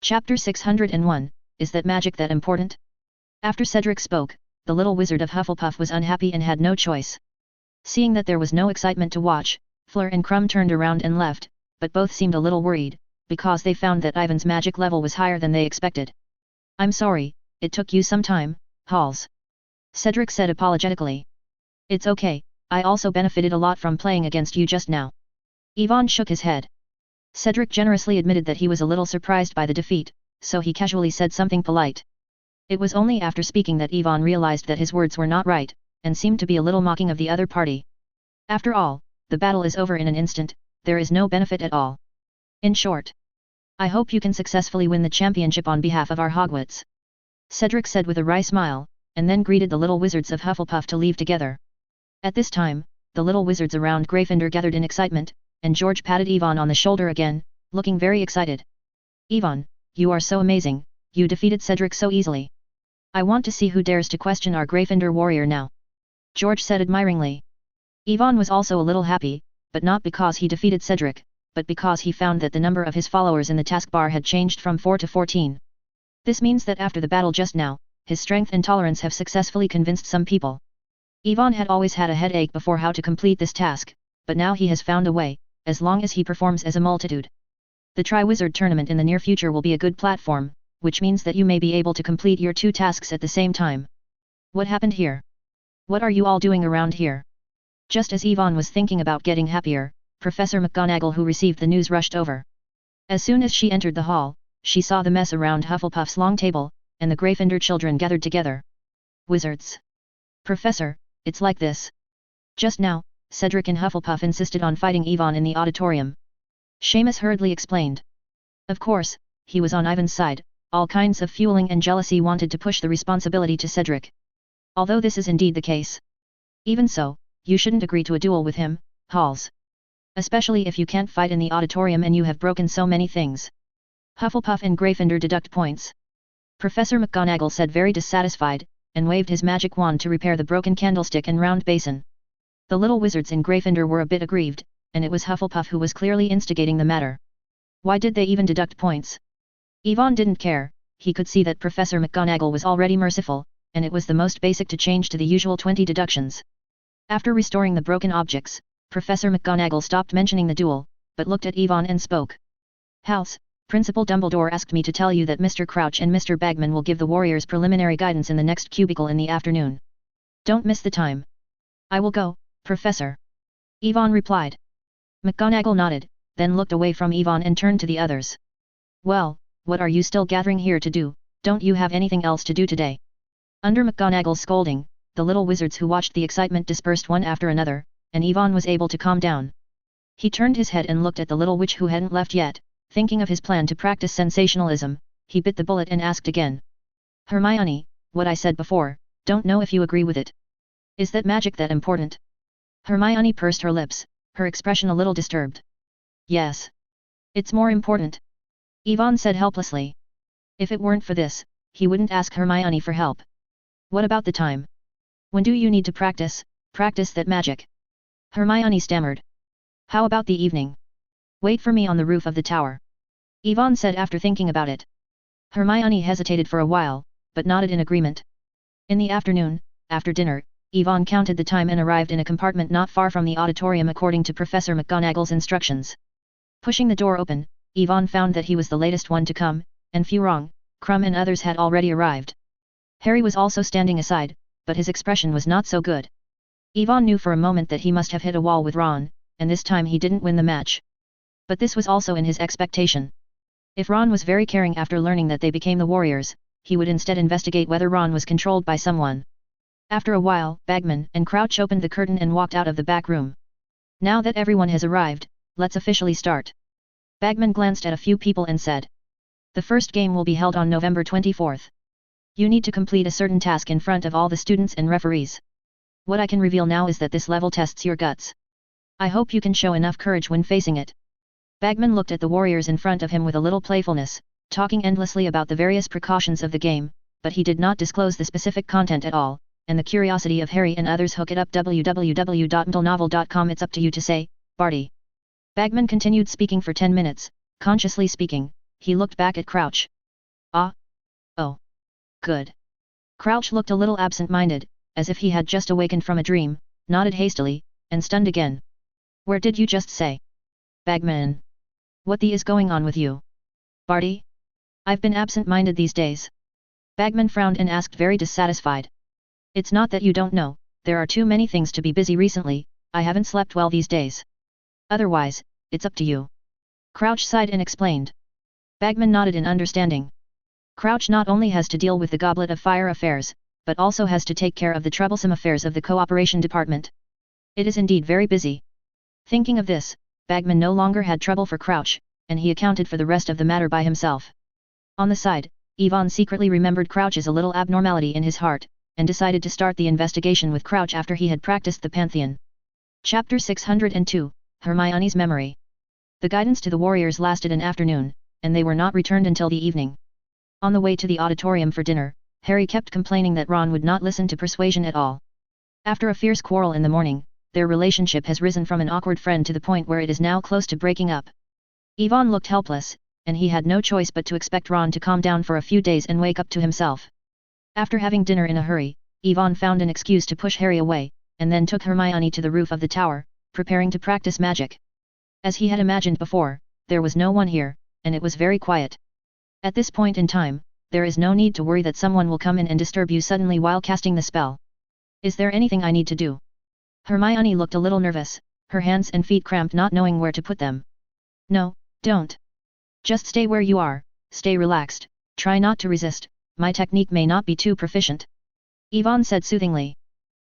Chapter 601, Is that magic that important? After Cedric spoke, the little wizard of Hufflepuff was unhappy and had no choice. Seeing that there was no excitement to watch, Fleur and Crumb turned around and left, but both seemed a little worried, because they found that Ivan's magic level was higher than they expected. "I'm sorry, it took you some time, Halls," Cedric said apologetically. "It's okay, I also benefited a lot from playing against you just now." Ivan shook his head. Cedric generously admitted that he was a little surprised by the defeat, so he casually said something polite. It was only after speaking that Ivan realized that his words were not right, and seemed to be a little mocking of the other party. After all, the battle is over in an instant, there is no benefit at all. In short, "I hope you can successfully win the championship on behalf of our Hogwarts," Cedric said with a wry smile, and then greeted the little wizards of Hufflepuff to leave together. At this time, the little wizards around Gryffindor gathered in excitement, and George patted Ivan on the shoulder again, looking very excited. "Ivan, you are so amazing, you defeated Cedric so easily. I want to see who dares to question our Gryffindor warrior now," George said admiringly. Ivan was also a little happy, but not because he defeated Cedric, but because he found that the number of his followers in the taskbar had changed from 4 to 14. This means that after the battle just now, his strength and tolerance have successfully convinced some people. Ivan had always had a headache before how to complete this task, but now he has found a way, as long as he performs as a multitude. The Tri-Wizard tournament in the near future will be a good platform, which means that you may be able to complete your 2 tasks at the same time. What happened here? What are you all doing around here? Just as Ivan was thinking about getting happier, Professor McGonagall, who received the news, rushed over. As soon as she entered the hall, she saw the mess around Hufflepuff's long table, and the Gryffindor children gathered together. "Wizards. Professor, it's like this. Just now, Cedric and Hufflepuff insisted on fighting Ivan in the auditorium." Seamus hurriedly explained. Of course, he was on Ivan's side, all kinds of fueling and jealousy wanted to push the responsibility to Cedric. Although this is indeed the case. Even so, you shouldn't agree to a duel with him, Halls. Especially if you can't fight in the auditorium and you have broken so many things. Hufflepuff and Gryffindor deduct points. Professor McGonagall said, very dissatisfied, and waved his magic wand to repair the broken candlestick and round basin. The little wizards in Gryffindor were a bit aggrieved, and it was Hufflepuff who was clearly instigating the matter. Why did they even deduct points? Ivan didn't care, he could see that Professor McGonagall was already merciful, and it was the most basic to change to the usual 20 deductions. After restoring the broken objects, Professor McGonagall stopped mentioning the duel, but looked at Ivan and spoke. "Halls, Principal Dumbledore asked me to tell you that Mr. Crouch and Mr. Bagman will give the warriors preliminary guidance in the next cubicle in the afternoon. Don't miss the time." "I will go, Professor," Ivan replied. McGonagall nodded, then looked away from Ivan and turned to the others. "Well, what are you still gathering here to do? Don't you have anything else to do today?" Under McGonagall's scolding, the little wizards who watched the excitement dispersed one after another, and Ivan was able to calm down. He turned his head and looked at the little witch who hadn't left yet, thinking of his plan to practice sensationalism. He bit the bullet and asked again. "Hermione, what I said before, don't know if you agree with it. Is that magic that important?" Hermione pursed her lips, her expression a little disturbed. "Yes. It's more important," Ivan said helplessly. If it weren't for this, he wouldn't ask Hermione for help. "What about the time? When do you need to practice that magic?" Hermione stammered. "How about the evening? Wait for me on the roof of the tower," Ivan said after thinking about it. Hermione hesitated for a while, but nodded in agreement. In the afternoon, after dinner, Ivan counted the time and arrived in a compartment not far from the auditorium according to Professor McGonagall's instructions. Pushing the door open, Ivan found that he was the latest one to come, and few wrong, Crumb and others had already arrived. Harry was also standing aside, but his expression was not so good. Ivan knew for a moment that he must have hit a wall with Ron, and this time he didn't win the match. But this was also in his expectation. If Ron was very caring after learning that they became the warriors, he would instead investigate whether Ron was controlled by someone. After a while, Bagman and Crouch opened the curtain and walked out of the back room. "Now that everyone has arrived, let's officially start." Bagman glanced at a few people and said. "The first game will be held on November 24th. You need to complete a certain task in front of all the students and referees. What I can reveal now is that this level tests your guts. I hope you can show enough courage when facing it." Bagman looked at the warriors in front of him with a little playfulness, talking endlessly about the various precautions of the game, but he did not disclose the specific content at all, and the curiosity of Harry and others hook it up. www.mdlenovel.com. It's up to you to say, Barty. Bagman continued speaking for 10 minutes, consciously speaking. He looked back at Crouch, Ah? Oh. Good. Crouch looked a little absent-minded, as if he had just awakened from a dream, nodded hastily, and stunned again. Where did you just say? Bagman. What the is going on with you? Barty? I've been absent-minded these days. Bagman frowned and asked very dissatisfied. It's not that you don't know, there are too many things to be busy recently, I haven't slept well these days. Otherwise, it's up to you. Crouch sighed and explained. Bagman nodded in understanding. Crouch not only has to deal with the Goblet of Fire affairs, but also has to take care of the troublesome affairs of the Cooperation Department. It is indeed very busy. Thinking of this, Bagman no longer had trouble for Crouch, and he accounted for the rest of the matter by himself. On the side, Yvonne secretly remembered Crouch's a little abnormality in his heart, and decided to start the investigation with Crouch after he had practiced the Pantheon. Chapter 602, Hermione's Memory. The guidance to the warriors lasted an afternoon, and they were not returned until the evening. On the way to the auditorium for dinner, Harry kept complaining that Ron would not listen to persuasion at all. After a fierce quarrel in the morning, their relationship has risen from an awkward friend to the point where it is now close to breaking up. Yvonne looked helpless, and he had no choice but to expect Ron to calm down for a few days and wake up to himself. After having dinner in a hurry, Yvonne found an excuse to push Harry away, and then took Hermione to the roof of the tower, preparing to practice magic. As he had imagined before, there was no one here, and it was very quiet. At this point in time, there is no need to worry that someone will come in and disturb you suddenly while casting the spell. Is there anything I need to do? Hermione looked a little nervous, her hands and feet cramped not knowing where to put them. No, don't. Just stay where you are, stay relaxed, try not to resist, my technique may not be too proficient. Yvonne said soothingly.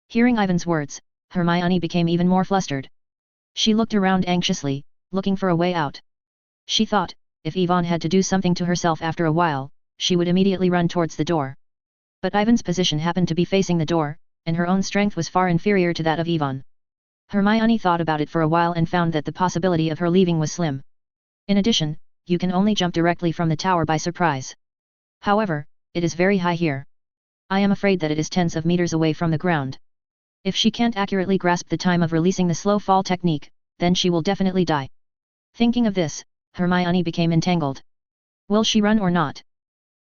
Hearing Ivan's words, Hermione became even more flustered. She looked around anxiously, looking for a way out. She thought, if Yvonne had to do something to herself after a while, she would immediately run towards the door. But Ivan's position happened to be facing the door, and her own strength was far inferior to that of Yvonne. Hermione thought about it for a while and found that the possibility of her leaving was slim. In addition, you can only jump directly from the tower by surprise. However, it is very high here. I am afraid that it is tens of meters away from the ground. If she can't accurately grasp the time of releasing the slow fall technique, then she will definitely die. Thinking of this, Hermione became entangled. Will she run or not?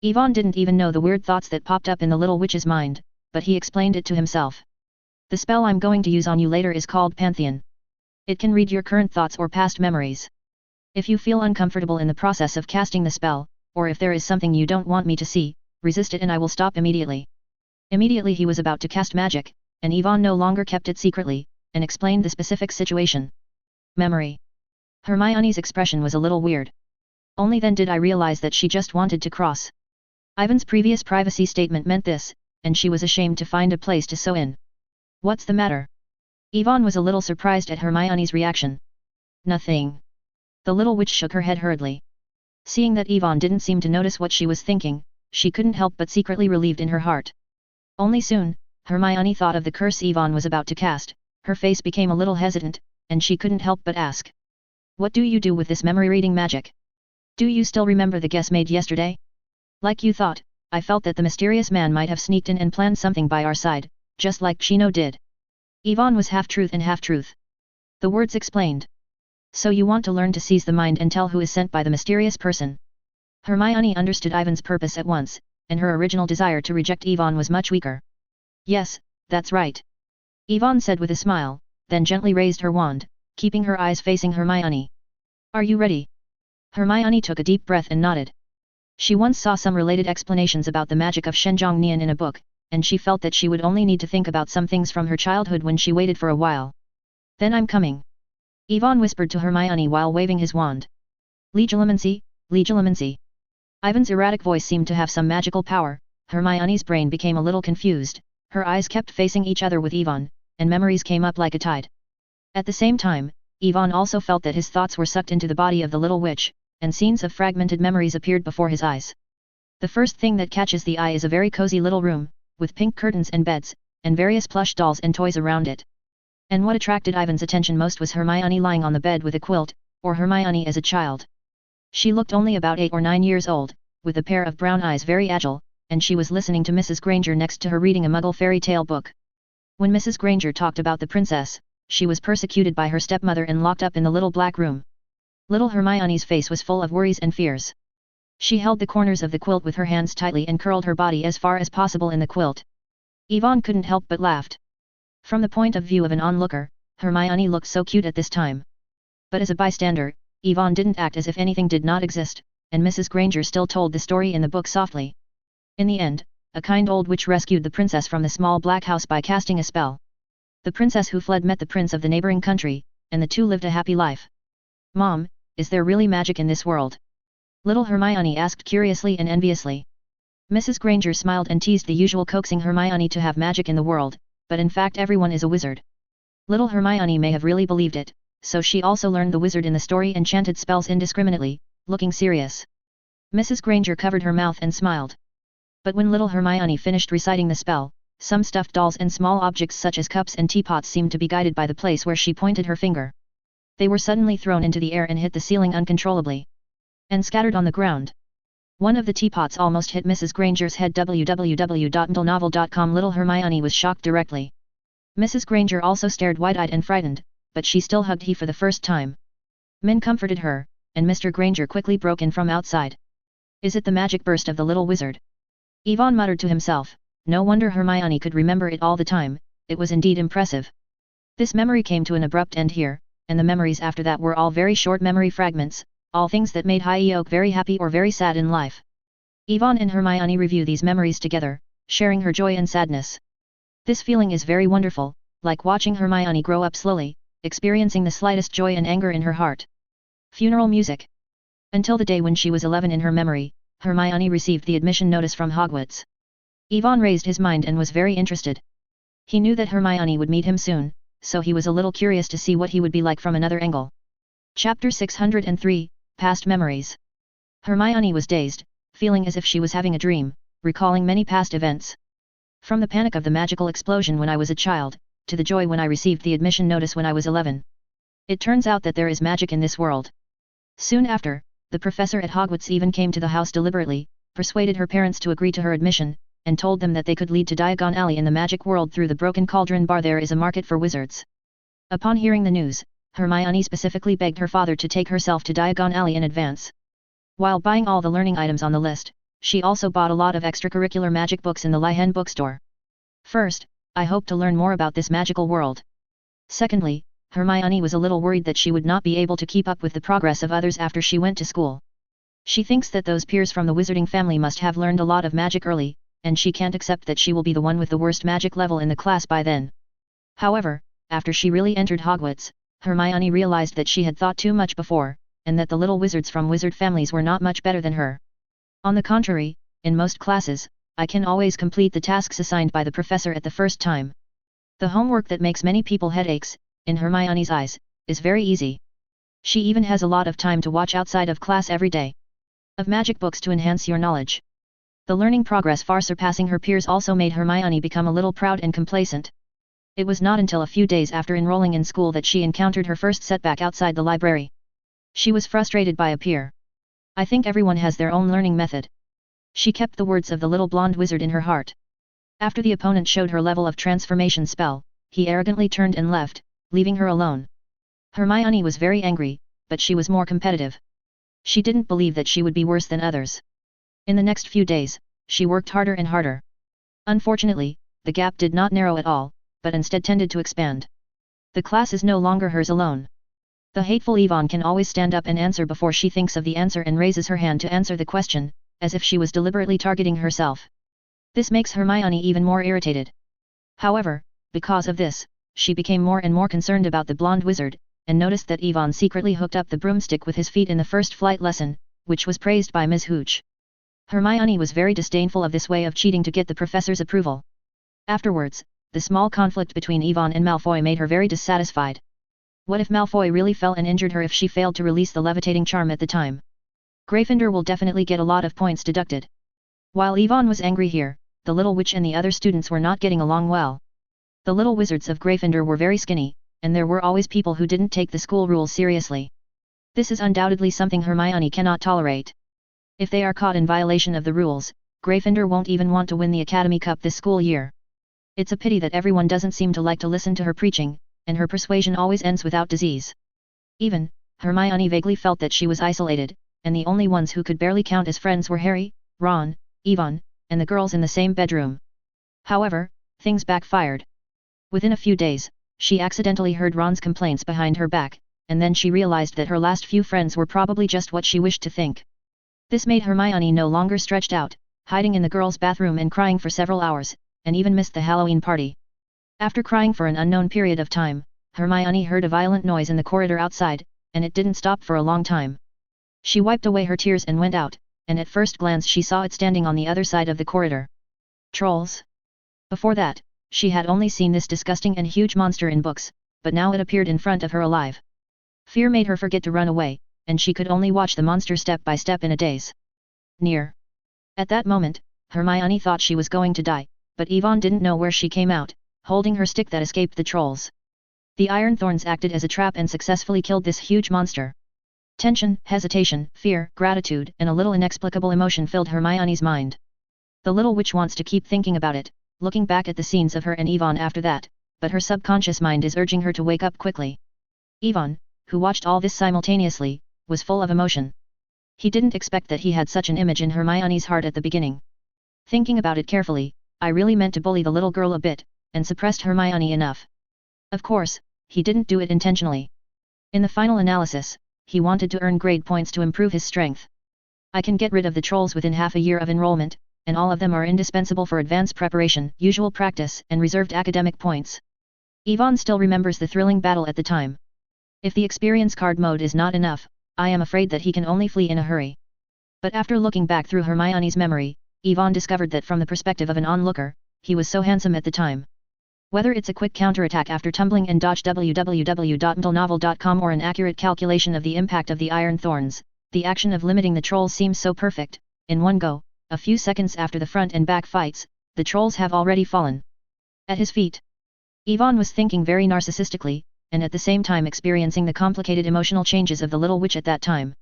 Yvonne didn't even know the weird thoughts that popped up in the little witch's mind, but he explained it to himself. The spell I'm going to use on you later is called Pantheon. It can read your current thoughts or past memories. If you feel uncomfortable in the process of casting the spell, or if there is something you don't want me to see, resist it and I will stop immediately. Immediately he was about to cast magic, and Yvonne no longer kept it secretly, and explained the specific situation. Memory. Hermione's expression was a little weird. Only then did I realize that she just wanted to cross. Ivan's previous privacy statement meant this, and she was ashamed to find a place to sew in. What's the matter? Yvonne was a little surprised at Hermione's reaction. Nothing. The little witch shook her head hurriedly. Seeing that Yvonne didn't seem to notice what she was thinking, she couldn't help but secretly relieved in her heart. Only soon, Hermione thought of the curse Yvonne was about to cast, her face became a little hesitant, and she couldn't help but ask. What do you do with this memory-reading magic? Do you still remember the guess made yesterday? Like you thought, I felt that the mysterious man might have sneaked in and planned something by our side, just like Chino did. Yvonne was half-truth and half-truth. The words explained. So you want to learn to seize the mind and tell who is sent by the mysterious person. Hermione understood Ivan's purpose at once, and her original desire to reject Yvonne was much weaker. Yes, that's right. Yvonne said with a smile, then gently raised her wand, keeping her eyes facing Hermione. Are you ready? Hermione took a deep breath and nodded. She once saw some related explanations about the magic of Shenjong Nian in a book, and she felt that she would only need to think about some things from her childhood when she waited for a while. Then I'm coming. Yvonne whispered to Hermione while waving his wand. Legilimency, Legilimency. Ivan's erratic voice seemed to have some magical power. Hermione's brain became a little confused, her eyes kept facing each other with Yvonne, and memories came up like a tide. At the same time, Yvonne also felt that his thoughts were sucked into the body of the little witch, and scenes of fragmented memories appeared before his eyes. The first thing that catches the eye is a very cozy little room, with pink curtains and beds, and various plush dolls and toys around it. And what attracted Ivan's attention most was Hermione lying on the bed with a quilt, or Hermione as a child. She looked only about 8 or 9 years old, with a pair of brown eyes very agile, and she was listening to Mrs. Granger next to her reading a Muggle fairy tale book. When Mrs. Granger talked about the princess, she was persecuted by her stepmother and locked up in the little black room. Little Hermione's face was full of worries and fears. She held the corners of the quilt with her hands tightly and curled her body as far as possible in the quilt. Yvonne couldn't help but laughed. From the point of view of an onlooker, Hermione looked so cute at this time. But as a bystander, Yvonne didn't act as if anything did not exist, and Mrs. Granger still told the story in the book softly. In the end, a kind old witch rescued the princess from the small black house by casting a spell. The princess who fled met the prince of the neighboring country, and the two lived a happy life. Mom, is there really magic in this world? Little Hermione asked curiously and enviously. Mrs. Granger smiled and teased the usual, coaxing Hermione to have magic in the world, but in fact everyone is a wizard. Little Hermione may have really believed it, so she also learned the wizard in the story enchanted spells indiscriminately, looking serious. Mrs. Granger covered her mouth and smiled. But when little Hermione finished reciting the spell, some stuffed dolls and small objects such as cups and teapots seemed to be guided by the place where she pointed her finger. They were suddenly thrown into the air and hit the ceiling uncontrollably. And scattered on the ground. One of the teapots almost hit Mrs. Granger's head. www.ndlenovel.com. Little Hermione was shocked directly. Mrs. Granger also stared wide-eyed and frightened, but she still hugged he for the first time. Min comforted her, and Mr. Granger quickly broke in from outside. Is it the magic burst of the little wizard? Yvonne muttered to himself, no wonder Hermione could remember it all the time, it was indeed impressive. This memory came to an abrupt end here, and the memories after that were all very short memory fragments, all things that made Hyeok very happy or very sad in life. Yvonne and Hermione review these memories together, sharing her joy and sadness. This feeling is very wonderful, like watching Hermione grow up slowly, experiencing the slightest joy and anger in her heart. Funeral music. Until the day when she was 11 in her memory, Hermione received the admission notice from Hogwarts. Yvonne raised his mind and was very interested. He knew that Hermione would meet him soon, so he was a little curious to see what he would be like from another angle. Chapter 603, Past Memories. Hermione was dazed, feeling as if she was having a dream, recalling many past events. From the panic of the magical explosion when I was a child, to the joy when I received the admission notice when I was 11. It turns out that there is magic in this world. Soon after, the professor at Hogwarts even came to the house deliberately, persuaded her parents to agree to her admission, and told them that they could lead to Diagon Alley in the magic world through the Broken Cauldron Bar. There is a market for wizards. Upon hearing the news, Hermione specifically begged her father to take herself to Diagon Alley in advance. While buying all the learning items on the list, she also bought a lot of extracurricular magic books in the Lihen bookstore. First, I hope to learn more about this magical world. Secondly, Hermione was a little worried that she would not be able to keep up with the progress of others after she went to school. She thinks that those peers from the wizarding family must have learned a lot of magic early, and she can't accept that she will be the one with the worst magic level in the class by then. However, after she really entered Hogwarts, Hermione realized that she had thought too much before, and that the little wizards from wizard families were not much better than her. On the contrary, in most classes, I can always complete the tasks assigned by the professor at the first time. The homework that makes many people headaches, in Hermione's eyes, is very easy. She even has a lot of time to watch outside of class every day. Of magic books to enhance your knowledge. The learning progress far surpassing her peers also made Hermione become a little proud and complacent. It was not until a few days after enrolling in school that she encountered her first setback outside the library. She was frustrated by a peer. I think everyone has their own learning method. She kept the words of the little blonde wizard in her heart. After the opponent showed her level of transformation spell, he arrogantly turned and left, leaving her alone. Hermione was very angry, but she was more competitive. She didn't believe that she would be worse than others. In the next few days, she worked harder and harder. Unfortunately, the gap did not narrow at all, but instead tended to expand. The class is no longer hers alone. The hateful Yvonne can always stand up and answer before she thinks of the answer and raises her hand to answer the question, as if she was deliberately targeting herself. This makes Hermione even more irritated. However, because of this, she became more and more concerned about the blonde wizard, and noticed that Yvonne secretly hooked up the broomstick with his feet in the first flight lesson, which was praised by Ms. Hooch. Hermione was very disdainful of this way of cheating to get the professor's approval. Afterwards, the small conflict between Yvonne and Malfoy made her very dissatisfied. What if Malfoy really fell and injured her if she failed to release the levitating charm at the time? Gryffindor will definitely get a lot of points deducted. While Yvonne was angry here, the little witch and the other students were not getting along well. The little wizards of Gryffindor were very skinny, and there were always people who didn't take the school rules seriously. This is undoubtedly something Hermione cannot tolerate. If they are caught in violation of the rules, Gryffindor won't even want to win the Academy Cup this school year. It's a pity that everyone doesn't seem to like to listen to her preaching, and her persuasion always ends without disease. Even, Hermione vaguely felt that she was isolated, and the only ones who could barely count as friends were Harry, Ron, Yvonne, and the girls in the same bedroom. However, things backfired. Within a few days, she accidentally heard Ron's complaints behind her back, and then she realized that her last few friends were probably just what she wished to think. This made Hermione no longer stretched out, hiding in the girls' bathroom and crying for several hours, and even missed the Halloween party. After crying for an unknown period of time, Hermione heard a violent noise in the corridor outside, and it didn't stop for a long time. She wiped away her tears and went out, and at first glance she saw it standing on the other side of the corridor. Trolls? Before that, she had only seen this disgusting and huge monster in books, but now it appeared in front of her alive. Fear made her forget to run away, and she could only watch the monster step by step in a daze. Near. At that moment, Hermione thought she was going to die, but Yvonne didn't know where she came out, holding her stick that escaped the trolls. The iron thorns acted as a trap and successfully killed this huge monster. Tension, hesitation, fear, gratitude, and a little inexplicable emotion filled Hermione's mind. The little witch wants to keep thinking about it, looking back at the scenes of her and Yvonne after that, but her subconscious mind is urging her to wake up quickly. Yvonne, who watched all this simultaneously, was full of emotion. He didn't expect that he had such an image in Hermione's heart at the beginning. Thinking about it carefully, I really meant to bully the little girl a bit, and suppressed Hermione enough. Of course, he didn't do it intentionally. In the final analysis, he wanted to earn grade points to improve his strength. I can get rid of the trolls within half a year of enrollment, and all of them are indispensable for advanced preparation, usual practice, and reserved academic points. Yvonne still remembers the thrilling battle at the time. If the experience card mode is not enough, I am afraid that he can only flee in a hurry. But after looking back through Hermione's memory, Yvonne discovered that from the perspective of an onlooker, he was so handsome at the time. Whether it's a quick counterattack after tumbling and dodge www.middlenovel.com or an accurate calculation of the impact of the iron thorns, the action of limiting the trolls seems so perfect. In one go, a few seconds after the front and back fights, the trolls have already fallen. At his feet. Yvonne was thinking very narcissistically, and at the same time experiencing the complicated emotional changes of the little witch at that time.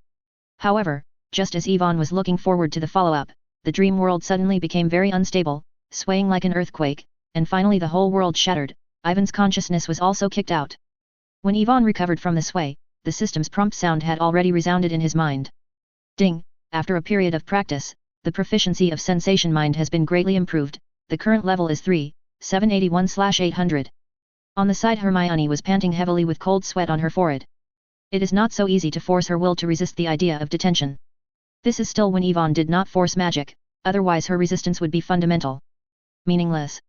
However, just as Yvonne was looking forward to the follow-up, the dream world suddenly became very unstable, swaying like an earthquake, and finally the whole world shattered. Ivan's consciousness was also kicked out. When Yvonne recovered from the sway, the system's prompt sound had already resounded in his mind. Ding! After a period of practice, the proficiency of sensation mind has been greatly improved. The current level is 3,781/800. On the side, Hermione was panting heavily with cold sweat on her forehead. It is not so easy to force her will to resist the idea of detention. This is still when Yvonne did not force magic, otherwise her resistance would be fundamental. Meaningless.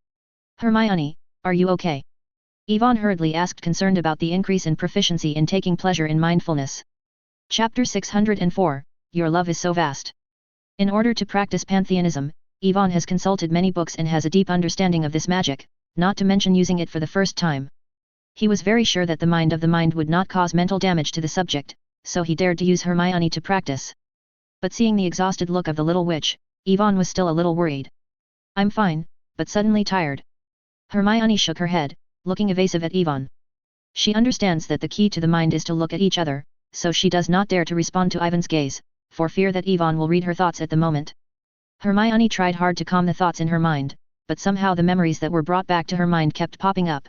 Hermione, are you okay? Yvonne hurriedly asked, concerned about the increase in proficiency in taking pleasure in mindfulness. Chapter 604, Your Love is So Vast. In order to practice pantheism, Yvonne has consulted many books and has a deep understanding of this magic, not to mention using it for the first time. He was very sure that the mind would not cause mental damage to the subject, so he dared to use Hermione to practice. But seeing the exhausted look of the little witch, Yvonne was still a little worried. I'm fine, but suddenly tired. Hermione shook her head, looking evasive at Yvonne. She understands that the key to the mind is to look at each other, so she does not dare to respond to Ivan's gaze, for fear that Yvonne will read her thoughts at the moment. Hermione tried hard to calm the thoughts in her mind, but somehow the memories that were brought back to her mind kept popping up.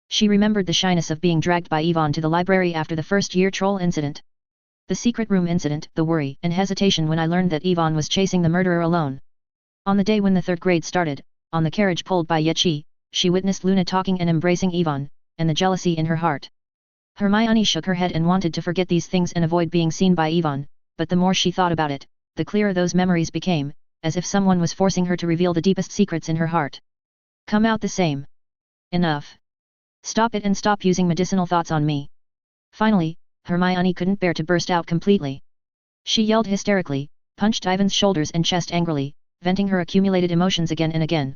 She remembered the shyness of being dragged by Yvonne to the library after the first-year troll incident. The secret room incident, the worry and hesitation when I learned that Yvonne was chasing the murderer alone. On the day when the third grade started, on the carriage pulled by Yechi, she witnessed Luna talking and embracing Yvonne, and the jealousy in her heart. Hermione shook her head and wanted to forget these things and avoid being seen by Yvonne, but the more she thought about it, the clearer those memories became, as if someone was forcing her to reveal the deepest secrets in her heart. Come out the same. Enough. Stop it and stop using medicinal thoughts on me. Finally, Hermione couldn't bear to burst out completely. She yelled hysterically, punched Ivan's shoulders and chest angrily, venting her accumulated emotions again and again.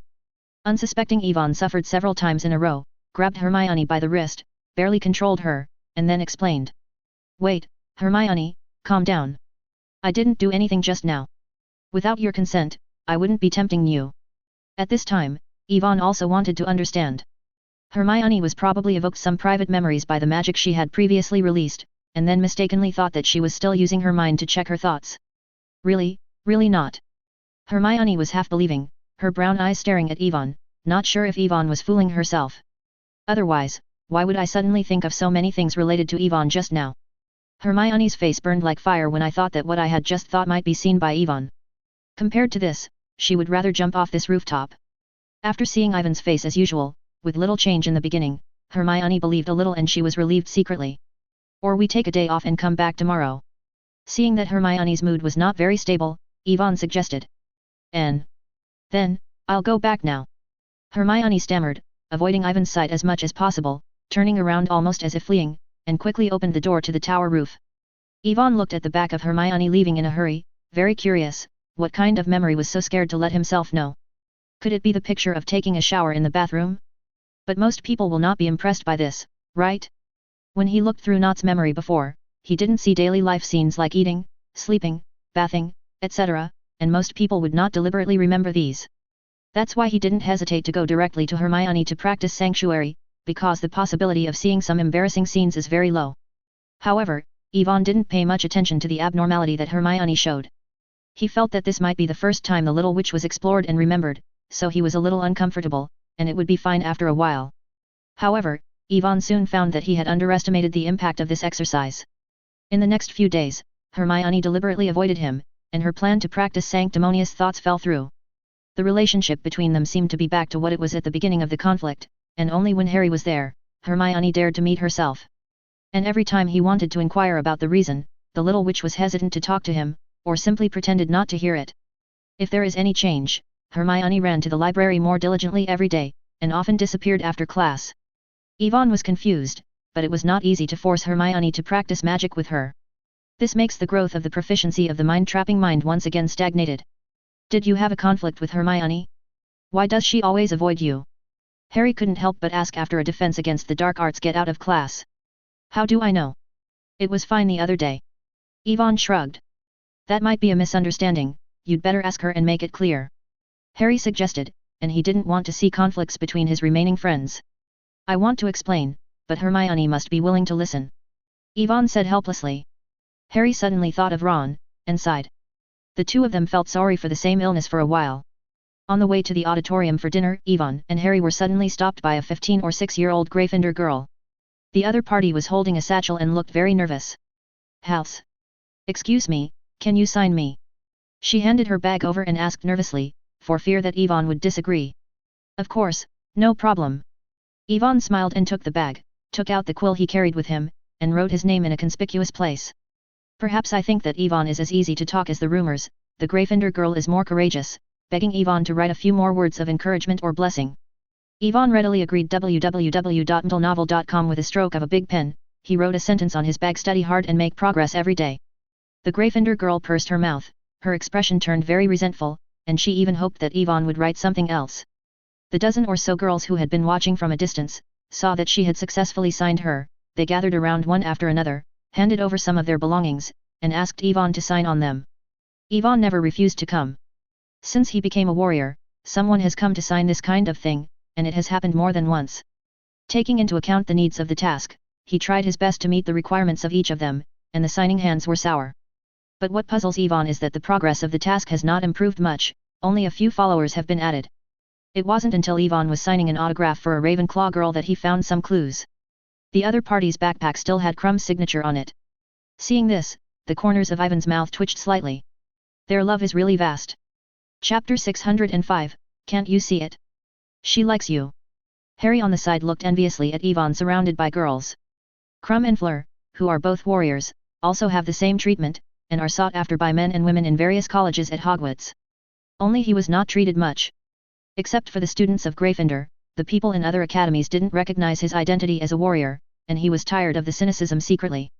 Unsuspecting Yvonne suffered several times in a row, grabbed Hermione by the wrist, barely controlled her, and then explained. Wait, Hermione, calm down. I didn't do anything just now. Without your consent, I wouldn't be tempting you. At this time, Yvonne also wanted to understand. Hermione was probably evoked some private memories by the magic she had previously released, and then mistakenly thought that she was still using her mind to check her thoughts. Really not. Hermione was half believing, her brown eyes staring at Yvonne, not sure if Yvonne was fooling herself. Otherwise, why would I suddenly think of so many things related to Yvonne just now? Hermione's face burned like fire when I thought that what I had just thought might be seen by Yvonne. Compared to this, she would rather jump off this rooftop. After seeing Ivan's face as usual, with little change in the beginning, Hermione believed a little and she was relieved secretly. Or we take a day off and come back tomorrow. Seeing that Hermione's mood was not very stable, Yvonne suggested. Then, I'll go back now. Hermione stammered, avoiding Ivan's sight as much as possible, turning around almost as if fleeing, and quickly opened the door to the tower roof. Yvonne looked at the back of Hermione leaving in a hurry, very curious, what kind of memory was so scared to let himself know? Could it be the picture of taking a shower in the bathroom? But most people will not be impressed by this, right? When he looked through Nott's memory before, he didn't see daily life scenes like eating, sleeping, bathing, etc., and most people would not deliberately remember these. That's why he didn't hesitate to go directly to Hermione to practice sanctuary, because the possibility of seeing some embarrassing scenes is very low. However, Yvonne didn't pay much attention to the abnormality that Hermione showed. He felt that this might be the first time the little witch was explored and remembered, so he was a little uncomfortable, and it would be fine after a while. However, Yvonne soon found that he had underestimated the impact of this exercise. In the next few days, Hermione deliberately avoided him, and her plan to practice sanctimonious thoughts fell through. The relationship between them seemed to be back to what it was at the beginning of the conflict, and only when Harry was there, Hermione dared to meet herself. And every time he wanted to inquire about the reason, the little witch was hesitant to talk to him, or simply pretended not to hear it. If there is any change, Hermione ran to the library more diligently every day, and often disappeared after class. Yvonne was confused, but it was not easy to force Hermione to practice magic with her. This makes the growth of the proficiency of the mind-trapping mind once again stagnated. Did you have a conflict with Hermione? Why does she always avoid you? Harry couldn't help but ask after a defense against the dark arts get out of class. How do I know? It was fine the other day. Yvonne shrugged. That might be a misunderstanding, you'd better ask her and make it clear. Harry suggested, and he didn't want to see conflicts between his remaining friends. I want to explain, but Hermione must be willing to listen. Yvonne said helplessly. Harry suddenly thought of Ron, and sighed. The two of them felt sorry for the same illness for a while. On the way to the auditorium for dinner, Yvonne and Harry were suddenly stopped by a 15 or 6-year-old Gryffindor girl. The other party was holding a satchel and looked very nervous. House. Excuse me, can you sign me? She handed her bag over and asked nervously, for fear that Yvonne would disagree. Of course, no problem. Yvonne smiled and took the bag, took out the quill he carried with him, and wrote his name in a conspicuous place. Perhaps I think that Yvonne is as easy to talk as the rumors, the Gryffindor girl is more courageous, begging Yvonne to write a few more words of encouragement or blessing. Yvonne readily agreed. www.mtlnovel.com. With a stroke of a big pen, he wrote a sentence on his bag: study hard and make progress every day. The Gryffindor girl pursed her mouth, her expression turned very resentful, and she even hoped that Yvonne would write something else. The dozen or so girls who had been watching from a distance, saw that she had successfully signed her, they gathered around one after another, handed over some of their belongings, and asked Yvonne to sign on them. Yvonne never refused to come. Since he became a warrior, someone has come to sign this kind of thing, and it has happened more than once. Taking into account the needs of the task, he tried his best to meet the requirements of each of them, and the signing hands were sour. But what puzzles Yvonne is that the progress of the task has not improved much, only a few followers have been added. It wasn't until Yvonne was signing an autograph for a Ravenclaw girl that he found some clues. The other party's backpack still had Crumb's signature on it. Seeing this, the corners of Ivan's mouth twitched slightly. Their love is really vast. Chapter 605, Can't You See It? She likes you. Harry on the side looked enviously at Yvonne surrounded by girls. Crumb and Fleur, who are both warriors, also have the same treatment, and are sought after by men and women in various colleges at Hogwarts. Only he was not treated much. Except for the students of Gryffindor, the people in other academies didn't recognize his identity as a warrior, and he was tired of the cynicism secretly.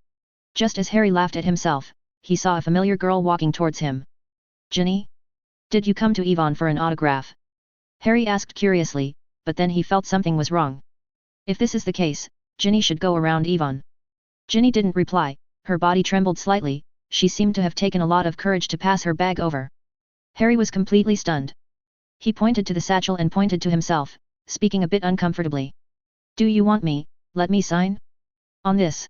Just as Harry laughed at himself, he saw a familiar girl walking towards him. Ginny? Did you come to Yvonne for an autograph? Harry asked curiously, but then he felt something was wrong. If this is the case, Ginny should go around Yvonne. Ginny didn't reply, her body trembled slightly, she seemed to have taken a lot of courage to pass her bag over. Harry was completely stunned. He pointed to the satchel and pointed to himself, speaking a bit uncomfortably. Do you want me, let me sign? On this.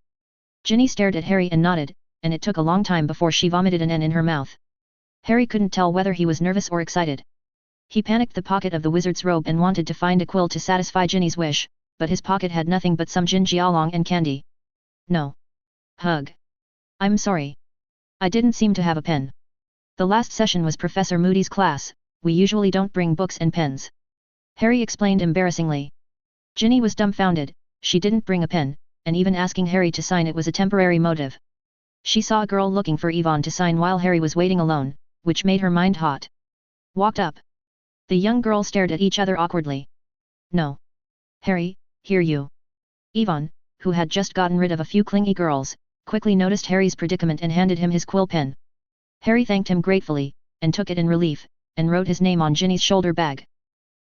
Ginny stared at Harry and nodded, and it took a long time before she vomited an N in her mouth. Harry couldn't tell whether he was nervous or excited. He panicked the pocket of the wizard's robe and wanted to find a quill to satisfy Ginny's wish, but his pocket had nothing but some jinjialong and candy. No. Hug. I'm sorry. I didn't seem to have a pen. The last session was Professor Moody's class, we usually don't bring books and pens. Harry explained embarrassingly. Ginny was dumbfounded, she didn't bring a pen, and even asking Harry to sign it was a temporary motive. She saw a girl looking for Yvonne to sign while Harry was waiting alone, which made her mind hot. Walked up. The young girl stared at each other awkwardly. No. Harry, here you. Yvonne, who had just gotten rid of a few clingy girls, quickly noticed Harry's predicament and handed him his quill pen. Harry thanked him gratefully, and took it in relief, and wrote his name on Ginny's shoulder bag.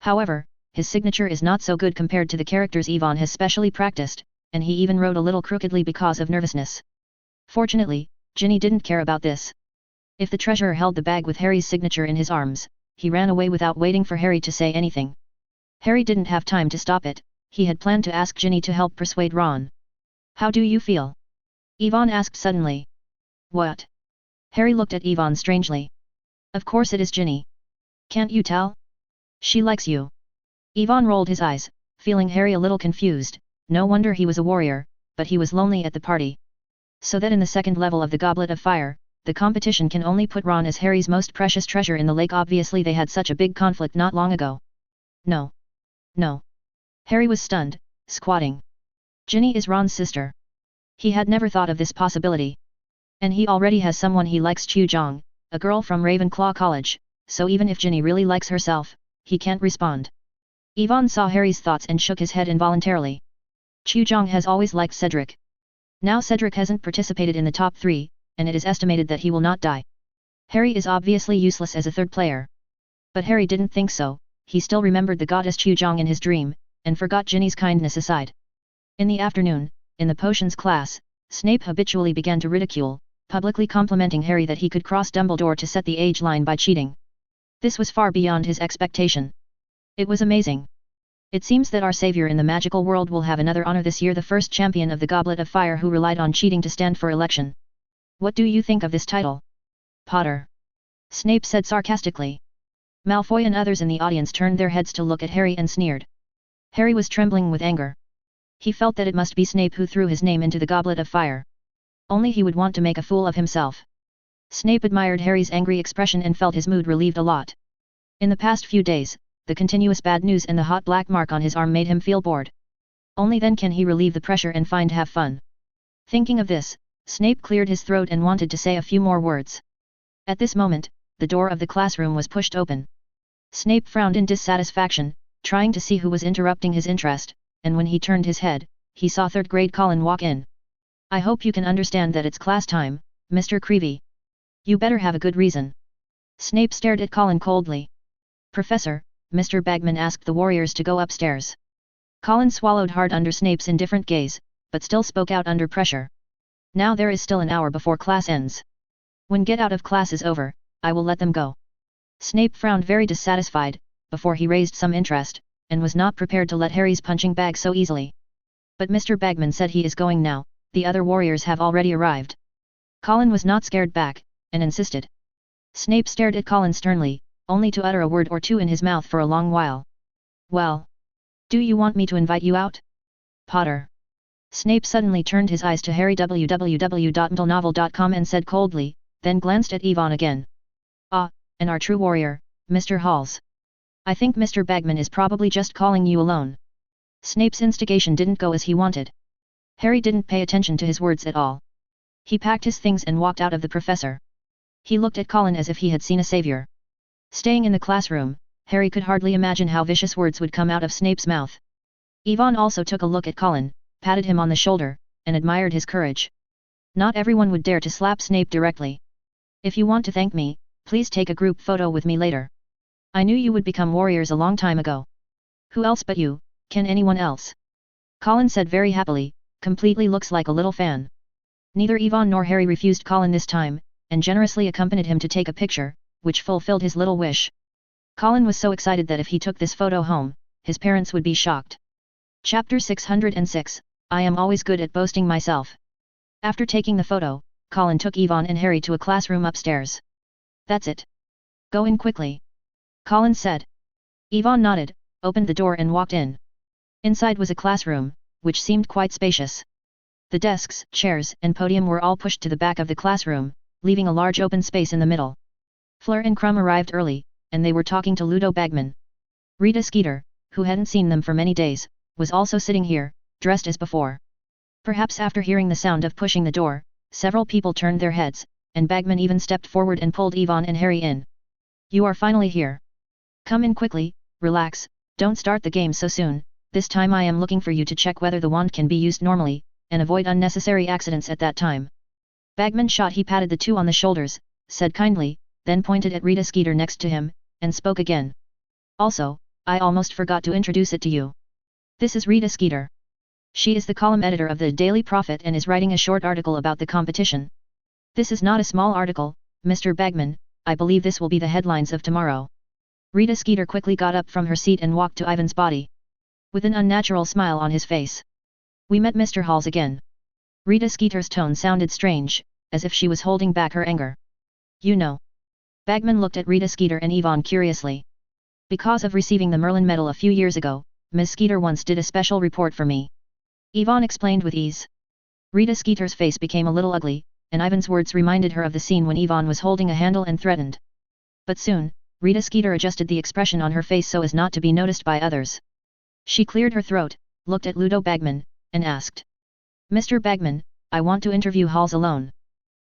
However, his signature is not so good compared to the characters Yvonne has specially practiced, and he even wrote a little crookedly because of nervousness. Fortunately, Ginny didn't care about this. If the treasurer held the bag with Harry's signature in his arms, he ran away without waiting for Harry to say anything. Harry didn't have time to stop it, he had planned to ask Ginny to help persuade Ron. How do you feel? Yvonne asked suddenly. What? Harry looked at Yvonne strangely. Of course it is Ginny. Can't you tell? She likes you. Yvonne rolled his eyes, feeling Harry a little confused, no wonder he was a warrior, but he was lonely at the party. So that in the second level of the Goblet of Fire, the competition can only put Ron as Harry's most precious treasure in the lake. Obviously they had such a big conflict not long ago. No. No. Harry was stunned, squatting. Ginny is Ron's sister. He had never thought of this possibility. And he already has someone he likes, Chu Jong, a girl from Ravenclaw College, so even if Ginny really likes herself, he can't respond. Yvonne saw Harry's thoughts and shook his head involuntarily. Chu Jong has always liked Cedric. Now Cedric hasn't participated in the top 3, and it is estimated that he will not die. Harry is obviously useless as a third player. But Harry didn't think so, he still remembered the goddess Chu Jong in his dream, and forgot Ginny's kindness aside. In the afternoon, in the potions class, Snape habitually began to ridicule, publicly complimenting Harry that he could cross Dumbledore to set the age line by cheating. This was far beyond his expectation. It was amazing. It seems that our savior in the magical world will have another honor this year, the first champion of the Goblet of Fire who relied on cheating to stand for election. What do you think of this title? Potter. Snape said sarcastically. Malfoy and others in the audience turned their heads to look at Harry and sneered. Harry was trembling with anger. He felt that it must be Snape who threw his name into the Goblet of Fire. Only he would want to make a fool of himself. Snape admired Harry's angry expression and felt his mood relieved a lot. In the past few days, the continuous bad news and the hot black mark on his arm made him feel bored. Only then can he relieve the pressure and have fun. Thinking of this, Snape cleared his throat and wanted to say a few more words. At this moment, the door of the classroom was pushed open. Snape frowned in dissatisfaction, trying to see who was interrupting his interest, and when he turned his head, he saw third grade Colin walk in. I hope you can understand that it's class time, Mr. Creevy. You better have a good reason. Snape stared at Colin coldly. Professor, Mr. Bagman asked the warriors to go upstairs. Colin swallowed hard under Snape's indifferent gaze, but still spoke out under pressure. Now there is still an hour before class ends. When get out of class is over, I will let them go. Snape frowned very dissatisfied, before he raised some interest, and was not prepared to let Harry's punching bag so easily. But Mr. Bagman said he is going now, the other warriors have already arrived. Colin was not scared back, and insisted. Snape stared at Colin sternly, only to utter a word or two in his mouth for a long while. Well. Do you want me to invite you out? Potter. Snape suddenly turned his eyes to Harry www.mdlenovel.com and said coldly, then glanced at Yvonne again. Ah, and our true warrior, Mr. Halls. I think Mr. Bagman is probably just calling you alone. Snape's instigation didn't go as he wanted. Harry didn't pay attention to his words at all. He packed his things and walked out of the professor. He looked at Colin as if he had seen a savior. Staying in the classroom, Harry could hardly imagine how vicious words would come out of Snape's mouth. Yvonne also took a look at Colin, patted him on the shoulder, and admired his courage. Not everyone would dare to slap Snape directly. If you want to thank me, please take a group photo with me later. I knew you would become warriors a long time ago. Who else but you, can anyone else? Colin said very happily, completely looks like a little fan. Neither Yvonne nor Harry refused Colin this time, and generously accompanied him to take a picture, which fulfilled his little wish. Colin was so excited that if he took this photo home, his parents would be shocked. Chapter 606, I am always good at boasting myself. After taking the photo, Colin took Yvonne and Harry to a classroom upstairs. That's it. Go in quickly. Colin said. Yvonne nodded, opened the door and walked in. Inside was a classroom, which seemed quite spacious. The desks, chairs, and podium were all pushed to the back of the classroom, leaving a large open space in the middle. Fleur and Crumb arrived early, and they were talking to Ludo Bagman. Rita Skeeter, who hadn't seen them for many days, was also sitting here, dressed as before. Perhaps after hearing the sound of pushing the door, several people turned their heads, and Bagman even stepped forward and pulled Yvonne and Harry in. You are finally here. Come in quickly, relax, don't start the game so soon, this time I am looking for you to check whether the wand can be used normally, and avoid unnecessary accidents at that time. Bagman shot. He patted the two on the shoulders, said kindly, then pointed at Rita Skeeter next to him, and spoke again. Also, I almost forgot to introduce it to you. This is Rita Skeeter. She is the column editor of the Daily Prophet and is writing a short article about the competition. This is not a small article, Mr. Bagman, I believe this will be the headlines of tomorrow. Rita Skeeter quickly got up from her seat and walked to Ivan's body. With an unnatural smile on his face. We met Mr. Halls again. Rita Skeeter's tone sounded strange, as if she was holding back her anger. You know. Bagman looked at Rita Skeeter and Yvonne curiously. Because of receiving the Merlin Medal a few years ago, Ms. Skeeter once did a special report for me. Yvonne explained with ease. Rita Skeeter's face became a little ugly, and Ivan's words reminded her of the scene when Yvonne was holding a handle and threatened. But soon, Rita Skeeter adjusted the expression on her face so as not to be noticed by others. She cleared her throat, looked at Ludo Bagman, and asked. Mr. Bagman, I want to interview Halls alone.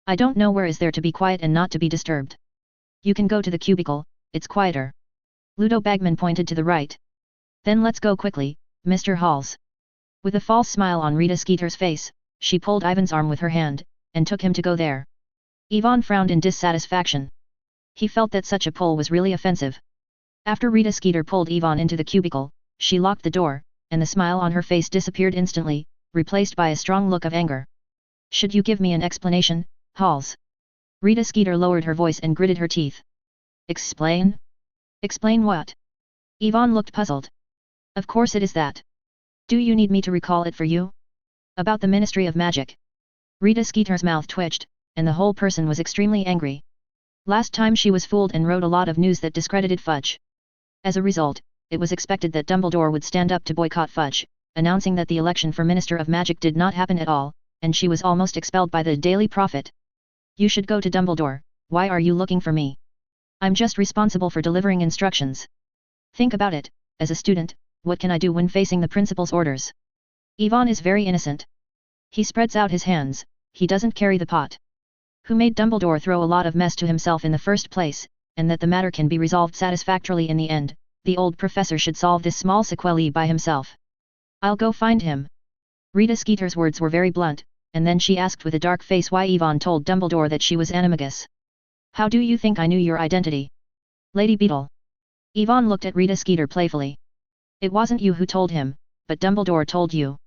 I don't know where is there to be quiet and not to be disturbed. You can go to the cubicle, it's quieter. Ludo Bagman pointed to the right. Then let's go quickly, Mr. Halls. With a false smile on Rita Skeeter's face, she pulled Ivan's arm with her hand, and took him to go there. Yvonne frowned in dissatisfaction. He felt that such a pull was really offensive. After Rita Skeeter pulled Yvonne into the cubicle, she locked the door, and the smile on her face disappeared instantly, replaced by a strong look of anger. Should you give me an explanation, Halls? Rita Skeeter lowered her voice and gritted her teeth. Explain? Explain what? Yvonne looked puzzled. Of course it is that. Do you need me to recall it for you? About the Ministry of Magic. Rita Skeeter's mouth twitched, and the whole person was extremely angry. Last time she was fooled and wrote a lot of news that discredited Fudge. As a result, it was expected that Dumbledore would stand up to boycott Fudge, announcing that the election for Minister of Magic did not happen at all, and she was almost expelled by the Daily Prophet. You should go to Dumbledore, why are you looking for me? I'm just responsible for delivering instructions. Think about it, as a student, what can I do when facing the principal's orders? Yvonne is very innocent. He spreads out his hands, he doesn't carry the pot. Who made Dumbledore throw a lot of mess to himself in the first place, and that the matter can be resolved satisfactorily in the end, the old professor should solve this small sequelae by himself. I'll go find him. Rita Skeeter's words were very blunt, and then she asked with a dark face why Yvonne told Dumbledore that she was animagus. How do you think I knew your identity? Lady Beetle. Yvonne looked at Rita Skeeter playfully. It wasn't you who told him, but Dumbledore told you.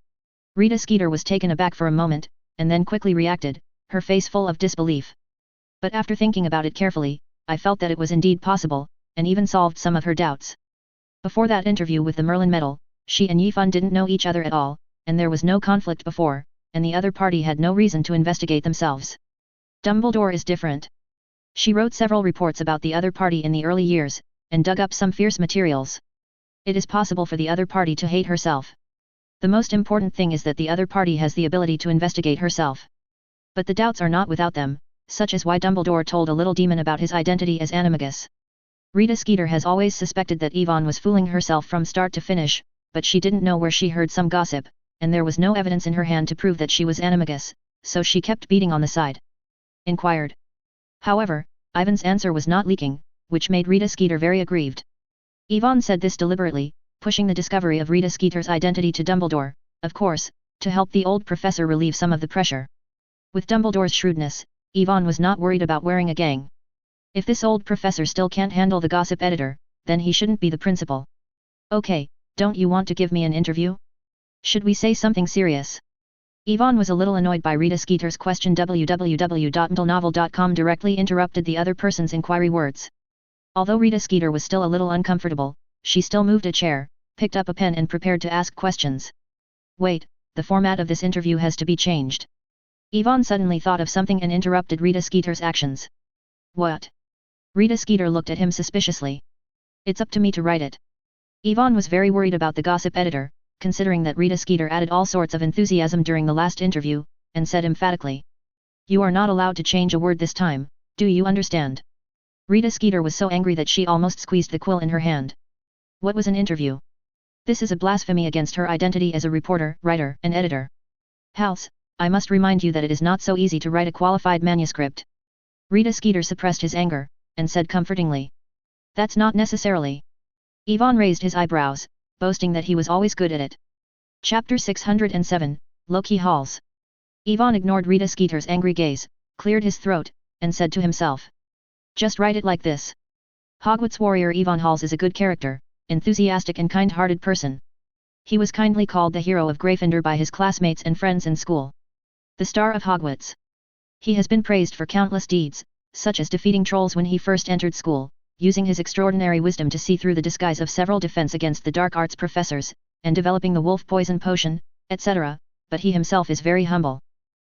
Rita Skeeter was taken aback for a moment, and then quickly reacted, her face full of disbelief. But after thinking about it carefully, I felt that it was indeed possible, and even solved some of her doubts. Before that interview with the Merlin Medal, she and Yifan didn't know each other at all, and there was no conflict before, and the other party had no reason to investigate themselves. Dumbledore is different. She wrote several reports about the other party in the early years, and dug up some fierce materials. It is possible for the other party to hate herself. The most important thing is that the other party has the ability to investigate herself. But the doubts are not without them, such as why Dumbledore told a little demon about his identity as animagus. Rita Skeeter has always suspected that Yvonne was fooling herself from start to finish, but she didn't know where she heard some gossip, and there was no evidence in her hand to prove that she was animagus, so she kept beating on the side. Inquired. However, Ivan's answer was not leaking, which made Rita Skeeter very aggrieved. Yvonne said this deliberately, pushing the discovery of Rita Skeeter's identity to Dumbledore, of course, to help the old professor relieve some of the pressure. With Dumbledore's shrewdness, Yvonne was not worried about wearing a gang. If this old professor still can't handle the gossip editor, then he shouldn't be the principal. Okay, don't you want to give me an interview? Should we say something serious? Yvonne was a little annoyed by Rita Skeeter's question. www.mdlnovel.com directly interrupted the other person's inquiry words. Although Rita Skeeter was still a little uncomfortable, she still moved a chair, picked up a pen and prepared to ask questions. Wait, the format of this interview has to be changed. Yvonne suddenly thought of something and interrupted Rita Skeeter's actions. What? Rita Skeeter looked at him suspiciously. It's up to me to write it. Yvonne was very worried about the gossip editor, considering that Rita Skeeter added all sorts of enthusiasm during the last interview, and said emphatically. You are not allowed to change a word this time, do you understand? Rita Skeeter was so angry that she almost squeezed the quill in her hand. What was an interview? This is a blasphemy against her identity as a reporter, writer, and editor. Hals, I must remind you that it is not so easy to write a qualified manuscript. Rita Skeeter suppressed his anger, and said comfortingly. That's not necessarily. Ivan raised his eyebrows, boasting that he was always good at it. Chapter 607, Loki Halls. Ivan ignored Rita Skeeter's angry gaze, cleared his throat, and said to himself. Just write it like this. Hogwarts warrior Ivan Halls is a good character, enthusiastic and kind-hearted person. He was kindly called the hero of Gryffindor by his classmates and friends in school. The star of Hogwarts. He has been praised for countless deeds, such as defeating trolls when he first entered school, using his extraordinary wisdom to see through the disguise of several defense against the dark arts professors, and developing the wolf poison potion, etc., but he himself is very humble.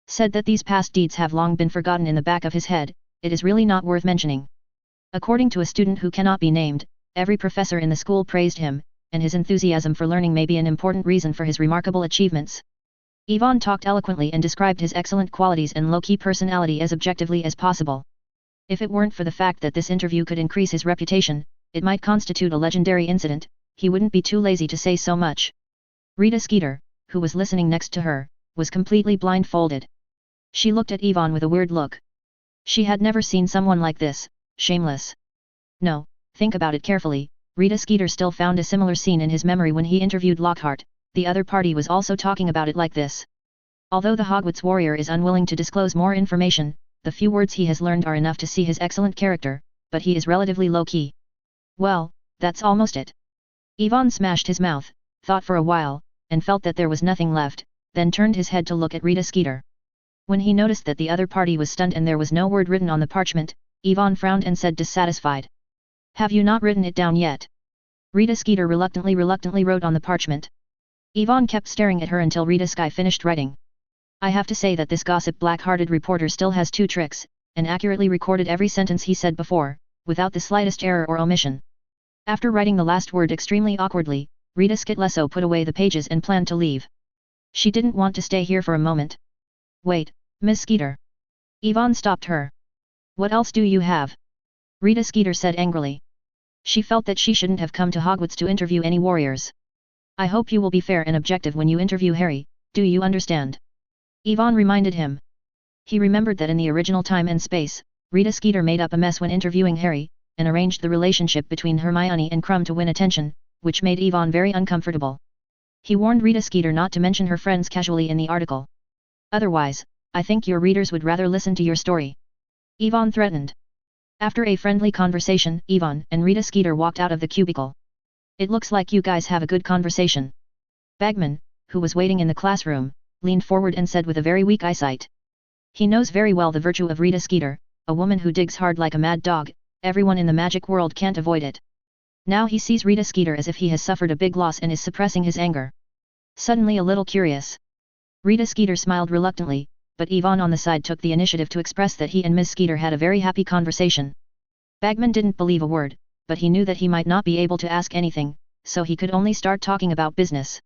Said that these past deeds have long been forgotten in the back of his head, it is really not worth mentioning. According to a student who cannot be named, every professor in the school praised him, and his enthusiasm for learning may be an important reason for his remarkable achievements. Ivan talked eloquently and described his excellent qualities and low-key personality as objectively as possible. If it weren't for the fact that this interview could increase his reputation, it might constitute a legendary incident, he wouldn't be too lazy to say so much. Rita Skeeter, who was listening next to her, was completely blindfolded. She looked at Ivan with a weird look. She had never seen someone like this, shameless. No, think about it carefully, Rita Skeeter still found a similar scene in his memory when he interviewed Lockhart, the other party was also talking about it like this. Although the Hogwarts warrior is unwilling to disclose more information, the few words he has learned are enough to see his excellent character, but he is relatively low-key. Well, that's almost it. Ivan smashed his mouth, thought for a while, and felt that there was nothing left, then turned his head to look at Rita Skeeter. When he noticed that the other party was stunned and there was no word written on the parchment, Ivan frowned and said dissatisfied. Have you not written it down yet? Rita Skeeter reluctantly wrote on the parchment. Ivan kept staring at her until Rita Sky finished writing. I have to say that this gossip black-hearted reporter still has two tricks, and accurately recorded every sentence he said before, without the slightest error or omission. After writing the last word extremely awkwardly, Rita Skitlesso put away the pages and planned to leave. She didn't want to stay here for a moment. Wait, Ms. Skeeter. Ivan stopped her. What else do you have? Rita Skeeter said angrily. She felt that she shouldn't have come to Hogwarts to interview any warriors. I hope you will be fair and objective when you interview Harry, do you understand? Ivan reminded him. He remembered that in the original time and space, Rita Skeeter made up a mess when interviewing Harry, and arranged the relationship between Hermione and Krum to win attention, which made Ivan very uncomfortable. He warned Rita Skeeter not to mention her friends casually in the article. Otherwise, I think your readers would rather listen to your story. Ivan threatened. After a friendly conversation, Ivan and Rita Skeeter walked out of the cubicle. It looks like you guys have a good conversation. Bagman, who was waiting in the classroom, leaned forward and said with a very weak eyesight. He knows very well the virtue of Rita Skeeter, a woman who digs hard like a mad dog, everyone in the magic world can't avoid it. Now he sees Rita Skeeter as if he has suffered a big loss and is suppressing his anger. Suddenly a little curious. Rita Skeeter smiled reluctantly, but Ivan on the side took the initiative to express that he and Miss Skeeter had a very happy conversation. Bagman didn't believe a word, but he knew that he might not be able to ask anything, so he could only start talking about business.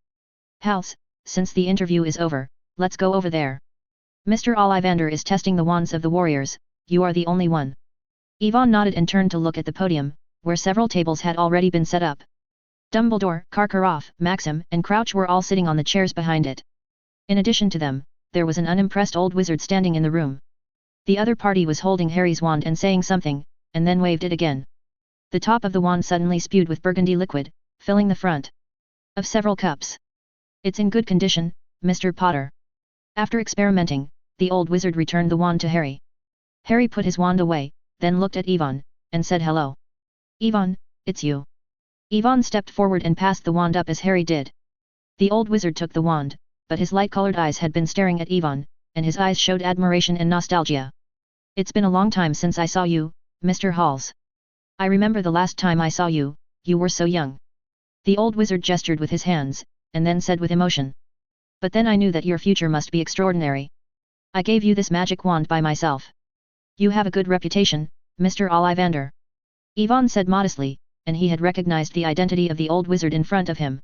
Hals, since the interview is over, let's go over there. Mr. Ollivander is testing the wands of the warriors, you are the only one. Ivan nodded and turned to look at the podium, where several tables had already been set up. Dumbledore, Karkaroff, Maxim, and Crouch were all sitting on the chairs behind it. In addition to them, there was an unimpressed old wizard standing in the room. The other party was holding Harry's wand and saying something, and then waved it again. The top of the wand suddenly spewed with burgundy liquid, filling the front of several cups. It's in good condition, Mr. Potter. After experimenting, the old wizard returned the wand to Harry. Harry put his wand away, then looked at Ivan, and said hello. Ivan, it's you. Ivan stepped forward and passed the wand up as Harry did. The old wizard took the wand, but his light-colored eyes had been staring at Ivan, and his eyes showed admiration and nostalgia. It's been a long time since I saw you, Mr. Halls. I remember the last time I saw you, you were so young. The old wizard gestured with his hands, and then said with emotion. But then I knew that your future must be extraordinary. I gave you this magic wand by myself. You have a good reputation, Mr. Ollivander. Ivan said modestly, and he had recognized the identity of the old wizard in front of him.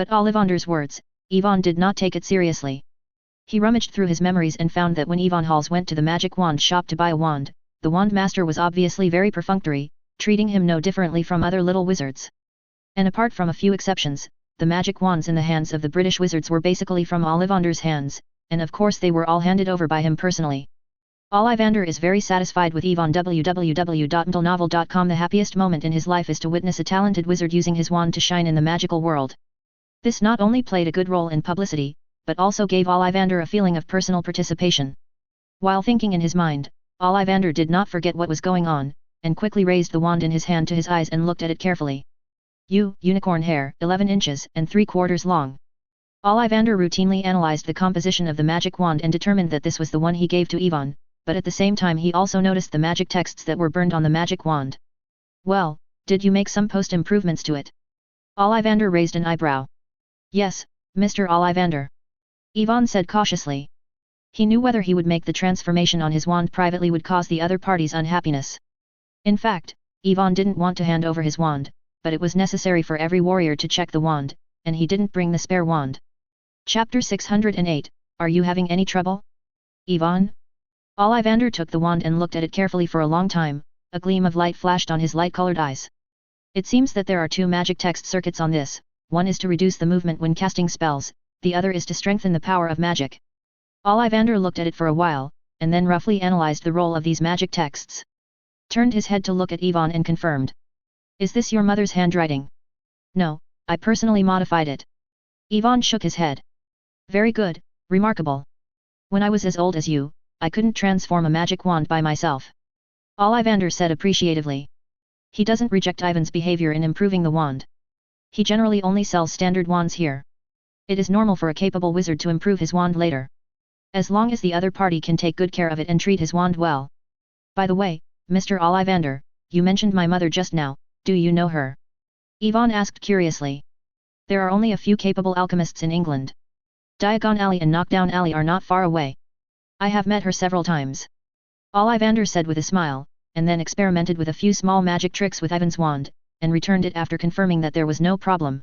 But Ollivander's words, Ivan did not take it seriously. He rummaged through his memories and found that when Ivan Halls went to the magic wand shop to buy a wand, the wand master was obviously very perfunctory, treating him no differently from other little wizards. And apart from a few exceptions, the magic wands in the hands of the British wizards were basically from Ollivander's hands, and of course they were all handed over by him personally. Ollivander is very satisfied with Ivan. www.novel.com. The happiest moment in his life is to witness a talented wizard using his wand to shine in the magical world. This not only played a good role in publicity, but also gave Ollivander a feeling of personal participation. While thinking in his mind, Ollivander did not forget what was going on, and quickly raised the wand in his hand to his eyes and looked at it carefully. Unicorn hair, 11 inches and 3/4 long. Ollivander routinely analyzed the composition of the magic wand and determined that this was the one he gave to Ivan, but at the same time he also noticed the magic texts that were burned on the magic wand. Well, did you make some post-improvements to it? Ollivander raised an eyebrow. Yes, Mr. Ollivander. Ivan said cautiously. He knew whether he would make the transformation on his wand privately would cause the other party's unhappiness. In fact, Ivan didn't want to hand over his wand, but it was necessary for every warrior to check the wand, and he didn't bring the spare wand. Chapter 608, Are you having any trouble? Ivan? Ollivander took the wand and looked at it carefully for a long time, a gleam of light flashed on his light-colored eyes. It seems that there are two magic text circuits on this, one is to reduce the movement when casting spells, the other is to strengthen the power of magic. Ollivander looked at it for a while, and then roughly analyzed the role of these magic texts. Turned his head to look at Ivan and confirmed. Is this your mother's handwriting? No, I personally modified it. Ivan shook his head. Very good, remarkable. When I was as old as you, I couldn't transform a magic wand by myself. Ollivander said appreciatively. He doesn't reject Ivan's behavior in improving the wand. He generally only sells standard wands here. It is normal for a capable wizard to improve his wand later. As long as the other party can take good care of it and treat his wand well. By the way, Mr. Ollivander, you mentioned my mother just now, do you know her? Ivan asked curiously. There are only a few capable alchemists in England. Diagon Alley and Knockdown Alley are not far away. I have met her several times. Ollivander said with a smile, and then experimented with a few small magic tricks with Ivan's wand, and returned it after confirming that there was no problem.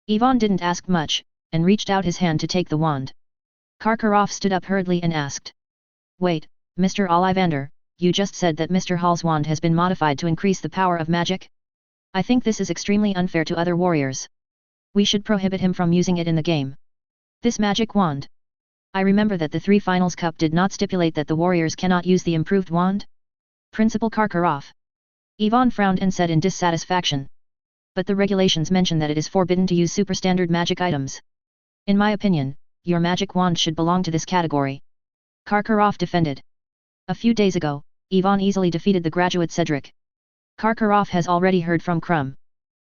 Ivan didn't ask much, and reached out his hand to take the wand. Karkaroff stood up hurriedly and asked. Wait, Mr. Ollivander, you just said that Mr. Hall's wand has been modified to increase the power of magic? I think this is extremely unfair to other warriors. We should prohibit him from using it in the game. This magic wand. I remember that the 3 Finals Cup did not stipulate that the warriors cannot use the improved wand? Principal Karkaroff. Ivan frowned and said in dissatisfaction. But the regulations mention that it is forbidden to use superstandard magic items. In my opinion, your magic wand should belong to this category. Karkaroff defended. A few days ago, Ivan easily defeated the graduate Cedric. Karkaroff has already heard from Krum.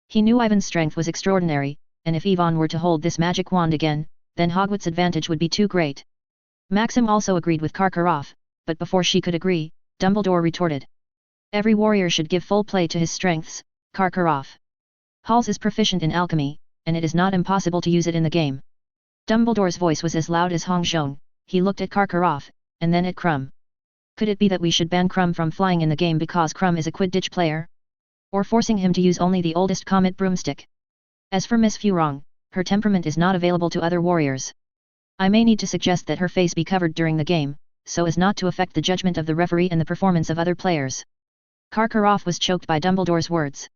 He knew Ivan's strength was extraordinary, and if Ivan were to hold this magic wand again, then Hogwarts' advantage would be too great. Maxim also agreed with Karkaroff, but before she could agree, Dumbledore retorted. Every warrior should give full play to his strengths, Karkaroff. Halls is proficient in alchemy, and it is not impossible to use it in the game. Dumbledore's voice was as loud as Hong Zhong. He looked at Karkaroff, and then at Krum. Could it be that we should ban Krum from flying in the game because Krum is a Quidditch player? Or forcing him to use only the oldest comet broomstick? As for Miss Furong, her temperament is not available to other warriors. I may need to suggest that her face be covered during the game, so as not to affect the judgment of the referee and the performance of other players. Karkaroff was choked by Dumbledore's words.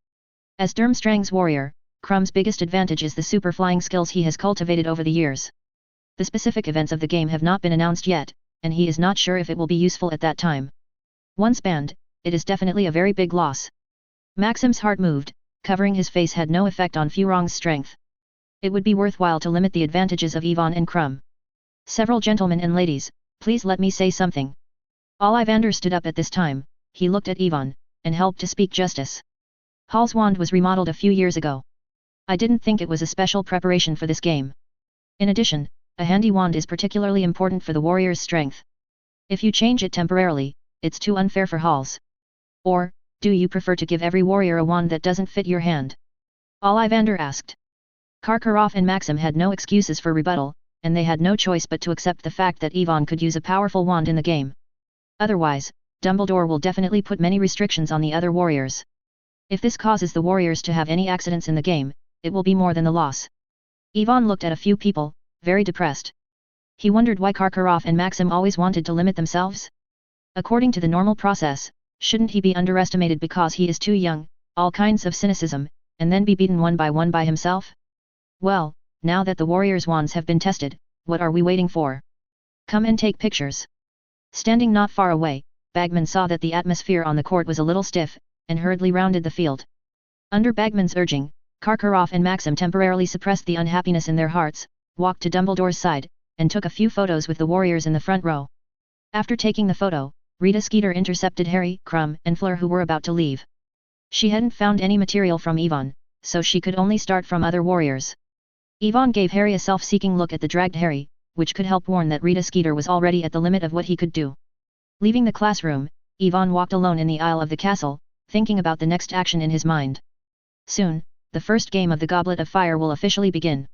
As Durmstrang's warrior, Krum's biggest advantage is the super flying skills he has cultivated over the years. The specific events of the game have not been announced yet, and he is not sure if it will be useful at that time. Once banned, it is definitely a very big loss. Maxim's heart moved. Covering his face had no effect on Furong's strength. It would be worthwhile to limit the advantages of Ivan and Krum. Several gentlemen and ladies, please let me say something. Ollivander stood up at this time. He looked at Ivan, and helped to speak justice. Hall's wand was remodeled a few years ago. I didn't think it was a special preparation for this game. In addition, a handy wand is particularly important for the warrior's strength. If you change it temporarily, it's too unfair for Halls. Or, do you prefer to give every warrior a wand that doesn't fit your hand? Ollivander asked. Karkaroff and Maxim had no excuses for rebuttal, and they had no choice but to accept the fact that Ivan could use a powerful wand in the game. Otherwise, Dumbledore will definitely put many restrictions on the other warriors. If this causes the warriors to have any accidents in the game, it will be more than the loss. Ivan looked at a few people, very depressed. He wondered why Karkaroff and Maxim always wanted to limit themselves. According to the normal process, shouldn't he be underestimated because he is too young, all kinds of cynicism, and then be beaten one by himself? Well, now that the warriors' wands have been tested, what are we waiting for? Come and take pictures. Standing not far away, Bagman saw that the atmosphere on the court was a little stiff, and hurriedly rounded the field. Under Bagman's urging, Karkaroff and Maxim temporarily suppressed the unhappiness in their hearts, walked to Dumbledore's side, and took a few photos with the warriors in the front row. After taking the photo, Rita Skeeter intercepted Harry, Crumb, and Fleur who were about to leave. She hadn't found any material from Ivan, so she could only start from other warriors. Ivan gave Harry a self-seeking look at the dragged Harry, which could help warn that Rita Skeeter was already at the limit of what he could do. Leaving the classroom, Ivan walked alone in the aisle of the castle, thinking about the next action in his mind. Soon, the first game of the Goblet of Fire will officially begin.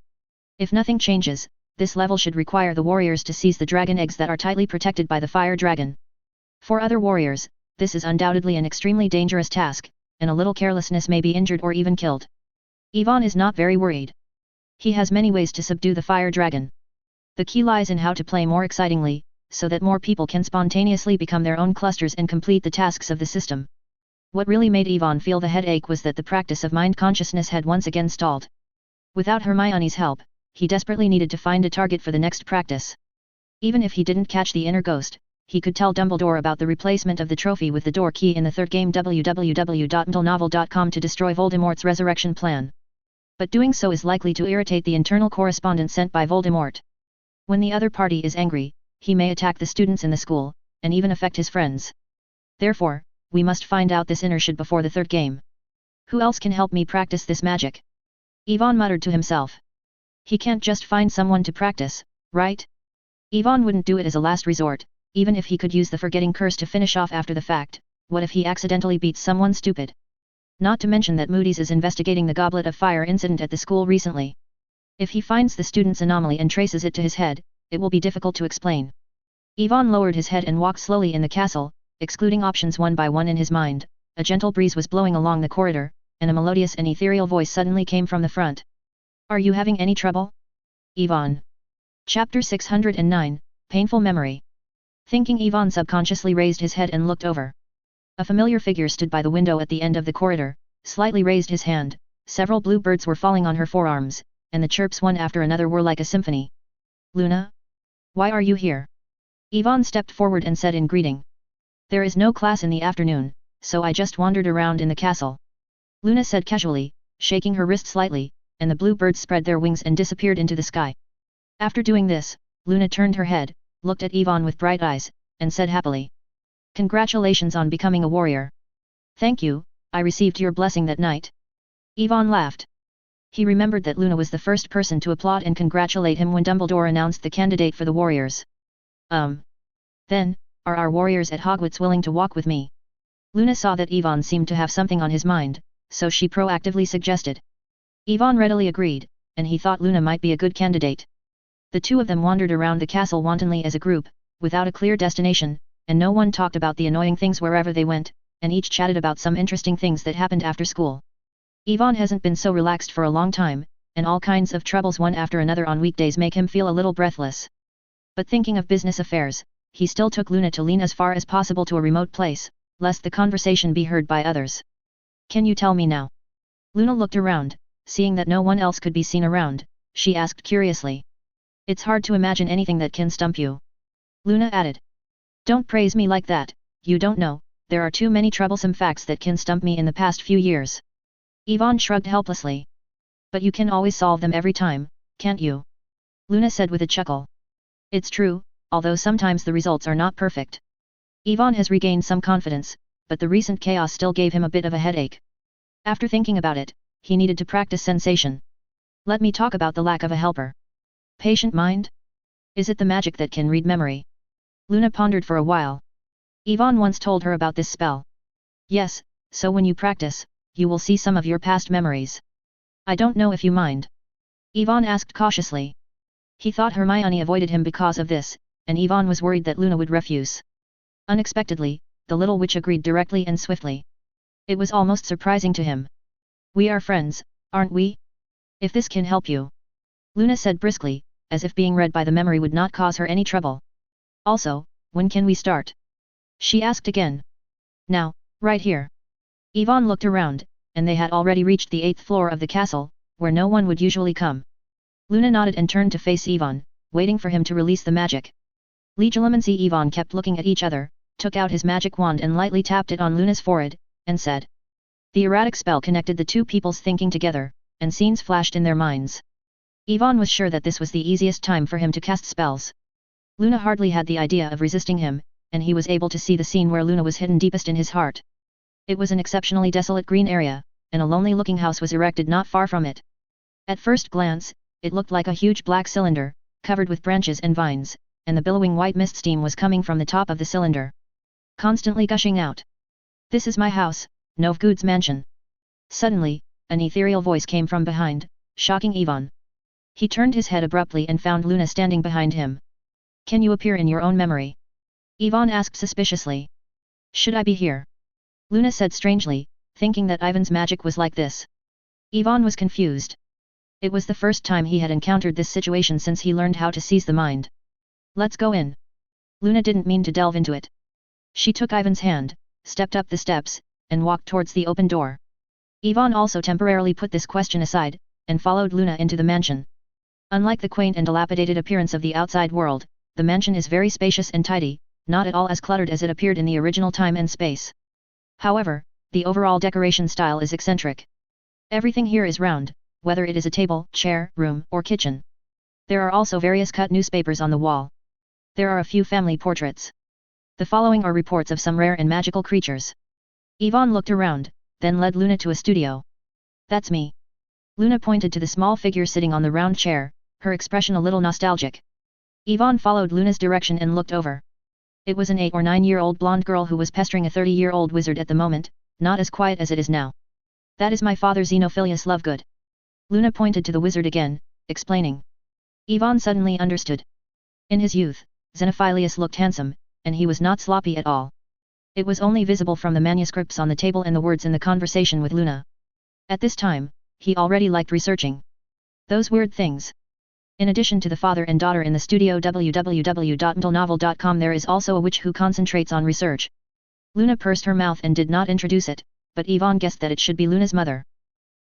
If nothing changes, this level should require the warriors to seize the dragon eggs that are tightly protected by the fire dragon. For other warriors, this is undoubtedly an extremely dangerous task, and a little carelessness may be injured or even killed. Ivan is not very worried. He has many ways to subdue the fire dragon. The key lies in how to play more excitingly, so that more people can spontaneously become their own clusters and complete the tasks of the system. What really made Ivan feel the headache was that the practice of mind consciousness had once again stalled. Without Hermione's help, he desperately needed to find a target for the next practice. Even if he didn't catch the inner ghost, he could tell Dumbledore about the replacement of the trophy with the door key in the third game www.mdlenovel.com to destroy Voldemort's resurrection plan. But doing so is likely to irritate the internal correspondence sent by Voldemort. When the other party is angry, he may attack the students in the school, and even affect his friends. Therefore, we must find out this inner shit before the third game. Who else can help me practice this magic? Ivan muttered to himself. He can't just find someone to practice, right? Ivan wouldn't do it as a last resort, even if he could use the forgetting curse to finish off after the fact. What if he accidentally beats someone stupid? Not to mention that Moody's is investigating the Goblet of Fire incident at the school recently. If he finds the student's anomaly and traces it to his head, it will be difficult to explain. Ivan lowered his head and walked slowly in the castle, excluding options one by one in his mind. A gentle breeze was blowing along the corridor, and a melodious and ethereal voice suddenly came from the front. Are you having any trouble? Ivan. Chapter 609, Painful Memory. Thinking, Ivan subconsciously raised his head and looked over. A familiar figure stood by the window at the end of the corridor, slightly raised his hand. Several blue birds were falling on her forearms, and the chirps one after another were like a symphony. Luna? Why are you here? Ivan stepped forward and said in greeting. There is no class in the afternoon, so I just wandered around in the castle. Luna said casually, shaking her wrist slightly, and the blue birds spread their wings and disappeared into the sky. After doing this, Luna turned her head, looked at Ivan with bright eyes, and said happily. Congratulations on becoming a warrior. Thank you, I received your blessing that night. Ivan laughed. He remembered that Luna was the first person to applaud and congratulate him when Dumbledore announced the candidate for the warriors. Then, are our warriors at Hogwarts willing to walk with me? Luna saw that Ivan seemed to have something on his mind, so she proactively suggested. Ivan readily agreed, and he thought Luna might be a good candidate. The two of them wandered around the castle wantonly as a group, without a clear destination, and no one talked about the annoying things wherever they went, and each chatted about some interesting things that happened after school. Ivan hasn't been so relaxed for a long time, and all kinds of troubles one after another on weekdays make him feel a little breathless. But thinking of business affairs, he still took Luna to lean as far as possible to a remote place, lest the conversation be heard by others. Can you tell me now? Luna looked around, seeing that no one else could be seen around, she asked curiously. It's hard to imagine anything that can stump you. Luna added. Don't praise me like that, you don't know, there are too many troublesome facts that can stump me in the past few years. Ivan shrugged helplessly. But you can always solve them every time, can't you? Luna said with a chuckle. It's true, although sometimes the results are not perfect. Ivan has regained some confidence, but the recent chaos still gave him a bit of a headache. After thinking about it, he needed to practice sensation. Let me talk about the lack of a helper. Patient mind? Is it the magic that can read memory? Luna pondered for a while. Ivan once told her about this spell. Yes, so when you practice, you will see some of your past memories. I don't know if you mind. Ivan asked cautiously. He thought Hermione avoided him because of this, and Ivan was worried that Luna would refuse. Unexpectedly, the little witch agreed directly and swiftly. It was almost surprising to him. We are friends, aren't we? If this can help you. Luna said briskly, as if being read by the memory would not cause her any trouble. Also, when can we start? She asked again. Now, right here. Yvonne looked around, and they had already reached the 8th floor of the castle, where no one would usually come. Luna nodded and turned to face Yvonne, waiting for him to release the magic. Legilimency and Yvonne kept looking at each other, took out his magic wand and lightly tapped it on Luna's forehead, and said. The erratic spell connected the two people's thinking together, and scenes flashed in their minds. Yvonne was sure that this was the easiest time for him to cast spells. Luna hardly had the idea of resisting him, and he was able to see the scene where Luna was hidden deepest in his heart. It was an exceptionally desolate green area, and a lonely-looking house was erected not far from it. At first glance, it looked like a huge black cylinder, covered with branches and vines, and the billowing white mist steam was coming from the top of the cylinder, constantly gushing out. This is my house, Novgood's mansion. Suddenly, an ethereal voice came from behind, shocking Yvonne. He turned his head abruptly and found Luna standing behind him. Can you appear in your own memory? Yvonne asked suspiciously. Should I be here? Luna said strangely, thinking that Ivan's magic was like this. Yvonne was confused. It was the first time he had encountered this situation since he learned how to seize the mind. Let's go in. Luna didn't mean to delve into it. She took Ivan's hand, stepped up the steps, and walked towards the open door. Yvonne also temporarily put this question aside, and followed Luna into the mansion. Unlike the quaint and dilapidated appearance of the outside world, the mansion is very spacious and tidy, not at all as cluttered as it appeared in the original time and space. However, the overall decoration style is eccentric. Everything here is round, whether it is a table, chair, room, or kitchen. There are also various cut newspapers on the wall. There are a few family portraits. The following are reports of some rare and magical creatures. Yvonne looked around, then led Luna to a studio. That's me. Luna pointed to the small figure sitting on the round chair, her expression a little nostalgic. Yvonne followed Luna's direction and looked over. It was an 8 or 9-year-old blonde girl who was pestering a 30-year-old wizard at the moment, not as quiet as it is now. That is my father Xenophilius Lovegood. Luna pointed to the wizard again, explaining. Yvonne suddenly understood. In his youth, Xenophilius looked handsome, and he was not sloppy at all. It was only visible from the manuscripts on the table and the words in the conversation with Luna. At this time, he already liked researching those weird things. In addition to the father and daughter in the studio www.mtlnovel.com, there is also a witch who concentrates on research. Luna pursed her mouth and did not introduce it, but Yvonne guessed that it should be Luna's mother.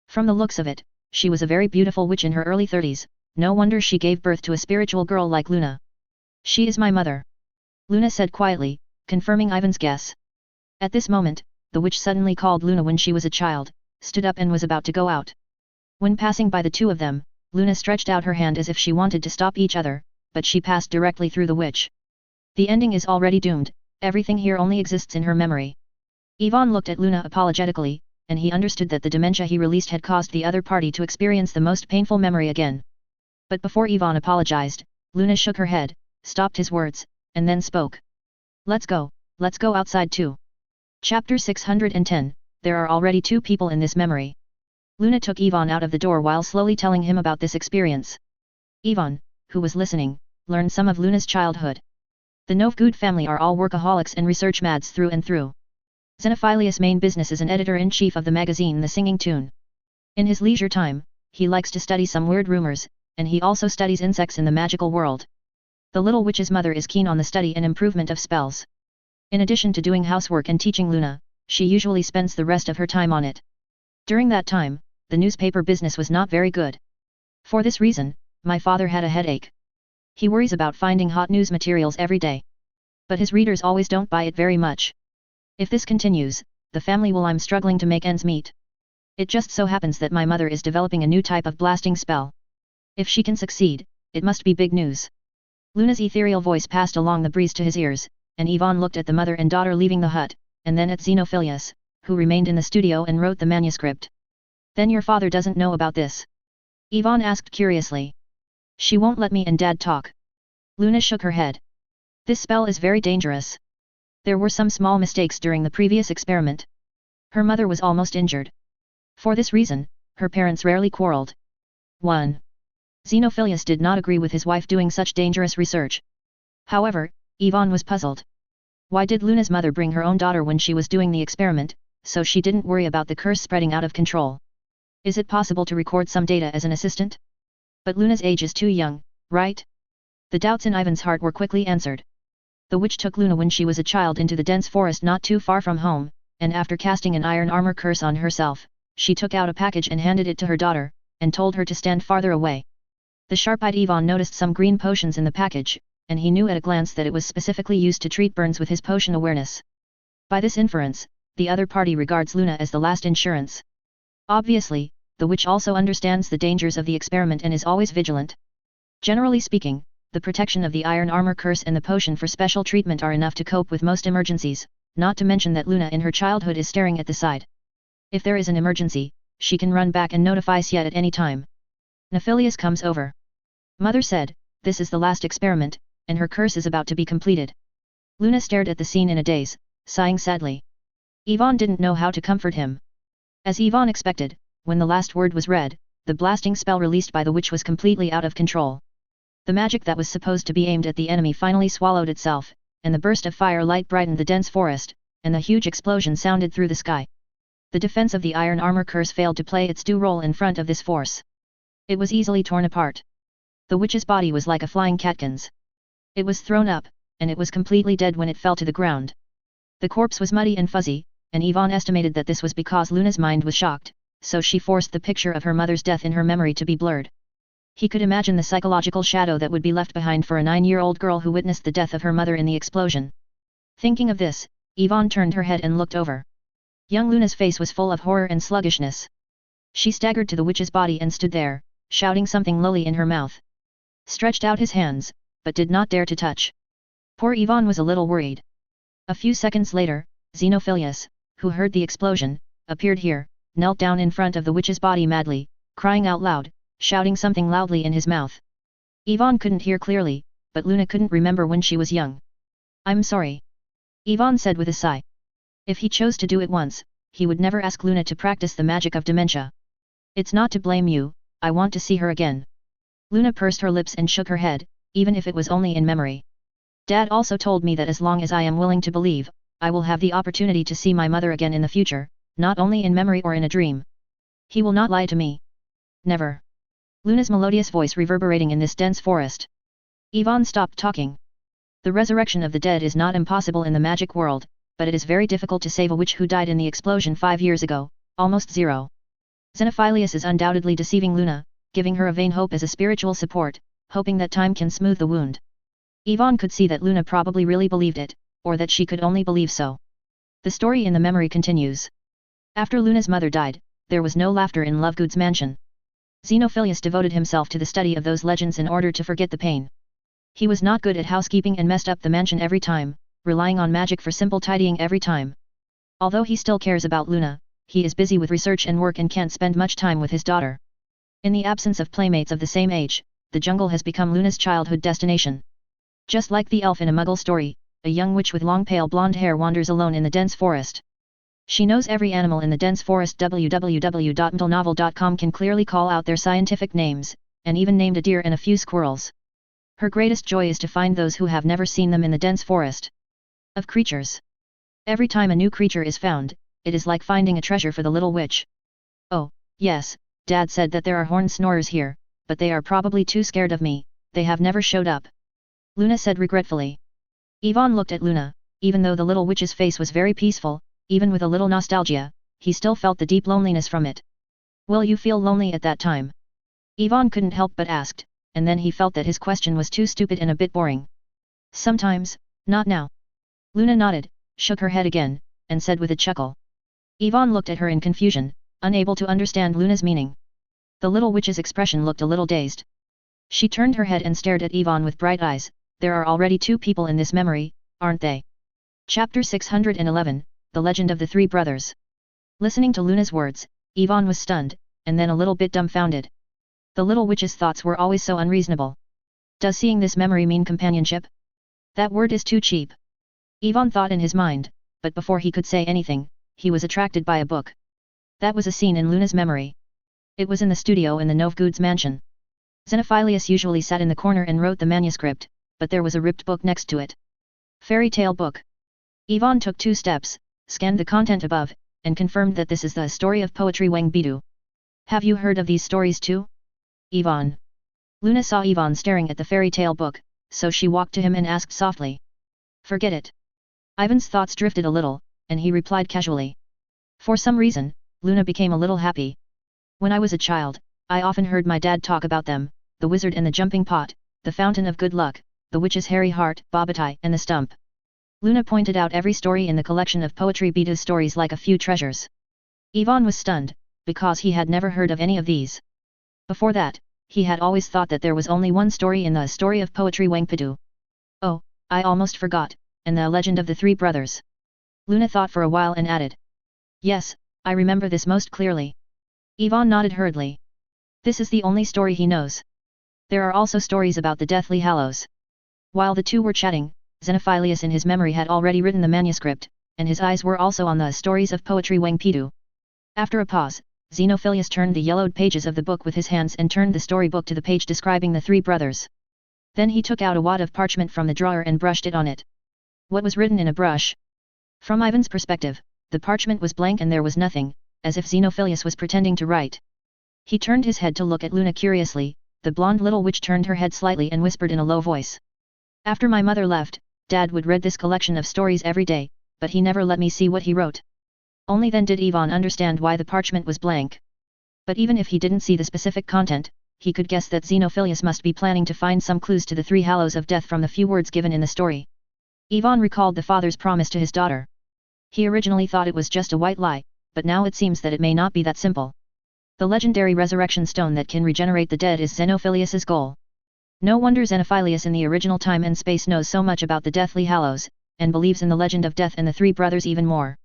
From the looks of it, she was a very beautiful witch in her early 30s, no wonder she gave birth to a spiritual girl like Luna. She is my mother. Luna said quietly, confirming Ivan's guess. At this moment, the witch suddenly called Luna when she was a child, stood up and was about to go out. When passing by the two of them, Luna stretched out her hand as if she wanted to stop each other, but she passed directly through the witch. The ending is already doomed, everything here only exists in her memory. Yvonne looked at Luna apologetically, and he understood that the dementia he released had caused the other party to experience the most painful memory again. But before Yvonne apologized, Luna shook her head, stopped his words, and then spoke. Let's go outside too. Chapter 610, there are already 2 people in this memory. Luna took Yvonne out of the door while slowly telling him about this experience. Yvonne, who was listening, learned some of Luna's childhood. The Novgood family are all workaholics and research mads through and through. Xenophilius' main business is an editor-in-chief of the magazine The Singing Tune. In his leisure time, he likes to study some weird rumors, and he also studies insects in the magical world. The little witch's mother is keen on the study and improvement of spells. In addition to doing housework and teaching Luna, she usually spends the rest of her time on it. During that time, the newspaper business was not very good. For this reason, my father had a headache. He worries about finding hot news materials every day. But his readers always don't buy it very much. If this continues, the family will I'm struggling to make ends meet. It just so happens that my mother is developing a new type of blasting spell. If she can succeed, it must be big news. Luna's ethereal voice passed along the breeze to his ears, and Yvonne looked at the mother and daughter leaving the hut, and then at Xenophilius, who remained in the studio and wrote the manuscript. Then your father doesn't know about this? Yvonne asked curiously. She won't let me and Dad talk. Luna shook her head. This spell is very dangerous. There were some small mistakes during the previous experiment. Her mother was almost injured. For this reason, her parents rarely quarreled. 1. Xenophilius did not agree with his wife doing such dangerous research. However, Yvonne was puzzled. Why did Luna's mother bring her own daughter when she was doing the experiment, so she didn't worry about the curse spreading out of control? Is it possible to record some data as an assistant? But Luna's age is too young, right? The doubts in Ivan's heart were quickly answered. The witch took Luna when she was a child into the dense forest not too far from home, and after casting an iron armor curse on herself, she took out a package and handed it to her daughter, and told her to stand farther away. The sharp-eyed Ivan noticed some green potions in the package, and he knew at a glance that it was specifically used to treat burns with his potion awareness. By this inference, the other party regards Luna as the last insurance. Obviously, the witch also understands the dangers of the experiment and is always vigilant. Generally speaking, the protection of the iron armor curse and the potion for special treatment are enough to cope with most emergencies, not to mention that Luna in her childhood is staring at the side. If there is an emergency, she can run back and notify Syed at any time. Nephilius comes over. Mother said, this is the last experiment, and her curse is about to be completed. Luna stared at the scene in a daze, sighing sadly. Ivan didn't know how to comfort him. As Ivan expected, when the last word was read, the blasting spell released by the witch was completely out of control. The magic that was supposed to be aimed at the enemy finally swallowed itself, and the burst of firelight brightened the dense forest, and the huge explosion sounded through the sky. The defense of the iron armor curse failed to play its due role in front of this force. It was easily torn apart. The witch's body was like a flying catkins. It was thrown up, and it was completely dead when it fell to the ground. The corpse was muddy and fuzzy, and Ivan estimated that this was because Luna's mind was shocked, so she forced the picture of her mother's death in her memory to be blurred. He could imagine the psychological shadow that would be left behind for a 9-year-old girl who witnessed the death of her mother in the explosion. Thinking of this, Ivan turned her head and looked over. Young Luna's face was full of horror and sluggishness. She staggered to the witch's body and stood there, shouting something lowly in her mouth. Stretched out his hands, but did not dare to touch. Poor Ivan was a little worried. A few seconds later, Xenophilius, who heard the explosion, appeared here, knelt down in front of the witch's body madly, crying out loud, shouting something loudly in his mouth. Ivan couldn't hear clearly, but Luna couldn't remember when she was young. I'm sorry. Ivan said with a sigh. If he chose to do it once, he would never ask Luna to practice the magic of dementia. It's not to blame you, I want to see her again. Luna pursed her lips and shook her head, even if it was only in memory. Dad also told me that as long as I am willing to believe, I will have the opportunity to see my mother again in the future, not only in memory or in a dream. He will not lie to me. Never. Luna's melodious voice reverberating in this dense forest. Ivan stopped talking. The resurrection of the dead is not impossible in the magic world, but it is very difficult to save a witch who died in the explosion 5 years ago, almost zero. Xenophilius is undoubtedly deceiving Luna, giving her a vain hope as a spiritual support, hoping that time can smooth the wound. Ivan could see that Luna probably really believed it, or that she could only believe so. The story in the memory continues. After Luna's mother died, there was no laughter in Lovegood's mansion. Xenophilius devoted himself to the study of those legends in order to forget the pain. He was not good at housekeeping and messed up the mansion every time, relying on magic for simple tidying every time. Although he still cares about Luna, he is busy with research and work and can't spend much time with his daughter. In the absence of playmates of the same age, the jungle has become Luna's childhood destination. Just like the elf in a Muggle story, a young witch with long pale blonde hair wanders alone in the dense forest. She knows every animal in the dense forest. www.mdlenovel.com can clearly call out their scientific names, and even named a deer and a few squirrels. Her greatest joy is to find those who have never seen them in the dense forest. Of creatures. Every time a new creature is found, it is like finding a treasure for the little witch. Oh, yes, Dad said that there are horned snorers here, but they are probably too scared of me, they have never showed up. Luna said regretfully. Ivan looked at Luna, even though the little witch's face was very peaceful, even with a little nostalgia, he still felt the deep loneliness from it. Will you feel lonely at that time? Ivan couldn't help but asked, and then he felt that his question was too stupid and a bit boring. Sometimes, not now. Luna nodded, shook her head again, and said with a chuckle. Ivan looked at her in confusion, unable to understand Luna's meaning. The little witch's expression looked a little dazed. She turned her head and stared at Ivan with bright eyes. There are already 2 people in this memory, aren't they? Chapter 611, The Legend of the Three Brothers. Listening to Luna's words, Ivan was stunned, and then a little bit dumbfounded. The little witch's thoughts were always so unreasonable. Does seeing this memory mean companionship? That word is too cheap. Ivan thought in his mind, but before he could say anything, he was attracted by a book. That was a scene in Luna's memory. It was in the studio in the Novgood's mansion. Xenophilius usually sat in the corner and wrote the manuscript, but there was a ripped book next to it. Fairy tale book. Ivan took 2 steps, scanned the content above, and confirmed that this is the story of poetry Wang Bidu. Have you heard of these stories too? Ivan. Luna saw Ivan staring at the fairy tale book, so she walked to him and asked softly. Forget it. Ivan's thoughts drifted a little, and he replied casually. For some reason, Luna became a little happy. When I was a child, I often heard my dad talk about them, the wizard and the jumping pot, the fountain of good luck, the witch's hairy heart, Bobatai, and the stump. Luna pointed out every story in the collection of poetry Beta's stories like a few treasures. Ivan was stunned, because he had never heard of any of these. Before that, he had always thought that there was only one story in the story of poetry Wangpidu. Oh, I almost forgot, and the legend of the three brothers. Luna thought for a while and added. Yes, I remember this most clearly. Ivan nodded hurriedly. This is the only story he knows. There are also stories about the Deathly Hallows. While the two were chatting, Xenophilius in his memory had already written the manuscript, and his eyes were also on the stories of poetry Wangpidu. After a pause, Xenophilius turned the yellowed pages of the book with his hands and turned the storybook to the page describing the three brothers. Then he took out a wad of parchment from the drawer and brushed it on it. What was written in a brush? From Ivan's perspective, the parchment was blank and there was nothing, as if Xenophilius was pretending to write. He turned his head to look at Luna curiously. The blonde little witch turned her head slightly and whispered in a low voice. After my mother left, Dad would read this collection of stories every day, but he never let me see what he wrote. Only then did Ivan understand why the parchment was blank. But even if he didn't see the specific content, he could guess that Xenophilius must be planning to find some clues to the three hallows of death from the few words given in the story. Ivan recalled the father's promise to his daughter. He originally thought it was just a white lie, but now it seems that it may not be that simple. The legendary resurrection stone that can regenerate the dead is Xenophilius's goal. No wonder Xenophilius in the original time and space knows so much about the Deathly Hallows, and believes in the legend of death and the three brothers even more.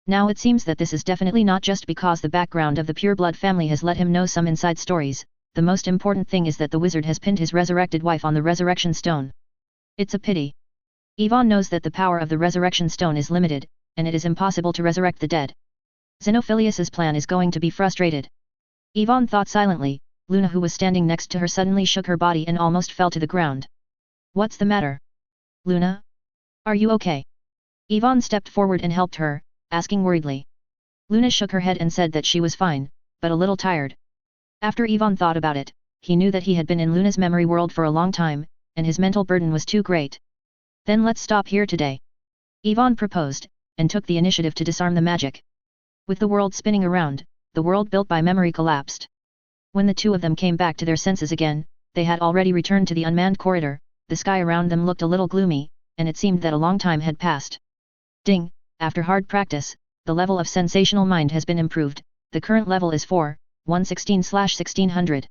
Now it seems that this is definitely not just because the background of the pureblood family has let him know some inside stories. The most important thing is that the wizard has pinned his resurrected wife on the resurrection stone. It's a pity. Ivan knows that the power of the resurrection stone is limited, and it is impossible to resurrect the dead. Xenophilius's plan is going to be frustrated. Ivan thought silently. Luna, who was standing next to her, suddenly shook her body and almost fell to the ground. What's the matter? Luna? Are you okay? Ivan stepped forward and helped her, asking worriedly. Luna shook her head and said that she was fine, but a little tired. After Ivan thought about it, he knew that he had been in Luna's memory world for a long time, and his mental burden was too great. Then let's stop here today. Ivan proposed, and took the initiative to disarm the magic. With the world spinning around, the world built by memory collapsed. When the two of them came back to their senses again, they had already returned to the unmanned corridor. The sky around them looked a little gloomy, and it seemed that a long time had passed. Ding! After hard practice, the level of sensational mind has been improved. The current level is 4/116/1600.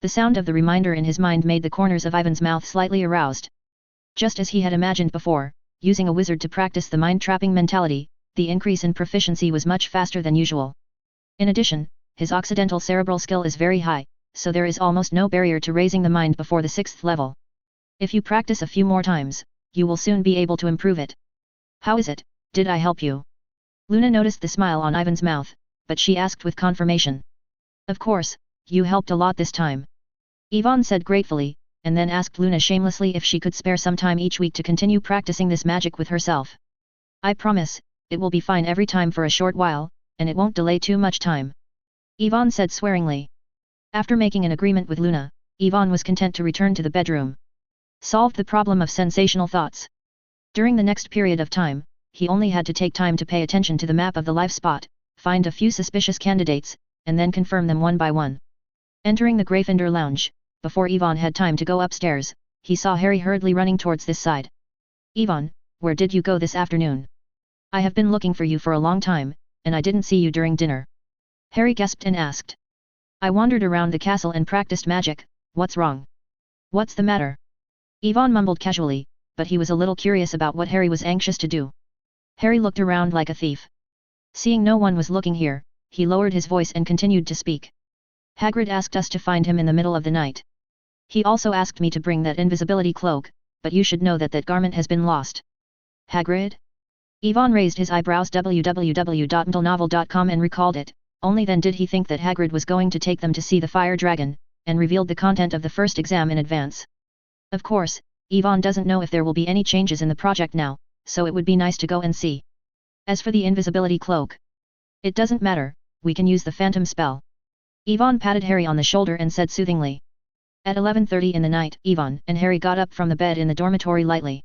The sound of the reminder in his mind made the corners of Ivan's mouth slightly aroused. Just as he had imagined before, using a wizard to practice the mind-trapping mentality, the increase in proficiency was much faster than usual. In addition, his occidental cerebral skill is very high, so there is almost no barrier to raising the mind before the 6th level. If you practice a few more times, you will soon be able to improve it. How is it? Did I help you? Luna noticed the smile on Ivan's mouth, but she asked with confirmation. Of course, you helped a lot this time. Ivan said gratefully, and then asked Luna shamelessly if she could spare some time each week to continue practicing this magic with herself. I promise, it will be fine every time for a short while, and it won't delay too much time. Ivan said swearingly. After making an agreement with Luna, Ivan was content to return to the bedroom. Solved the problem of sensational thoughts. During the next period of time, he only had to take time to pay attention to the map of the live spot, find a few suspicious candidates, and then confirm them one by one. Entering the Gryffindor lounge, before Ivan had time to go upstairs, he saw Harry hurriedly running towards this side. Ivan, where did you go this afternoon? I have been looking for you for a long time, and I didn't see you during dinner. Harry gasped and asked. I wandered around the castle and practiced magic. What's wrong? What's the matter? Ivan mumbled casually, but he was a little curious about what Harry was anxious to do. Harry looked around like a thief. Seeing no one was looking here, he lowered his voice and continued to speak. Hagrid asked us to find him in the middle of the night. He also asked me to bring that invisibility cloak, but you should know that that garment has been lost. Hagrid? Ivan raised his eyebrows. www.mtlnovel.com and recalled it. Only then did he think that Hagrid was going to take them to see the fire dragon, and revealed the content of the first exam in advance. Of course, Ivan doesn't know if there will be any changes in the project now, so it would be nice to go and see. As for the invisibility cloak, it doesn't matter, we can use the phantom spell. Ivan patted Harry on the shoulder and said soothingly. At 11:30 in the night, Yvonne and Harry got up from the bed in the dormitory lightly.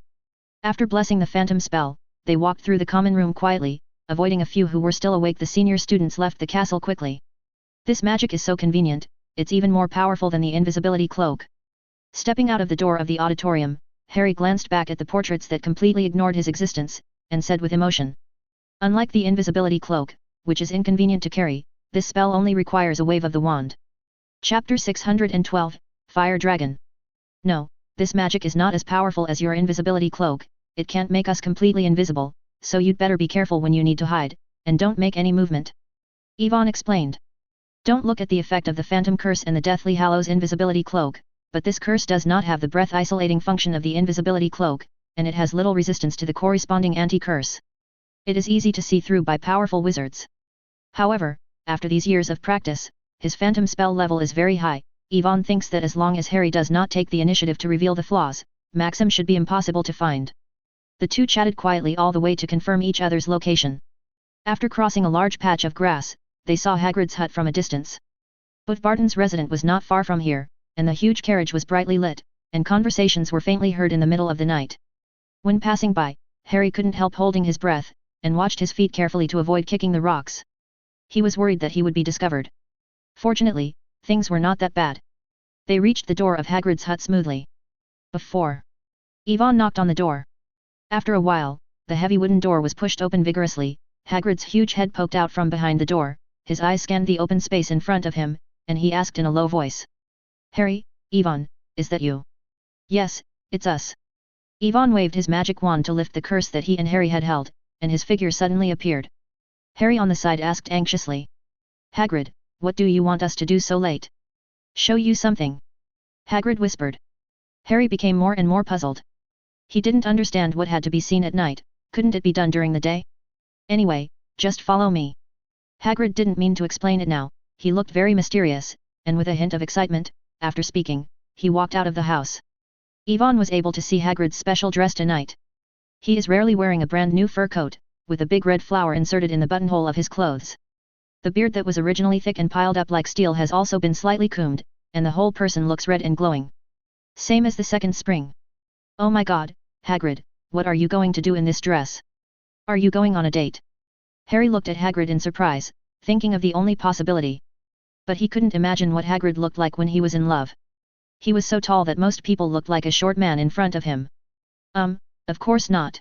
After blessing the phantom spell, they walked through the common room quietly, avoiding a few who were still awake. The senior students left the castle quickly. This magic is so convenient, it's even more powerful than the invisibility cloak. Stepping out of the door of the auditorium, Harry glanced back at the portraits that completely ignored his existence, and said with emotion. Unlike the invisibility cloak, which is inconvenient to carry, this spell only requires a wave of the wand. Chapter 612, Fire Dragon. No, this magic is not as powerful as your invisibility cloak, it can't make us completely invisible, so you'd better be careful when you need to hide, and don't make any movement. Yvonne explained. Don't look at the effect of the Phantom Curse and the Deathly Hallows invisibility cloak, but this curse does not have the breath-isolating function of the invisibility cloak, and it has little resistance to the corresponding anti-curse. It is easy to see through by powerful wizards. However, after these years of practice, his phantom spell level is very high. Yvonne thinks that as long as Harry does not take the initiative to reveal the flaws, Maxim should be impossible to find. The two chatted quietly all the way to confirm each other's location. After crossing a large patch of grass, they saw Hagrid's hut from a distance. But Barton's residence was not far from here, and the huge carriage was brightly lit, and conversations were faintly heard in the middle of the night. When passing by, Harry couldn't help holding his breath, and watched his feet carefully to avoid kicking the rocks. He was worried that he would be discovered. Fortunately, things were not that bad. They reached the door of Hagrid's hut smoothly. Before Yvonne knocked on the door. After a while, the heavy wooden door was pushed open vigorously. Hagrid's huge head poked out from behind the door, his eyes scanned the open space in front of him, and he asked in a low voice. Harry, Yvonne, is that you? Yes, it's us. Yvonne waved his magic wand to lift the curse that he and Harry had held, and his figure suddenly appeared. Harry on the side asked anxiously. Hagrid, what do you want us to do so late? Show you something. Hagrid whispered. Harry became more and more puzzled. He didn't understand what had to be seen at night, couldn't it be done during the day? Anyway, just follow me. Hagrid didn't mean to explain it now, he looked very mysterious, and with a hint of excitement, after speaking, he walked out of the house. Yvonne was able to see Hagrid's special dress tonight. He is rarely wearing a brand new fur coat, with a big red flower inserted in the buttonhole of his clothes. The beard that was originally thick and piled up like steel has also been slightly combed, and the whole person looks red and glowing. Same as the second spring. Oh my god, Hagrid, what are you going to do in this dress? Are you going on a date? Harry looked at Hagrid in surprise, thinking of the only possibility. But he couldn't imagine what Hagrid looked like when he was in love. He was so tall that most people looked like a short man in front of him. Of course not.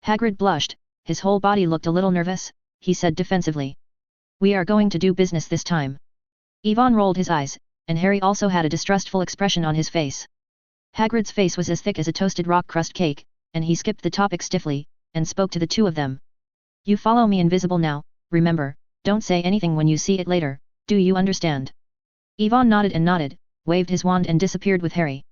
Hagrid blushed, his whole body looked a little nervous, he said defensively. We are going to do business this time. Yvonne rolled his eyes, and Harry also had a distrustful expression on his face. Hagrid's face was as thick as a toasted rock crust cake, and he skipped the topic stiffly, and spoke to the two of them. You follow me invisible now, remember, don't say anything when you see it later, do you understand? Yvonne nodded and nodded, waved his wand and disappeared with Harry.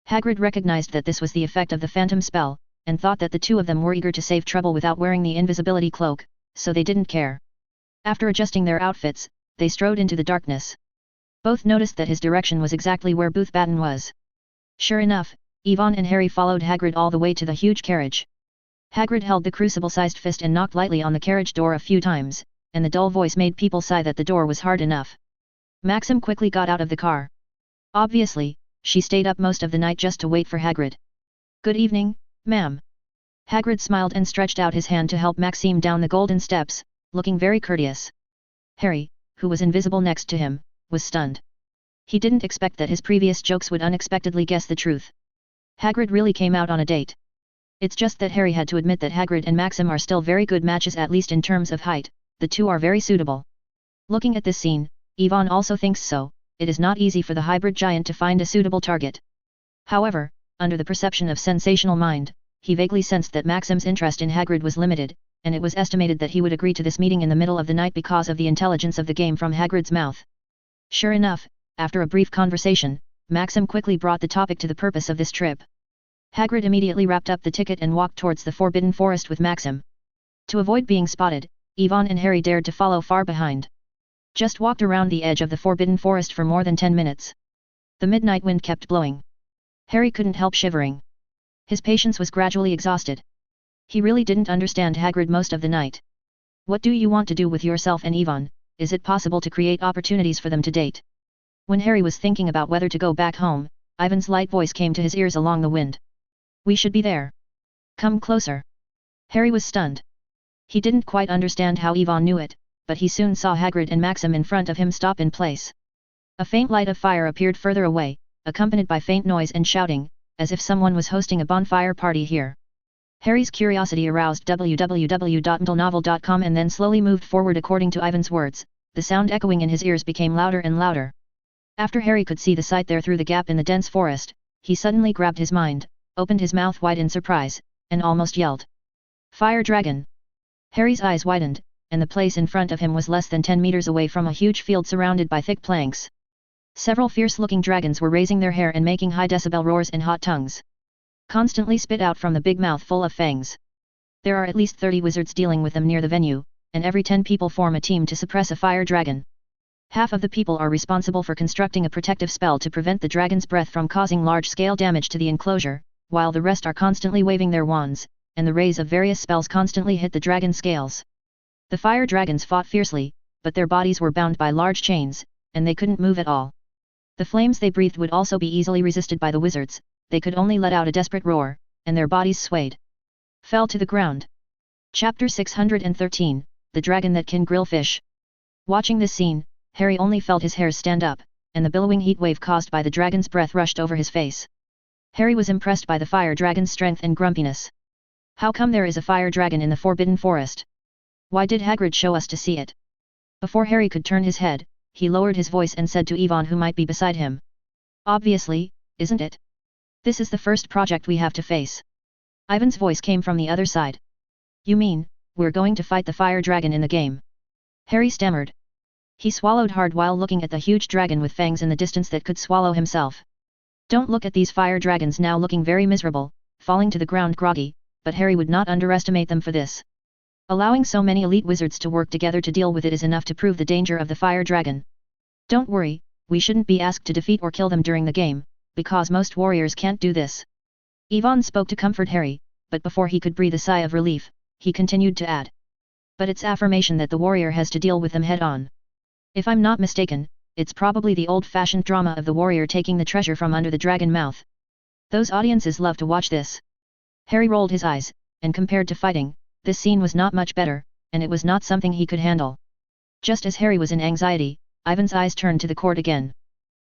Hagrid recognized that this was the effect of the phantom spell, and thought that the two of them were eager to save trouble without wearing the invisibility cloak, so they didn't care. After adjusting their outfits, they strode into the darkness. Both noticed that his direction was exactly where Booth Batten was. Sure enough, Yvonne and Harry followed Hagrid all the way to the huge carriage. Hagrid held the crucible-sized fist and knocked lightly on the carriage door a few times, and the dull voice made people sigh that the door was hard enough. Maxim quickly got out of the car. Obviously, she stayed up most of the night just to wait for Hagrid. Good evening, ma'am. Hagrid smiled and stretched out his hand to help Maxime down the golden steps, looking very courteous. Harry, who was invisible next to him, was stunned. He didn't expect that his previous jokes would unexpectedly guess the truth. Hagrid really came out on a date. It's just that Harry had to admit that Hagrid and Maxim are still very good matches, at least in terms of height, the two are very suitable. Looking at this scene, Yvonne also thinks so, it is not easy for the hybrid giant to find a suitable target. However, under the perception of sensational mind, he vaguely sensed that Maxim's interest in Hagrid was limited, and it was estimated that he would agree to this meeting in the middle of the night because of the intelligence of the game from Hagrid's mouth. Sure enough, after a brief conversation, Maxim quickly brought the topic to the purpose of this trip. Hagrid immediately wrapped up the ticket and walked towards the Forbidden Forest with Maxim. To avoid being spotted, Yvonne and Harry dared to follow far behind. Just walked around the edge of the Forbidden Forest for more than 10 minutes. The midnight wind kept blowing. Harry couldn't help shivering. His patience was gradually exhausted. He really didn't understand Hagrid most of the night. What do you want to do with yourself and Yvonne? Is it possible to create opportunities for them to date? When Harry was thinking about whether to go back home, Ivan's light voice came to his ears along the wind. We should be there. Come closer. Harry was stunned. He didn't quite understand how Ivan knew it, but he soon saw Hagrid and Maxim in front of him stop in place. A faint light of fire appeared further away, accompanied by faint noise and shouting, as if someone was hosting a bonfire party here. Harry's curiosity aroused www.mdlnovel.com and then slowly moved forward according to Ivan's words. The sound echoing in his ears became louder and louder. After Harry could see the sight there through the gap in the dense forest, he suddenly grabbed his mind, opened his mouth wide in surprise, and almost yelled. Fire dragon! Harry's eyes widened, and the place in front of him was less than 10 meters away from a huge field surrounded by thick planks. Several fierce-looking dragons were raising their hair and making high-decibel roars and hot tongues constantly spit out from the big mouth full of fangs. There are at least 30 wizards dealing with them near the venue, and every 10 people form a team to suppress a fire dragon. Half of the people are responsible for constructing a protective spell to prevent the dragon's breath from causing large-scale damage to the enclosure, while the rest are constantly waving their wands, and the rays of various spells constantly hit the dragon's scales. The fire dragons fought fiercely, but their bodies were bound by large chains, and they couldn't move at all. The flames they breathed would also be easily resisted by the wizards. They could only let out a desperate roar, and their bodies swayed. Fell to the ground. Chapter 613, The Dragon That Can Grill Fish. Watching this scene, Harry only felt his hairs stand up, and the billowing heat wave caused by the dragon's breath rushed over his face. Harry was impressed by the fire dragon's strength and grumpiness. How come there is a fire dragon in the Forbidden Forest? Why did Hagrid show us to see it? Before Harry could turn his head, he lowered his voice and said to Ivan who might be beside him. Obviously, isn't it? This is the first project we have to face. Ivan's voice came from the other side. You mean, we're going to fight the fire dragon in the game? Harry stammered. He swallowed hard while looking at the huge dragon with fangs in the distance that could swallow himself. Don't look at these fire dragons now looking very miserable, falling to the ground groggy, but Harry would not underestimate them for this. Allowing so many elite wizards to work together to deal with it is enough to prove the danger of the fire dragon. Don't worry, we shouldn't be asked to defeat or kill them during the game, because most warriors can't do this. Ivan spoke to comfort Harry, but before he could breathe a sigh of relief, he continued to add. But it's affirmation that the warrior has to deal with them head-on. If I'm not mistaken, it's probably the old-fashioned drama of the warrior taking the treasure from under the dragon mouth. Those audiences love to watch this. Harry rolled his eyes, and compared to fighting, this scene was not much better, and it was not something he could handle. Just as Harry was in anxiety, Ivan's eyes turned to the court again.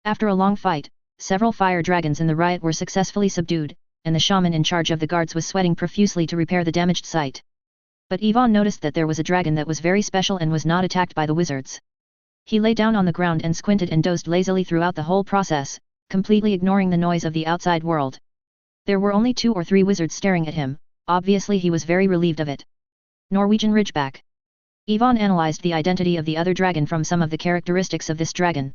After a long fight, several fire dragons in the riot were successfully subdued, and the shaman in charge of the guards was sweating profusely to repair the damaged site. But Ivan noticed that there was a dragon that was very special and was not attacked by the wizards. He lay down on the ground and squinted and dozed lazily throughout the whole process, completely ignoring the noise of the outside world. There were only 2 or 3 wizards staring at him. Obviously he was very relieved of it. Norwegian Ridgeback. Ivan analyzed the identity of the other dragon from some of the characteristics of this dragon.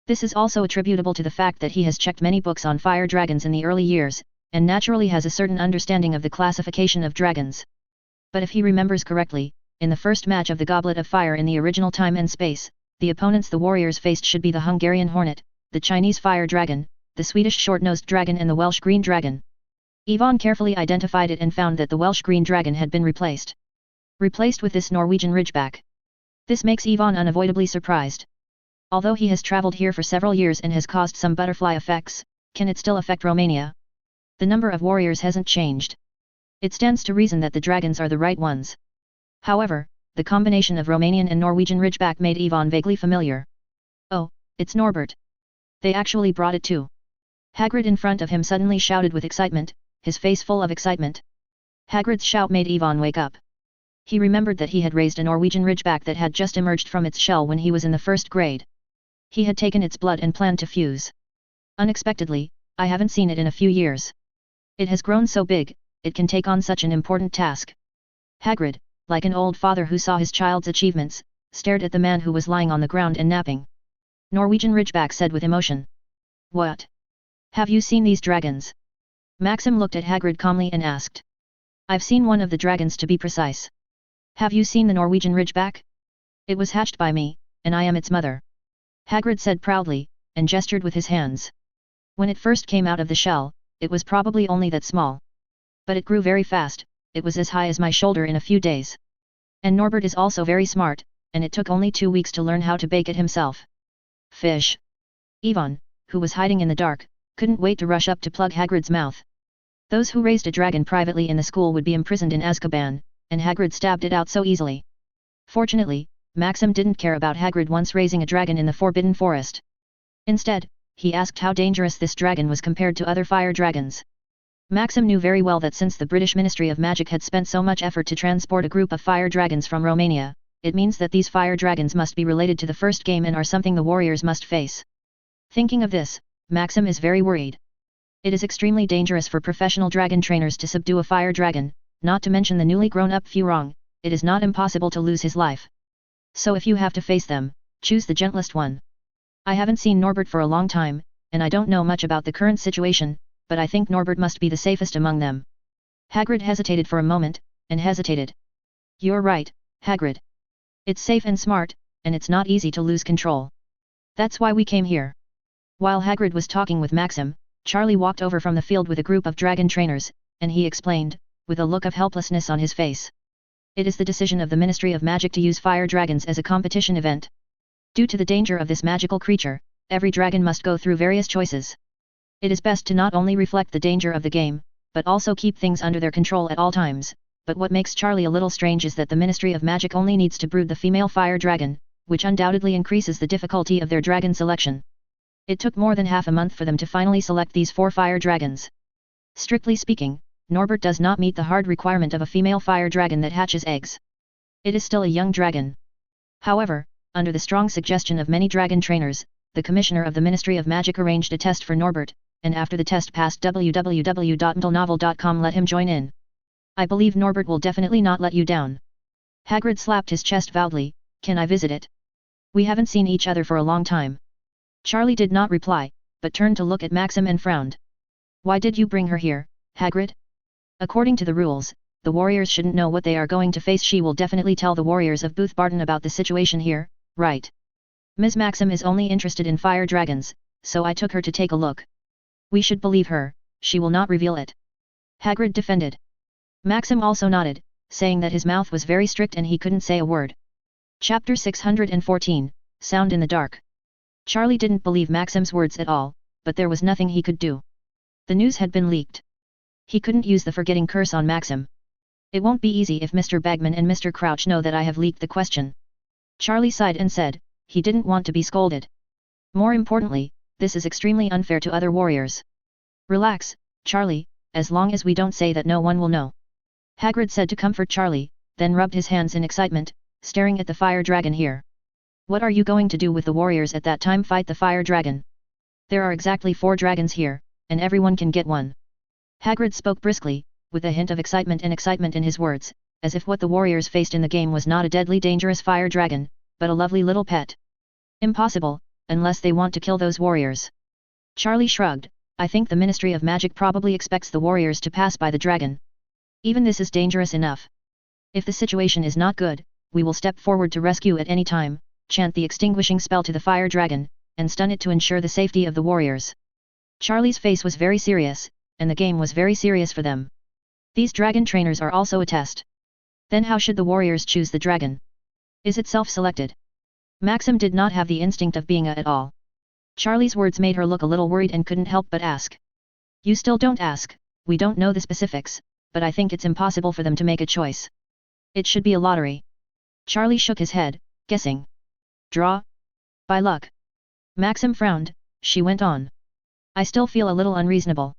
This is also attributable to the fact that he has checked many books on fire dragons in the early years, and naturally has a certain understanding of the classification of dragons. But if he remembers correctly, in the first match of the Goblet of Fire in the original time and space, the opponents the warriors faced should be the Hungarian Hornet, the Chinese Fire Dragon, the Swedish Short-Nosed Dragon and the Welsh Green Dragon. Ivan carefully identified it and found that the Welsh Green Dragon had been replaced. Replaced with this Norwegian Ridgeback. This makes Ivan unavoidably surprised. Although he has traveled here for several years and has caused some butterfly effects, can it still affect Romania? The number of warriors hasn't changed. It stands to reason that the dragons are the right ones. However, the combination of Romanian and Norwegian Ridgeback made Ivan vaguely familiar. Oh, it's Norbert. They actually brought it too. Hagrid in front of him suddenly shouted with excitement, his face full of excitement. Hagrid's shout made Ivan wake up. He remembered that he had raised a Norwegian Ridgeback that had just emerged from its shell when he was in the 1st grade. He had taken its blood and planned to fuse. Unexpectedly, I haven't seen it in a few years. It has grown so big, it can take on such an important task. Hagrid, like an old father who saw his child's achievements, stared at the man who was lying on the ground and napping. Norwegian Ridgeback said with emotion. What? Have you seen these dragons? Maxim looked at Hagrid calmly and asked. I've seen one of the dragons to be precise. Have you seen the Norwegian Ridgeback? It was hatched by me, and I am its mother. Hagrid said proudly, and gestured with his hands. When it first came out of the shell, it was probably only that small. But it grew very fast, it was as high as my shoulder in a few days. And Norbert is also very smart, and it took only 2 weeks to learn how to bake it himself. Fish. Yvonne, who was hiding in the dark, couldn't wait to rush up to plug Hagrid's mouth. Those who raised a dragon privately in the school would be imprisoned in Azkaban, and Hagrid stabbed it out so easily. Fortunately, Maxim didn't care about Hagrid once raising a dragon in the Forbidden Forest. Instead, he asked how dangerous this dragon was compared to other fire dragons. Maxim knew very well that since the British Ministry of Magic had spent so much effort to transport a group of fire dragons from Romania, it means that these fire dragons must be related to the first game and are something the warriors must face. Thinking of this, Maxim is very worried. It is extremely dangerous for professional dragon trainers to subdue a fire dragon, not to mention the newly grown-up Furong. It is not impossible to lose his life. So if you have to face them, choose the gentlest one. I haven't seen Norbert for a long time, and I don't know much about the current situation, but I think Norbert must be the safest among them. Hagrid hesitated for a moment, and hesitated. You're right, Hagrid. It's safe and smart, and it's not easy to lose control. That's why we came here. While Hagrid was talking with Maxim, Charlie walked over from the field with a group of dragon trainers, and he explained, with a look of helplessness on his face. It is the decision of the Ministry of Magic to use fire dragons as a competition event. Due to the danger of this magical creature, every dragon must go through various choices. It is best to not only reflect the danger of the game, but also keep things under their control at all times. But what makes Charlie a little strange is that the Ministry of Magic only needs to brood the female fire dragon, which undoubtedly increases the difficulty of their dragon selection. It took more than half a month for them to finally select these 4 fire dragons. Strictly speaking, Norbert does not meet the hard requirement of a female fire dragon that hatches eggs. It is still a young dragon. However, under the strong suggestion of many dragon trainers, the Commissioner of the Ministry of Magic arranged a test for Norbert, and after the test passed www.mdlenovel.com let him join in. I believe Norbert will definitely not let you down. Hagrid slapped his chest proudly. Can I visit it? We haven't seen each other for a long time. Charlie did not reply, but turned to look at Maxim and frowned. Why did you bring her here, Hagrid? According to the rules, the warriors shouldn't know what they are going to face. She will definitely tell the warriors of Booth Barton about the situation here, right? Ms. Maxim is only interested in fire dragons, so I took her to take a look. We should believe her, she will not reveal it. Hagrid defended. Maxim also nodded, saying that his mouth was very strict and he couldn't say a word. Chapter 614, Sound in the Dark. Charlie didn't believe Maxim's words at all, but there was nothing he could do. The news had been leaked. He couldn't use the forgetting curse on Maxim. It won't be easy if Mr. Bagman and Mr. Crouch know that I have leaked the question. Charlie sighed and said, he didn't want to be scolded. More importantly, this is extremely unfair to other warriors. Relax, Charlie, as long as we don't say that no one will know. Hagrid said to comfort Charlie, then rubbed his hands in excitement, staring at the fire dragon here. What are you going to do with the warriors at that time? Fight the fire dragon? There are exactly 4 dragons here, and everyone can get one. Hagrid spoke briskly, with a hint of excitement in his words, as if what the warriors faced in the game was not a deadly dangerous fire dragon, but a lovely little pet. Impossible, unless they want to kill those warriors. Charlie shrugged. I think the Ministry of Magic probably expects the warriors to pass by the dragon. Even this is dangerous enough. If the situation is not good, we will step forward to rescue at any time, chant the extinguishing spell to the fire dragon, and stun it to ensure the safety of the warriors. Charlie's face was very serious, and the game was very serious for them. These dragon trainers are also a test. Then how should the warriors choose the dragon? Is it self-selected? Maxim did not have the instinct of being a at all. Charlie's words made her look a little worried and couldn't help but ask. You still don't ask, we don't know the specifics, but I think it's impossible for them to make a choice. It should be a lottery. Charlie shook his head, guessing. Draw? By luck. Maxim frowned, she went on. I still feel a little unreasonable.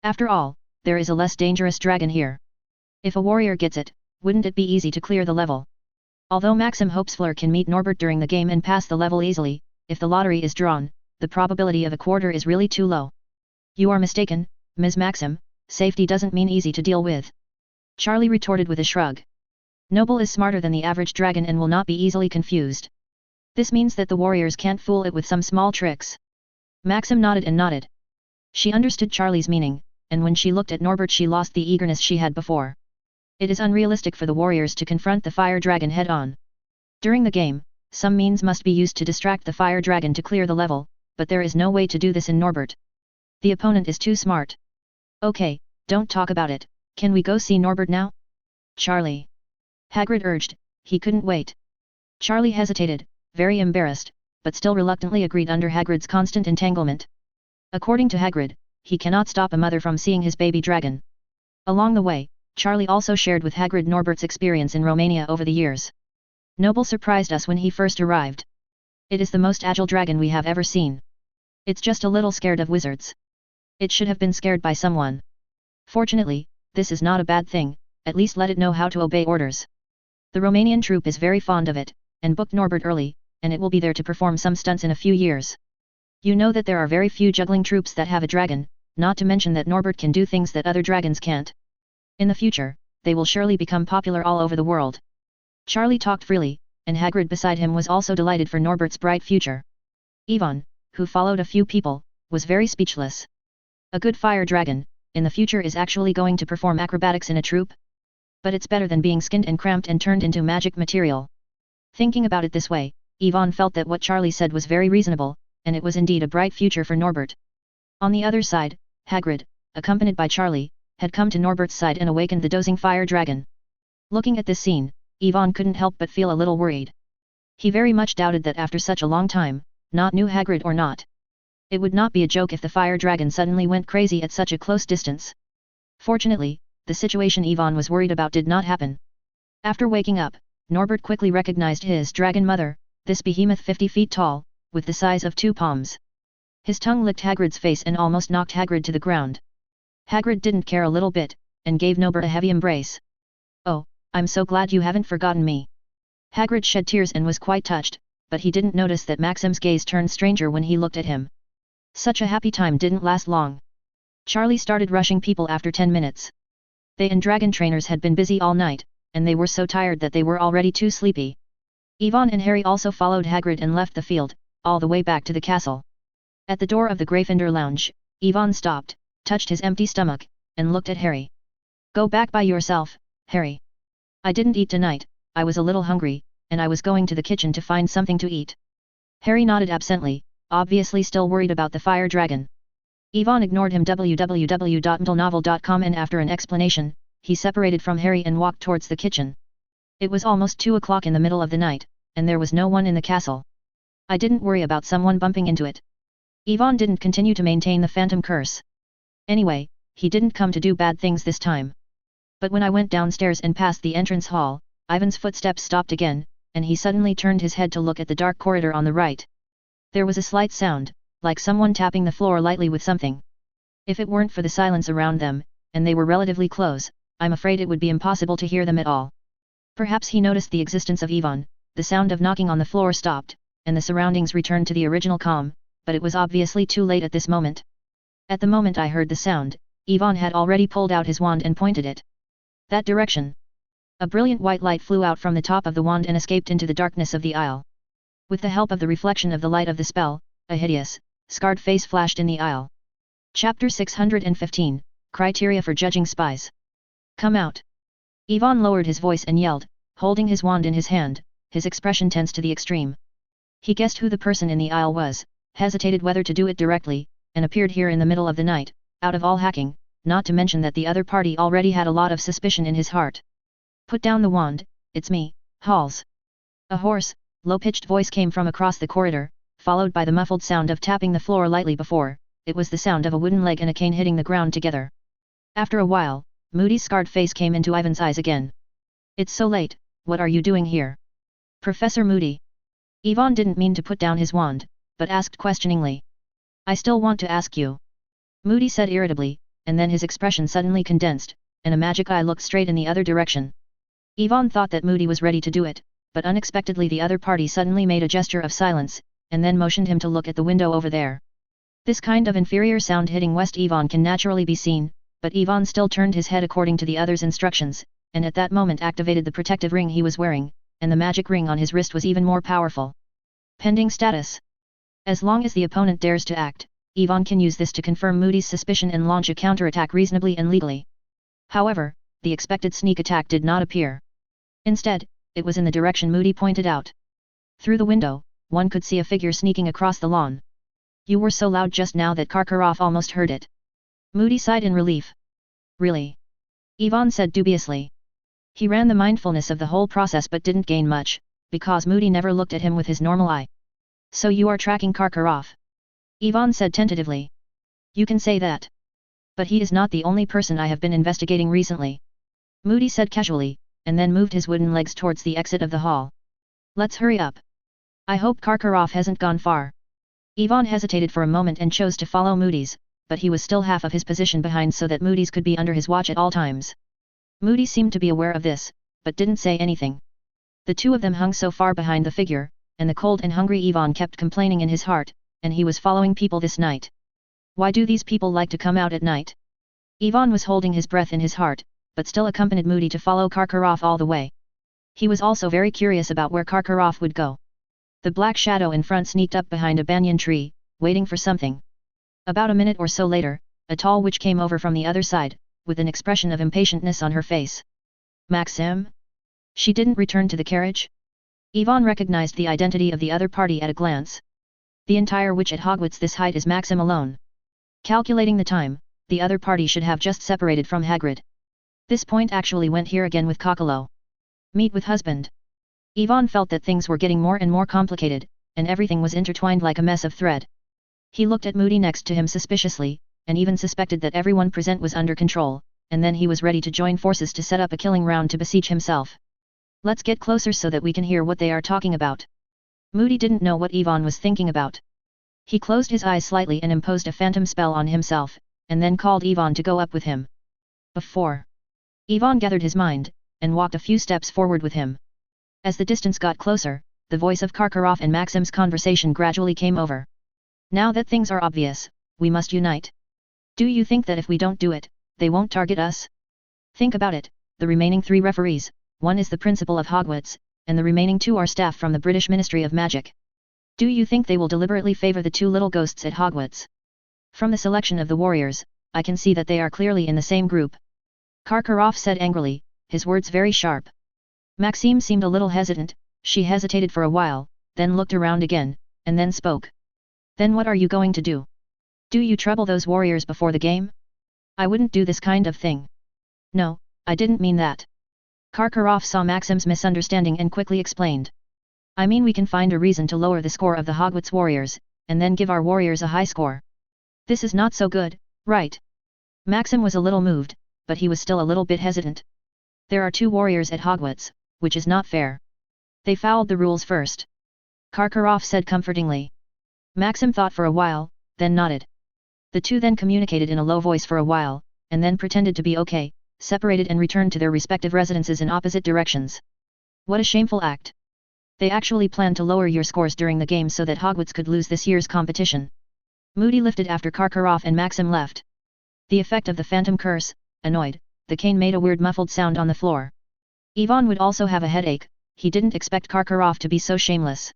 After all, there is a less dangerous dragon here. If a warrior gets it, wouldn't it be easy to clear the level? Although Maxim hopes Fleur can meet Norbert during the game and pass the level easily, if the lottery is drawn, the probability of a quarter is really too low. You are mistaken, Ms. Maxim, safety doesn't mean easy to deal with. Charlie retorted with a shrug. Noble is smarter than the average dragon and will not be easily confused. This means that the warriors can't fool it with some small tricks. Maxim nodded and nodded. She understood Charlie's meaning, and when she looked at Norbert she lost the eagerness she had before. It is unrealistic for the warriors to confront the fire dragon head-on. During the game, some means must be used to distract the fire dragon to clear the level, but there is no way to do this in Norbert. The opponent is too smart. Okay, don't talk about it, can we go see Norbert now? Charlie. Hagrid urged, he couldn't wait. Charlie hesitated, very embarrassed, but still reluctantly agreed under Hagrid's constant entanglement. According to Hagrid, he cannot stop a mother from seeing his baby dragon. Along the way, Charlie also shared with Hagrid Norbert's experience in Romania over the years. Noble surprised us when he first arrived. It is the most agile dragon we have ever seen. It's just a little scared of wizards. It should have been scared by someone. Fortunately, this is not a bad thing, at least let it know how to obey orders. The Romanian troupe is very fond of it, and booked Norbert early, and it will be there to perform some stunts in a few years. You know that there are very few juggling troupes that have a dragon, not to mention that Norbert can do things that other dragons can't. In the future, they will surely become popular all over the world. Charlie talked freely, and Hagrid beside him was also delighted for Norbert's bright future. Ivan, who followed a few people, was very speechless. A good fire dragon, in the future is actually going to perform acrobatics in a troupe? But it's better than being skinned and cramped and turned into magic material. Thinking about it this way, Ivan felt that what Charlie said was very reasonable, and it was indeed a bright future for Norbert. On the other side, Hagrid, accompanied by Charlie, had come to Norbert's side and awakened the dozing fire dragon. Looking at this scene, Ivan couldn't help but feel a little worried. He very much doubted that after such a long time, not knew Hagrid or not. It would not be a joke if the fire dragon suddenly went crazy at such a close distance. Fortunately, the situation Ivan was worried about did not happen. After waking up, Norbert quickly recognized his dragon mother, this behemoth 50 feet tall, with the size of 2 palms. His tongue licked Hagrid's face and almost knocked Hagrid to the ground. Hagrid didn't care a little bit, and gave Norbert a heavy embrace. "Oh, I'm so glad you haven't forgotten me." Hagrid shed tears and was quite touched, but he didn't notice that Maxim's gaze turned stranger when he looked at him. Such a happy time didn't last long. Charlie started rushing people after 10 minutes. They and dragon trainers had been busy all night, and they were so tired that they were already too sleepy. Ivan and Harry also followed Hagrid and left the field, all the way back to the castle. At the door of the Gryffindor lounge, Ivan stopped, touched his empty stomach, and looked at Harry. "Go back by yourself, Harry. I didn't eat tonight, I was a little hungry, and I was going to the kitchen to find something to eat." Harry nodded absently, obviously still worried about the fire dragon. Ivan ignored him www.mdlnovel.com and after an explanation, he separated from Harry and walked towards the kitchen. It was almost 2 o'clock in the middle of the night, and there was no one in the castle. I didn't worry about someone bumping into it. Ivan didn't continue to maintain the phantom curse. Anyway, he didn't come to do bad things this time. But when I went downstairs and past the entrance hall, Ivan's footsteps stopped again, and he suddenly turned his head to look at the dark corridor on the right. There was a slight sound, like someone tapping the floor lightly with something. If it weren't for the silence around them, and they were relatively close, I'm afraid it would be impossible to hear them at all. Perhaps he noticed the existence of Ivan, the sound of knocking on the floor stopped, and the surroundings returned to the original calm, but it was obviously too late at this moment. At the moment I heard the sound, Ivan had already pulled out his wand and pointed it that direction. A brilliant white light flew out from the top of the wand and escaped into the darkness of the aisle. With the help of the reflection of the light of the spell, a hideous, scarred face flashed in the aisle. Chapter 615, Criteria for Judging Spies. "Come out." Ivan lowered his voice and yelled, holding his wand in his hand, his expression tense to the extreme. He guessed who the person in the aisle was, hesitated whether to do it directly, and appeared here in the middle of the night, out of all hacking, not to mention that the other party already had a lot of suspicion in his heart. "Put down the wand, it's me, Halls." A hoarse, low-pitched voice came from across the corridor, followed by the muffled sound of tapping the floor lightly before. It was the sound of a wooden leg and a cane hitting the ground together. After a while, Moody's scarred face came into Ivan's eyes again. "It's so late, what are you doing here?" "Professor Moody." Ivan didn't mean to put down his wand, but asked questioningly. "I still want to ask you." Moody said irritably, and then his expression suddenly condensed, and a magic eye looked straight in the other direction. Ivan thought that Moody was ready to do it, but unexpectedly the other party suddenly made a gesture of silence, and then motioned him to look at the window over there. This kind of inferior sound hitting West Ivan can naturally be seen, but Ivan still turned his head according to the other's instructions, and at that moment activated the protective ring he was wearing, and the magic ring on his wrist was even more powerful. Pending status. As long as the opponent dares to act, Ivan can use this to confirm Moody's suspicion and launch a counterattack reasonably and legally. However, the expected sneak attack did not appear. Instead, it was in the direction Moody pointed out. Through the window, one could see a figure sneaking across the lawn. "You were so loud just now that Karkaroff almost heard it." Moody sighed in relief. "Really?" Ivan said dubiously. He ran the mindfulness of the whole process but didn't gain much, because Moody never looked at him with his normal eye. So you are tracking Karkaroff? Ivan said tentatively. You can say that. But he is not the only person I have been investigating recently. Moody said casually, and then moved his wooden legs towards the exit of the hall. Let's hurry up. I hope Karkaroff hasn't gone far. Ivan hesitated for a moment and chose to follow Moody's, but he was still half of his position behind so that Moody's could be under his watch at all times. Moody seemed to be aware of this, but didn't say anything. The two of them hung so far behind the figure, and the cold and hungry Ivan kept complaining in his heart, and he was following people this night. Why do these people like to come out at night? Ivan was holding his breath in his heart, but still accompanied Moody to follow Karkaroff all the way. He was also very curious about where Karkaroff would go. The black shadow in front sneaked up behind a banyan tree, waiting for something. About a minute or so later, a tall witch came over from the other side, with an expression of impatientness on her face. Maxim? She didn't return to the carriage? Ivan recognized the identity of the other party at a glance. The entire witch at Hogwarts this height is Maxim alone. Calculating the time, the other party should have just separated from Hagrid. This point actually went here again with Cockalo. Meet with husband. Ivan felt that things were getting more and more complicated, and everything was intertwined like a mess of thread. He looked at Moody next to him suspiciously, and even suspected that everyone present was under control, and then he was ready to join forces to set up a killing round to besiege himself. Let's get closer so that we can hear what they are talking about. Moody didn't know what Ivan was thinking about. He closed his eyes slightly and imposed a phantom spell on himself, and then called Ivan to go up with him. Before. Ivan gathered his mind, and walked a few steps forward with him. As the distance got closer, the voice of Karkaroff and Maxim's conversation gradually came over. Now that things are obvious, we must unite. Do you think that if we don't do it, they won't target us? Think about it, the remaining 3 referees, one is the principal of Hogwarts, and the remaining 2 are staff from the British Ministry of Magic. Do you think they will deliberately favor the 2 little ghosts at Hogwarts? From the selection of the warriors, I can see that they are clearly in the same group. Karkaroff said angrily, his words very sharp. Maxime seemed a little hesitant, she hesitated for a while, then looked around again, and then spoke. Then what are you going to do? Do you trouble those warriors before the game? I wouldn't do this kind of thing. No, I didn't mean that. Karkaroff saw Maxim's misunderstanding and quickly explained. I mean we can find a reason to lower the score of the Hogwarts warriors, and then give our warriors a high score. This is not so good, right? Maxim was a little moved, but he was still a little bit hesitant. There are 2 warriors at Hogwarts, which is not fair. They fouled the rules first. Karkaroff said comfortingly. Maxim thought for a while, then nodded. The 2 then communicated in a low voice for a while, and then pretended to be okay, separated and returned to their respective residences in opposite directions. What a shameful act. They actually planned to lower your scores during the game so that Hogwarts could lose this year's competition. Moody lifted after Karkaroff and Maxim left. The effect of the phantom curse, annoyed, the cane made a weird muffled sound on the floor. Ivan would also have a headache, he didn't expect Karkaroff to be so shameless.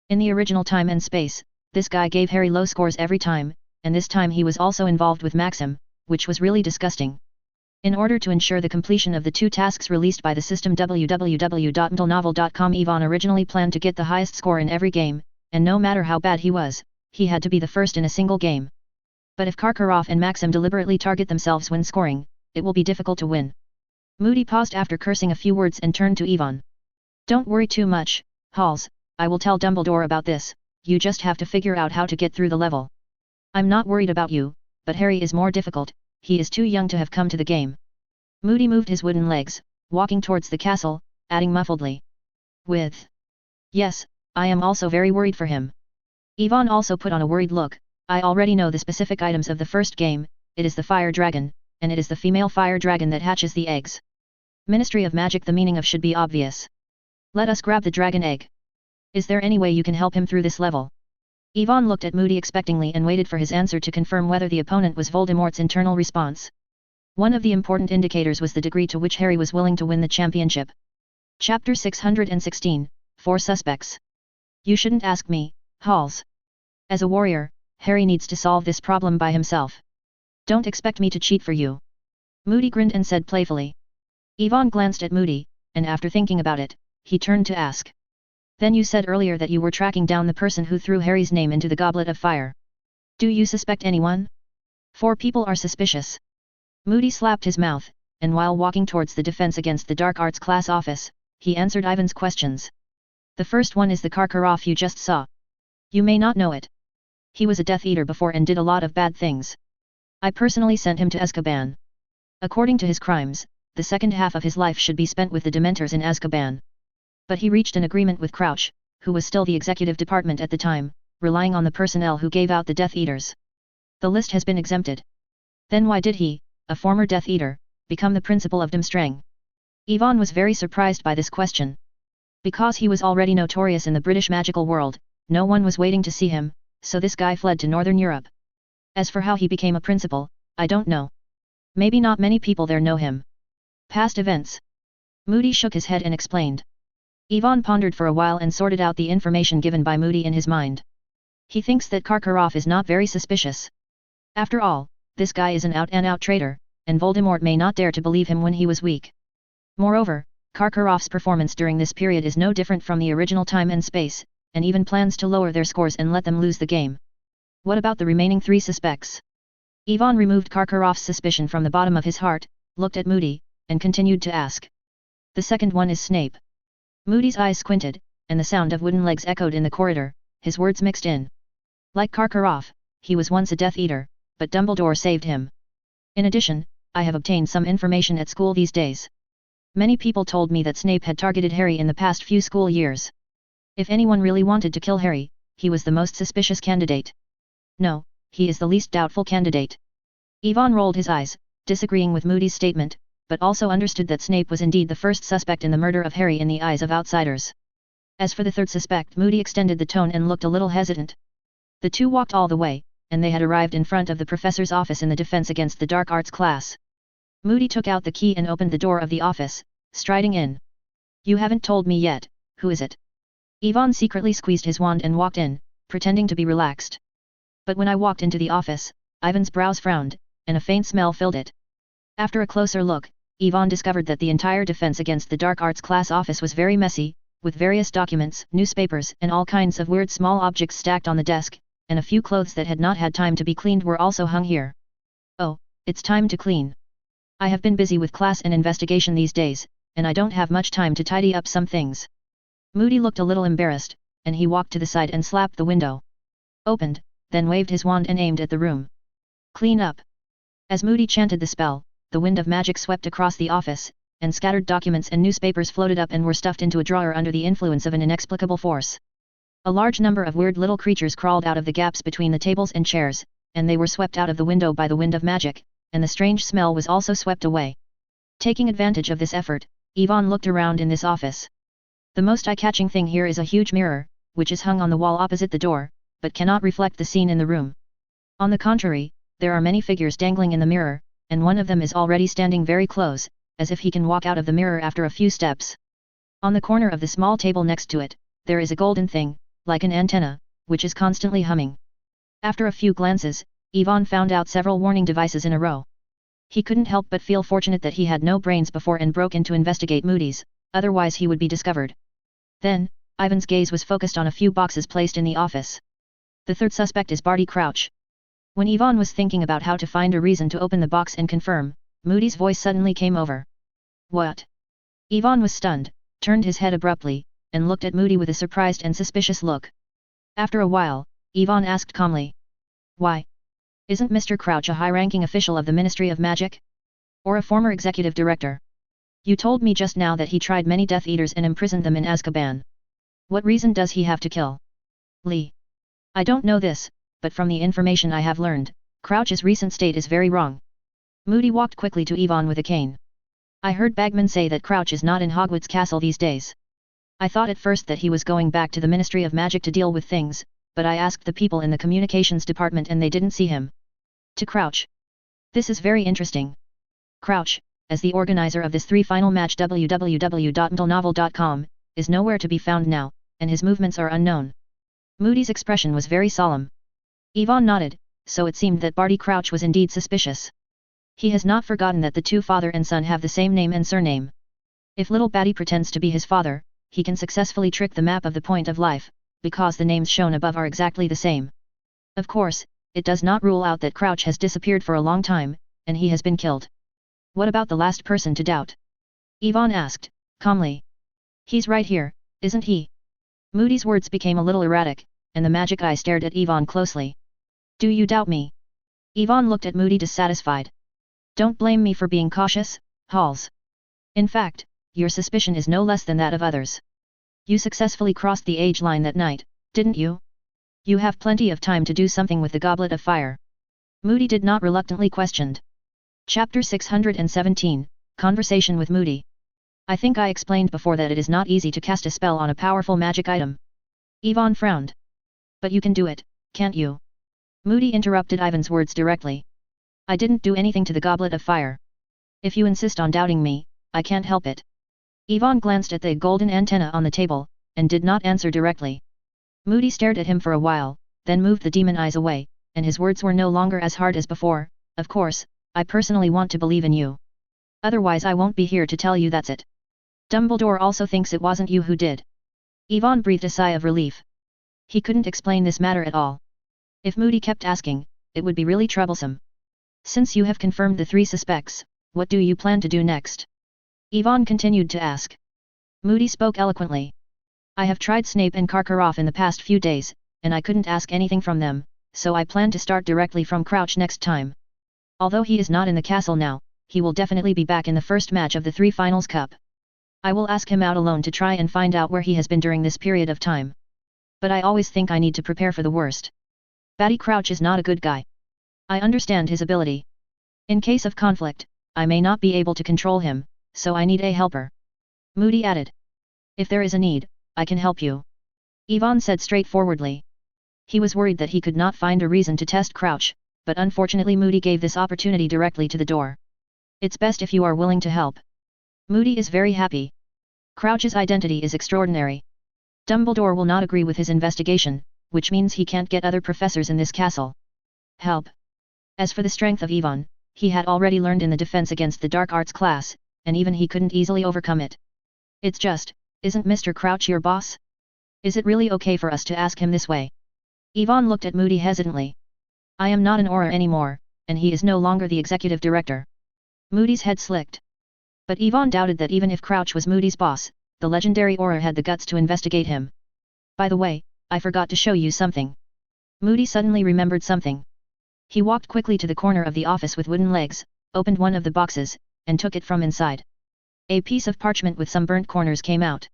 In the original Time and Space, this guy gave Harry low scores every time, and this time he was also involved with Maxim, which was really disgusting. In order to ensure the completion of the 2 tasks released by the system www.mdlnovel.com, Ivan originally planned to get the highest score in every game, and no matter how bad he was, he had to be the first in a single game. But if Karkaroff and Maxim deliberately target themselves when scoring, it will be difficult to win. Moody paused after cursing a few words and turned to Ivan. Don't worry too much, Halls, I will tell Dumbledore about this, you just have to figure out how to get through the level. I'm not worried about you, but Harry is more difficult, he is too young to have come to the game. Moody moved his wooden legs, walking towards the castle, adding muffledly. Yes, I am also very worried for him. Ivan also put on a worried look, I already know the specific items of the first game, it is the fire dragon, and it is the female fire dragon that hatches the eggs. Ministry of Magic, the meaning of should be obvious. Let us grab the dragon egg. Is there any way you can help him through this level? Ivan looked at Moody expectingly and waited for his answer to confirm whether the opponent was Voldemort's internal response. One of the important indicators was the degree to which Harry was willing to win the championship. Chapter 616, 4 Suspects. You shouldn't ask me, Halls. As a warrior, Harry needs to solve this problem by himself. Don't expect me to cheat for you. Moody grinned and said playfully. Ivan glanced at Moody, and after thinking about it, he turned to ask. Then you said earlier that you were tracking down the person who threw Harry's name into the goblet of fire. Do you suspect anyone? 4 people are suspicious. Moody slapped his mouth, and while walking towards the Defense Against the Dark Arts class office, he answered Ivan's questions. The first one is the Karkaroff you just saw. You may not know it. He was a Death Eater before and did a lot of bad things. I personally sent him to Azkaban. According to his crimes, the second half of his life should be spent with the Dementors in Azkaban. But he reached an agreement with Crouch, who was still the executive department at the time, relying on the personnel who gave out the Death Eaters. The list has been exempted. Then why did he, a former Death Eater, become the principal of Durmstrang? Yvonne was very surprised by this question. Because he was already notorious in the British magical world, no one was waiting to see him, so this guy fled to Northern Europe. As for how he became a principal, I don't know. Maybe not many people there know him. Past events. Moody shook his head and explained. Yvonne pondered for a while and sorted out the information given by Moody in his mind. He thinks that Karkaroff is not very suspicious. After all, this guy is an out-and-out traitor, and Voldemort may not dare to believe him when he was weak. Moreover, Karkaroff's performance during this period is no different from the original time and space, and even plans to lower their scores and let them lose the game. What about the remaining 3 suspects? Yvonne removed Karkaroff's suspicion from the bottom of his heart, looked at Moody, and continued to ask. The second one is Snape. Moody's eyes squinted, and the sound of wooden legs echoed in the corridor, his words mixed in. Like Karkaroff, he was once a Death Eater, but Dumbledore saved him. In addition, I have obtained some information at school these days. Many people told me that Snape had targeted Harry in the past few school years. If anyone really wanted to kill Harry, he was the most suspicious candidate. No, he is the least doubtful candidate. Yvonne rolled his eyes, disagreeing with Moody's statement, but also understood that Snape was indeed the first suspect in the murder of Harry in the eyes of outsiders. As for the third suspect, Moody extended the tone and looked a little hesitant. The two walked all the way, and they had arrived in front of the professor's office in the Defense Against the Dark Arts class. Moody took out the key and opened the door of the office, striding in. You haven't told me yet, who is it? Yvonne secretly squeezed his wand and walked in, pretending to be relaxed. But when I walked into the office, Ivan's brows frowned, and a faint smell filled it. After a closer look, Yvonne discovered that the entire Defense Against the Dark Arts class office was very messy, with various documents, newspapers, and all kinds of weird small objects stacked on the desk, and a few clothes that had not had time to be cleaned were also hung here. Oh, it's time to clean. I have been busy with class and investigation these days, and I don't have much time to tidy up some things. Moody looked a little embarrassed, and he walked to the side and slapped the window. Opened, then waved his wand and aimed at the room. Clean up. As Moody chanted the spell, the wind of magic swept across the office, and scattered documents and newspapers floated up and were stuffed into a drawer under the influence of an inexplicable force. A large number of weird little creatures crawled out of the gaps between the tables and chairs, and they were swept out of the window by the wind of magic, and the strange smell was also swept away. Taking advantage of this effort, Yvonne looked around in this office. The most eye-catching thing here is a huge mirror, which is hung on the wall opposite the door, but cannot reflect the scene in the room. On the contrary, there are many figures dangling in the mirror, and one of them is already standing very close, as if he can walk out of the mirror after a few steps. On the corner of the small table next to it, there is a golden thing, like an antenna, which is constantly humming. After a few glances, Yvonne found out several warning devices in a row. He couldn't help but feel fortunate that he had no brains before and broke in to investigate Moody's, otherwise he would be discovered. Then, Ivan's gaze was focused on a few boxes placed in the office. The third suspect is Barty Crouch. When Yvonne was thinking about how to find a reason to open the box and confirm, Moody's voice suddenly came over. What? Yvonne was stunned, turned his head abruptly, and looked at Moody with a surprised and suspicious look. After a while, Yvonne asked calmly. Why? Isn't Mr. Crouch a high-ranking official of the Ministry of Magic? Or a former executive director? You told me just now that he tried many Death Eaters and imprisoned them in Azkaban. What reason does he have to kill Lee? I don't know this, but from the information I have learned, Crouch's recent state is very wrong. Moody walked quickly to Yvonne with a cane. I heard Bagman say that Crouch is not in Hogwarts Castle these days. I thought at first that he was going back to the Ministry of Magic to deal with things, but I asked the people in the communications department and they didn't see him. To Crouch. This is very interesting. Crouch, as the organizer of this three-final match www.mdlnovel.com, is nowhere to be found now, and his movements are unknown. Moody's expression was very solemn. Yvonne nodded, so it seemed that Barty Crouch was indeed suspicious. He has not forgotten that the two father and son have the same name and surname. If little Batty pretends to be his father, he can successfully trick the map of the point of life, because the names shown above are exactly the same. Of course, it does not rule out that Crouch has disappeared for a long time, and he has been killed. What about the last person to doubt? Yvonne asked, calmly. He's right here, isn't he? Moody's words became a little erratic, and the magic eye stared at Yvonne closely. Do you doubt me? Yvonne looked at Moody dissatisfied. Don't blame me for being cautious, Halls. In fact, your suspicion is no less than that of others. You successfully crossed the age line that night, didn't you? You have plenty of time to do something with the Goblet of Fire. Moody did not reluctantly question. Chapter 617, Conversation with Moody. I think I explained before that it is not easy to cast a spell on a powerful magic item. Yvonne frowned. But you can do it, can't you? Moody interrupted Ivan's words directly. I didn't do anything to the Goblet of Fire. If you insist on doubting me, I can't help it. Yvonne glanced at the golden antenna on the table, and did not answer directly. Moody stared at him for a while, then moved the demon eyes away, and his words were no longer as hard as before. Of course, I personally want to believe in you. Otherwise I won't be here to tell you that's it. Dumbledore also thinks it wasn't you who did. Yvonne breathed a sigh of relief. He couldn't explain this matter at all. If Moody kept asking, it would be really troublesome. Since you have confirmed the 3 suspects, what do you plan to do next? Yvonne continued to ask. Moody spoke eloquently. I have tried Snape and Karkaroff in the past few days, and I couldn't ask anything from them, so I plan to start directly from Crouch next time. Although he is not in the castle now, he will definitely be back in the first match of the 3 Finals Cup. I will ask him out alone to try and find out where he has been during this period of time. But I always think I need to prepare for the worst. Barty Crouch is not a good guy. I understand his ability. In case of conflict, I may not be able to control him, so I need a helper. Moody added. If there is a need, I can help you. Yvonne said straightforwardly. He was worried that he could not find a reason to test Crouch, but unfortunately Moody gave this opportunity directly to the door. It's best if you are willing to help. Moody is very happy. Crouch's identity is extraordinary. Dumbledore will not agree with his investigation, which means he can't get other professors in this castle. Help. As for the strength of Yvonne, he had already learned in the defense against the dark arts class, and even he couldn't easily overcome it. It's just, isn't Mr. Crouch your boss? Is it really okay for us to ask him this way? Yvonne looked at Moody hesitantly. I am not an Auror anymore, and he is no longer the executive director. Moody's head slicked. But Yvonne doubted that even if Crouch was Moody's boss, the legendary Auror had the guts to investigate him. By the way, I forgot to show you something. Moody suddenly remembered something. He walked quickly to the corner of the office with wooden legs, opened one of the boxes, and took it from inside. A piece of parchment with some burnt corners came out.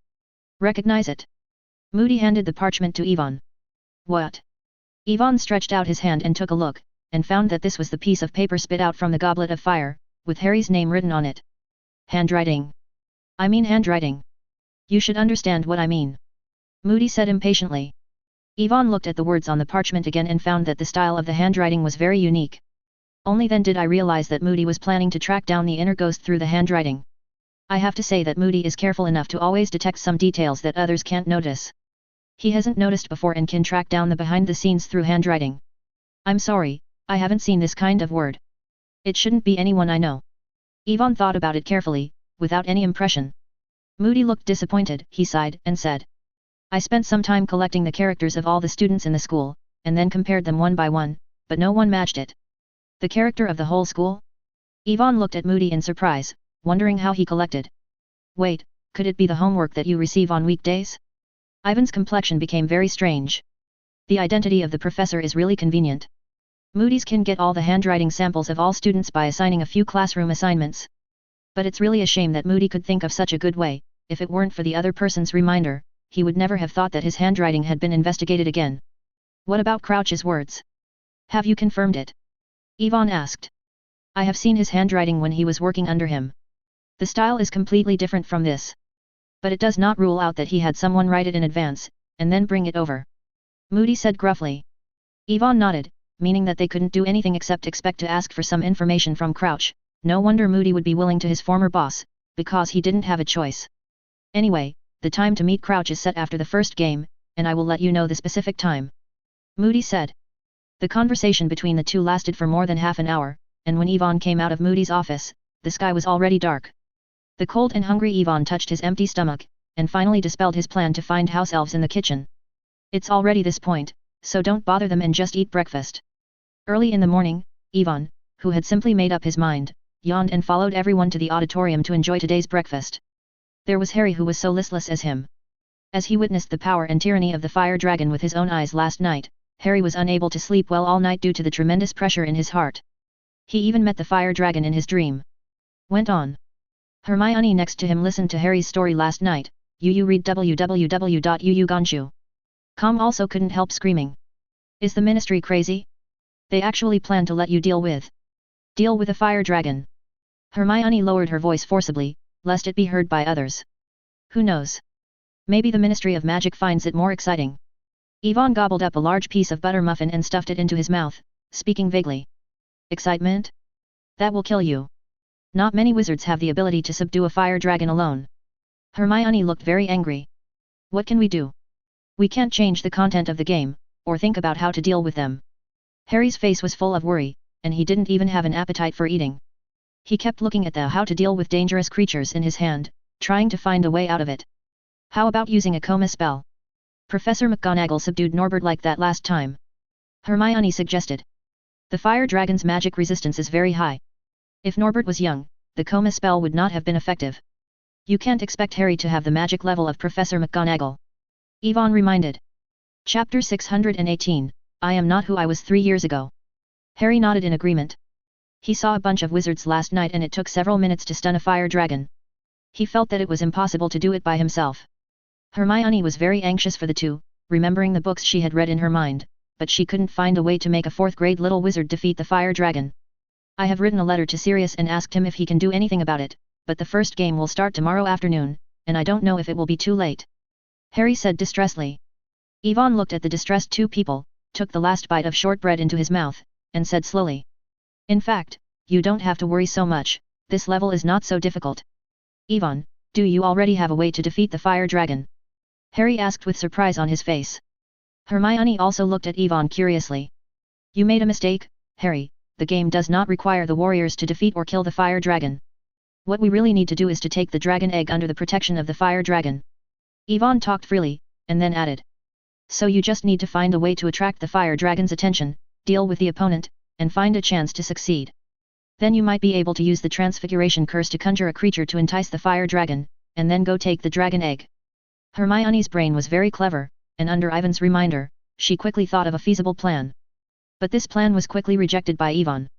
Recognize it? Moody handed the parchment to Yvonne. What? Yvonne stretched out his hand and took a look, and found that this was the piece of paper spit out from the Goblet of Fire, with Harry's name written on it. Handwriting. I mean handwriting. You should understand what I mean. Moody said impatiently. Yvonne looked at the words on the parchment again and found that the style of the handwriting was very unique. Only then did I realize that Moody was planning to track down the inner ghost through the handwriting. I have to say that Moody is careful enough to always detect some details that others can't notice. He hasn't noticed before and can track down the behind the scenes through handwriting. I'm sorry, I haven't seen this kind of word. It shouldn't be anyone I know. Yvonne thought about it carefully, without any impression. Moody looked disappointed, he sighed, and said. I spent some time collecting the characters of all the students in the school, and then compared them one by one, but no one matched it. The character of the whole school? Yvonne looked at Moody in surprise, wondering how he collected. Wait, could it be the homework that you receive on weekdays? Ivan's complexion became very strange. The identity of the professor is really convenient. Moody's can get all the handwriting samples of all students by assigning a few classroom assignments. But it's really a shame that Moody could think of such a good way. If it weren't for the other person's reminder, he would never have thought that his handwriting had been investigated again. What about Crouch's words? Have you confirmed it? Yvonne asked. I have seen his handwriting when he was working under him. The style is completely different from this. But it does not rule out that he had someone write it in advance, and then bring it over. Moody said gruffly. Yvonne nodded, meaning that they couldn't do anything except expect to ask for some information from Crouch. No wonder Moody would be willing to his former boss, because he didn't have a choice. Anyway, the time to meet Crouch is set after the first game, and I will let you know the specific time. Moody said. The conversation between the two lasted for more than half an hour, and when Yvonne came out of Moody's office, the sky was already dark. The cold and hungry Yvonne touched his empty stomach, and finally dispelled his plan to find house elves in the kitchen. It's already this point, so don't bother them and just eat breakfast. Early in the morning, Yvonne, who had simply made up his mind, yawned and followed everyone to the auditorium to enjoy today's breakfast. There was Harry who was so listless as him. As he witnessed the power and tyranny of the fire dragon with his own eyes last night, Harry was unable to sleep well all night due to the tremendous pressure in his heart. He even met the fire dragon in his dream. Went on. Hermione next to him listened to Harry's story last night. You read www.uuganshu.com also couldn't help screaming. Is the ministry crazy? They actually plan to let you deal with a fire dragon. Hermione lowered her voice forcibly, lest it be heard by others. Who knows? Maybe the Ministry of Magic finds it more exciting. Yvonne gobbled up a large piece of butter muffin and stuffed it into his mouth, speaking vaguely. Excitement? That will kill you. Not many wizards have the ability to subdue a fire dragon alone. Hermione looked very angry. What can we do? We can't change the content of the game, or think about how to deal with them. Harry's face was full of worry, and he didn't even have an appetite for eating. He kept looking at the how to deal with dangerous creatures in his hand, trying to find a way out of it. How about using a coma spell? Professor McGonagall subdued Norbert like that last time. Hermione suggested. The fire dragon's magic resistance is very high. If Norbert was young, the coma spell would not have been effective. You can't expect Harry to have the magic level of Professor McGonagall. Yvonne reminded. Chapter 618, I am not who I was 3 years ago. Harry nodded in agreement. He saw a bunch of wizards last night and it took several minutes to stun a fire dragon. He felt that it was impossible to do it by himself. Hermione was very anxious for the two, remembering the books she had read in her mind, but she couldn't find a way to make a 4th grade little wizard defeat the fire dragon. I have written a letter to Sirius and asked him if he can do anything about it, but the first game will start tomorrow afternoon, and I don't know if it will be too late. Harry said distressedly. Yvonne looked at the distressed two people, took the last bite of shortbread into his mouth, and said slowly. In fact, you don't have to worry so much, this level is not so difficult. Yvonne, do you already have a way to defeat the fire dragon? Harry asked with surprise on his face. Hermione also looked at Yvonne curiously. You made a mistake, Harry, the game does not require the warriors to defeat or kill the fire dragon. What we really need to do is to take the dragon egg under the protection of the fire dragon. Yvonne talked freely, and then added. So you just need to find a way to attract the fire dragon's attention, deal with the opponent, and find a chance to succeed. Then you might be able to use the transfiguration curse to conjure a creature to entice the fire dragon, and then go take the dragon egg. Hermione's brain was very clever, and under Ivan's reminder, she quickly thought of a feasible plan. But this plan was quickly rejected by Yvonne.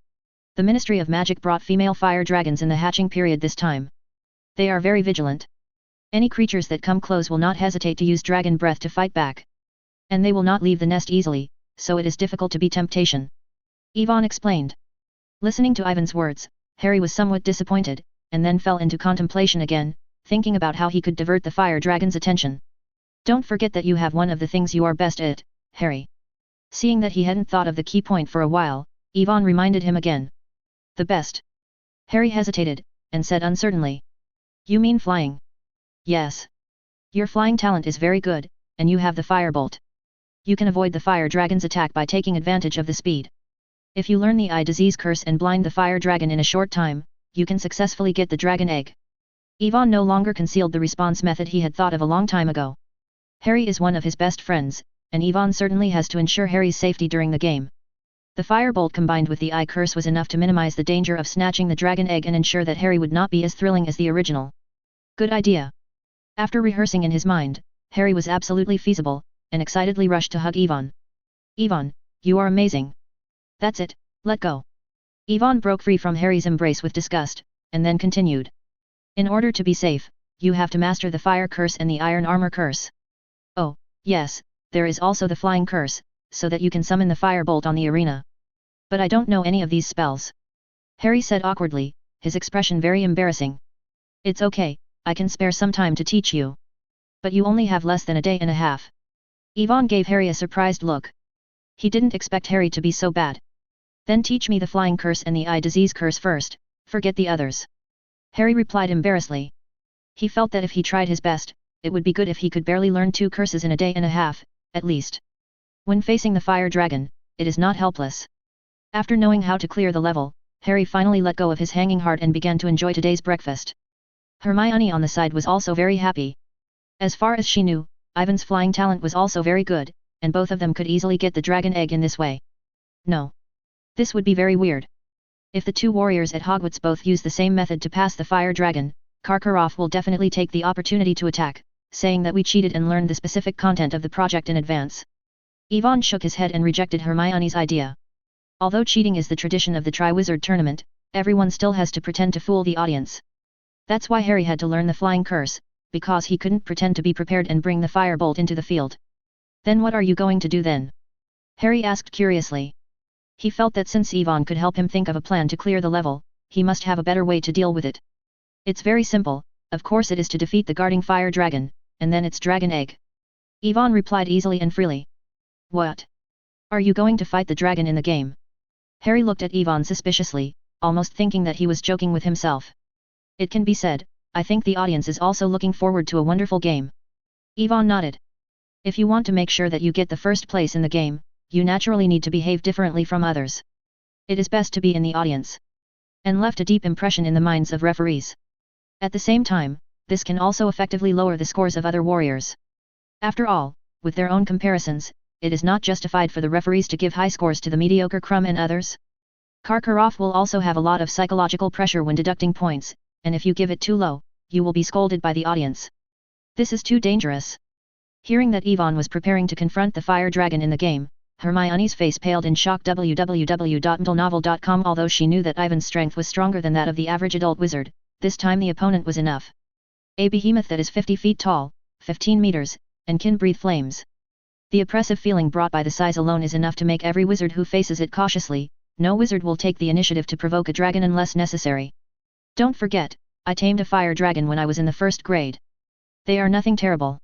The Ministry of Magic brought female fire dragons in the hatching period this time. They are very vigilant. Any creatures that come close will not hesitate to use dragon breath to fight back. And they will not leave the nest easily, so it is difficult to be temptation. Yvonne explained. Listening to Ivan's words, Harry was somewhat disappointed, and then fell into contemplation again, thinking about how he could divert the fire dragon's attention. Don't forget that you have one of the things you are best at, Harry. Seeing that he hadn't thought of the key point for a while, Yvonne reminded him again. The best. Harry hesitated, and said uncertainly. You mean flying? Yes. Your flying talent is very good, and you have the firebolt. You can avoid the fire dragon's attack by taking advantage of the speed. If you learn the eye disease curse and blind the fire dragon in a short time, you can successfully get the dragon egg. Yvonne no longer concealed the response method he had thought of a long time ago. Harry is one of his best friends, and Yvonne certainly has to ensure Harry's safety during the game. The firebolt combined with the eye curse was enough to minimize the danger of snatching the dragon egg and ensure that Harry would not be as thrilling as the original. Good idea. After rehearsing in his mind, Harry was absolutely feasible, and excitedly rushed to hug Yvonne. Yvonne, you are amazing. That's it, let go. Yvonne broke free from Harry's embrace with disgust, and then continued. In order to be safe, you have to master the fire curse and the iron armor curse. Oh, yes, there is also the flying curse, so that you can summon the firebolt on the arena. But I don't know any of these spells. Harry said awkwardly, his expression very embarrassing. It's okay, I can spare some time to teach you. But you only have less than a day and a half. Yvonne gave Harry a surprised look. He didn't expect Harry to be so bad. Then teach me the flying curse and the eye disease curse first, forget the others. Harry replied embarrassedly. He felt that if he tried his best, it would be good if he could barely learn 2 curses in a day and a half, at least. When facing the fire dragon, it is not helpless. After knowing how to clear the level, Harry finally let go of his hanging heart and began to enjoy today's breakfast. Hermione on the side was also very happy. As far as she knew, Ivan's flying talent was also very good, and both of them could easily get the dragon egg in this way. No. This would be very weird. If the 2 warriors at Hogwarts both use the same method to pass the fire dragon, Karkaroff will definitely take the opportunity to attack, saying that we cheated and learned the specific content of the project in advance. Ivan shook his head and rejected Hermione's idea. Although cheating is the tradition of the Triwizard Tournament, everyone still has to pretend to fool the audience. That's why Harry had to learn the flying curse, because he couldn't pretend to be prepared and bring the firebolt into the field. Then what are you going to do then? Harry asked curiously. He felt that since Ivan could help him think of a plan to clear the level, he must have a better way to deal with it. It's very simple, of course it is to defeat the guarding fire dragon, and then its dragon egg. Ivan replied easily and freely. What? Are you going to fight the dragon in the game? Harry looked at Ivan suspiciously, almost thinking that he was joking with himself. It can be said, I think the audience is also looking forward to a wonderful game. Ivan nodded. If you want to make sure that you get the first place in the game, you naturally need to behave differently from others. It is best to be in the audience. And left a deep impression in the minds of referees. At the same time, this can also effectively lower the scores of other warriors. After all, with their own comparisons, it is not justified for the referees to give high scores to the mediocre Krum and others. Karkaroff will also have a lot of psychological pressure when deducting points, and if you give it too low, you will be scolded by the audience. This is too dangerous. Hearing that Ivan was preparing to confront the fire dragon in the game, Hermione's face paled in shock. www.mdlenovel.com. Although she knew that Ivan's strength was stronger than that of the average adult wizard, this time the opponent was enough. A behemoth that is 50 feet tall, 15 meters, and can breathe flames. The oppressive feeling brought by the size alone is enough to make every wizard who faces it cautiously. No wizard will take the initiative to provoke a dragon unless necessary. Don't forget, I tamed a fire dragon when I was in the first grade. They are nothing terrible.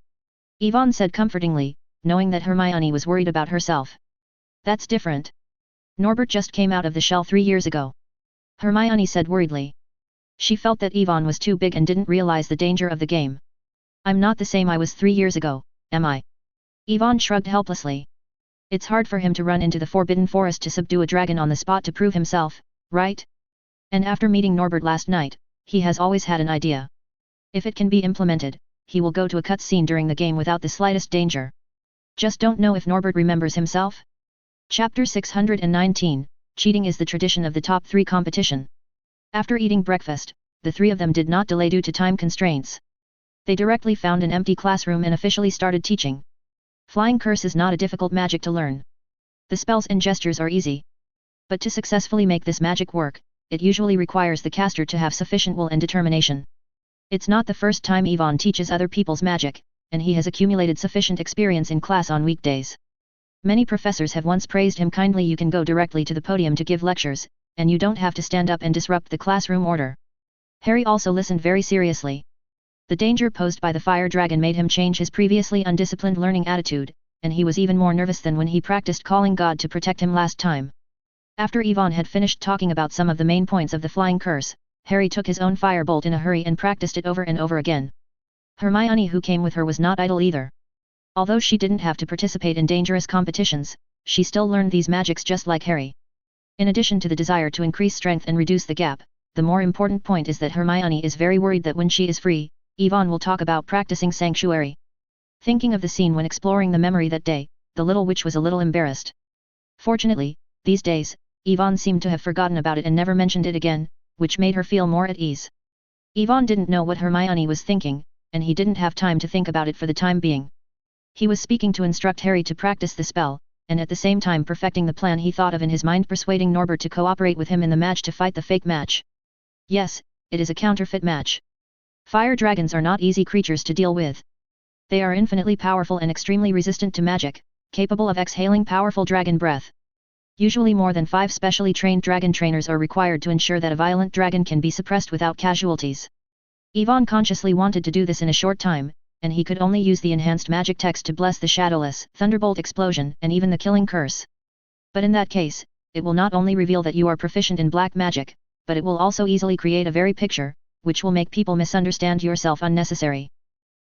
Ivan said comfortingly, knowing that Hermione was worried about herself. That's different. Norbert just came out of the shell 3 years ago. Hermione said worriedly. She felt that Ivan was too big and didn't realize the danger of the game. I'm not the same I was 3 years ago, am I? Ivan shrugged helplessly. It's hard for him to run into the Forbidden Forest to subdue a dragon on the spot to prove himself, right? And after meeting Norbert last night, he has always had an idea. If it can be implemented, he will go to a cutscene during the game without the slightest danger. Just don't know if Norbert remembers himself? Chapter 619, Cheating is the tradition of the top 3 competition. After eating breakfast, the 3 of them did not delay due to time constraints. They directly found an empty classroom and officially started teaching. Flying curse is not a difficult magic to learn. The spells and gestures are easy. But to successfully make this magic work, it usually requires the caster to have sufficient will and determination. It's not the first time Ivan teaches other people's magic, and he has accumulated sufficient experience in class on weekdays. Many professors have once praised him kindly. You can go directly to the podium to give lectures, and you don't have to stand up and disrupt the classroom order. Harry also listened very seriously. The danger posed by the fire dragon made him change his previously undisciplined learning attitude, and he was even more nervous than when he practiced calling God to protect him last time. After Ivan had finished talking about some of the main points of the flying curse, Harry took his own firebolt in a hurry and practiced it over and over again. Hermione, who came with her, was not idle either. Although she didn't have to participate in dangerous competitions, she still learned these magics just like Harry. In addition to the desire to increase strength and reduce the gap, the more important point is that Hermione is very worried that when she is free, Ivan will talk about practicing sanctuary. Thinking of the scene when exploring the memory that day, the little witch was a little embarrassed. Fortunately, these days, Ivan seemed to have forgotten about it and never mentioned it again, which made her feel more at ease. Ivan didn't know what Hermione was thinking, and he didn't have time to think about it for the time being. He was speaking to instruct Harry to practice the spell, and at the same time perfecting the plan he thought of in his mind, persuading Norbert to cooperate with him in the match to fight the fake match. Yes, it is a counterfeit match. Fire dragons are not easy creatures to deal with. They are infinitely powerful and extremely resistant to magic, capable of exhaling powerful dragon breath. Usually more than 5 specially trained dragon trainers are required to ensure that a violent dragon can be suppressed without casualties. Ivan consciously wanted to do this in a short time, and he could only use the enhanced magic text to bless the Shadowless, Thunderbolt Explosion, and even the Killing Curse. But in that case, it will not only reveal that you are proficient in black magic, but it will also easily create a very picture, which will make people misunderstand yourself unnecessary.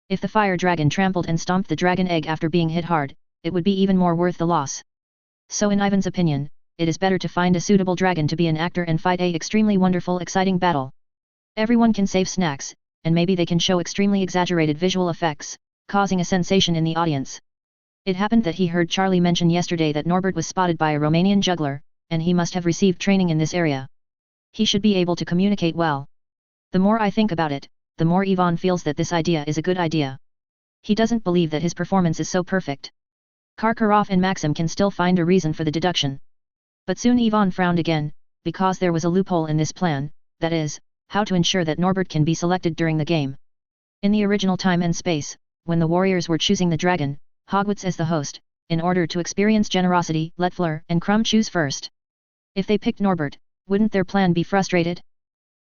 If the fire dragon trampled and stomped the dragon egg after being hit hard, it would be even more worth the loss. So in Ivan's opinion, it is better to find a suitable dragon to be an actor and fight a extremely wonderful exciting battle. Everyone can save snacks, and maybe they can show extremely exaggerated visual effects, causing a sensation in the audience. It happened that he heard Charlie mention yesterday that Norbert was spotted by a Romanian juggler, and he must have received training in this area. He should be able to communicate well. The more I think about it, the more Ivan feels that this idea is a good idea. He doesn't believe that his performance is so perfect. Karkaroff and Maxim can still find a reason for the deduction. But soon Ivan frowned again, because there was a loophole in this plan, that is, how to ensure that Norbert can be selected during the game. In the original time and space, when the warriors were choosing the dragon, Hogwarts as the host, in order to experience generosity, let Fleur and Crumb choose first. If they picked Norbert, wouldn't their plan be frustrated?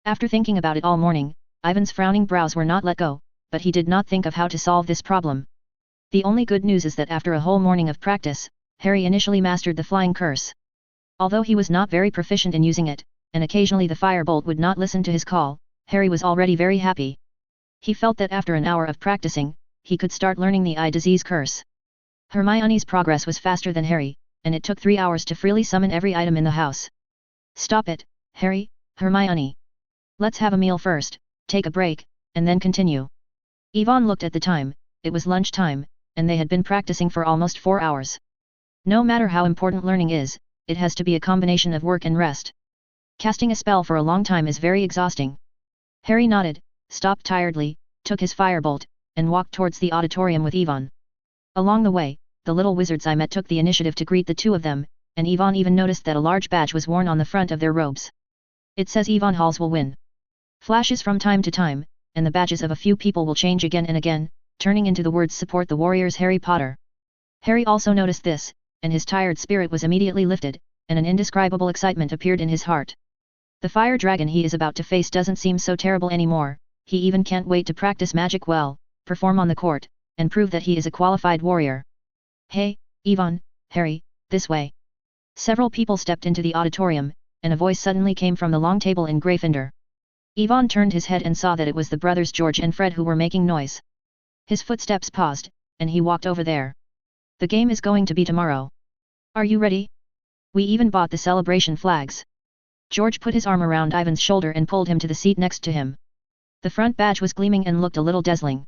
After thinking about it all morning, Ivan's frowning brows were not let go, but he did not think of how to solve this problem. The only good news is that after a whole morning of practice, Harry initially mastered the flying curse. Although he was not very proficient in using it, and occasionally the firebolt would not listen to his call, Harry was already very happy. He felt that after an hour of practicing, he could start learning the eye disease curse. Hermione's progress was faster than Harry, and it took 3 hours to freely summon every item in the house. Stop it, Harry, Hermione. Let's have a meal first, take a break, and then continue. Ivan looked at the time, it was lunch time, and they had been practicing for almost 4 hours. No matter how important learning is, it has to be a combination of work and rest. Casting a spell for a long time is very exhausting. Harry nodded, stopped tiredly, took his firebolt, and walked towards the auditorium with Ivan. Along the way, the little wizards I met took the initiative to greet the two of them, and Ivan even noticed that a large badge was worn on the front of their robes. It says Ivan Halls will win. Flashes from time to time, and the badges of a few people will change again and again, turning into the words support the warriors Harry Potter. Harry also noticed this, and his tired spirit was immediately lifted, and an indescribable excitement appeared in his heart. The fire dragon he is about to face doesn't seem so terrible anymore, he even can't wait to practice magic well, perform on the court, and prove that he is a qualified warrior. Hey, Ivan, Harry, this way. Several people stepped into the auditorium, and a voice suddenly came from the long table in Gryffindor. Ivan turned his head and saw that it was the brothers George and Fred who were making noise. His footsteps paused, and he walked over there. The game is going to be tomorrow. Are you ready? We even bought the celebration flags. George put his arm around Ivan's shoulder and pulled him to the seat next to him. The front badge was gleaming and looked a little dazzling.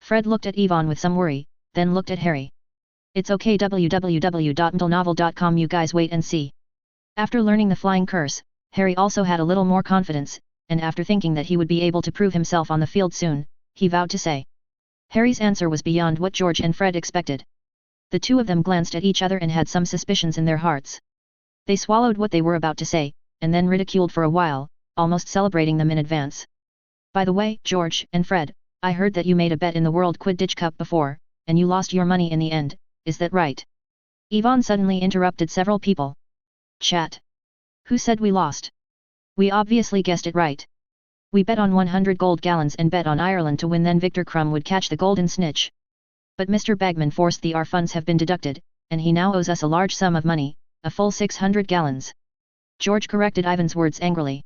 Fred looked at Ivan with some worry, then looked at Harry. It's okay www.mtlnovel.com, you guys wait and see. After learning the flying curse, Harry also had a little more confidence, and after thinking that he would be able to prove himself on the field soon, he vowed to say. Harry's answer was beyond what George and Fred expected. The two of them glanced at each other and had some suspicions in their hearts. They swallowed what they were about to say, and then ridiculed for a while, almost celebrating them in advance. By the way, George and Fred, I heard that you made a bet in the World Quidditch Cup before, and you lost your money in the end, is that right? Ivan suddenly interrupted several people. Chat. Who said we lost? We obviously guessed it right. We bet on 100 gold gallons and bet on Ireland to win, then Victor Crumb would catch the golden snitch. But Mr. Bagman forced our funds have been deducted, and he now owes us a large sum of money, a full 600 gallons. George corrected Ivan's words angrily.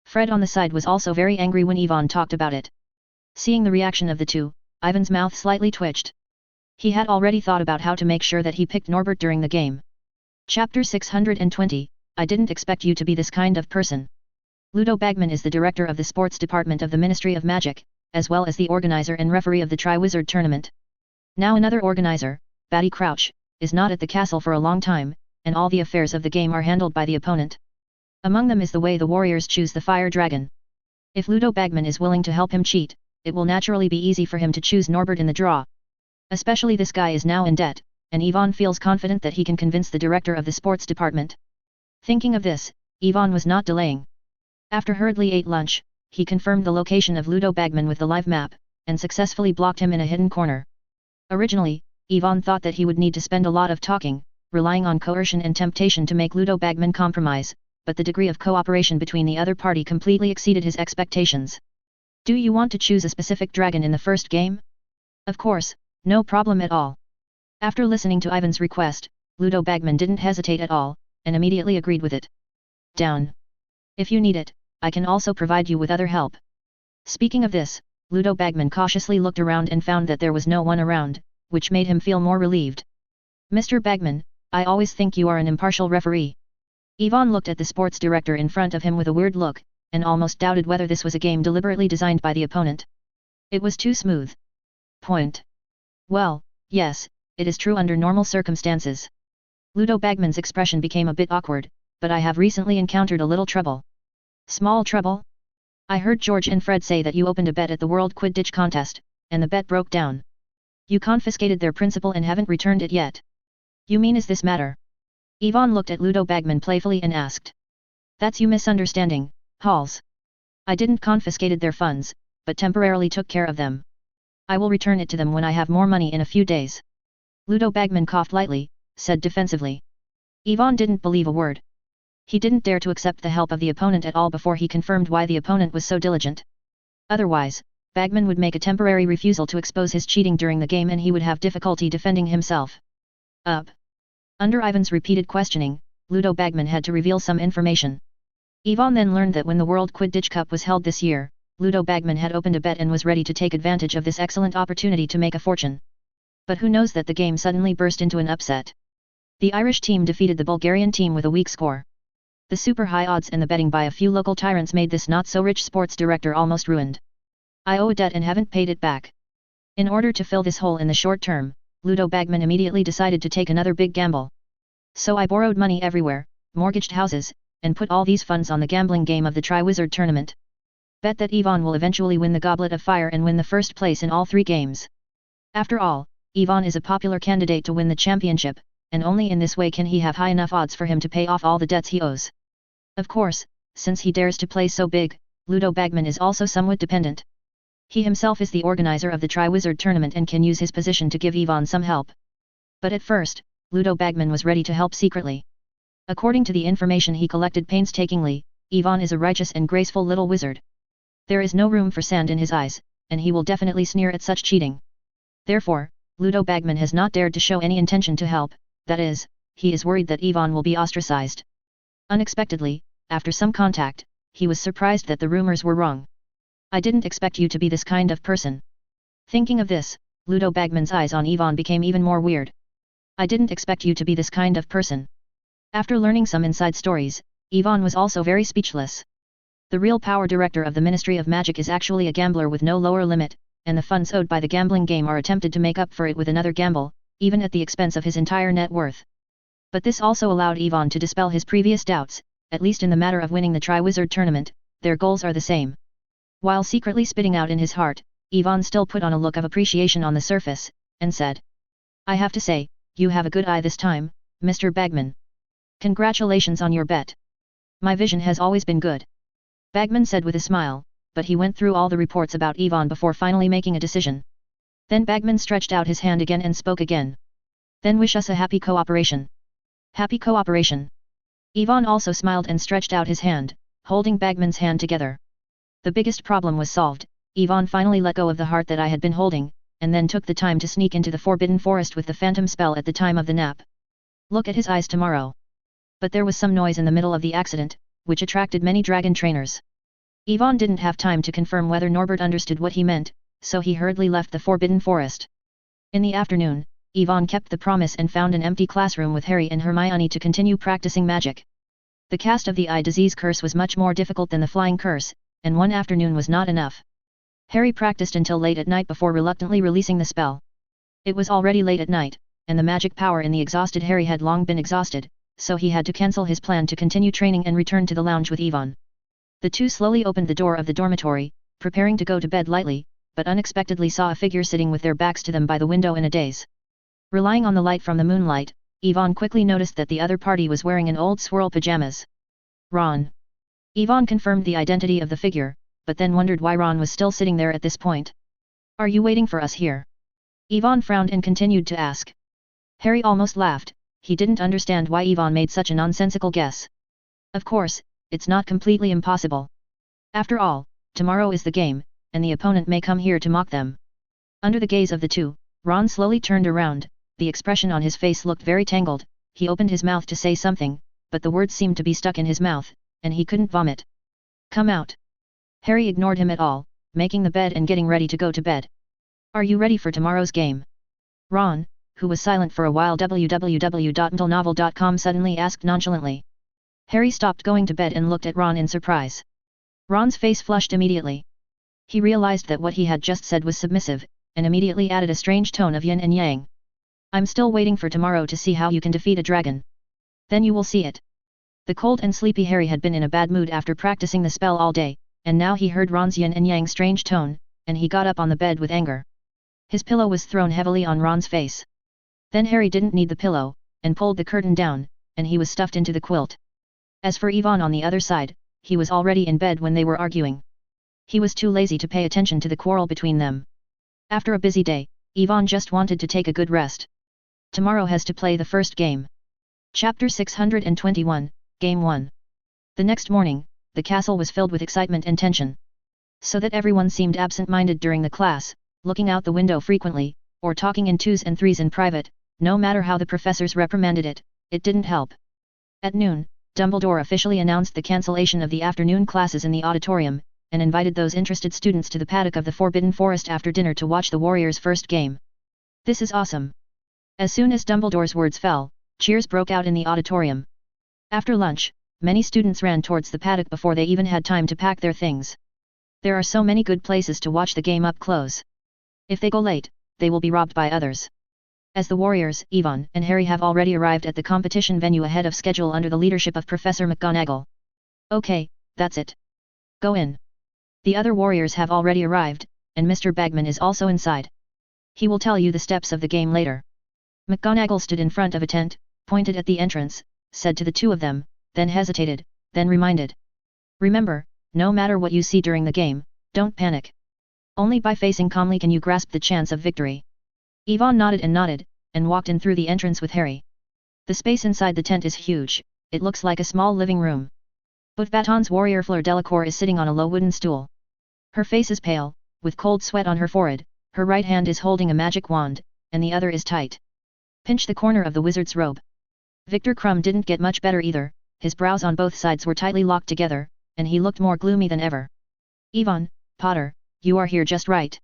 Fred on the side was also very angry when Ivan talked about it. Seeing the reaction of the two, Ivan's mouth slightly twitched. He had already thought about how to make sure that he picked Norbert during the game. Chapter 620, I didn't expect you to be this kind of person. Ludo Bagman is the director of the sports department of the Ministry of Magic, as well as the organizer and referee of the Triwizard Tournament. Now another organizer, Batty Crouch, is not at the castle for a long time, and all the affairs of the game are handled by the opponent. Among them is the way the warriors choose the fire dragon. If Ludo Bagman is willing to help him cheat, it will naturally be easy for him to choose Norbert in the draw. Especially this guy is now in debt, and Ivan feels confident that he can convince the director of the sports department. Thinking of this, Ivan was not delaying. After hurriedly ate lunch, he confirmed the location of Ludo Bagman with the live map, and successfully blocked him in a hidden corner. Originally, Ivan thought that he would need to spend a lot of talking, relying on coercion and temptation to make Ludo Bagman compromise, but the degree of cooperation between the other party completely exceeded his expectations. Do you want to choose a specific dragon in the first game? Of course, no problem at all. After listening to Ivan's request, Ludo Bagman didn't hesitate at all, and immediately agreed with it. Down. If you need it, I can also provide you with other help. Speaking of this, Ludo Bagman cautiously looked around and found that there was no one around, which made him feel more relieved. Mr. Bagman, I always think you are an impartial referee. Ivan looked at the sports director in front of him with a weird look, and almost doubted whether this was a game deliberately designed by the opponent. It was too smooth. Point. Well, yes, it is true under normal circumstances. Ludo Bagman's expression became a bit awkward, but I have recently encountered a little trouble. Small trouble? I heard George and Fred say that you opened a bet at the World Quidditch contest, and the bet broke down. You confiscated their principal and haven't returned it yet. You mean is this matter? Yvonne looked at Ludo Bagman playfully and asked. That's you misunderstanding, Halls. I didn't confiscated their funds, but temporarily took care of them. I will return it to them when I have more money in a few days. Ludo Bagman coughed lightly, said defensively. Yvonne didn't believe a word. He didn't dare to accept the help of the opponent at all before he confirmed why the opponent was so diligent. Otherwise, Bagman would make a temporary refusal to expose his cheating during the game and he would have difficulty defending himself. Under Ivan's repeated questioning, Ludo Bagman had to reveal some information. Yvonne then learned that when the World Quidditch Cup was held this year, Ludo Bagman had opened a bet and was ready to take advantage of this excellent opportunity to make a fortune. But who knows that the game suddenly burst into an upset. The Irish team defeated the Bulgarian team with a weak score. The super high odds and the betting by a few local tyrants made this not-so-rich sports director almost ruined. I owe a debt and haven't paid it back. In order to fill this hole in the short term, Ludo Bagman immediately decided to take another big gamble. So I borrowed money everywhere, mortgaged houses, and put all these funds on the gambling game of the Triwizard Tournament. Bet that Yvonne will eventually win the Goblet of Fire and win the first place in all 3 games. After all, Yvonne is a popular candidate to win the championship, and only in this way can he have high enough odds for him to pay off all the debts he owes. Of course, since he dares to play so big, Ludo Bagman is also somewhat dependent. He himself is the organizer of the Triwizard Tournament and can use his position to give Yvonne some help. But at first, Ludo Bagman was ready to help secretly. According to the information he collected painstakingly, Yvonne is a righteous and graceful little wizard. There is no room for sand in his eyes, and he will definitely sneer at such cheating. Therefore, Ludo Bagman has not dared to show any intention to help, that is, he is worried that Yvonne will be ostracized. Unexpectedly, after some contact, he was surprised that the rumors were wrong. I didn't expect you to be this kind of person. Thinking of this, Ludo Bagman's eyes on Yvonne became even more weird. I didn't expect you to be this kind of person. After learning some inside stories, Yvonne was also very speechless. The real power director of the Ministry of Magic is actually a gambler with no lower limit, and the funds owed by the gambling game are attempted to make up for it with another gamble, even at the expense of his entire net worth. But this also allowed Yvonne to dispel his previous doubts, at least in the matter of winning the Triwizard Tournament, their goals are the same. While secretly spitting out in his heart, Yvonne still put on a look of appreciation on the surface, and said. I have to say, you have a good eye this time, Mr. Bagman. Congratulations on your bet. My vision has always been good. Bagman said with a smile, but he went through all the reports about Yvonne before finally making a decision. Then Bagman stretched out his hand again and spoke again. Then wish us a happy cooperation. Happy cooperation. Yvonne also smiled and stretched out his hand, holding Bagman's hand together. The biggest problem was solved. Yvonne finally let go of the heart that I had been holding, and then took the time to sneak into the Forbidden Forest with the phantom spell at the time of the nap. Look at his eyes tomorrow. But there was some noise in the middle of the accident, which attracted many dragon trainers. Yvonne didn't have time to confirm whether Norbert understood what he meant, so he hurriedly left the Forbidden Forest. In the afternoon, Yvonne kept the promise and found an empty classroom with Harry and Hermione to continue practicing magic. The cast of the eye disease curse was much more difficult than the flying curse, and one afternoon was not enough. Harry practiced until late at night before reluctantly releasing the spell. It was already late at night, and the magic power in the exhausted Harry had long been exhausted, so he had to cancel his plan to continue training and return to the lounge with Yvonne. The two slowly opened the door of the dormitory, preparing to go to bed lightly, but unexpectedly saw a figure sitting with their backs to them by the window in a daze. Relying on the light from the moonlight, Yvonne quickly noticed that the other party was wearing an old swirl pajamas. Ron. Yvonne confirmed the identity of the figure, but then wondered why Ron was still sitting there at this point. Are you waiting for us here? Yvonne frowned and continued to ask. Harry almost laughed. He didn't understand why Yvonne made such a nonsensical guess. Of course, it's not completely impossible. After all, tomorrow is the game, and the opponent may come here to mock them. Under the gaze of the two, Ron slowly turned around. The expression on his face looked very tangled. He opened his mouth to say something, but the words seemed to be stuck in his mouth, and he couldn't vomit. Come out. Harry ignored him at all, making the bed and getting ready to go to bed. Are you ready for tomorrow's game? Ron, who was silent for a while www.intelnovel.com suddenly asked nonchalantly. Harry stopped going to bed and looked at Ron in surprise. Ron's face flushed immediately. He realized that what he had just said was submissive, and immediately added a strange tone of yin and yang. I'm still waiting for tomorrow to see how you can defeat a dragon. Then you will see it. The cold and sleepy Harry had been in a bad mood after practicing the spell all day, and now he heard Ron's yin and yang strange tone, and he got up on the bed with anger. His pillow was thrown heavily on Ron's face. Then Harry didn't need the pillow, and pulled the curtain down, and he was stuffed into the quilt. As for Yvonne on the other side, he was already in bed when they were arguing. He was too lazy to pay attention to the quarrel between them. After a busy day, Yvonne just wanted to take a good rest. Tomorrow has to play the first game. Chapter 621, Game 1. The next morning, the castle was filled with excitement and tension. So that everyone seemed absent-minded during the class, looking out the window frequently, or talking in twos and threes in private. No matter how the professors reprimanded it, it didn't help. At noon, Dumbledore officially announced the cancellation of the afternoon classes in the auditorium, and invited those interested students to the paddock of the Forbidden Forest after dinner to watch the Warriors' first game. This is awesome. As soon as Dumbledore's words fell, cheers broke out in the auditorium. After lunch, many students ran towards the paddock before they even had time to pack their things. There are so many good places to watch the game up close. If they go late, they will be robbed by others. As the Warriors, Yvonne and Harry have already arrived at the competition venue ahead of schedule under the leadership of Professor McGonagall. Okay, that's it. Go in. The other Warriors have already arrived, and Mr. Bagman is also inside. He will tell you the steps of the game later. McGonagall stood in front of a tent, pointed at the entrance, said to the two of them, then hesitated, then reminded. Remember, no matter what you see during the game, don't panic. Only by facing calmly can you grasp the chance of victory. Yvonne nodded, and walked in through the entrance with Harry. The space inside the tent is huge, it looks like a small living room. But Baton's warrior Fleur Delacour is sitting on a low wooden stool. Her face is pale, with cold sweat on her forehead, her right hand is holding a magic wand, and the other is tight. Pinch the corner of the wizard's robe. Victor Crumb didn't get much better either, his brows on both sides were tightly locked together, and he looked more gloomy than ever. Yvonne, Potter, you are here just right.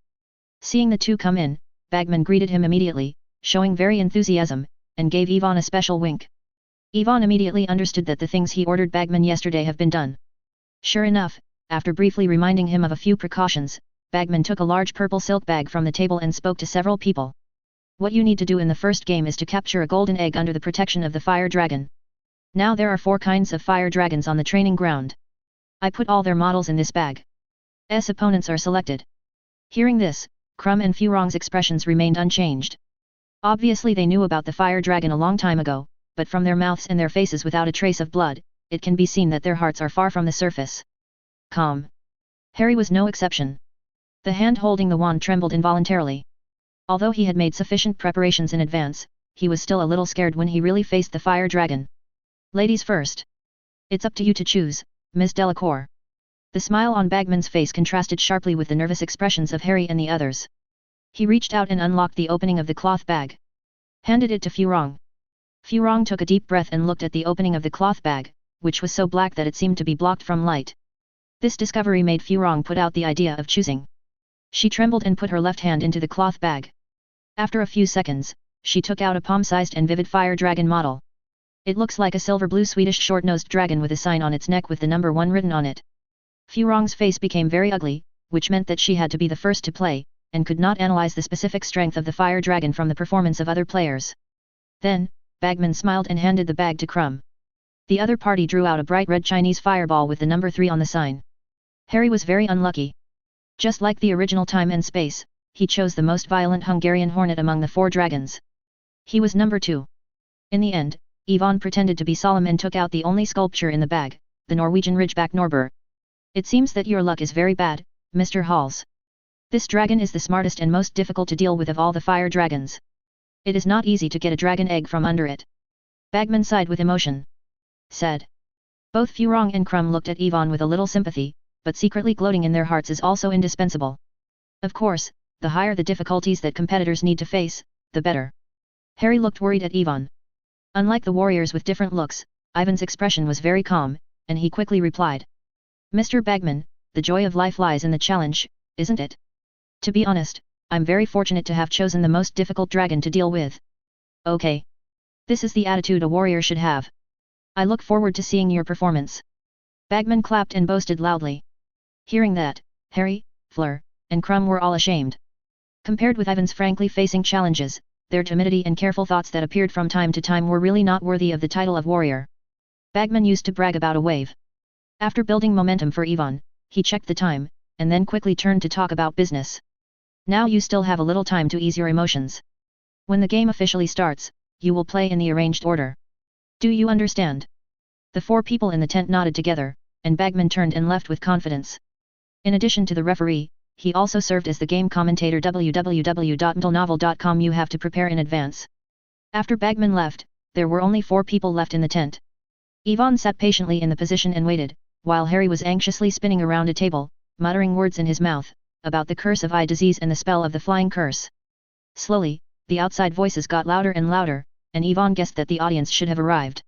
Seeing the two come in, Bagman greeted him immediately, showing very enthusiasm, and gave Yvonne a special wink. Yvonne immediately understood that the things he ordered Bagman yesterday have been done. Sure enough, after briefly reminding him of a few precautions, Bagman took a large purple silk bag from the table and spoke to several people. What you need to do in the first game is to capture a golden egg under the protection of the fire dragon. Now there are 4 kinds of fire dragons on the training ground. I put all their models in this bag. Opponents are selected. Hearing this, Crumb and Furong's expressions remained unchanged. Obviously they knew about the fire dragon a long time ago, but from their mouths and their faces without a trace of blood, it can be seen that their hearts are far from the surface. Calm. Harry was no exception. The hand holding the wand trembled involuntarily. Although he had made sufficient preparations in advance, he was still a little scared when he really faced the fire dragon. Ladies first. It's up to you to choose, Miss Delacour. The smile on Bagman's face contrasted sharply with the nervous expressions of Harry and the others. He reached out and unlocked the opening of the cloth bag. Handed it to Furong. Furong took a deep breath and looked at the opening of the cloth bag, which was so black that it seemed to be blocked from light. This discovery made Furong put out the idea of choosing. She trembled and put her left hand into the cloth bag. After a few seconds, she took out a palm-sized and vivid fire dragon model. It looks like a silver-blue Swedish short-nosed dragon with a sign on its neck with the number 1 written on it. Furong's face became very ugly, which meant that she had to be the first to play, and could not analyze the specific strength of the fire dragon from the performance of other players. Then, Bagman smiled and handed the bag to Crumb. The other party drew out a bright red Chinese fireball with the number 3 on the sign. Harry was very unlucky. Just like the original Time and Space, he chose the most violent Hungarian hornet among the 4 dragons. He was number 2. In the end, Yvonne pretended to be solemn and took out the only sculpture in the bag, the Norwegian Ridgeback Norbur. It seems that your luck is very bad, Mr. Halls. This dragon is the smartest and most difficult to deal with of all the fire dragons. It is not easy to get a dragon egg from under it. Bagman sighed with emotion. Said. Both Furong and Crumb looked at Yvonne with a little sympathy, but secretly gloating in their hearts is also indispensable. Of course, the higher the difficulties that competitors need to face, the better. Harry looked worried at Yvonne. Unlike the warriors with different looks, Ivan's expression was very calm, and he quickly replied. Mr. Bagman, the joy of life lies in the challenge, isn't it? To be honest, I'm very fortunate to have chosen the most difficult dragon to deal with. Okay. This is the attitude a warrior should have. I look forward to seeing your performance. Bagman clapped and boasted loudly. Hearing that, Harry, Fleur, and Crumb were all ashamed. Compared with Ivan's frankly facing challenges, their timidity and careful thoughts that appeared from time to time were really not worthy of the title of warrior. Bagman used to brag about a wave. After building momentum for Yvonne, he checked the time, and then quickly turned to talk about business. Now you still have a little time to ease your emotions. When the game officially starts, you will play in the arranged order. Do you understand? The 4 people in the tent nodded together, and Bagman turned and left with confidence. In addition to the referee, he also served as the game commentator. www.mtlnovel.com. You have to prepare in advance. After Bagman left, there were only 4 people left in the tent. Yvonne sat patiently in the position and waited, while Harry was anxiously spinning around a table, muttering words in his mouth, about the curse of eye disease and the spell of the flying curse. Slowly, the outside voices got louder and louder, and Yvonne guessed that the audience should have arrived.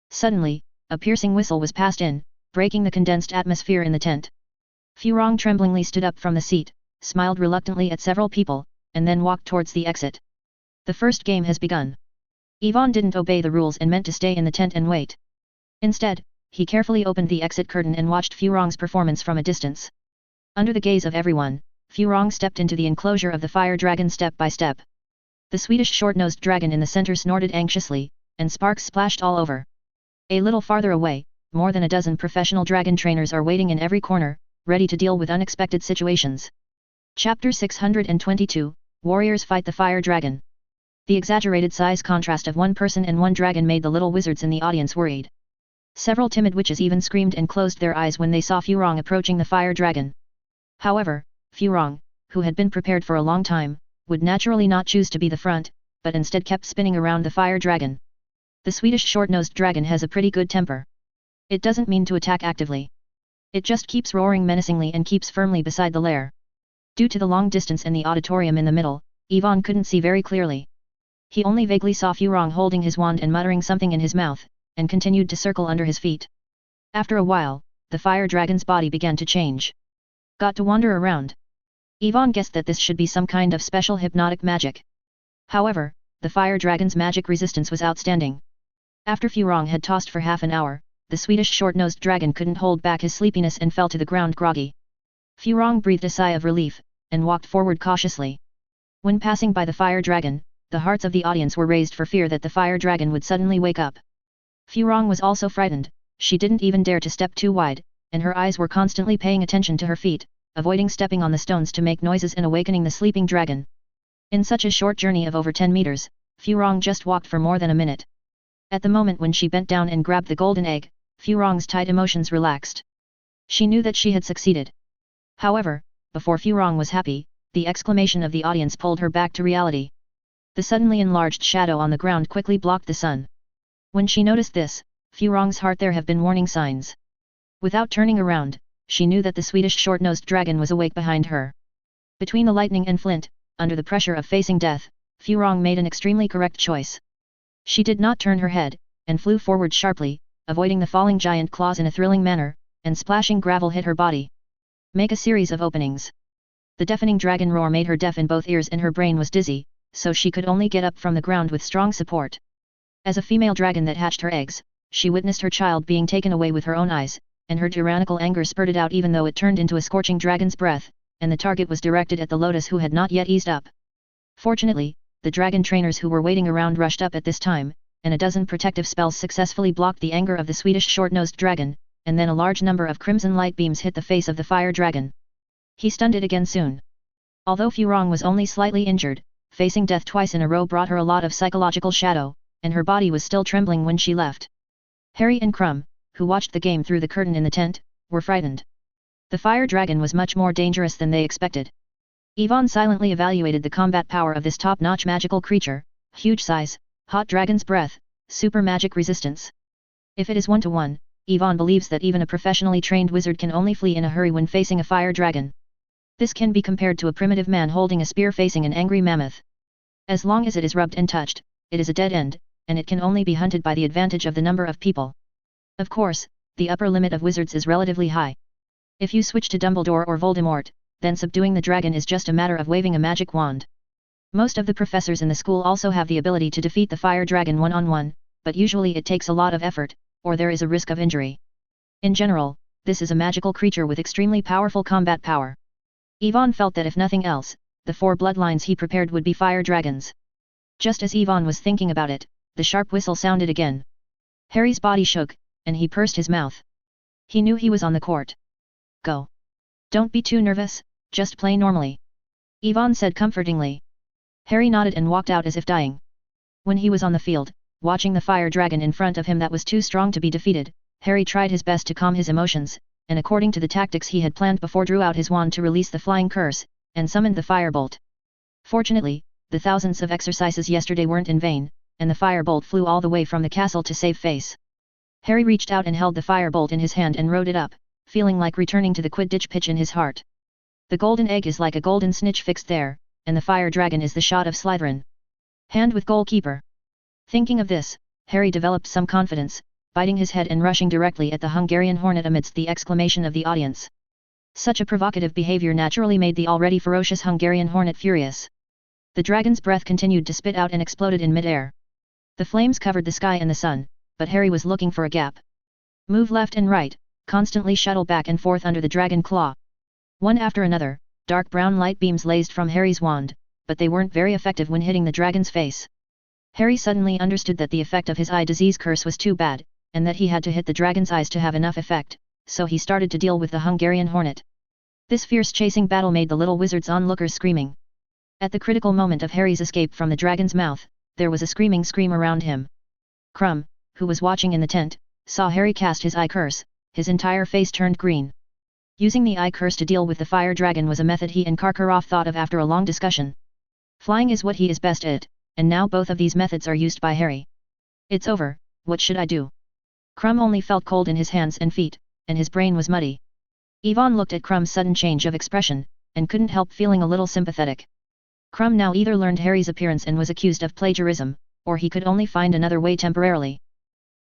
Suddenly, a piercing whistle was passed in, breaking the condensed atmosphere in the tent. Furong tremblingly stood up from the seat, smiled reluctantly at several people, and then walked towards the exit. The first game has begun. Yvonne didn't obey the rules and meant to stay in the tent and wait. Instead, he carefully opened the exit curtain and watched Furong's performance from a distance. Under the gaze of everyone, Furong stepped into the enclosure of the fire dragon step by step. The Swedish short-nosed dragon in the center snorted anxiously, and sparks splashed all over. A little farther away, more than a dozen professional dragon trainers are waiting in every corner, ready to deal with unexpected situations. Chapter 622, Warriors Fight the Fire Dragon. The exaggerated size contrast of one person and one dragon made the little wizards in the audience worried. Several timid witches even screamed and closed their eyes when they saw Furong approaching the fire dragon. However, Furong, who had been prepared for a long time, would naturally not choose to be the front, but instead kept spinning around the fire dragon. The Swedish short-nosed dragon has a pretty good temper. It doesn't mean to attack actively. It just keeps roaring menacingly and keeps firmly beside the lair. Due to the long distance and the auditorium in the middle, Yvonne couldn't see very clearly. He only vaguely saw Furong holding his wand and muttering something in his mouth, and continued to circle under his feet. After a while, the fire dragon's body began to change. Got to wander around. Yvonne guessed that this should be some kind of special hypnotic magic. However, the fire dragon's magic resistance was outstanding. After Furong had tossed for half an hour, the Swedish short-nosed dragon couldn't hold back his sleepiness and fell to the ground groggy. Furong breathed a sigh of relief, and walked forward cautiously. When passing by the fire dragon, the hearts of the audience were raised for fear that the fire dragon would suddenly wake up. Furong was also frightened. She didn't even dare to step too wide, and her eyes were constantly paying attention to her feet, avoiding stepping on the stones to make noises and awakening the sleeping dragon. In such a short journey of over 10 meters, Furong just walked for more than a minute. At the moment when she bent down and grabbed the golden egg, Furong's tight emotions relaxed. She knew that she had succeeded. However, before Furong was happy, the exclamation of the audience pulled her back to reality. The suddenly enlarged shadow on the ground quickly blocked the sun. When she noticed this, Furong's heart there have been warning signs. Without turning around, she knew that the Swedish short-nosed dragon was awake behind her. Between the lightning and flint, under the pressure of facing death, Furong made an extremely correct choice. She did not turn her head, and flew forward sharply, avoiding the falling giant claws in a thrilling manner, and splashing gravel hit her body. Make a series of openings. The deafening dragon roar made her deaf in both ears and her brain was dizzy, so she could only get up from the ground with strong support. As a female dragon that hatched her eggs, she witnessed her child being taken away with her own eyes, and her tyrannical anger spurted out even though it turned into a scorching dragon's breath, and the target was directed at the lotus who had not yet eased up. Fortunately, the dragon trainers who were waiting around rushed up at this time, and a dozen protective spells successfully blocked the anger of the Swedish short-nosed dragon, and then a large number of crimson light beams hit the face of the fire dragon. He stunned it again soon. Although Furong was only slightly injured, facing death twice in a row brought her a lot of psychological shadow, and her body was still trembling when she left. Harry and Crumb, who watched the game through the curtain in the tent, were frightened. The fire dragon was much more dangerous than they expected. Yvonne silently evaluated the combat power of this top-notch magical creature: huge size, hot dragon's breath, super magic resistance. If it is 1-to-1, Yvonne believes that even a professionally trained wizard can only flee in a hurry when facing a fire dragon. This can be compared to a primitive man holding a spear facing an angry mammoth. As long as it is rubbed and touched, it is a dead end, and it can only be hunted by the advantage of the number of people. Of course, the upper limit of wizards is relatively high. If you switch to Dumbledore or Voldemort, then subduing the dragon is just a matter of waving a magic wand. Most of the professors in the school also have the ability to defeat the fire dragon one-on-one, but usually it takes a lot of effort, or there is a risk of injury. In general, this is a magical creature with extremely powerful combat power. Yvonne felt that if nothing else, the 4 bloodlines he prepared would be fire dragons. Just as Yvonne was thinking about it, the sharp whistle sounded again. Harry's body shook, and he pursed his mouth. He knew he was on the court. Go. Don't be too nervous, just play normally. Yvonne said comfortingly. Harry nodded and walked out as if dying. When he was on the field, watching the fire dragon in front of him that was too strong to be defeated, Harry tried his best to calm his emotions, and according to the tactics he had planned before drew out his wand to release the flying curse, and summoned the firebolt. Fortunately, the thousands of exercises yesterday weren't in vain, and the firebolt flew all the way from the castle to save face. Harry reached out and held the firebolt in his hand and rode it up, feeling like returning to the Quidditch pitch in his heart. The golden egg is like a golden snitch fixed there, and the fire dragon is the shot of Slytherin. Hand with goalkeeper. Thinking of this, Harry developed some confidence, biting his head and rushing directly at the Hungarian hornet amidst the exclamation of the audience. Such a provocative behavior naturally made the already ferocious Hungarian hornet furious. The dragon's breath continued to spit out and exploded in mid-air. The flames covered the sky and the sun, but Harry was looking for a gap. Move left and right, constantly shuttle back and forth under the dragon claw. One after another, dark brown light beams blazed from Harry's wand, but they weren't very effective when hitting the dragon's face. Harry suddenly understood that the effect of his eye disease curse was too bad, and that he had to hit the dragon's eyes to have enough effect, so he started to deal with the Hungarian hornet. This fierce chasing battle made the little wizard's onlookers screaming. At the critical moment of Harry's escape from the dragon's mouth, there was a screaming scream around him. Krum, who was watching in the tent, saw Harry cast his eye curse, his entire face turned green. Using the eye curse to deal with the fire dragon was a method he and Karkaroff thought of after a long discussion. Flying is what he is best at, and now both of these methods are used by Harry. It's over, what should I do? Krum only felt cold in his hands and feet, and his brain was muddy. Yvonne looked at Krum's sudden change of expression, and couldn't help feeling a little sympathetic. Krum now either learned Harry's appearance and was accused of plagiarism, or he could only find another way temporarily.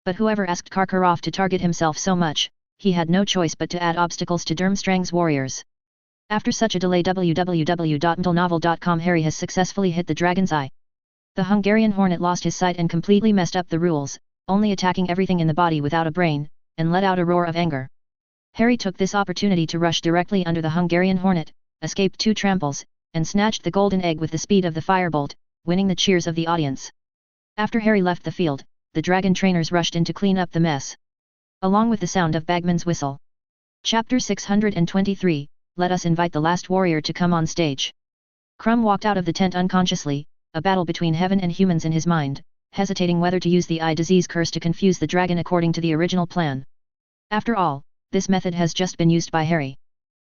But whoever asked Karkaroff to target himself so much, he had no choice but to add obstacles to Durmstrang's warriors. After such a delay www.mtlnovel.com Harry has successfully hit the dragon's eye. The Hungarian hornet lost his sight and completely messed up the rules, only attacking everything in the body without a brain, and let out a roar of anger. Harry took this opportunity to rush directly under the Hungarian hornet, escaped 2 tramples, and snatched the golden egg with the speed of the firebolt, winning the cheers of the audience. After Harry left the field, the dragon trainers rushed in to clean up the mess. Along with the sound of Bagman's whistle. Chapter 623, Let us invite the last warrior to come on stage. Krum walked out of the tent unconsciously, a battle between heaven and humans in his mind, hesitating whether to use the eye disease curse to confuse the dragon according to the original plan. After all, this method has just been used by Harry.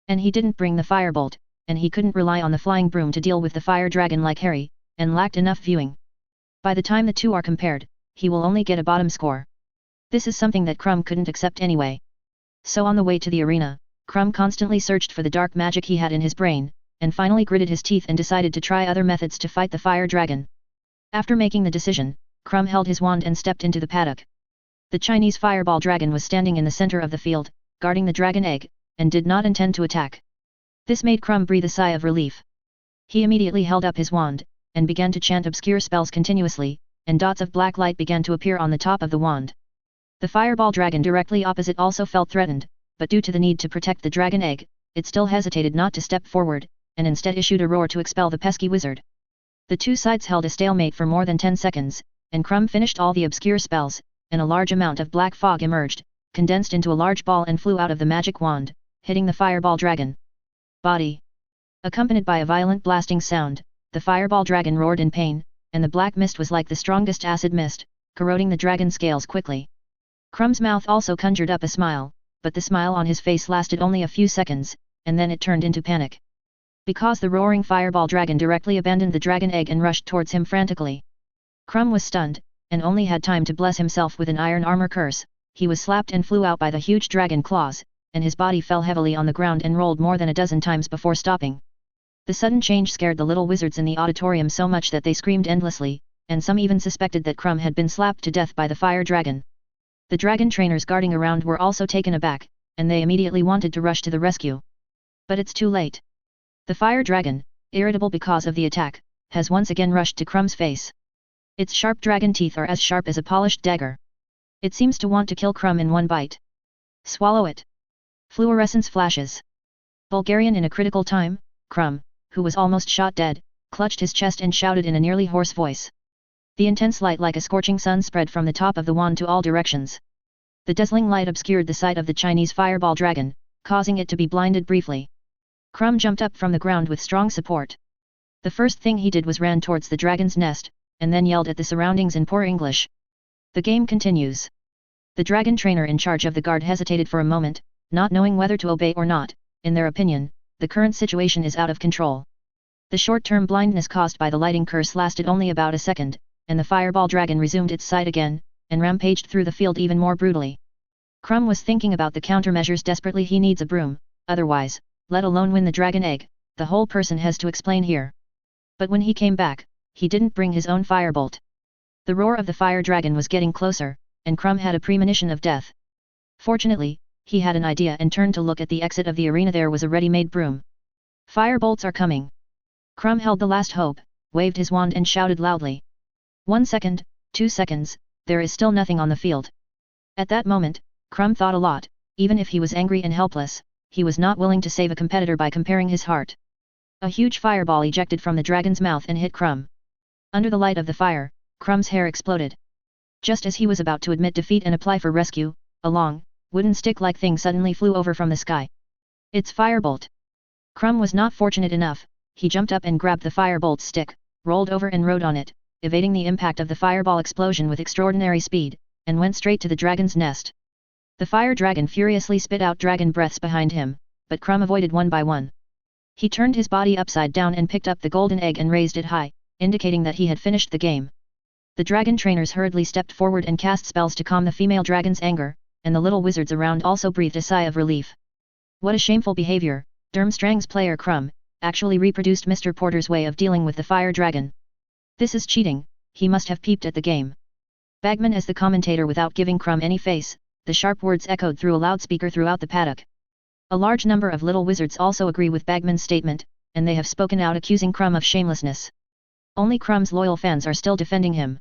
And he didn't bring the firebolt, and he couldn't rely on the flying broom to deal with the fire dragon like Harry, and lacked enough viewing. By the time the two are compared, he will only get a bottom score. This is something that Krum couldn't accept anyway. So on the way to the arena, Krum constantly searched for the dark magic he had in his brain, and finally gritted his teeth and decided to try other methods to fight the fire dragon. After making the decision, Krum held his wand and stepped into the paddock. The Chinese fireball dragon was standing in the center of the field, guarding the dragon egg, and did not intend to attack. This made Krum breathe a sigh of relief. He immediately held up his wand, and began to chant obscure spells continuously, and dots of black light began to appear on the top of the wand. The fireball dragon directly opposite also felt threatened, but due to the need to protect the dragon egg, it still hesitated not to step forward, and instead issued a roar to expel the pesky wizard. The two sides held a stalemate for more than 10 seconds, and Krum finished all the obscure spells, and a large amount of black fog emerged, condensed into a large ball and flew out of the magic wand, hitting the fireball dragon. Body. Accompanied by a violent blasting sound, the fireball dragon roared in pain, and the black mist was like the strongest acid mist, corroding the dragon's scales quickly. Krum's mouth also conjured up a smile, but the smile on his face lasted only a few seconds, and then it turned into panic. Because the roaring fireball dragon directly abandoned the dragon egg and rushed towards him frantically. Krum was stunned, and only had time to bless himself with an iron armor curse. He was slapped and flew out by the huge dragon claws, and his body fell heavily on the ground and rolled more than a dozen times before stopping. The sudden change scared the little wizards in the auditorium so much that they screamed endlessly, and some even suspected that Krum had been slapped to death by the fire dragon. The dragon trainers guarding around were also taken aback, and they immediately wanted to rush to the rescue. But it's too late. The fire dragon, irritable because of the attack, has once again rushed to Krum's face. Its sharp dragon teeth are as sharp as a polished dagger. It seems to want to kill Krum in one bite. Swallow it. Fluorescence flashes. Bulgarian in a critical time, Krum, who was almost shot dead, clutched his chest and shouted in a nearly hoarse voice. The intense light like a scorching sun spread from the top of the wand to all directions. The dazzling light obscured the sight of the Chinese fireball dragon, causing it to be blinded briefly. Krum jumped up from the ground with strong support. The first thing he did was ran towards the dragon's nest, and then yelled at the surroundings in poor English. The game continues. The dragon trainer in charge of the guard hesitated for a moment, not knowing whether to obey or not. In their opinion, the current situation is out of control. The short-term blindness caused by the lighting curse lasted only about a second, and the fireball dragon resumed its sight again, and rampaged through the field even more brutally. Crumb was thinking about the countermeasures desperately. He needs a broom, otherwise, let alone win the dragon egg, the whole person has to explain here. But when he came back, he didn't bring his own firebolt. The roar of the fire dragon was getting closer, and Crumb had a premonition of death. Fortunately, he had an idea and turned to look at the exit of the arena. There was a ready-made broom. Firebolts are coming. Crumb held the last hope, waved his wand and shouted loudly. 1 second, 2 seconds, there is still nothing on the field. At that moment, Crumb thought a lot. Even if he was angry and helpless, he was not willing to save a competitor by comparing his heart. A huge fireball ejected from the dragon's mouth and hit Crumb. Under the light of the fire, Crumb's hair exploded. Just as he was about to admit defeat and apply for rescue, a long, wooden stick-like thing suddenly flew over from the sky. It's Firebolt. Crumb was not fortunate enough. He jumped up and grabbed the Firebolt's stick, rolled over and rode on it, evading the impact of the fireball explosion with extraordinary speed, and went straight to the dragon's nest. The fire dragon furiously spit out dragon breaths behind him, but Crumb avoided one by one. He turned his body upside down and picked up the golden egg and raised it high, indicating that he had finished the game. The dragon trainers hurriedly stepped forward and cast spells to calm the female dragon's anger, and the little wizards around also breathed a sigh of relief. What a shameful behavior! Durmstrang's player Crumb actually reproduced Mr. Porter's way of dealing with the fire dragon. This is cheating, he must have peeped at the game. Bagman as the commentator without giving Crumb any face, the sharp words echoed through a loudspeaker throughout the paddock. A large number of little wizards also agree with Bagman's statement, and they have spoken out accusing Crumb of shamelessness. Only Crumb's loyal fans are still defending him.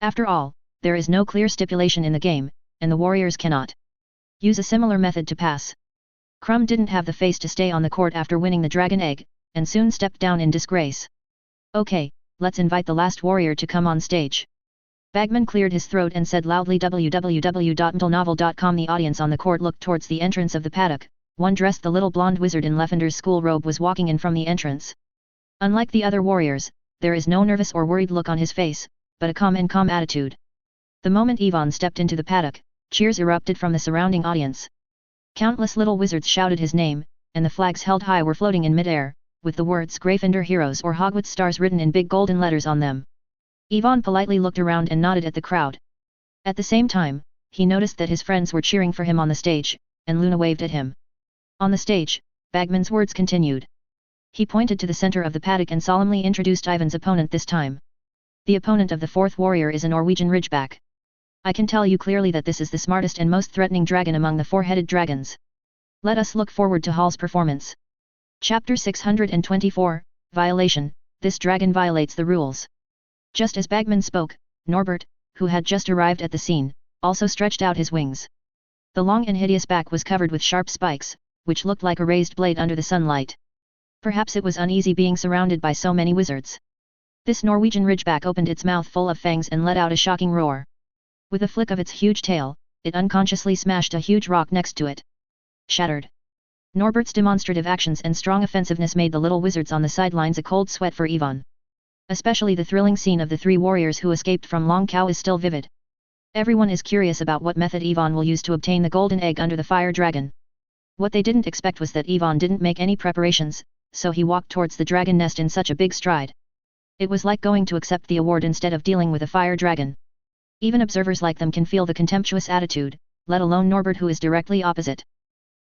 After all, there is no clear stipulation in the game, and the warriors cannot use a similar method to pass. Crumb didn't have the face to stay on the court after winning the dragon egg, and soon stepped down in disgrace. Okay, let's invite the last warrior to come on stage. Bagman cleared his throat and said loudly www.mtlnovel.com. The audience on the court looked towards the entrance of the paddock. One dressed the little blonde wizard in Lavenders' school robe was walking in from the entrance. Unlike the other warriors, there is no nervous or worried look on his face, but a calm attitude. The moment Yvonne stepped into the paddock, cheers erupted from the surrounding audience. Countless little wizards shouted his name, and the flags held high were floating in mid-air, with the words Gryffindor Heroes or Hogwarts Stars written in big golden letters on them. Yvonne politely looked around and nodded at the crowd. At the same time, he noticed that his friends were cheering for him on the stage, and Luna waved at him. On the stage, Bagman's words continued. He pointed to the center of the paddock and solemnly introduced Ivan's opponent this time. The opponent of the fourth warrior is a Norwegian Ridgeback. I can tell you clearly that this is the smartest and most threatening dragon among the four-headed dragons. Let us look forward to Hall's performance. Chapter 624, Violation. This dragon violates the rules. Just as Bagman spoke, Norbert, who had just arrived at the scene, also stretched out his wings. The long and hideous back was covered with sharp spikes, which looked like a raised blade under the sunlight. Perhaps it was uneasy being surrounded by so many wizards. This Norwegian Ridgeback opened its mouth full of fangs and let out a shocking roar. With a flick of its huge tail, it unconsciously smashed a huge rock next to it. Shattered. Norbert's demonstrative actions and strong offensiveness made the little wizards on the sidelines a cold sweat for Yvonne. Especially the thrilling scene of the three warriors who escaped from Long Cow is still vivid. Everyone is curious about what method Yvonne will use to obtain the golden egg under the fire dragon. What they didn't expect was that Yvonne didn't make any preparations, so he walked towards the dragon nest in such a big stride. It was like going to accept the award instead of dealing with a fire dragon. Even observers like them can feel the contemptuous attitude, let alone Norbert who is directly opposite.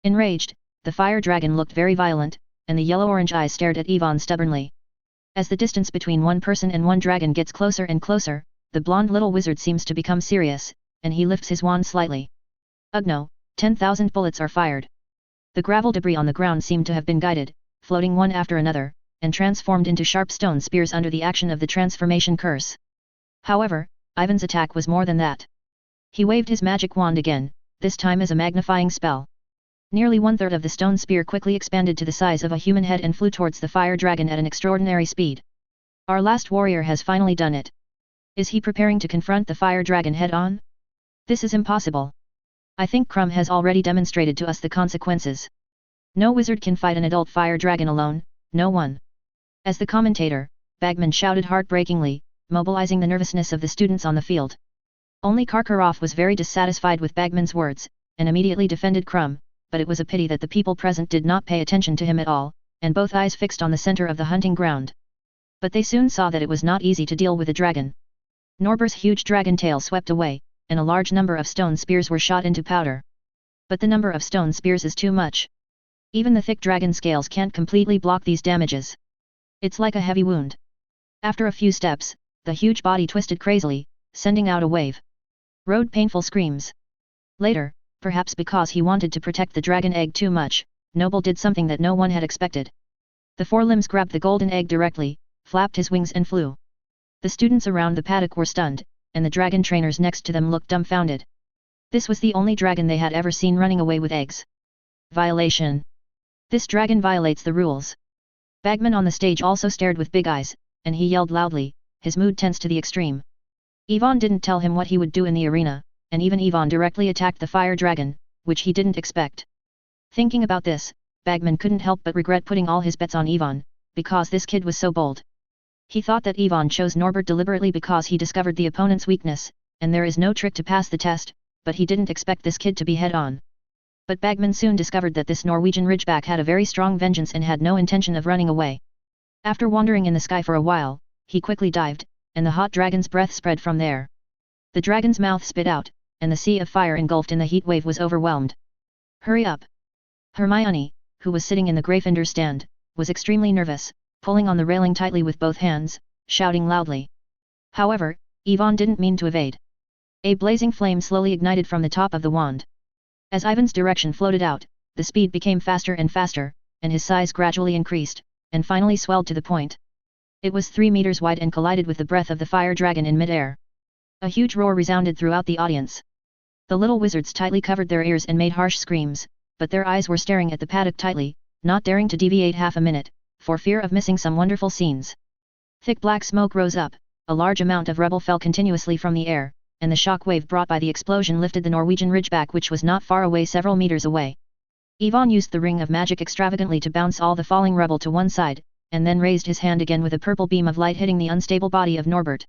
Enraged, the fire dragon looked very violent, and the yellow-orange eyes stared at Yvonne stubbornly. As the distance between one person and one dragon gets closer and closer, the blonde little wizard seems to become serious, and he lifts his wand slightly. Ugh no, 10,000 bullets are fired. The gravel debris on the ground seemed to have been guided, floating one after another, and transformed into sharp stone spears under the action of the transformation curse. However, Ivan's attack was more than that. He waved his magic wand again, this time as a magnifying spell. Nearly one-third of the stone spear quickly expanded to the size of a human head and flew towards the fire dragon at an extraordinary speed. Our last warrior has finally done it. Is he preparing to confront the fire dragon head-on? This is impossible. I think Crumb has already demonstrated to us the consequences. No wizard can fight an adult fire dragon alone, no one. As the commentator, Bagman shouted heartbreakingly, mobilizing the nervousness of the students on the field. Only Karkaroff was very dissatisfied with Bagman's words, and immediately defended Crumb, but it was a pity that the people present did not pay attention to him at all, and both eyes fixed on the center of the hunting ground. But they soon saw that it was not easy to deal with a dragon. Norbert's huge dragon tail swept away, and a large number of stone spears were shot into powder. But the number of stone spears is too much. Even the thick dragon scales can't completely block these damages. It's like a heavy wound. After a few steps, the huge body twisted crazily, sending out a wave. Rode painful screams. Later, perhaps because he wanted to protect the dragon egg too much, Noble did something that no one had expected. The forelimbs grabbed the golden egg directly, flapped his wings and flew. The students around the paddock were stunned, and the dragon trainers next to them looked dumbfounded. This was the only dragon they had ever seen running away with eggs. Violation. This dragon violates the rules. Bagman on the stage also stared with big eyes, and he yelled loudly, his mood tense to the extreme. Yvonne didn't tell him what he would do in the arena, and even Yvonne directly attacked the fire dragon, which he didn't expect. Thinking about this, Bagman couldn't help but regret putting all his bets on Yvonne, because this kid was so bold. He thought that Yvonne chose Norbert deliberately because he discovered the opponent's weakness, and there is no trick to pass the test, but he didn't expect this kid to be head-on. But Bagman soon discovered that this Norwegian Ridgeback had a very strong vengeance and had no intention of running away. After wandering in the sky for a while, he quickly dived, and the hot dragon's breath spread from there. The dragon's mouth spit out, and the sea of fire engulfed in the heat wave was overwhelmed. Hurry up! Hermione, who was sitting in the Gryffindor stand, was extremely nervous, pulling on the railing tightly with both hands, shouting loudly. However, Yvonne didn't mean to evade. A blazing flame slowly ignited from the top of the wand. As Ivan's direction floated out, the speed became faster and faster, and his size gradually increased, and finally swelled to the point. It was 3 meters wide and collided with the breath of the fire dragon in mid-air. A huge roar resounded throughout the audience. The little wizards tightly covered their ears and made harsh screams, but their eyes were staring at the paddock tightly, not daring to deviate half a minute, for fear of missing some wonderful scenes. Thick black smoke rose up, a large amount of rubble fell continuously from the air, and the shock wave brought by the explosion lifted the Norwegian Ridgeback, which was not far away, several meters away. Yvonne used the ring of magic extravagantly to bounce all the falling rubble to one side, and then raised his hand again with a purple beam of light hitting the unstable body of Norbert.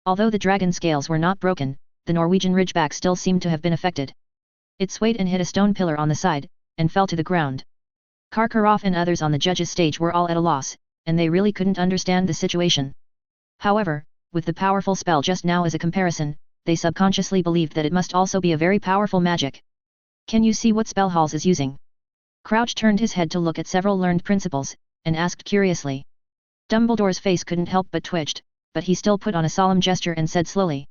Although the dragon scales were not broken, the Norwegian Ridgeback still seemed to have been affected. It swayed and hit a stone pillar on the side, and fell to the ground. Karkaroff and others on the judges' stage were all at a loss, and they really couldn't understand the situation. However, with the powerful spell just now as a comparison, they subconsciously believed that it must also be a very powerful magic. Can you see what spell Halls is using? Crouch turned his head to look at several learned principals, and asked curiously. Dumbledore's face couldn't help but twitched, but he still put on a solemn gesture and said slowly.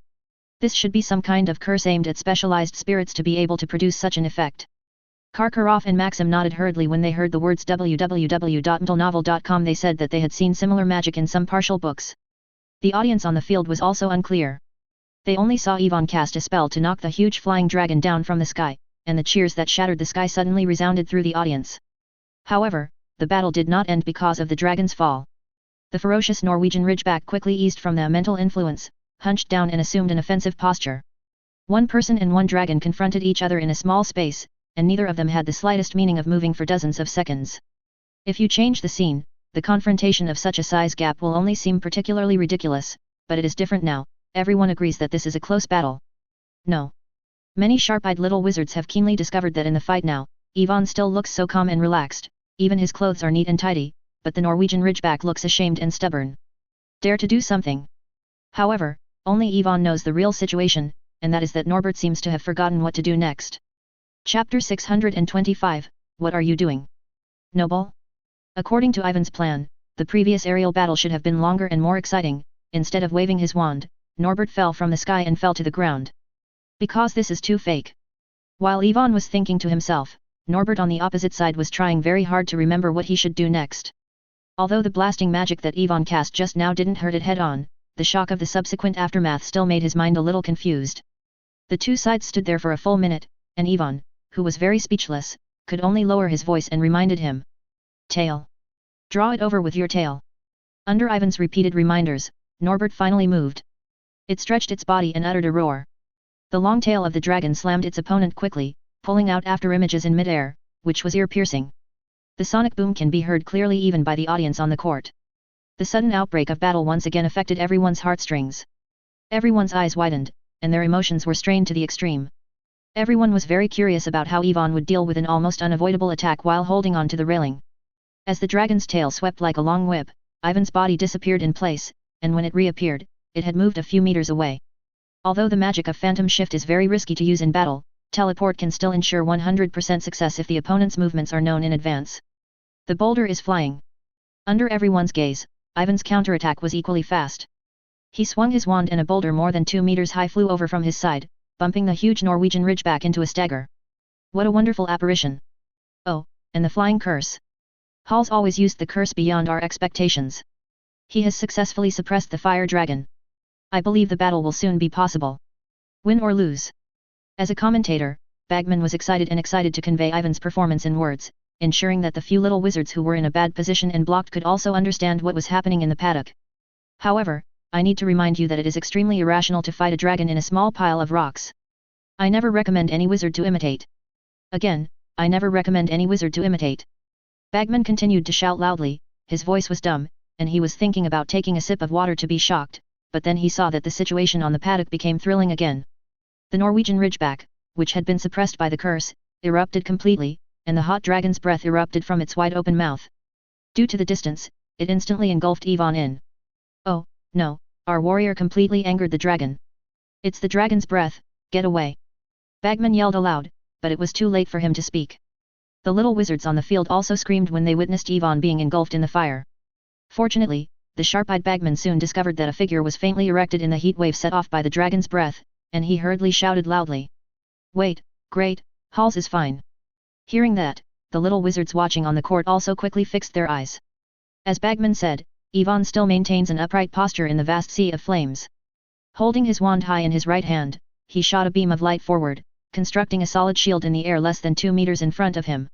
This should be some kind of curse aimed at specialized spirits to be able to produce such an effect. Karkaroff and Maxim nodded hurriedly when they heard the words www.mtlnovel.com. They said that they had seen similar magic in some partial books. The audience on the field was also unclear. They only saw Yvonne cast a spell to knock the huge flying dragon down from the sky, and the cheers that shattered the sky suddenly resounded through the audience. However, the battle did not end because of the dragon's fall. The ferocious Norwegian Ridgeback quickly eased from the mental influence, hunched down and assumed an offensive posture. One person and one dragon confronted each other in a small space, and neither of them had the slightest meaning of moving for dozens of seconds. If you change the scene, the confrontation of such a size gap will only seem particularly ridiculous, but it is different now. Everyone agrees that this is a close battle. No. Many sharp-eyed little wizards have keenly discovered that in the fight now, Yvonne still looks so calm and relaxed, even his clothes are neat and tidy, but the Norwegian Ridgeback looks ashamed and stubborn. Dare to do something. However, only Yvonne knows the real situation, and that is that Norbert seems to have forgotten what to do next. Chapter 625, What are you doing? Noble? According to Ivan's plan, the previous aerial battle should have been longer and more exciting. Instead of waving his wand, Norbert fell from the sky and fell to the ground. Because this is too fake. While Yvonne was thinking to himself, Norbert on the opposite side was trying very hard to remember what he should do next. Although the blasting magic that Yvonne cast just now didn't hurt it head-on, the shock of the subsequent aftermath still made his mind a little confused. The two sides stood there for a full minute, and Yvonne, who was very speechless, could only lower his voice and reminded him. Tail. Draw it over with your tail. Under Ivan's repeated reminders, Norbert finally moved. It stretched its body and uttered a roar. The long tail of the dragon slammed its opponent quickly, pulling out after images in mid-air, which was ear-piercing. The sonic boom can be heard clearly even by the audience on the court. The sudden outbreak of battle once again affected everyone's heartstrings. Everyone's eyes widened, and their emotions were strained to the extreme. Everyone was very curious about how Ivan would deal with an almost unavoidable attack while holding on to the railing. As the dragon's tail swept like a long whip, Ivan's body disappeared in place, and when it reappeared, it had moved a few meters away. Although the magic of phantom shift is very risky to use in battle, teleport can still ensure 100% success if the opponent's movements are known in advance. The boulder is flying. Under everyone's gaze, Ivan's counterattack was equally fast. He swung his wand and a boulder more than 2 meters high flew over from his side, bumping the huge Norwegian ridgeback into a stagger. What a wonderful apparition! Oh, and the flying curse. Hals always used the curse beyond our expectations. He has successfully suppressed the fire dragon. I believe the battle will soon be possible. Win or lose. As a commentator, Bagman was excited to convey Ivan's performance in words, ensuring that the few little wizards who were in a bad position and blocked could also understand what was happening in the paddock. However, I need to remind you that it is extremely irrational to fight a dragon in a small pile of rocks. I never recommend any wizard to imitate. Again, I never recommend any wizard to imitate. Bagman continued to shout loudly, his voice was dumb, and he was thinking about taking a sip of water to be shocked, but then he saw that the situation on the paddock became thrilling again. The Norwegian ridgeback, which had been suppressed by the curse, erupted completely, and the hot dragon's breath erupted from its wide-open mouth. Due to the distance, it instantly engulfed Ivan in. Oh, no, our warrior completely angered the dragon. It's the dragon's breath, get away. Bagman yelled aloud, but it was too late for him to speak. The little wizards on the field also screamed when they witnessed Ivan being engulfed in the fire. Fortunately, the sharp-eyed Bagman soon discovered that a figure was faintly erected in the heat wave set off by the dragon's breath, and he hurriedly shouted loudly. Wait, great, Hals is fine. Hearing that, the little wizards watching on the court also quickly fixed their eyes. As Bagman said, Ivan still maintains an upright posture in the vast sea of flames. Holding his wand high in his right hand, he shot a beam of light forward, constructing a solid shield in the air less than 2 meters in front of him.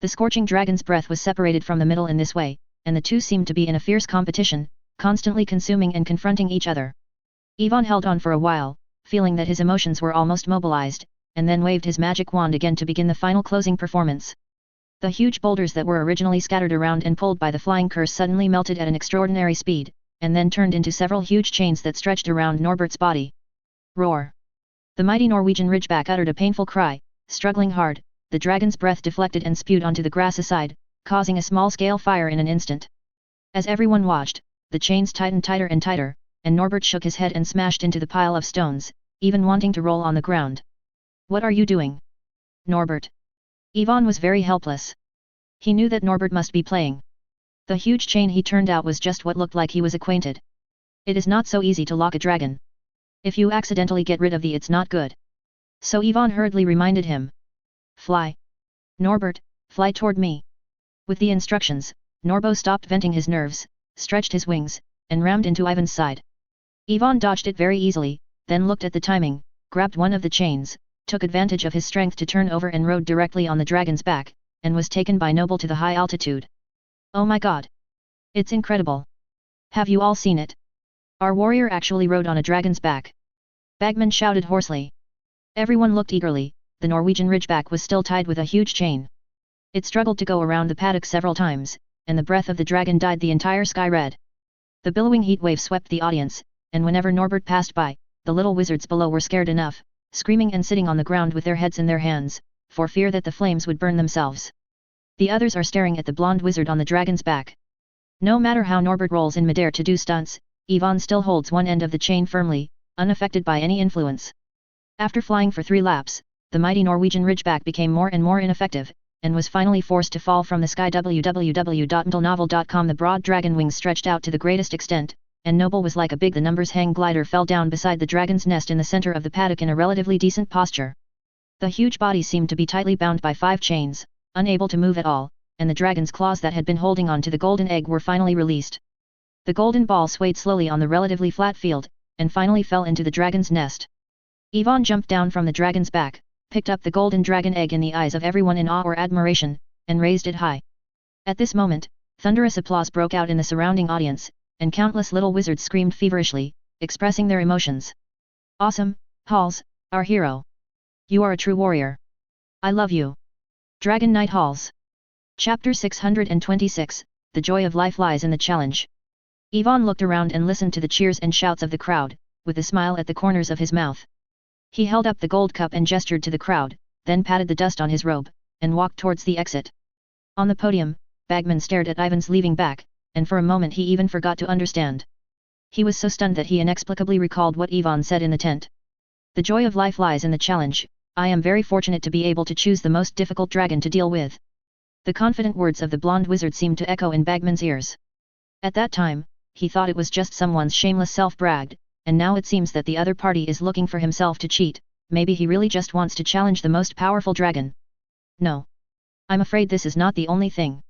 The scorching dragon's breath was separated from the middle in this way, and the two seemed to be in a fierce competition, constantly consuming and confronting each other. Ivan held on for a while, feeling that his emotions were almost mobilized, and then waved his magic wand again to begin the final closing performance. The huge boulders that were originally scattered around and pulled by the flying curse suddenly melted at an extraordinary speed, and then turned into several huge chains that stretched around Norbert's body. Roar! The mighty Norwegian ridgeback uttered a painful cry, struggling hard, the dragon's breath deflected and spewed onto the grass aside, causing a small-scale fire in an instant. As everyone watched, the chains tightened tighter and tighter, and Norbert shook his head and smashed into the pile of stones, even wanting to roll on the ground. What are you doing? Norbert. Ivan was very helpless. He knew that Norbert must be playing. The huge chain he turned out was just what looked like he was acquainted. It is not so easy to lock a dragon. If you accidentally get rid of the it's not good. So Ivan hurriedly reminded him. Fly. Norbert, fly toward me. With the instructions, Norbo stopped venting his nerves, stretched his wings, and rammed into Ivan's side. Ivan dodged it very easily, then looked at the timing, grabbed one of the chains, took advantage of his strength to turn over and rode directly on the dragon's back, and was taken by Noble to the high altitude. Oh my god! It's incredible! Have you all seen it? Our warrior actually rode on a dragon's back. Bagman shouted hoarsely. Everyone looked eagerly, the Norwegian ridgeback was still tied with a huge chain. It struggled to go around the paddock several times, and the breath of the dragon dyed the entire sky red. The billowing heat wave swept the audience, and whenever Norbert passed by, the little wizards below were scared enough, screaming and sitting on the ground with their heads in their hands, for fear that the flames would burn themselves. The others are staring at the blonde wizard on the dragon's back. No matter how Norbert rolls in midair to do stunts, Ivan still holds one end of the chain firmly, unaffected by any influence. After flying for 3 laps, the mighty Norwegian ridgeback became more and more ineffective, and was finally forced to fall from the sky. www.novel.com. The broad dragon wings stretched out to the greatest extent, and Noble was like a big the numbers hang glider fell down beside the dragon's nest in the center of the paddock in a relatively decent posture. The huge body seemed to be tightly bound by 5 chains, unable to move at all, and the dragon's claws that had been holding on to the golden egg were finally released. The golden ball swayed slowly on the relatively flat field, and finally fell into the dragon's nest. Ivan jumped down from the dragon's back, picked up the golden dragon egg in the eyes of everyone in awe or admiration, and raised it high. At this moment, thunderous applause broke out in the surrounding audience, and countless little wizards screamed feverishly, expressing their emotions. Awesome, Hals, our hero. You are a true warrior. I love you. Dragon Knight Hals. Chapter 626, The joy of life lies in the challenge. Ivan looked around and listened to the cheers and shouts of the crowd, with a smile at the corners of his mouth. He held up the gold cup and gestured to the crowd, then patted the dust on his robe, and walked towards the exit. On the podium, Bagman stared at Ivan's leaving back, and for a moment he even forgot to understand. He was so stunned that he inexplicably recalled what Ivan said in the tent. The joy of life lies in the challenge. I am very fortunate to be able to choose the most difficult dragon to deal with. The confident words of the blonde wizard seemed to echo in Bagman's ears. At that time, he thought it was just someone's shameless self-brag, and now it seems that the other party is looking for himself to cheat. Maybe he really just wants to challenge the most powerful dragon. No. I'm afraid this is not the only thing.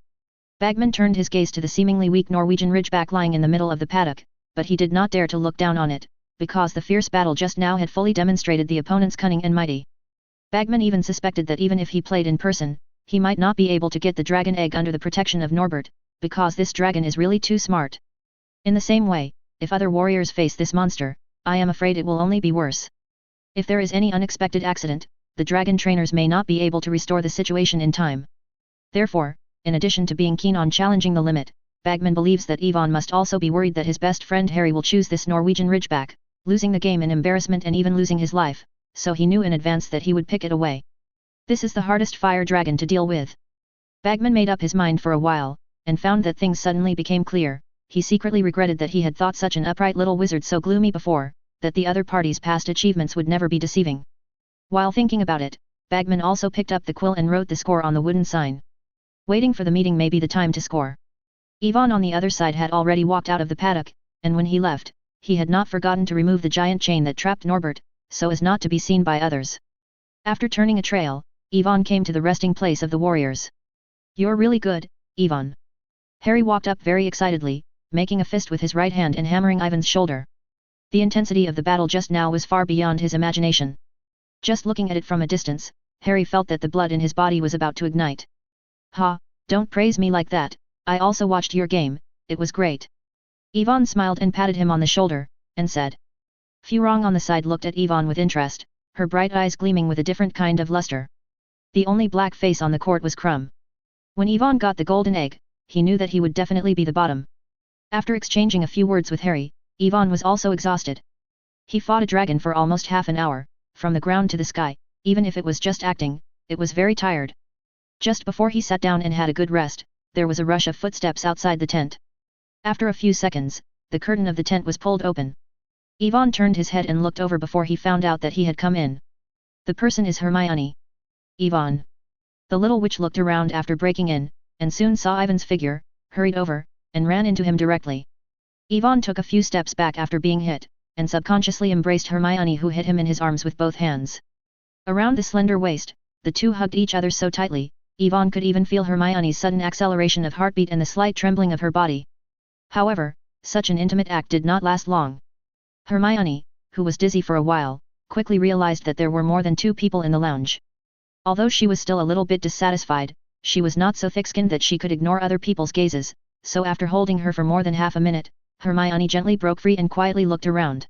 Bagman turned his gaze to the seemingly weak Norwegian ridgeback lying in the middle of the paddock, but he did not dare to look down on it, because the fierce battle just now had fully demonstrated the opponent's cunning and mighty. Bagman even suspected that even if he played in person, he might not be able to get the dragon egg under the protection of Norbert, because this dragon is really too smart. In the same way, if other warriors face this monster, I am afraid it will only be worse. If there is any unexpected accident, the dragon trainers may not be able to restore the situation in time. Therefore, in addition to being keen on challenging the limit, Bagman believes that Ivan must also be worried that his best friend Harry will choose this Norwegian ridgeback, losing the game in embarrassment and even losing his life, so he knew in advance that he would pick it away. This is the hardest fire dragon to deal with. Bagman made up his mind for a while, and found that things suddenly became clear. He secretly regretted that he had thought such an upright little wizard so gloomy before, that the other party's past achievements would never be deceiving. While thinking about it, Bagman also picked up the quill and wrote the score on the wooden sign. Waiting for the meeting may be the time to score. Ivan on the other side had already walked out of the paddock, and when he left, he had not forgotten to remove the giant chain that trapped Norbert, so as not to be seen by others. After turning a trail, Ivan came to the resting place of the warriors. You're really good, Ivan. Harry walked up very excitedly, making a fist with his right hand and hammering Ivan's shoulder. The intensity of the battle just now was far beyond his imagination. Just looking at it from a distance, Harry felt that the blood in his body was about to ignite. Ha, don't praise me like that, I also watched your game, it was great. Ivan smiled and patted him on the shoulder, and said. Furong on the side looked at Ivan with interest, her bright eyes gleaming with a different kind of luster. The only black face on the court was Crumb. When Ivan got the golden egg, he knew that he would definitely be the bottom. After exchanging a few words with Harry, Ivan was also exhausted. He fought a dragon for almost half an hour, from the ground to the sky, even if it was just acting, it was very tired. Just before he sat down and had a good rest, there was a rush of footsteps outside the tent. After a few seconds, the curtain of the tent was pulled open. Ivan turned his head and looked over before he found out that he had come in. The person is Hermione. Ivan. The little witch looked around after breaking in, and soon saw Ivan's figure, hurried over, and ran into him directly. Ivan took a few steps back after being hit, and subconsciously embraced Hermione, who hit him in his arms with both hands. Around the slender waist, the two hugged each other so tightly, Ivan could even feel Hermione's sudden acceleration of heartbeat and the slight trembling of her body. However, such an intimate act did not last long. Hermione, who was dizzy for a while, quickly realized that there were more than two people in the lounge. Although she was still a little bit dissatisfied, she was not so thick-skinned that she could ignore other people's gazes, so after holding her for more than half a minute, Hermione gently broke free and quietly looked around.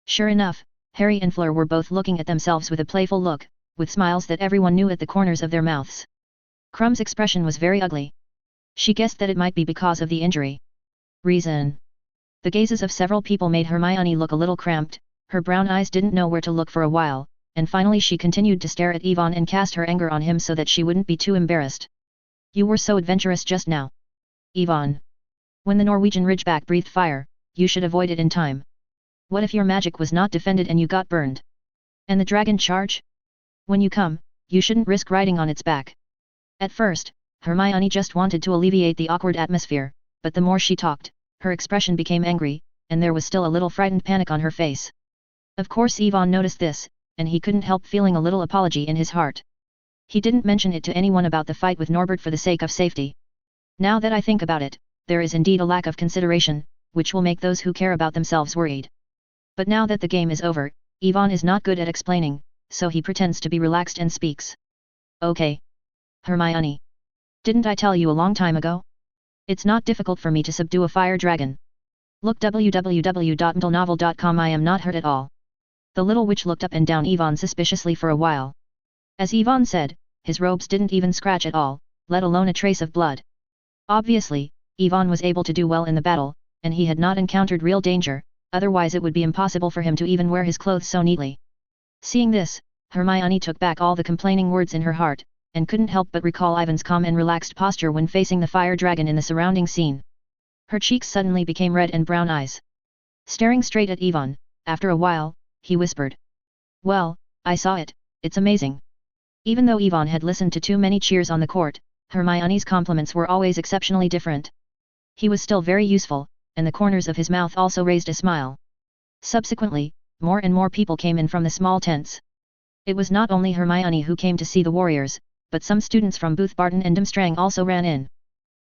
Sure enough, Harry and Fleur were both looking at themselves with a playful look, with smiles that everyone knew at the corners of their mouths. Crumb's expression was very ugly. She guessed that it might be because of the injury. Reason. The gazes of several people made Hermione look a little cramped, her brown eyes didn't know where to look for a while, and finally she continued to stare at Ivan and cast her anger on him so that she wouldn't be too embarrassed. You were so adventurous just now. Ivan. When the Norwegian ridgeback breathed fire, you should avoid it in time. What if your magic was not defended and you got burned? And the dragon charge? When you come, you shouldn't risk riding on its back. At first, Hermione just wanted to alleviate the awkward atmosphere, but the more she talked, her expression became angry, and there was still a little frightened panic on her face. Of course Ivan noticed this, and he couldn't help feeling a little apology in his heart. He didn't mention it to anyone about the fight with Norbert for the sake of safety. Now that I think about it, there is indeed a lack of consideration, which will make those who care about themselves worried. But now that the game is over, Ivan is not good at explaining, so he pretends to be relaxed and speaks. Okay. Hermione. Didn't I tell you a long time ago? It's not difficult for me to subdue a fire dragon. Look www.ndlnovel.com. I am not hurt at all. The little witch looked up and down Ivan suspiciously for a while. As Ivan said, his robes didn't even scratch at all, let alone a trace of blood. Obviously, Ivan was able to do well in the battle, and he had not encountered real danger, otherwise it would be impossible for him to even wear his clothes so neatly. Seeing this, Hermione took back all the complaining words in her heart, and couldn't help but recall Ivan's calm and relaxed posture when facing the fire dragon in the surrounding scene. Her cheeks suddenly became red and brown eyes. Staring straight at Ivan, after a while, he whispered. "Well, I saw it, it's amazing." Even though Ivan had listened to too many cheers on the court, Hermione's compliments were always exceptionally different. He was still very useful, and the corners of his mouth also raised a smile. Subsequently, more and more people came in from the small tents. It was not only Hermione who came to see the warriors, but some students from Booth Barton and Durmstrang also ran in.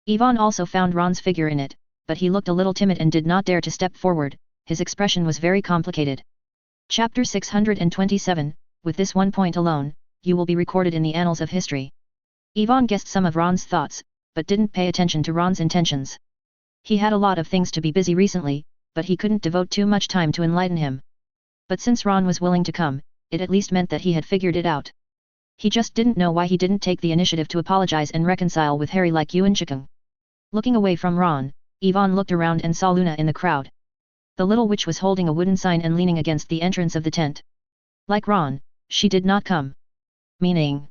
Ivan also found Ron's figure in it, but he looked a little timid and did not dare to step forward. His expression was very complicated. Chapter 627, with this one point alone, you will be recorded in the annals of history. Ivan guessed some of Ron's thoughts, but didn't pay attention to Ron's intentions. He had a lot of things to be busy recently, but he couldn't devote too much time to enlighten him. But since Ron was willing to come, it at least meant that he had figured it out. He just didn't know why he didn't take the initiative to apologize and reconcile with Harry like Yuan Chikung. Looking away from Ron, Ivan looked around and saw Luna in the crowd. The little witch was holding a wooden sign and leaning against the entrance of the tent. Like Ron, she did not come. Meaning?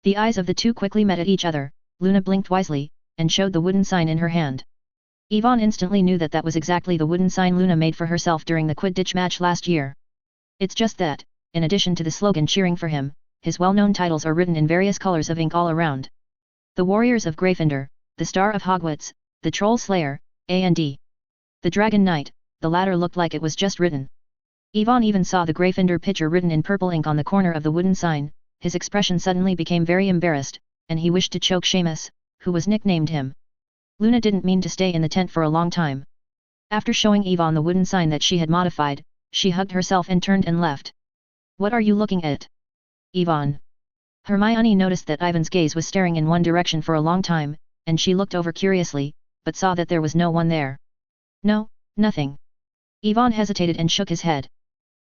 The eyes of the two quickly met at each other. Luna blinked wisely, and showed the wooden sign in her hand. Ivan instantly knew that that was exactly the wooden sign Luna made for herself during the Quidditch match last year. It's just that, in addition to the slogan cheering for him, his well-known titles are written in various colors of ink all around. The Warriors of Gryffindor, the Star of Hogwarts, the Troll Slayer, A&D. The Dragon Knight, the latter looked like it was just written. Ivan even saw the Gryffindor picture written in purple ink on the corner of the wooden sign. His expression suddenly became very embarrassed, and he wished to choke Seamus, who was nicknamed him. Luna didn't mean to stay in the tent for a long time. After showing Ivan the wooden sign that she had modified, she hugged herself and turned and left. "What are you looking at, Ivan?" Hermione noticed that Ivan's gaze was staring in one direction for a long time, and she looked over curiously, but saw that there was no one there. "No, nothing." Ivan hesitated and shook his head.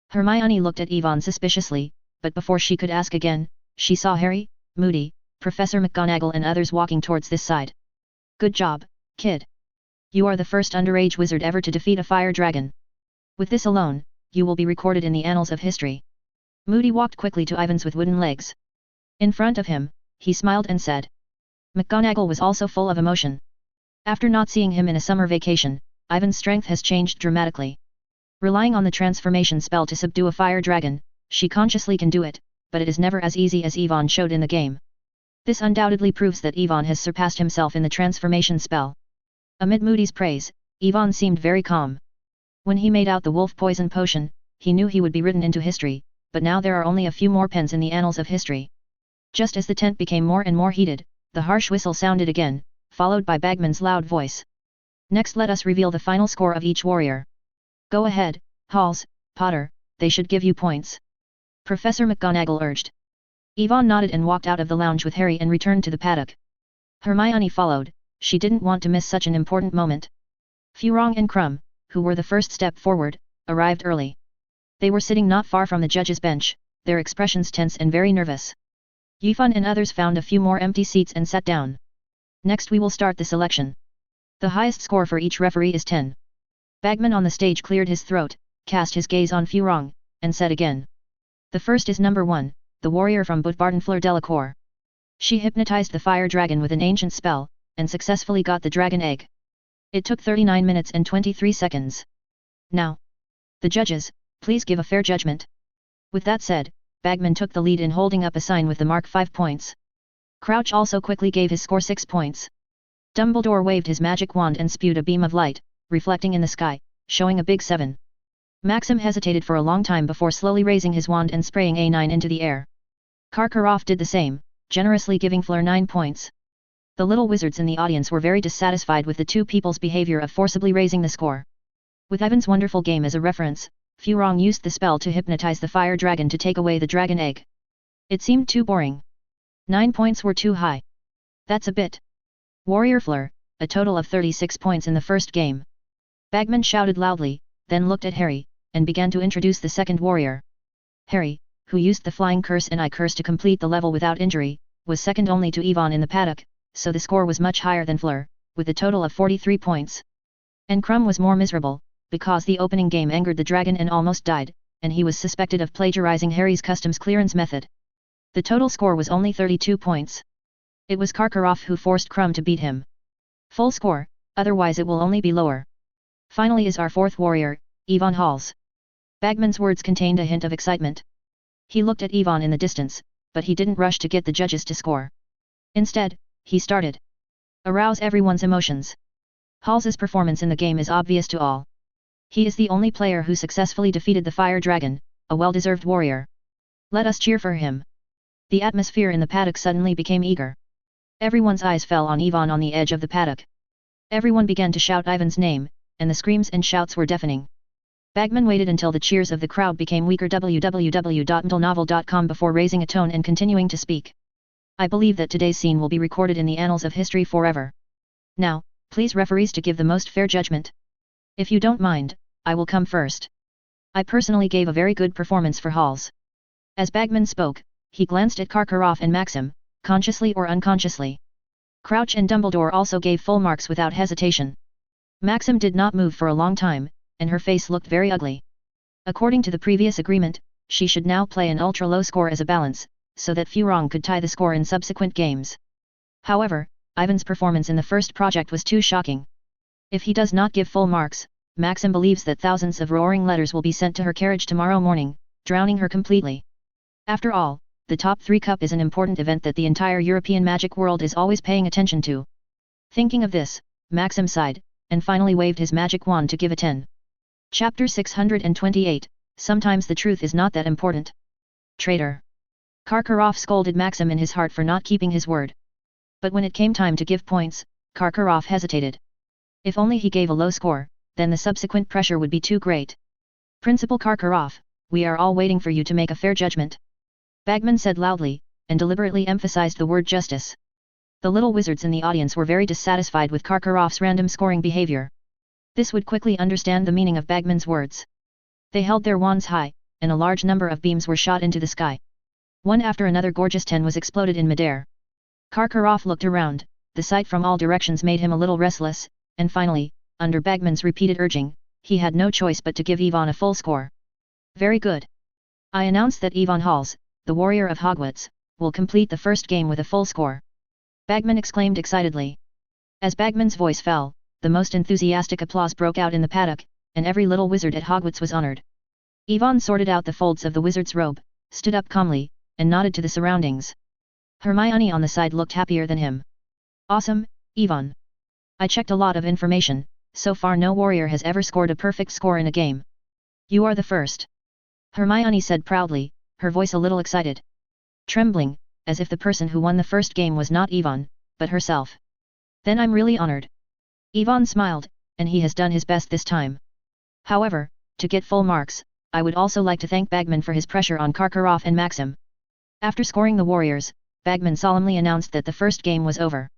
Hermione looked at Ivan suspiciously, but before she could ask again, she saw Harry, Moody, Professor McGonagall and others walking towards this side. "Good job, kid. You are the first underage wizard ever to defeat a fire dragon. With this alone, you will be recorded in the annals of history." Moody walked quickly to Ivan's with wooden legs. In front of him, he smiled and said. McGonagall was also full of emotion. After not seeing him in a summer vacation, Ivan's strength has changed dramatically. Relying on the transformation spell to subdue a fire dragon, she consciously can do it, but it is never as easy as Ivan showed in the game. This undoubtedly proves that Ivan has surpassed himself in the transformation spell. Amid Moody's praise, Ivan seemed very calm. When he made out the wolf poison potion, he knew he would be written into history, but now there are only a few more pens in the annals of history. Just as the tent became more and more heated, the harsh whistle sounded again, followed by Bagman's loud voice. "Next let us reveal the final score of each warrior. Go ahead, Halls, Potter, they should give you points," Professor McGonagall urged. Ivan nodded and walked out of the lounge with Harry and returned to the paddock. Hermione followed. She didn't want to miss such an important moment. Furong and Krum, who were the first step forward, arrived early. They were sitting not far from the judge's bench, their expressions tense and very nervous. Yifun and others found a few more empty seats and sat down. "Next we will start the selection. The highest score for each referee is 10. Bagman on the stage cleared his throat, cast his gaze on Furong, and said again. "The first is number 1, the warrior from Boutbarton Fleur Delacour. She hypnotized the fire dragon with an ancient spell, and successfully got the dragon egg. It took 39 minutes and 23 seconds. Now, the judges, please give a fair judgment." With that said, Bagman took the lead in holding up a sign with the mark 5 points. Crouch also quickly gave his score 6 points. Dumbledore waved his magic wand and spewed a beam of light, reflecting in the sky, showing a big 7. Maxim hesitated for a long time before slowly raising his wand and spraying a 9 into the air. Karkaroff did the same, generously giving Fleur 9 points. The little wizards in the audience were very dissatisfied with the two people's behavior of forcibly raising the score. With Ivan's wonderful game as a reference, Furong used the spell to hypnotize the fire dragon to take away the dragon egg. It seemed too boring. 9 points were too high. That's a bit. Warrior Fleur, a total of 36 points in the first game. Bagman shouted loudly, then looked at Harry, and began to introduce the second warrior. Harry, who used the flying curse and eye curse to complete the level without injury, was second only to Ivan in the paddock, so the score was much higher than Fleur, with a total of 43 points. And Crumb was more miserable, because the opening game angered the dragon and almost died, and he was suspected of plagiarizing Harry's customs clearance method. The total score was only 32 points. It was Karkaroff who forced Crumb to beat him. Full score, otherwise it will only be lower. Finally is our fourth warrior, Yvonne Halls. Bagman's words contained a hint of excitement. He looked at Yvonne in the distance, but he didn't rush to get the judges to score. Instead, he started. Arouse everyone's emotions. Halls's performance in the game is obvious to all. He is the only player who successfully defeated the fire dragon, a well-deserved warrior. Let us cheer for him. The atmosphere in the paddock suddenly became eager. Everyone's eyes fell on Yvonne on the edge of the paddock. Everyone began to shout Ivan's name, and the screams and shouts were deafening. Bagman waited until the cheers of the crowd became weaker www.mdlnovel.com before raising a tone and continuing to speak. I believe that today's scene will be recorded in the annals of history forever. Now, please referees to give the most fair judgment. If you don't mind, I will come first. I personally gave a very good performance for Halls. As Bagman spoke, he glanced at Karkaroff and Maxim, consciously or unconsciously. Crouch and Dumbledore also gave full marks without hesitation. Maxim did not move for a long time, and her face looked very ugly. According to the previous agreement, she should now play an ultra-low score as a balance, so that Furong could tie the score in subsequent games. However, Ivan's performance in the first project was too shocking. If he does not give full marks, Maxim believes that thousands of roaring letters will be sent to her carriage tomorrow morning, drowning her completely. After all, the Top 3 Cup is an important event that the entire European magic world is always paying attention to. Thinking of this, Maxim sighed, and finally waved his magic wand to give a 10. Chapter 628, Sometimes the truth is not that important. Traitor. Karkaroff scolded Maxim in his heart for not keeping his word. But when it came time to give points, Karkaroff hesitated. If only he gave a low score, then the subsequent pressure would be too great. Principal Karkaroff, we are all waiting for you to make a fair judgment. Bagman said loudly, and deliberately emphasized the word justice. The little wizards in the audience were very dissatisfied with Karkaroff's random scoring behavior. This would quickly understand the meaning of Bagman's words. They held their wands high, and a large number of beams were shot into the sky. One after another gorgeous 10 was exploded in midair. Karkaroff looked around, the sight from all directions made him a little restless, and finally, under Bagman's repeated urging, he had no choice but to give Yvonne a full score. Very good. I announce that Yvonne Halls, the warrior of Hogwarts, will complete the first game with a full score. Bagman exclaimed excitedly. As Bagman's voice fell, the most enthusiastic applause broke out in the paddock, and every little wizard at Hogwarts was honored. Yvonne sorted out the folds of the wizard's robe, stood up calmly, and nodded to the surroundings. Hermione on the side looked happier than him. Awesome, Yvonne. I checked a lot of information, so far no warrior has ever scored a perfect score in a game. You are the first. Hermione said proudly, her voice a little excited. Trembling, as if the person who won the first game was not Yvonne, but herself. Then I'm really honored. Yvonne smiled, and he has done his best this time. However, to get full marks, I would also like to thank Bagman for his pressure on Karkaroff and Maxim. After scoring the warriors, Bagman solemnly announced that the first game was over.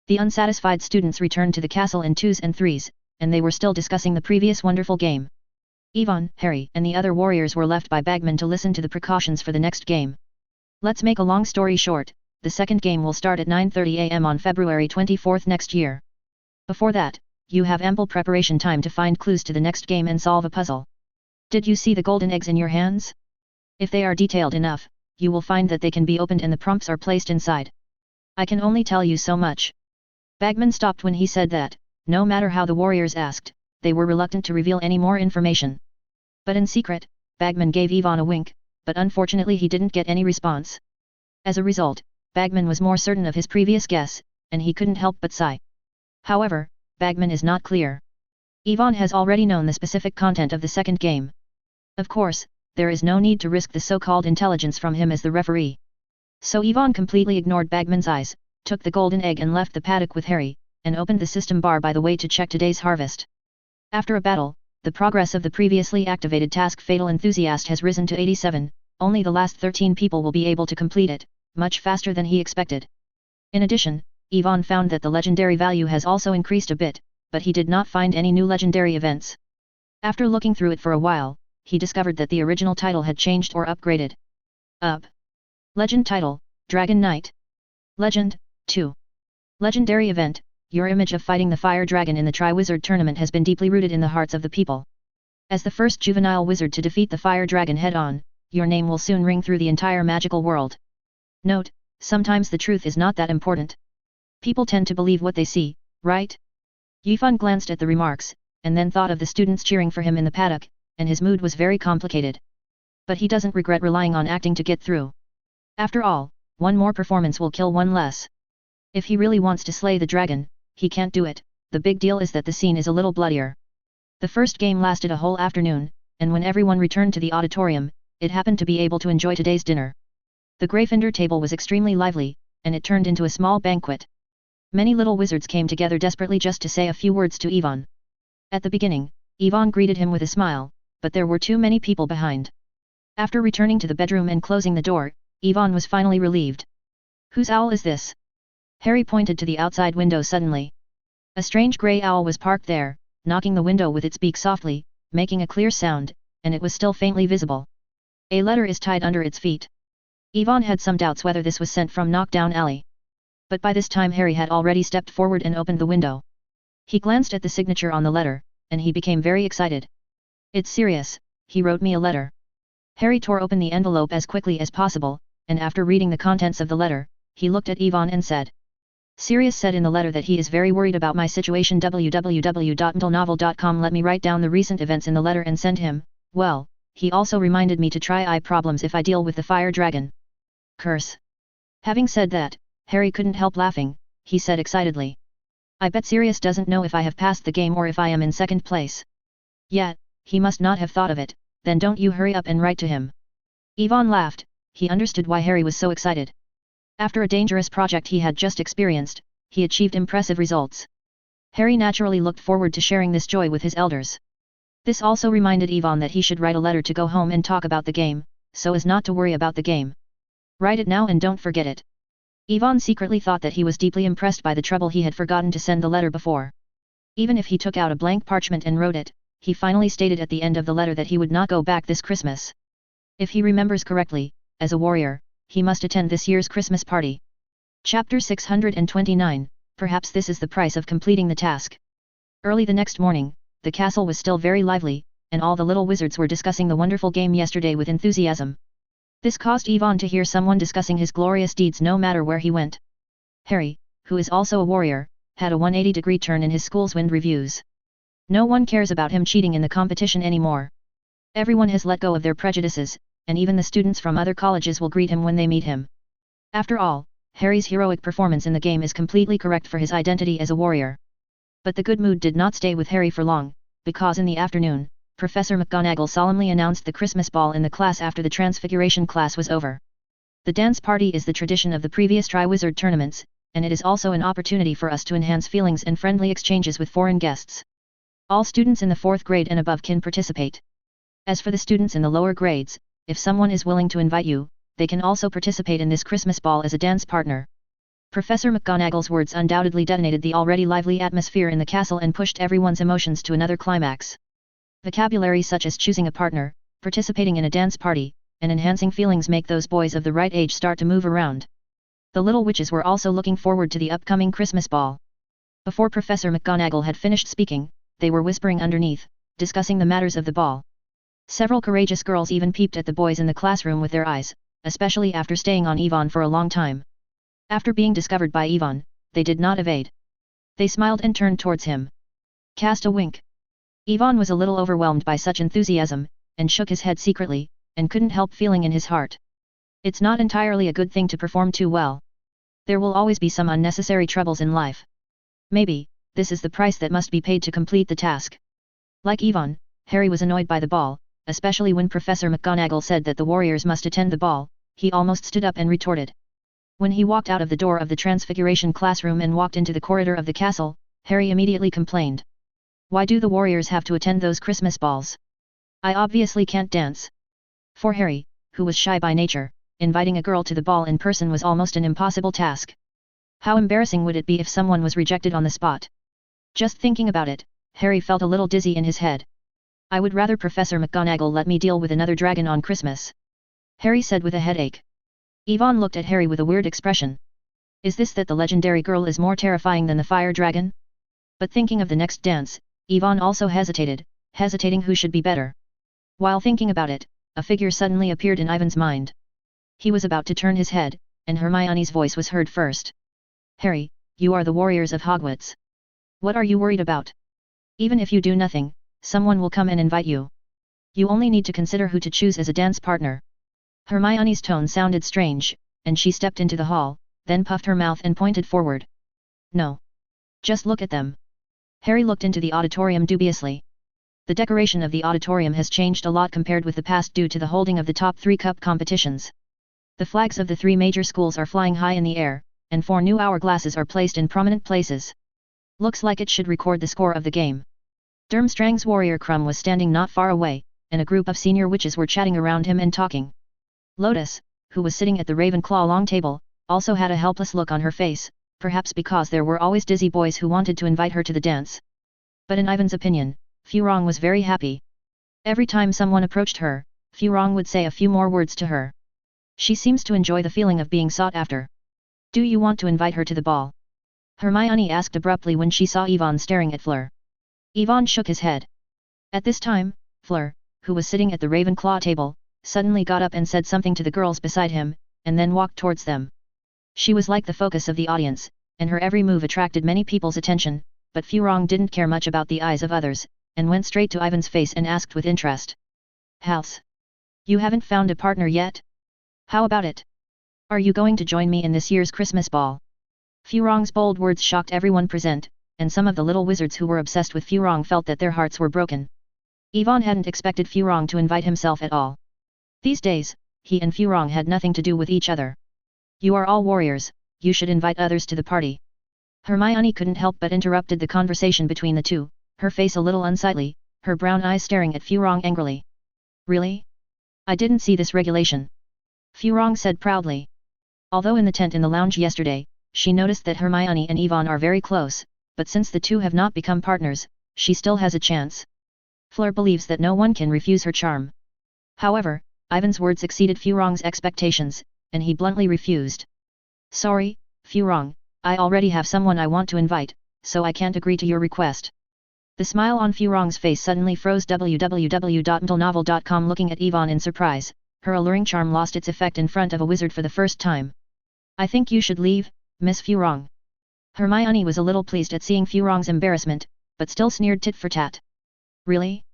The unsatisfied students returned to the castle in 2s and 3s, and they were still discussing the previous wonderful game. Yvonne, Harry, and the other warriors were left by Bagman to listen to the precautions for the next game. Let's make a long story short, the second game will start at 9:30 am on February 24th next year. Before that, you have ample preparation time to find clues to the next game and solve a puzzle. Did you see the golden eggs in your hands? If they are detailed enough, you will find that they can be opened and the prompts are placed inside. I can only tell you so much. Bagman stopped when he said that, no matter how the warriors asked, they were reluctant to reveal any more information. But in secret, Bagman gave Yvonne a wink, but unfortunately he didn't get any response. As a result, Bagman was more certain of his previous guess, and he couldn't help but sigh. However, Bagman is not clear. Yvonne has already known the specific content of the second game. Of course, there is no need to risk the so-called intelligence from him as the referee. So Yvonne completely ignored Bagman's eyes, took the golden egg and left the paddock with Harry, and opened the system bar by the way to check today's harvest. After a battle, the progress of the previously activated task Fatal Enthusiast has risen to 87, only the last 13 people will be able to complete it, much faster than he expected. In addition, Yvonne found that the legendary value has also increased a bit, but he did not find any new legendary events. After looking through it for a while, he discovered that the original title had changed or upgraded. Up. Legend title, Dragon Knight. Legend, 2. Legendary event, your image of fighting the fire dragon in the Tri-Wizard tournament has been deeply rooted in the hearts of the people. As the first juvenile wizard to defeat the fire dragon head-on, your name will soon ring through the entire magical world. Note, sometimes the truth is not that important. People tend to believe what they see, right? Yifan glanced at the remarks, and then thought of the students cheering for him in the paddock, and his mood was very complicated. But he doesn't regret relying on acting to get through. After all, one more performance will kill one less. If he really wants to slay the dragon, he can't do it. The big deal is that the scene is a little bloodier. The first game lasted a whole afternoon, and when everyone returned to the auditorium, it happened to be able to enjoy today's dinner. The Gryffindor table was extremely lively, and it turned into a small banquet. Many little wizards came together desperately just to say a few words to Ivan. At the beginning, Ivan greeted him with a smile, but there were too many people behind. After returning to the bedroom and closing the door, Ivan was finally relieved. Whose owl is this? Harry pointed to the outside window suddenly. A strange grey owl was parked there, knocking the window with its beak softly, making a clear sound, and it was still faintly visible. A letter is tied under its feet. Ivan had some doubts whether this was sent from Knockoff Alley. But by this time Harry had already stepped forward and opened the window. He glanced at the signature on the letter, and he became very excited. It's serious, he wrote me a letter. Harry tore open the envelope as quickly as possible, and after reading the contents of the letter, he looked at Ivan and said. Sirius said in the letter that he is very worried about my situation. www.mtlnovel.com let me write down the recent events in the letter and send him. Well, he also reminded me to try eye problems if I deal with the fire dragon. Curse. Having said that, Harry couldn't help laughing, he said excitedly. I bet Sirius doesn't know if I have passed the game or if I am in second place. Yet, he must not have thought of it, then don't you hurry up and write to him. Ivan laughed, he understood why Harry was so excited. After a dangerous project he had just experienced, he achieved impressive results. Harry naturally looked forward to sharing this joy with his elders. This also reminded Ivan that he should write a letter to go home and talk about the game, so as not to worry about the game. Write it now and don't forget it. Ivan secretly thought that he was deeply impressed by the trouble he had forgotten to send the letter before. Even if he took out a blank parchment and wrote it, he finally stated at the end of the letter that he would not go back this Christmas. If he remembers correctly, as a warrior, he must attend this year's Christmas party. Chapter 629, perhaps this is the price of completing the task. Early the next morning, the castle was still very lively, and all the little wizards were discussing the wonderful game yesterday with enthusiasm. This caused Ivan to hear someone discussing his glorious deeds no matter where he went. Harry, who is also a warrior, had a 180-degree turn in his school's wind reviews. No one cares about him cheating in the competition anymore. Everyone has let go of their prejudices, and even the students from other colleges will greet him when they meet him. After all, Harry's heroic performance in the game is completely correct for his identity as a warrior. But the good mood did not stay with Harry for long, because in the afternoon, Professor McGonagall solemnly announced the Christmas ball in the class after the Transfiguration class was over. The dance party is the tradition of the previous Tri-Wizard tournaments, and it is also an opportunity for us to enhance feelings and friendly exchanges with foreign guests. All students in the 4th grade and above can participate. As for the students in the lower grades, if someone is willing to invite you, they can also participate in this Christmas ball as a dance partner. Professor McGonagall's words undoubtedly detonated the already lively atmosphere in the castle and pushed everyone's emotions to another climax. Vocabulary such as choosing a partner, participating in a dance party, and enhancing feelings make those boys of the right age start to move around. The little witches were also looking forward to the upcoming Christmas ball. Before Professor McGonagall had finished speaking, they were whispering underneath, discussing the matters of the ball. Several courageous girls even peeped at the boys in the classroom with their eyes, especially after staying on Ivan for a long time. After being discovered by Ivan, they did not evade. They smiled and turned towards him. Cast a wink. Ivan was a little overwhelmed by such enthusiasm, and shook his head secretly, and couldn't help feeling in his heart. It's not entirely a good thing to perform too well. There will always be some unnecessary troubles in life. Maybe, this is the price that must be paid to complete the task. Like Ivan, Harry was annoyed by the ball, especially when Professor McGonagall said that the warriors must attend the ball. He almost stood up and retorted. When he walked out of the door of the Transfiguration classroom and walked into the corridor of the castle, Harry immediately complained. Why do the warriors have to attend those Christmas balls? I obviously can't dance. For Harry, who was shy by nature, inviting a girl to the ball in person was almost an impossible task. How embarrassing would it be if someone was rejected on the spot? Just thinking about it, Harry felt a little dizzy in his head. I would rather Professor McGonagall let me deal with another dragon on Christmas. Harry said with a headache. Ivan looked at Harry with a weird expression. Is this that the legendary girl is more terrifying than the fire dragon? But thinking of the next dance, Yvonne also hesitated, hesitating who should be better. While thinking about it, a figure suddenly appeared in Ivan's mind. He was about to turn his head, and Hermione's voice was heard first. Harry, you are the warriors of Hogwarts. What are you worried about? Even if you do nothing, someone will come and invite you. You only need to consider who to choose as a dance partner. Hermione's tone sounded strange, and she stepped into the hall, then puffed her mouth and pointed forward. No. Just look at them. Harry looked into the auditorium dubiously. The decoration of the auditorium has changed a lot compared with the past due to the holding of the top 3 cup competitions. The flags of the 3 major schools are flying high in the air, and 4 new hourglasses are placed in prominent places. Looks like it should record the score of the game. Durmstrang's warrior Krum was standing not far away, and a group of senior witches were chatting around him and talking. Lotus, who was sitting at the Ravenclaw long table, also had a helpless look on her face, perhaps because there were always dizzy boys who wanted to invite her to the dance. But in Ivan's opinion, Furong was very happy. Every time someone approached her, Furong would say a few more words to her. She seems to enjoy the feeling of being sought after. Do you want to invite her to the ball? Hermione asked abruptly when she saw Yvonne staring at Fleur. Yvonne shook his head. At this time, Fleur, who was sitting at the Ravenclaw table, suddenly got up and said something to the girls beside him, and then walked towards them. She was like the focus of the audience, and her every move attracted many people's attention, but Furong didn't care much about the eyes of others, and went straight to Ivan's face and asked with interest. House. You haven't found a partner yet? How about it? Are you going to join me in this year's Christmas ball? Furong's bold words shocked everyone present, and some of the little wizards who were obsessed with Furong felt that their hearts were broken. Yvonne hadn't expected Furong to invite himself at all. These days, he and Furong had nothing to do with each other. You are all warriors, you should invite others to the party. Hermione couldn't help but interrupted the conversation between the two, her face a little unsightly, her brown eyes staring at Furong angrily. Really? I didn't see this regulation. Furong said proudly. Although in the tent in the lounge yesterday, she noticed that Hermione and Yvonne are very close, but since the two have not become partners, she still has a chance. Fleur believes that no one can refuse her charm. However, Ivan's words exceeded Furong's expectations, and he bluntly refused. Sorry, Furong, I already have someone I want to invite, so I can't agree to your request. The smile on Furong's face suddenly froze. www.mtlnovel.com. Looking at Yvonne in surprise, her alluring charm lost its effect in front of a wizard for the first time. I think you should leave, Miss Furong. Hermione was a little pleased at seeing Furong's embarrassment, but still sneered tit for tat. Really?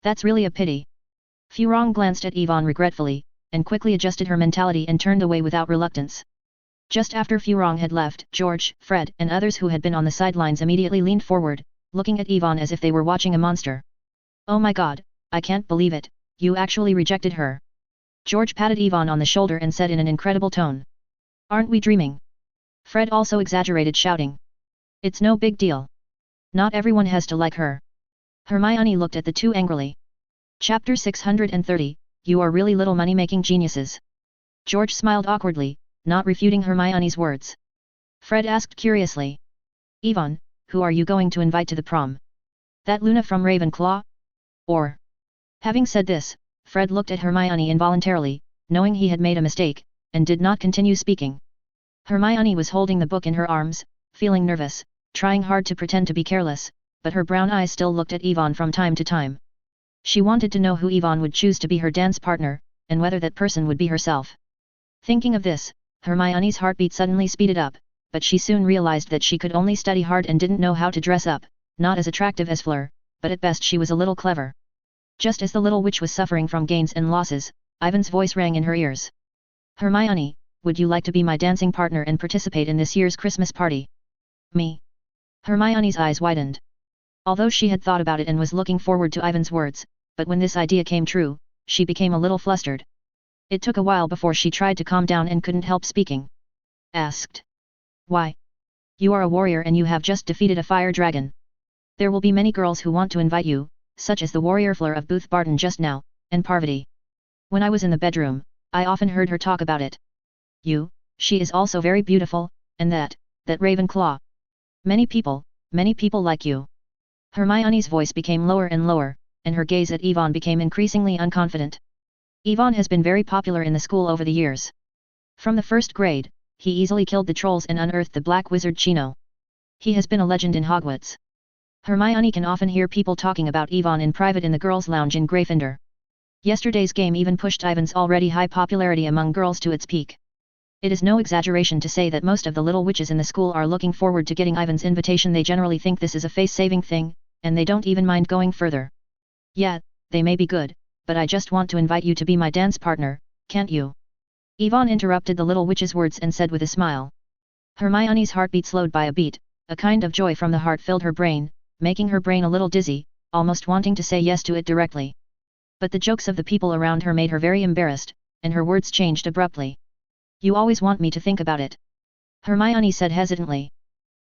That's really a pity. Furong glanced at Yvonne regretfully, and quickly adjusted her mentality and turned away without reluctance. Just after Furong had left, George, Fred, and others who had been on the sidelines immediately leaned forward, looking at Yvonne as if they were watching a monster. Oh my god, I can't believe it, you actually rejected her. George patted Yvonne on the shoulder and said in an incredible tone. Aren't we dreaming? Fred also exaggerated, shouting. It's no big deal. Not everyone has to like her. Hermione looked at the two angrily. Chapter 630, You are really little money-making geniuses. George smiled awkwardly, not refuting Hermione's words. Fred asked curiously. Yvonne, who are you going to invite to the prom? That Luna from Ravenclaw? Or? Having said this, Fred looked at Hermione involuntarily, knowing he had made a mistake, and did not continue speaking. Hermione was holding the book in her arms, feeling nervous, trying hard to pretend to be careless, but her brown eyes still looked at Yvonne from time to time. She wanted to know who Yvonne would choose to be her dance partner, and whether that person would be herself. Thinking of this, Hermione's heartbeat suddenly speeded up, but she soon realized that she could only study hard and didn't know how to dress up, not as attractive as Fleur, but at best she was a little clever. Just as the little witch was suffering from gains and losses, Ivan's voice rang in her ears. Hermione, would you like to be my dancing partner and participate in this year's Christmas party? Me? Hermione's eyes widened. Although she had thought about it and was looking forward to Ivan's words, but when this idea came true, she became a little flustered. It took a while before she tried to calm down and couldn't help speaking. Asked. Why? You are a warrior and you have just defeated a fire dragon. There will be many girls who want to invite you, such as the warrior Fleur of Booth Barton just now, and Parvati. When I was in the bedroom, I often heard her talk about it. She is also very beautiful, and that Ravenclaw. Many people like you. Hermione's voice became lower and lower, and her gaze at Yvonne became increasingly unconfident. Yvonne has been very popular in the school over the years. From the first grade, he easily killed the trolls and unearthed the Black Wizard Chino. He has been a legend in Hogwarts. Hermione can often hear people talking about Yvonne in private in the girls' lounge in Gryffindor. Yesterday's game even pushed Ivan's already high popularity among girls to its peak. It is no exaggeration to say that most of the little witches in the school are looking forward to getting Ivan's invitation. They generally think this is a face-saving thing, and they don't even mind going further. Yeah, they may be good, but I just want to invite you to be my dance partner, can't you? Yvonne interrupted the little witch's words and said with a smile. Hermione's heartbeat slowed by a beat, a kind of joy from the heart filled her brain, making her brain a little dizzy, almost wanting to say yes to it directly. But the jokes of the people around her made her very embarrassed, and her words changed abruptly. You always want me to think about it. Hermione said hesitantly.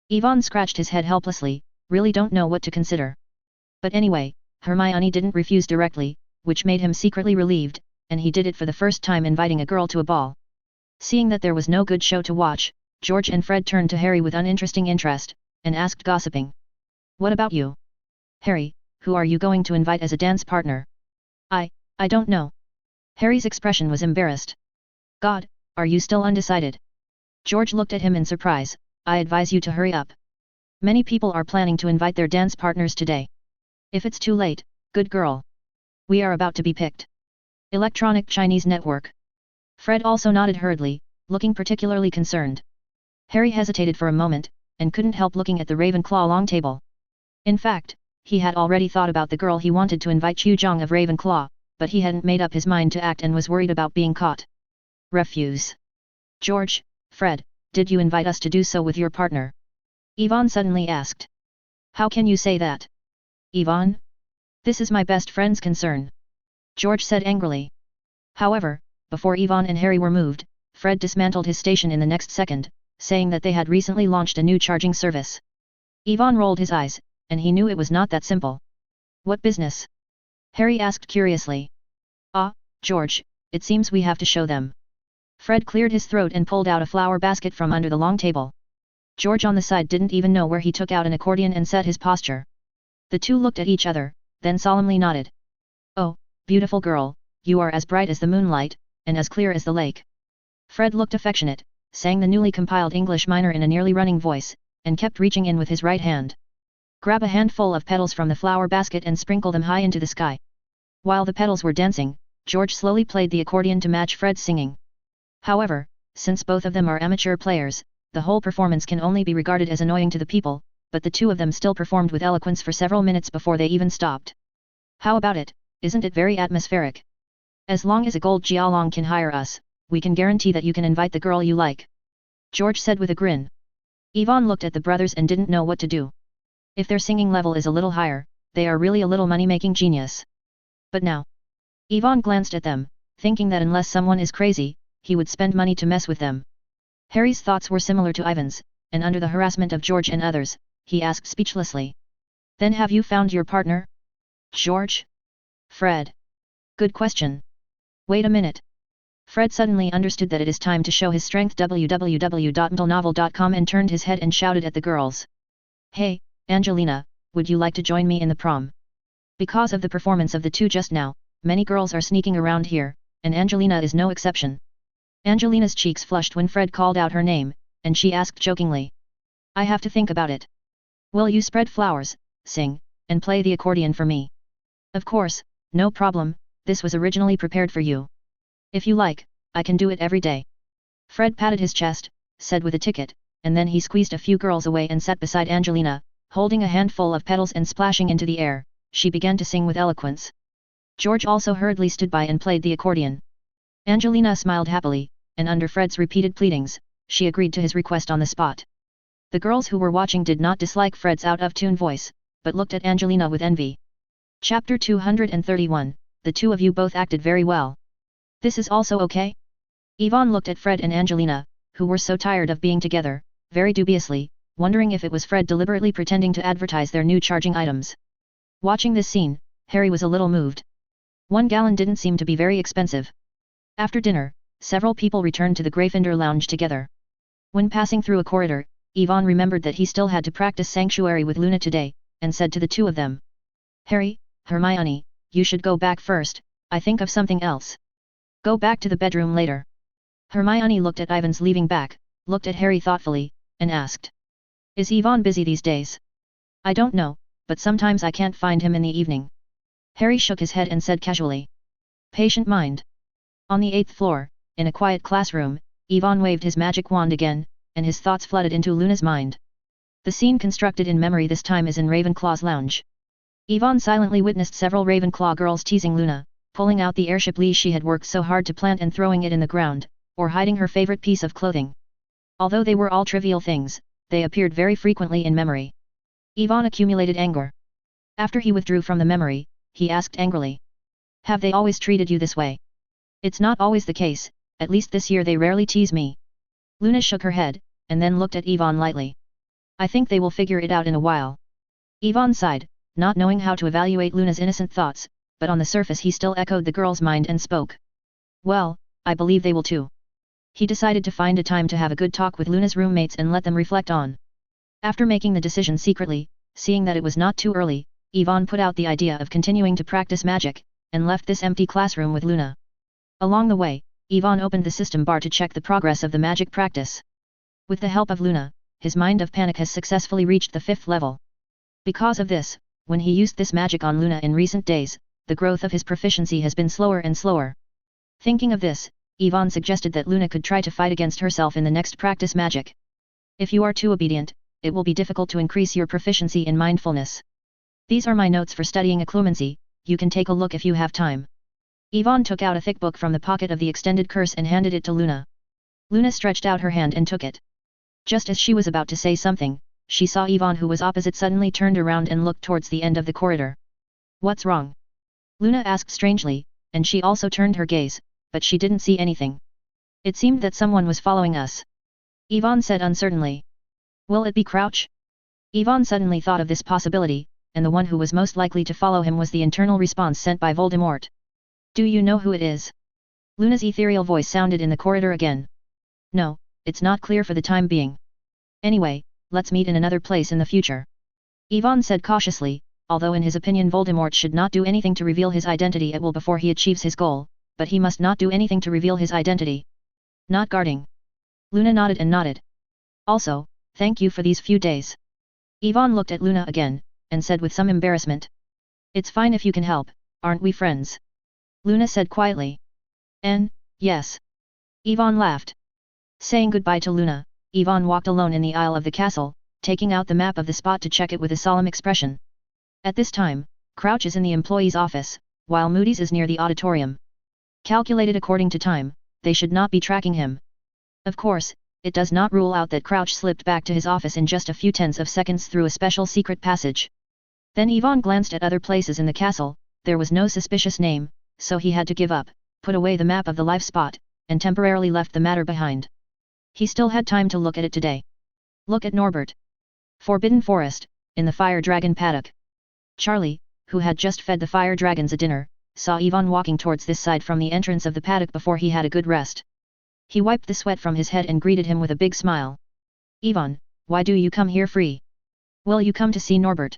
Yvonne scratched his head helplessly, really don't know what to consider. But anyway, Hermione didn't refuse directly, which made him secretly relieved, and he did it for the first time, inviting a girl to a ball. Seeing that there was no good show to watch, George and Fred turned to Harry with uninteresting interest, and asked gossiping. What about you? Harry, who are you going to invite as a dance partner? I don't know. Harry's expression was embarrassed. God, are you still undecided? George looked at him in surprise. I advise you to hurry up. Many people are planning to invite their dance partners today. If it's too late, good girl. We are about to be picked. Electronic Chinese Network. Fred also nodded hurriedly, looking particularly concerned. Harry hesitated for a moment, and couldn't help looking at the Ravenclaw long table. In fact, he had already thought about the girl he wanted to invite, Chu Jong of Ravenclaw, but he hadn't made up his mind to act and was worried about being caught. Refuse. George, Fred, did you invite us to do so with your partner? Yvonne suddenly asked. How can you say that? Yvonne? This is my best friend's concern. George said angrily. However, before Yvonne and Harry were moved, Fred dismantled his station in the next second, saying that they had recently launched a new charging service. Yvonne rolled his eyes, and he knew it was not that simple. What business? Harry asked curiously. George, it seems we have to show them. Fred cleared his throat and pulled out a flower basket from under the long table. George on the side didn't even know where he took out an accordion and set his posture. The two looked at each other, then solemnly nodded. Oh, beautiful girl, you are as bright as the moonlight, and as clear as the lake. Fred looked affectionate, sang the newly compiled English minor in a nearly running voice, and kept reaching in with his right hand. Grab a handful of petals from the flower basket and sprinkle them high into the sky. While the petals were dancing, George slowly played the accordion to match Fred's singing. However, since both of them are amateur players, the whole performance can only be regarded as annoying to the people, but the two of them still performed with eloquence for several minutes before they even stopped. How about it, isn't it very atmospheric? As long as a gold Jialong can hire us, we can guarantee that you can invite the girl you like. George said with a grin. Yvonne looked at the brothers and didn't know what to do. If their singing level is a little higher, they are really a little money-making genius. But now, Yvonne glanced at them, thinking that unless someone is crazy, he would spend money to mess with them. Harry's thoughts were similar to Ivan's, and under the harassment of George and others, he asked speechlessly. Then have you found your partner? George? Fred? Good question. Wait a minute. Fred suddenly understood that it is time to show his strength. www.mtlnovel.com and turned his head and shouted at the girls. Hey, Angelina, would you like to join me in the prom? Because of the performance of the two just now, many girls are sneaking around here, and Angelina is no exception. Angelina's cheeks flushed when Fred called out her name, and she asked jokingly. I have to think about it. Will you spread flowers, sing, and play the accordion for me? Of course, no problem, this was originally prepared for you. If you like, I can do it every day. Fred patted his chest, said with a ticket, and then he squeezed a few girls away and sat beside Angelina, holding a handful of petals and splashing into the air. She began to sing with eloquence. George also hurriedly stood by and played the accordion. Angelina smiled happily, and under Fred's repeated pleadings, she agreed to his request on the spot. The girls who were watching did not dislike Fred's out-of-tune voice, but looked at Angelina with envy. Chapter 231, The two of you both acted very well. This is also okay? Yvonne looked at Fred and Angelina, who were so tired of being together, very dubiously, wondering if it was Fred deliberately pretending to advertise their new charging items. Watching this scene, Harry was a little moved. 1 gallon didn't seem to be very expensive. After dinner, several people returned to the Gryffindor lounge together. When passing through a corridor, Yvonne remembered that he still had to practice Sanctuary with Luna today, and said to the two of them. Harry, Hermione, you should go back first, I think of something else. Go back to the bedroom later. Hermione looked at Ivan's leaving back, looked at Harry thoughtfully, and asked. Is Yvonne busy these days? I don't know, but sometimes I can't find him in the evening. Harry shook his head and said casually. Patient mind. On the 8th floor, in a quiet classroom, Yvonne waved his magic wand again, and his thoughts flooded into Luna's mind. The scene constructed in memory this time is in Ravenclaw's lounge. Yvonne silently witnessed several Ravenclaw girls teasing Luna, pulling out the airship leash she had worked so hard to plant and throwing it in the ground, or hiding her favorite piece of clothing. Although they were all trivial things, they appeared very frequently in memory. Yvonne accumulated anger. After he withdrew from the memory, he asked angrily. Have they always treated you this way? It's not always the case, at least this year they rarely tease me. Luna shook her head, and then looked at Yvonne lightly. I think they will figure it out in a while. Yvonne sighed, not knowing how to evaluate Luna's innocent thoughts, but on the surface he still echoed the girl's mind and spoke. Well, I believe they will too. He decided to find a time to have a good talk with Luna's roommates and let them reflect on. After making the decision secretly, seeing that it was not too early, Yvonne put out the idea of continuing to practice magic, and left this empty classroom with Luna. Along the way, Yvonne opened the system bar to check the progress of the magic practice. With the help of Luna, his mind of panic has successfully reached the 5th level. Because of this, when he used this magic on Luna in recent days, the growth of his proficiency has been slower and slower. Thinking of this, Yvonne suggested that Luna could try to fight against herself in the next practice magic. If you are too obedient, it will be difficult to increase your proficiency in mindfulness. These are my notes for studying occlumency, you can take a look if you have time. Yvonne took out a thick book from the pocket of the extended curse and handed it to Luna. Luna stretched out her hand and took it. Just as she was about to say something, she saw Yvonne, who was opposite, suddenly turned around and looked towards the end of the corridor. What's wrong? Luna asked strangely, and she also turned her gaze, but she didn't see anything. It seemed that someone was following us. Yvonne said uncertainly. Will it be Crouch? Yvonne suddenly thought of this possibility, and the one who was most likely to follow him was the internal response sent by Voldemort. Do you know who it is? Luna's ethereal voice sounded in the corridor again. No, it's not clear for the time being. Anyway, let's meet in another place in the future. Yvonne said cautiously, although in his opinion Voldemort should not do anything to reveal his identity at will before he achieves his goal, but he must not do anything to reveal his identity. Not guarding. Luna nodded and nodded. Also, thank you for these few days. Yvonne looked at Luna again, and said with some embarrassment. It's fine if you can help, aren't we friends? Luna said quietly. Yes. Yvonne laughed. Saying goodbye to Luna, Yvonne walked alone in the aisle of the castle, taking out the map of the spot to check it with a solemn expression. At this time, Crouch is in the employee's office, while Moody's is near the auditorium. Calculated according to time, they should not be tracking him. Of course, it does not rule out that Crouch slipped back to his office in just a few tenths of seconds through a special secret passage. Then Yvonne glanced at other places in the castle, there was no suspicious name, so he had to give up, put away the map of the live spot, and temporarily left the matter behind. He still had time to look at it today. Look at Norbert. Forbidden Forest, in the Fire Dragon paddock. Charlie, who had just fed the Fire Dragons a dinner, saw Yvonne walking towards this side from the entrance of the paddock before he had a good rest. He wiped the sweat from his head and greeted him with a big smile. Yvonne, why do you come here free? Will you come to see Norbert?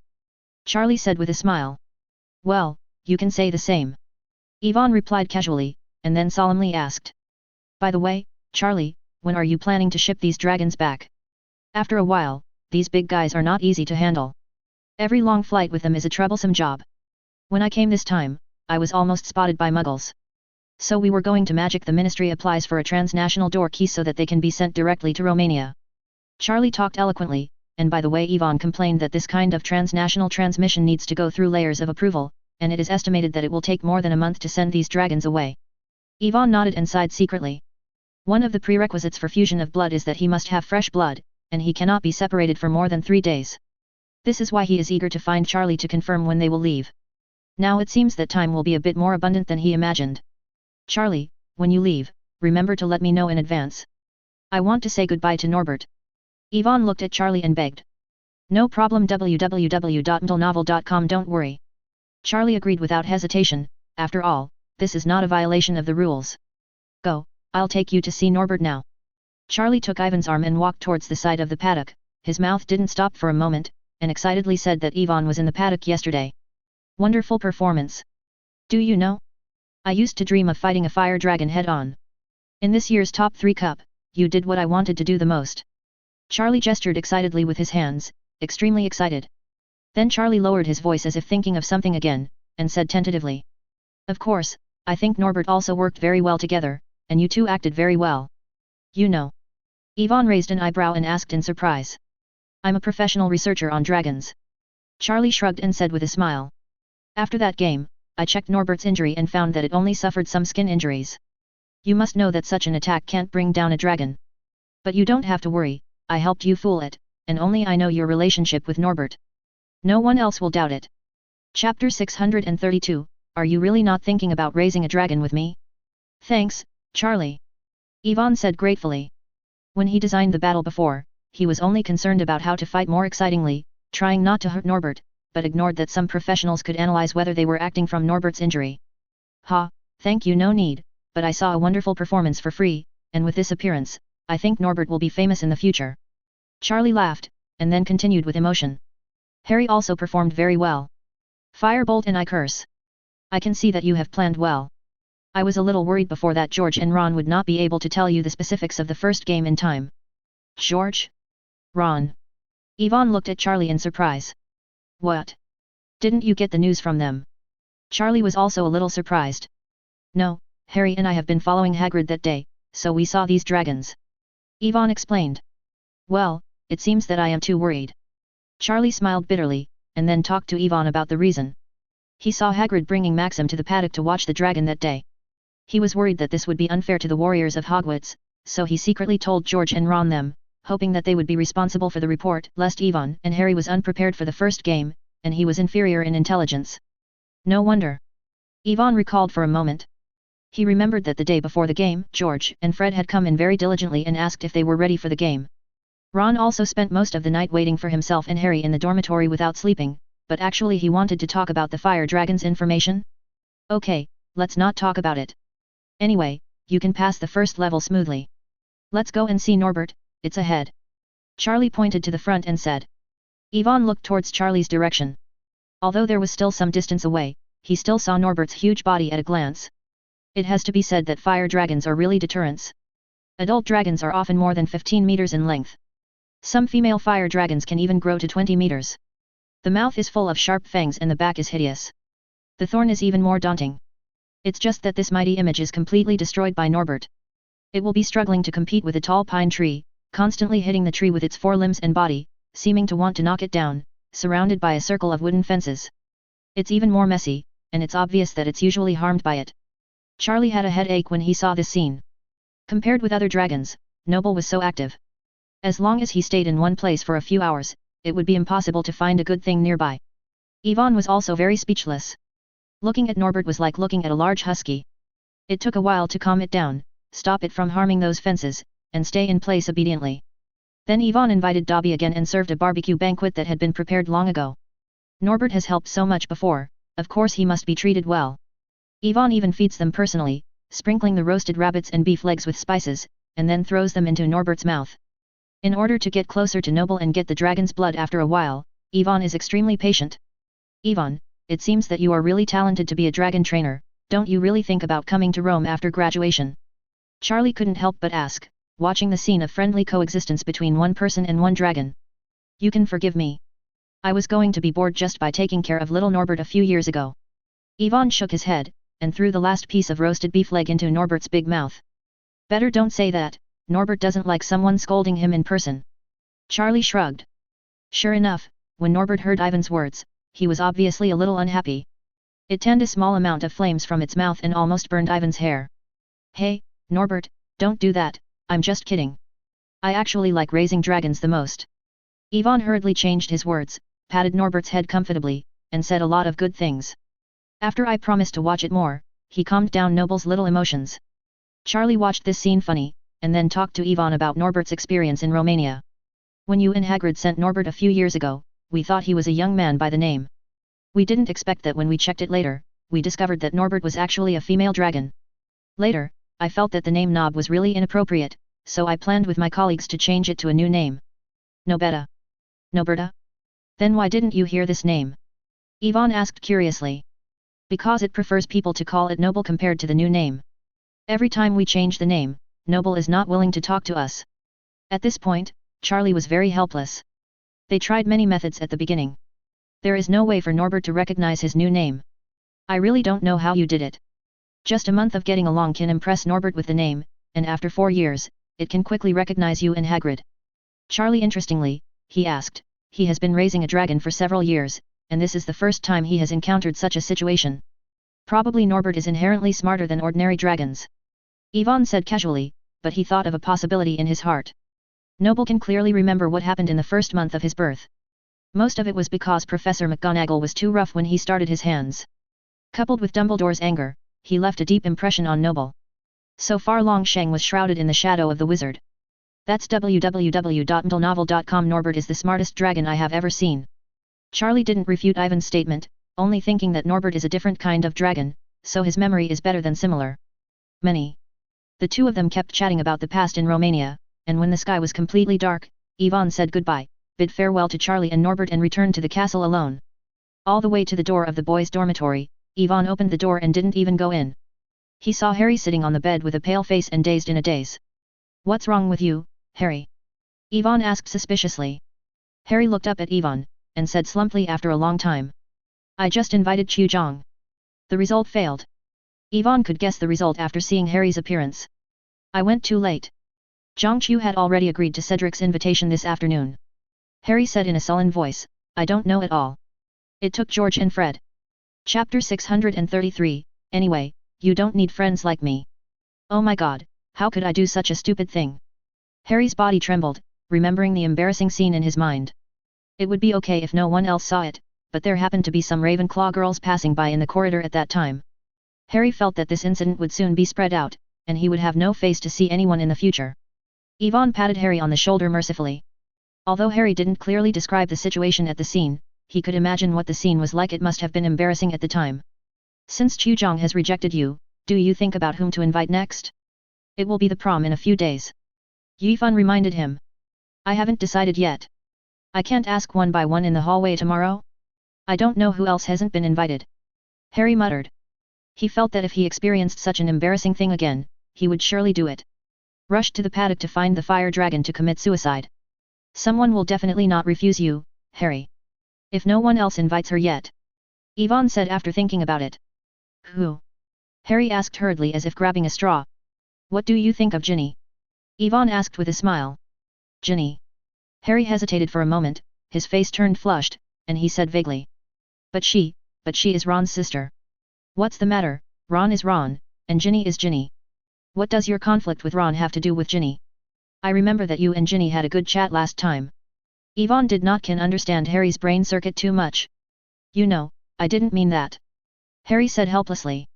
Charlie said with a smile. Well, you can say the same. Yvonne replied casually, and then solemnly asked. By the way, Charlie, when are you planning to ship these dragons back? After a while, these big guys are not easy to handle. Every long flight with them is a troublesome job. When I came this time, I was almost spotted by muggles. So we were going to magic the ministry applies for a transnational door key so that they can be sent directly to Romania. Charlie talked eloquently, and by the way Yvonne complained that this kind of transnational transmission needs to go through layers of approval, and it is estimated that it will take more than a month to send these dragons away. Yvonne nodded and sighed secretly. One of the prerequisites for fusion of blood is that he must have fresh blood, and he cannot be separated for more than 3 days. This is why he is eager to find Charlie to confirm when they will leave. Now it seems that time will be a bit more abundant than he imagined. Charlie, when you leave, remember to let me know in advance. I want to say goodbye to Norbert. Yvonne looked at Charlie and begged. No problem, www.mdlnovel.com, don't worry. Charlie agreed without hesitation, after all, this is not a violation of the rules. Go, I'll take you to see Norbert now. Charlie took Ivan's arm and walked towards the side of the paddock, his mouth didn't stop for a moment, and excitedly said that Yvonne was in the paddock yesterday. Wonderful performance. Do you know? I used to dream of fighting a fire dragon head-on. In this year's top 3 cup, you did what I wanted to do the most. Charlie gestured excitedly with his hands, extremely excited. Then Charlie lowered his voice as if thinking of something again, and said tentatively. Of course, I think Norbert also worked very well together, and you two acted very well. You know. Yvonne raised an eyebrow and asked in surprise. I'm a professional researcher on dragons. Charlie shrugged and said with a smile. After that game, I checked Norbert's injury and found that it only suffered some skin injuries. You must know that such an attack can't bring down a dragon. But you don't have to worry, I helped you fool it, and only I know your relationship with Norbert. No one else will doubt it. Chapter 632, Are you really not thinking about raising a dragon with me? Thanks, Charlie. Yvonne said gratefully. When he designed the battle before, he was only concerned about how to fight more excitingly, trying not to hurt Norbert, but ignored that some professionals could analyze whether they were acting from Norbert's injury. Ha, thank you, no need, but I saw a wonderful performance for free, and with this appearance, I think Norbert will be famous in the future. Charlie laughed, and then continued with emotion. Harry also performed very well. Firebolt and I curse. I can see that you have planned well. I was a little worried before that George and Ron would not be able to tell you the specifics of the first game in time. George? Ron? Yvonne looked at Charlie in surprise. What? Didn't you get the news from them? Charlie was also a little surprised. No, Harry and I have been following Hagrid that day, so we saw these dragons. Yvonne explained. Well, it seems that I am too worried. Charlie smiled bitterly, and then talked to Yvonne about the reason. He saw Hagrid bringing Maxim to the paddock to watch the dragon that day. He was worried that this would be unfair to the warriors of Hogwarts, so he secretly told George and Ron them, hoping that they would be responsible for the report, lest Yvonne and Harry was unprepared for the first game, and he was inferior in intelligence. No wonder. Yvonne recalled for a moment. He remembered that the day before the game, George and Fred had come in very diligently and asked if they were ready for the game. Ron also spent most of the night waiting for himself and Harry in the dormitory without sleeping, but actually he wanted to talk about the fire dragon's information. Okay, let's not talk about it. Anyway, you can pass the first level smoothly. Let's go and see Norbert, it's ahead. Charlie pointed to the front and said. Yvonne looked towards Charlie's direction. Although there was still some distance away, he still saw Norbert's huge body at a glance. It has to be said that fire dragons are really deterrents. Adult dragons are often more than 15 meters in length. Some female fire dragons can even grow to 20 meters. The mouth is full of sharp fangs and the back is hideous. The thorn is even more daunting. It's just that this mighty image is completely destroyed by Norbert. It will be struggling to compete with a tall pine tree, constantly hitting the tree with its forelimbs and body, seeming to want to knock it down, surrounded by a circle of wooden fences. It's even more messy, and it's obvious that it's usually harmed by it. Charlie had a headache when he saw this scene. Compared with other dragons, Noble was so active. As long as he stayed in one place for a few hours, it would be impossible to find a good thing nearby. Yvonne was also very speechless. Looking at Norbert was like looking at a large husky. It took a while to calm it down, stop it from harming those fences, and stay in place obediently. Then Yvonne invited Dobby again and served a barbecue banquet that had been prepared long ago. Norbert has helped so much before, of course he must be treated well. Yvonne even feeds them personally, sprinkling the roasted rabbits and beef legs with spices, and then throws them into Norbert's mouth. In order to get closer to Noble and get the dragon's blood after a while, Yvonne is extremely patient. Yvonne, it seems that you are really talented to be a dragon trainer, don't you really think about coming to Rome after graduation? Charlie couldn't help but ask, watching the scene of friendly coexistence between one person and one dragon. You can forgive me. I was going to be bored just by taking care of little Norbert a few years ago. Yvonne shook his head, and threw the last piece of roasted beef leg into Norbert's big mouth. Better don't say that, Norbert doesn't like someone scolding him in person. Charlie shrugged. Sure enough, when Norbert heard Ivan's words, he was obviously a little unhappy. It turned a small amount of flames from its mouth and almost burned Ivan's hair. Hey, Norbert, don't do that, I'm just kidding. I actually like raising dragons the most. Yvonne hurriedly changed his words, patted Norbert's head comfortably, and said a lot of good things. After I promised to watch it more, he calmed down Noble's little emotions. Charlie watched this scene funny, and then talked to Yvonne about Norbert's experience in Romania. When you and Hagrid sent Norbert a few years ago, we thought he was a young man by the name. We didn't expect that when we checked it later, we discovered that Norbert was actually a female dragon. Later, I felt that the name Nob was really inappropriate, so I planned with my colleagues to change it to a new name. Nobeta. Noberta? Then why didn't you hear this name? Yvonne asked curiously. Because it prefers people to call it Noble compared to the new name. Every time we change the name, Noble is not willing to talk to us. At this point, Charlie was very helpless. They tried many methods at the beginning. There is no way for Norbert to recognize his new name. I really don't know how you did it. Just a month of getting along can impress Norbert with the name, and after 4 years, it can quickly recognize you and Hagrid. Charlie, interestingly, he asked, he has been raising a dragon for several years, and this is the first time he has encountered such a situation. Probably Norbert is inherently smarter than ordinary dragons. Yvonne said casually, but he thought of a possibility in his heart. Noble can clearly remember what happened in the first month of his birth. Most of it was because Professor McGonagall was too rough when he started his hands. Coupled with Dumbledore's anger, he left a deep impression on Noble. So far Longsheng was shrouded in the shadow of the wizard. That's www.mdlenovel.com. Norbert is the smartest dragon I have ever seen. Charlie didn't refute Ivan's statement, only thinking that Norbert is a different kind of dragon, so his memory is better than similar. The two of them kept chatting about the past in Romania, and when the sky was completely dark, Yvonne said goodbye, bid farewell to Charlie and Norbert and returned to the castle alone. All the way to the door of the boys' dormitory, Yvonne opened the door and didn't even go in. He saw Harry sitting on the bed with a pale face and dazed in a daze. "What's wrong with you, Harry?" Yvonne asked suspiciously. Harry looked up at Yvonne, and said slumpily after a long time. "I just invited Chu Zhang." The result failed. Yvonne could guess the result after seeing Harry's appearance. "I went too late." Zhang Chu had already agreed to Cedric's invitation this afternoon. Harry said in a sullen voice, "I don't know at all. It took George and Fred." Chapter 633, Anyway, you don't need friends like me. Oh my god, how could I do such a stupid thing? Harry's body trembled, remembering the embarrassing scene in his mind. It would be okay if no one else saw it, but there happened to be some Ravenclaw girls passing by in the corridor at that time. Harry felt that this incident would soon be spread out, and he would have no face to see anyone in the future. Yvonne patted Harry on the shoulder mercifully. Although Harry didn't clearly describe the situation at the scene, he could imagine what the scene was like. It must have been embarrassing at the time. "Since Chu Zhang has rejected you, do you think about whom to invite next? It will be the prom in a few days." Yifan reminded him. "I haven't decided yet. I can't ask one by one in the hallway tomorrow? I don't know who else hasn't been invited." Harry muttered. He felt that if he experienced such an embarrassing thing again, he would surely do it. Rushed to the paddock to find the fire dragon to commit suicide. "Someone will definitely not refuse you, Harry. If no one else invites her yet." Yvonne said after thinking about it. "Who?" Harry asked hurriedly as if grabbing a straw. "What do you think of Ginny?" Yvonne asked with a smile. "Ginny?" Harry hesitated for a moment, his face turned flushed, and he said vaguely. But she is Ron's sister." "What's the matter? Ron is Ron, and Ginny is Ginny. What does your conflict with Ron have to do with Ginny? I remember that you and Ginny had a good chat last time." Yvonne did not understand Harry's brain circuit too much. "You know, I didn't mean that," Harry said helplessly.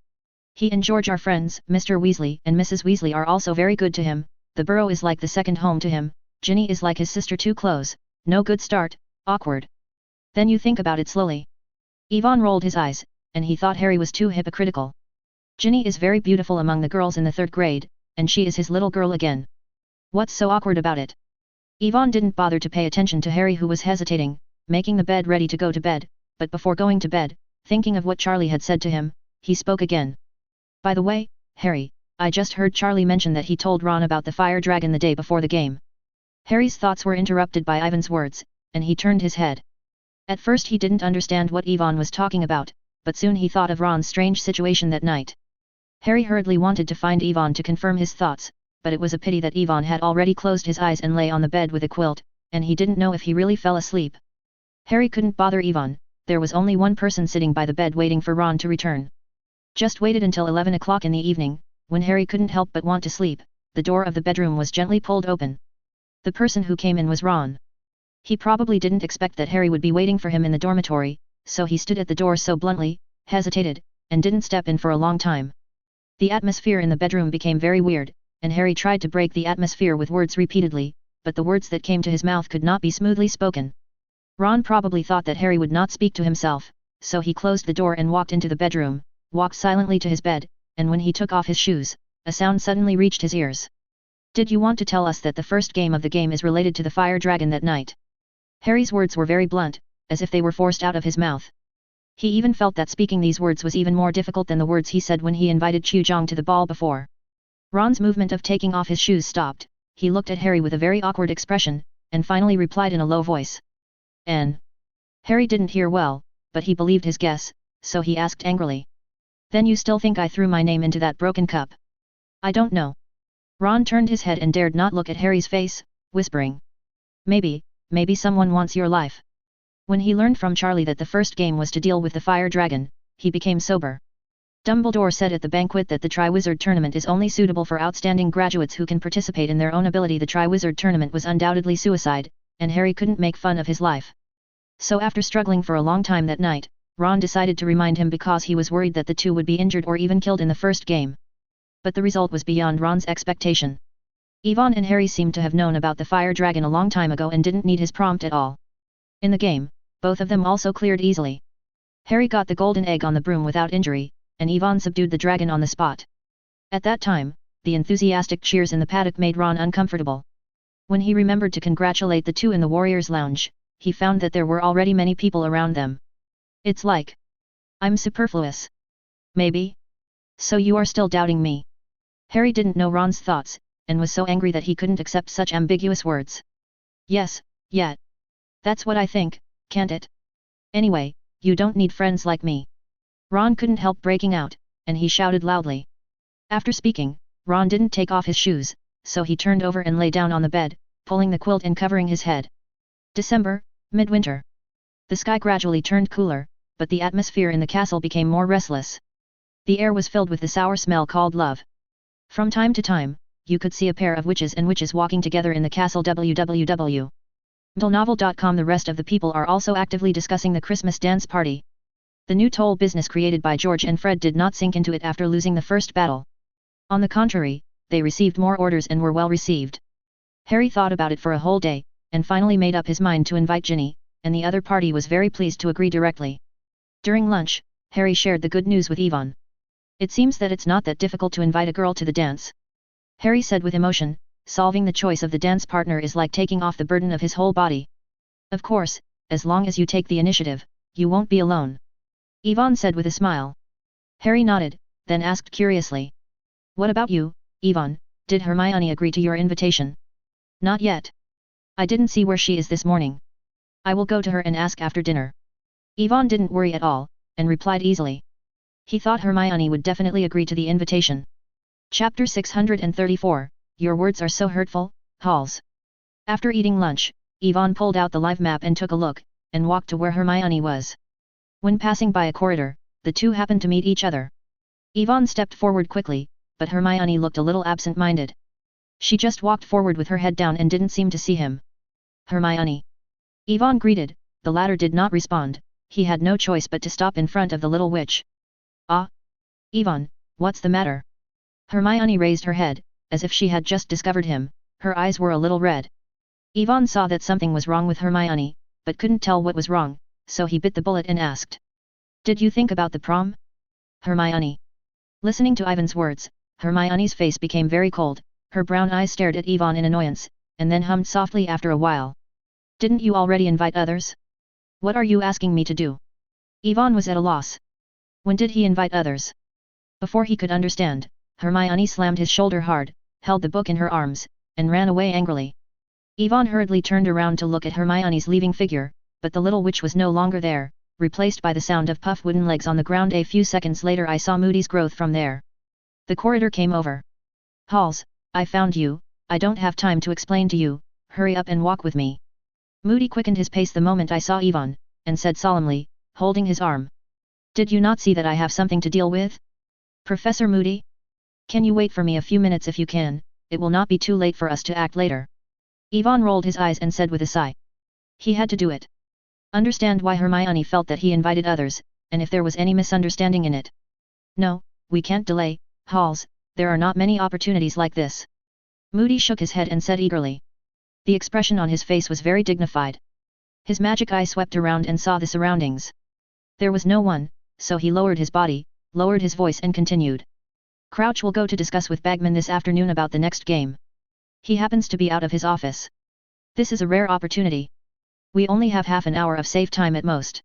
"He and George are friends. Mr. Weasley and Mrs. Weasley are also very good to him. The burrow is like the second home to him. Ginny is like his sister. Too close, no good start, awkward. Then you think about it slowly." Yvonne rolled his eyes, and he thought Harry was too hypocritical. "Ginny is very beautiful among the girls in the 3rd grade, and she is his little girl again. What's so awkward about it?" Yvonne didn't bother to pay attention to Harry, who was hesitating, making the bed ready to go to bed, but before going to bed, thinking of what Charlie had said to him, he spoke again. "By the way, Harry, I just heard Charlie mention that he told Ron about the fire dragon the day before the game." Harry's thoughts were interrupted by Ivan's words, and he turned his head. At first he didn't understand what Yvonne was talking about, but soon he thought of Ron's strange situation that night. Harry hurriedly wanted to find Yvonne to confirm his thoughts, but it was a pity that Yvonne had already closed his eyes and lay on the bed with a quilt, and he didn't know if he really fell asleep. Harry couldn't bother Yvonne. There was only one person sitting by the bed waiting for Ron to return. Just waited until 11 o'clock in the evening, when Harry couldn't help but want to sleep, the door of the bedroom was gently pulled open. The person who came in was Ron. He probably didn't expect that Harry would be waiting for him in the dormitory, so he stood at the door so bluntly, hesitated, and didn't step in for a long time. The atmosphere in the bedroom became very weird, and Harry tried to break the atmosphere with words repeatedly, but the words that came to his mouth could not be smoothly spoken. Ron probably thought that Harry would not speak to himself, so he closed the door and walked into the bedroom, walked silently to his bed, and when he took off his shoes, a sound suddenly reached his ears. "Did you want to tell us that the first game of the game is related to the fire dragon that night?" Harry's words were very blunt, as if they were forced out of his mouth. He even felt that speaking these words was even more difficult than the words he said when he invited Chu Zhang to the ball before. Ron's movement of taking off his shoes stopped, he looked at Harry with a very awkward expression, and finally replied in a low voice. N. Harry didn't hear well, but he believed his guess, so he asked angrily. Then you still think I threw my name into that broken cup? I don't know. Ron turned his head and dared not look at Harry's face, whispering. Maybe someone wants your life. When he learned from Charlie that the first game was to deal with the fire dragon, he became sober. Dumbledore said at the banquet that the Triwizard Tournament is only suitable for outstanding graduates who can participate in their own ability. The Triwizard Tournament was undoubtedly suicide, and Harry couldn't make fun of his life. So after struggling for a long time that night, Ron decided to remind him because he was worried that the two would be injured or even killed in the first game. But the result was beyond Ron's expectation. Yvonne and Harry seemed to have known about the fire dragon a long time ago and didn't need his prompt at all. In the game, both of them also cleared easily. Harry got the golden egg on the broom without injury, and Yvonne subdued the dragon on the spot. At that time, the enthusiastic cheers in the paddock made Ron uncomfortable. When he remembered to congratulate the two in the Warriors' Lounge, he found that there were already many people around them. It's like I'm superfluous. Maybe? So you are still doubting me? Harry didn't know Ron's thoughts, and was so angry that he couldn't accept such ambiguous words. Yes, yet. That's what I think, can't it? Anyway, you don't need friends like me. Ron couldn't help breaking out, and he shouted loudly. After speaking, Ron didn't take off his shoes, so he turned over and lay down on the bed, pulling the quilt and covering his head. December, midwinter. The sky gradually turned cooler, but the atmosphere in the castle became more restless. The air was filled with the sour smell called love. From time to time, you could see a pair of witches and witches walking together in the castle. www.novel.com. The rest of the people are also actively discussing the Christmas dance party. The new toll business created by George and Fred did not sink into it after losing the first battle. On the contrary, they received more orders and were well received. Harry thought about it for a whole day, and finally made up his mind to invite Ginny, and the other party was very pleased to agree directly. During lunch, Harry shared the good news with Yvonne. It seems that it's not that difficult to invite a girl to the dance. Harry said with emotion, solving the choice of the dance partner is like taking off the burden of his whole body. Of course, as long as you take the initiative, you won't be alone. Yvonne said with a smile. Harry nodded, then asked curiously. What about you, Yvonne, did Hermione agree to your invitation? Not yet. I didn't see where she is this morning. I will go to her and ask after dinner. Yvonne didn't worry at all, and replied easily. He thought Hermione would definitely agree to the invitation. Chapter 634, Your words are so hurtful, Halls. After eating lunch, Yvonne pulled out the live map and took a look, and walked to where Hermione was. When passing by a corridor, the two happened to meet each other. Yvonne stepped forward quickly, but Hermione looked a little absent-minded. She just walked forward with her head down and didn't seem to see him. Hermione. Yvonne greeted, the latter did not respond, he had no choice but to stop in front of the little witch. Ah! Yvonne, what's the matter? Hermione raised her head, as if she had just discovered him, her eyes were a little red. Yvonne saw that something was wrong with Hermione, but couldn't tell what was wrong, so he bit the bullet and asked. Did you think about the prom? Hermione. Listening to Ivan's words, Hermione's face became very cold, her brown eyes stared at Yvonne in annoyance, and then hummed softly after a while. Didn't you already invite others? What are you asking me to do? Yvonne was at a loss. When did he invite others? Before he could understand, Hermione slammed his shoulder hard, held the book in her arms, and ran away angrily. Yvonne hurriedly turned around to look at Hermione's leaving figure, but the little witch was no longer there, replaced by the sound of puff wooden legs on the ground. A few seconds later I saw Moody's growth from there. The corridor came over. Halls, I found you, I don't have time to explain to you, hurry up and walk with me. Moody quickened his pace the moment I saw Yvonne, and said solemnly, holding his arm. Did you not see that I have something to deal with? Professor Moody? Can you wait for me a few minutes if you can, it will not be too late for us to act later. Yvonne rolled his eyes and said with a sigh. He had to do it. Understand why Hermione felt that he invited others, and if there was any misunderstanding in it. No, we can't delay, Halls, there are not many opportunities like this. Moody shook his head and said eagerly. The expression on his face was very dignified. His magic eye swept around and saw the surroundings. There was no one, so he lowered his body, lowered his voice and continued. Crouch will go to discuss with Bagman this afternoon about the next game. He happens to be out of his office. This is a rare opportunity. We only have half an hour of safe time at most.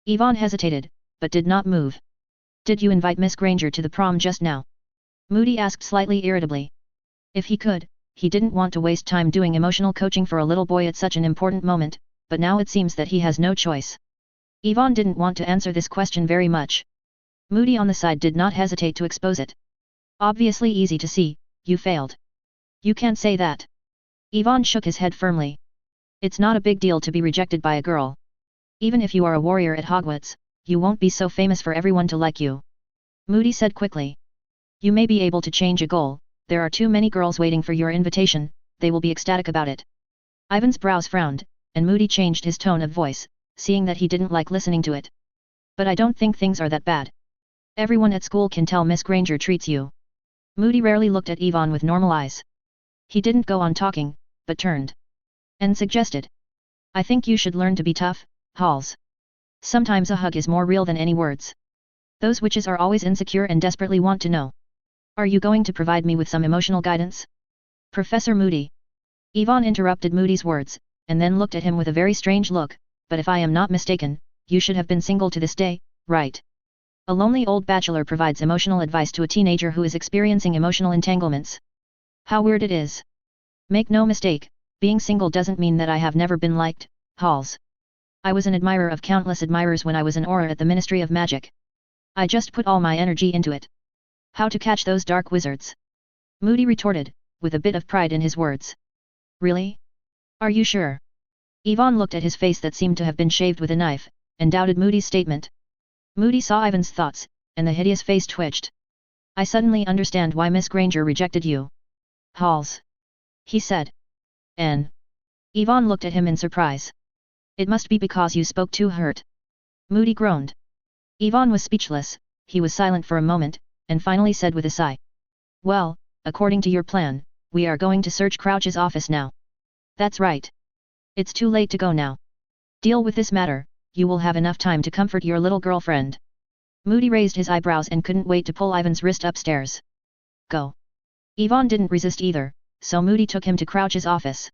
Yvonne hesitated, but did not move. Did you invite Miss Granger to the prom just now? Moody asked slightly irritably. If he could, he didn't want to waste time doing emotional coaching for a little boy at such an important moment, but now it seems that he has no choice. Yvonne didn't want to answer this question very much. Moody on the side did not hesitate to expose it. Obviously easy to see, you failed. You can't say that. Yvonne shook his head firmly. It's not a big deal to be rejected by a girl. Even if you are a warrior at Hogwarts, you won't be so famous for everyone to like you. Moody said quickly. You may be able to change a goal, there are too many girls waiting for your invitation, they will be ecstatic about it. Ivan's brows frowned, and Moody changed his tone of voice, seeing that he didn't like listening to it. But I don't think things are that bad. Everyone at school can tell Miss Granger treats you. Moody rarely looked at Yvonne with normal eyes. He didn't go on talking, but turned. And suggested. I think you should learn to be tough, Halls. Sometimes a hug is more real than any words. Those witches are always insecure and desperately want to know. Are you going to provide me with some emotional guidance? Professor Moody. Yvonne interrupted Moody's words, and then looked at him with a very strange look, but if I am not mistaken, you should have been single to this day, right? A lonely old bachelor provides emotional advice to a teenager who is experiencing emotional entanglements. How weird it is. Make no mistake, being single doesn't mean that I have never been liked, Halls. I was an admirer of countless admirers when I was an auror at the Ministry of Magic. I just put all my energy into it. How to catch those dark wizards? Moody retorted, with a bit of pride in his words. Really? Are you sure? Yvonne looked at his face that seemed to have been shaved with a knife, and doubted Moody's statement. Moody saw Ivan's thoughts, and the hideous face twitched. I suddenly understand why Miss Granger rejected you. Halls. He said. Yvonne looked at him in surprise. It must be because you spoke too hurt. Moody groaned. Yvonne was speechless, he was silent for a moment, and finally said with a sigh. Well, according to your plan, we are going to search Crouch's office now. That's right. It's too late to go now. Deal with this matter, you will have enough time to comfort your little girlfriend. Moody raised his eyebrows and couldn't wait to pull Ivan's wrist upstairs. Go. Yvonne didn't resist either, so Moody took him to Crouch's office.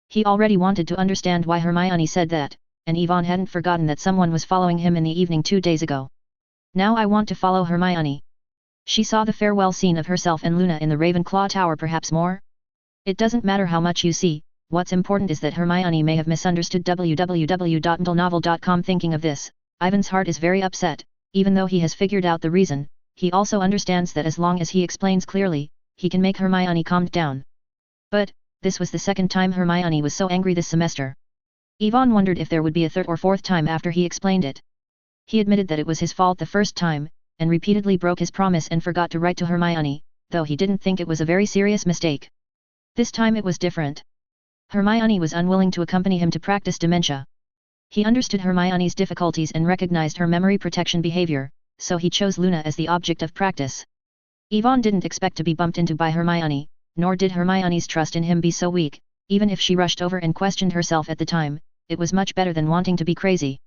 He already wanted to understand why Hermione said that, and Yvonne hadn't forgotten that someone was following him in the evening 2 days ago. Now I want to follow Hermione. She saw the farewell scene of herself and Luna in the Ravenclaw Tower, perhaps more? It doesn't matter how much you see, what's important is that Hermione may have misunderstood. www.ndlenovel.com. Thinking of this, Ivan's heart is very upset, even though he has figured out the reason, he also understands that as long as he explains clearly, he can make Hermione calm down. But, this was the second time Hermione was so angry this semester. Yvonne wondered if there would be a third or fourth time after he explained it. He admitted that it was his fault the first time, and repeatedly broke his promise and forgot to write to Hermione, though he didn't think it was a very serious mistake. This time it was different. Hermione was unwilling to accompany him to practice dementia. He understood Hermione's difficulties and recognized her memory protection behavior, so he chose Luna as the object of practice. Yvonne didn't expect to be bumped into by Hermione, nor did Hermione's trust in him be so weak. Even if she rushed over and questioned herself at the time, it was much better than wanting to be crazy.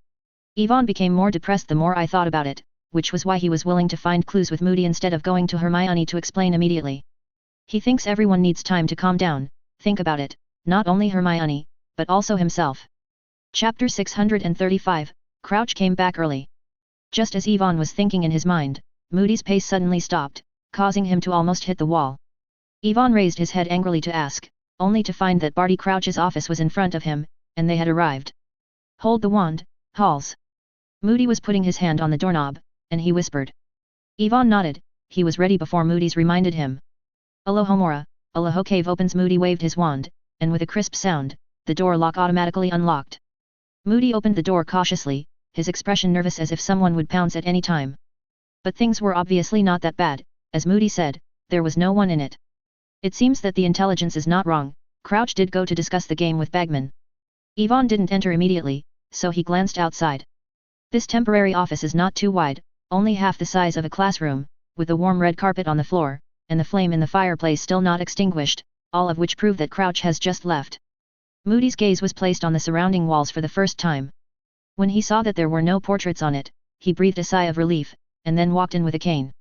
Yvonne became more depressed the more I thought about it, which was why he was willing to find clues with Moody instead of going to Hermione to explain immediately. He thinks everyone needs time to calm down. Think about it, not only Hermione, but also himself. Chapter 635, Crouch came back early. Just as Yvonne was thinking in his mind, Moody's pace suddenly stopped, causing him to almost hit the wall. Yvonne raised his head angrily to ask, only to find that Barty Crouch's office was in front of him, and they had arrived. Hold the wand, Halls. Moody was putting his hand on the doorknob, and he whispered. Yvonne nodded, he was ready before Moody's reminded him. Alohomora, Aloho cave opens. Moody waved his wand, and with a crisp sound, the door lock automatically unlocked. Moody opened the door cautiously, his expression nervous as if someone would pounce at any time. But things were obviously not that bad, as Moody said, there was no one in it. It seems that the intelligence is not wrong. Crouch did go to discuss the game with Bagman. Yvonne didn't enter immediately, so he glanced outside. This temporary office is not too wide, only half the size of a classroom, with a warm red carpet on the floor, and the flame in the fireplace still not extinguished, all of which prove that Crouch has just left. Moody's gaze was placed on the surrounding walls for the first time. When he saw that there were no portraits on it, he breathed a sigh of relief, and then walked in with a cane.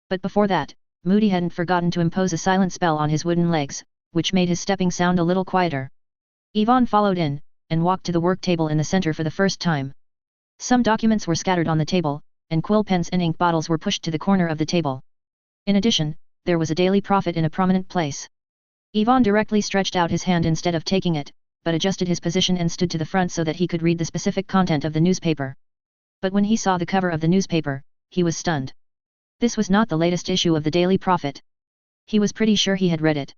But before that, Moody hadn't forgotten to impose a silent spell on his wooden legs, which made his stepping sound a little quieter. Yvonne followed in, and walked to the work table in the center for the first time. Some documents were scattered on the table, and quill pens and ink bottles were pushed to the corner of the table. In addition, there was a daily prophet in a prominent place. Ivan directly stretched out his hand instead of taking it, but adjusted his position and stood to the front so that he could read the specific content of the newspaper. But when he saw the cover of the newspaper, he was stunned. This was not the latest issue of the Daily Prophet. He was pretty sure he had read it.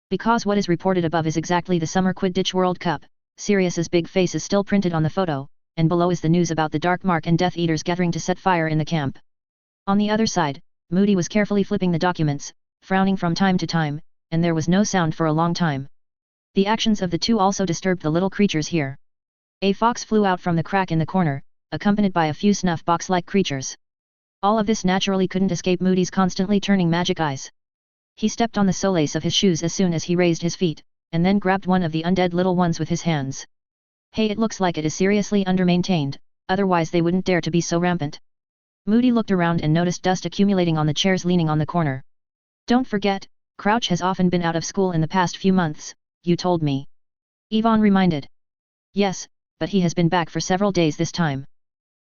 Because what is reported above is exactly the Summer Quidditch World Cup, Sirius's big face is still printed on the photo, and below is the news about the Dark Mark and Death Eaters gathering to set fire in the camp. On the other side, Moody was carefully flipping the documents, frowning from time to time, and there was no sound for a long time. The actions of the two also disturbed the little creatures here. A fox flew out from the crack in the corner, accompanied by a few snuff box-like creatures. All of this naturally couldn't escape Moody's constantly turning magic eyes. He stepped on the solace of his shoes as soon as he raised his feet, and then grabbed one of the undead little ones with his hands. Hey, it looks like it is seriously under-maintained, otherwise they wouldn't dare to be so rampant. Moody looked around and noticed dust accumulating on the chairs leaning on the corner. Don't forget, Crouch has often been out of school in the past few months, you told me. Ivan reminded. Yes, but he has been back for several days this time.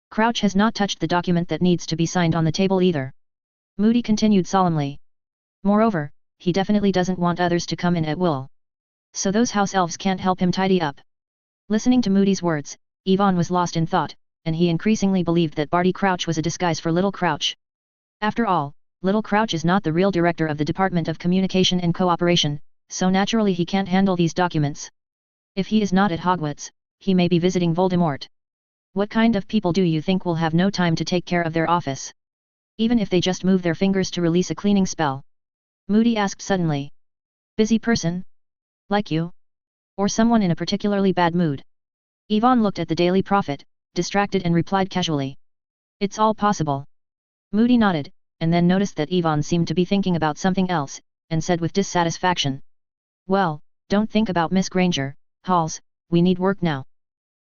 Crouch has not touched the document that needs to be signed on the table either. Moody continued solemnly. Moreover, he definitely doesn't want others to come in at will. So those house elves can't help him tidy up. Listening to Moody's words, Ivan was lost in thought, and he increasingly believed that Barty Crouch was a disguise for Little Crouch. After all, Little Crouch is not the real director of the Department of Communication and Cooperation, so naturally he can't handle these documents. If he is not at Hogwarts, he may be visiting Voldemort. What kind of people do you think will have no time to take care of their office? Even if they just move their fingers to release a cleaning spell? Moody asked suddenly. Busy person? Like you? Or someone in a particularly bad mood? Ivan looked at the Daily Prophet, distracted, and replied casually. It's all possible. Moody nodded, and then noticed that Ivan seemed to be thinking about something else, and said with dissatisfaction. Well, don't think about Miss Granger, Halls, we need work now.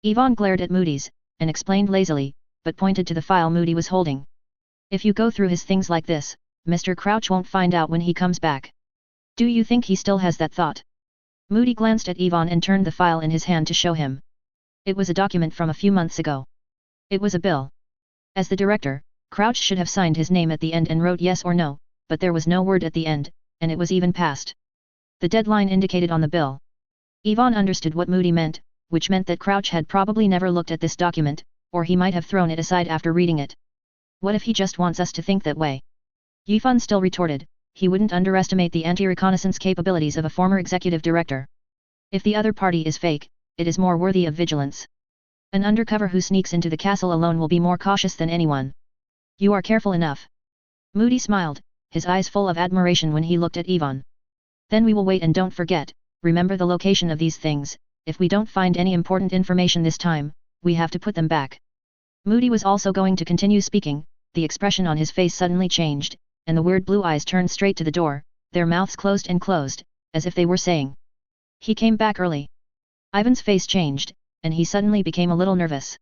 Ivan glared at Moody's, and explained lazily, but pointed to the file Moody was holding. If you go through his things like this, Mr. Crouch won't find out when he comes back. Do you think he still has that thought? Moody glanced at Ivan and turned the file in his hand to show him. It was a document from a few months ago. It was a bill. As the director, Crouch should have signed his name at the end and wrote yes or no, but there was no word at the end, and it was even past the deadline indicated on the bill. Ivan understood what Moody meant, which meant that Crouch had probably never looked at this document, or he might have thrown it aside after reading it. What if he just wants us to think that way? Yifan still retorted, he wouldn't underestimate the anti-reconnaissance capabilities of a former executive director. If the other party is fake, it is more worthy of vigilance. An undercover who sneaks into the castle alone will be more cautious than anyone. You are careful enough. Moody smiled, his eyes full of admiration when he looked at Ivan. Then we will wait, and don't forget, remember the location of these things. If we don't find any important information this time, we have to put them back. Moody was also going to continue speaking, the expression on his face suddenly changed, and the weird blue eyes turned straight to the door, their mouths closed and closed, as if they were saying, he came back early. Ivan's face changed, and he suddenly became a little nervous.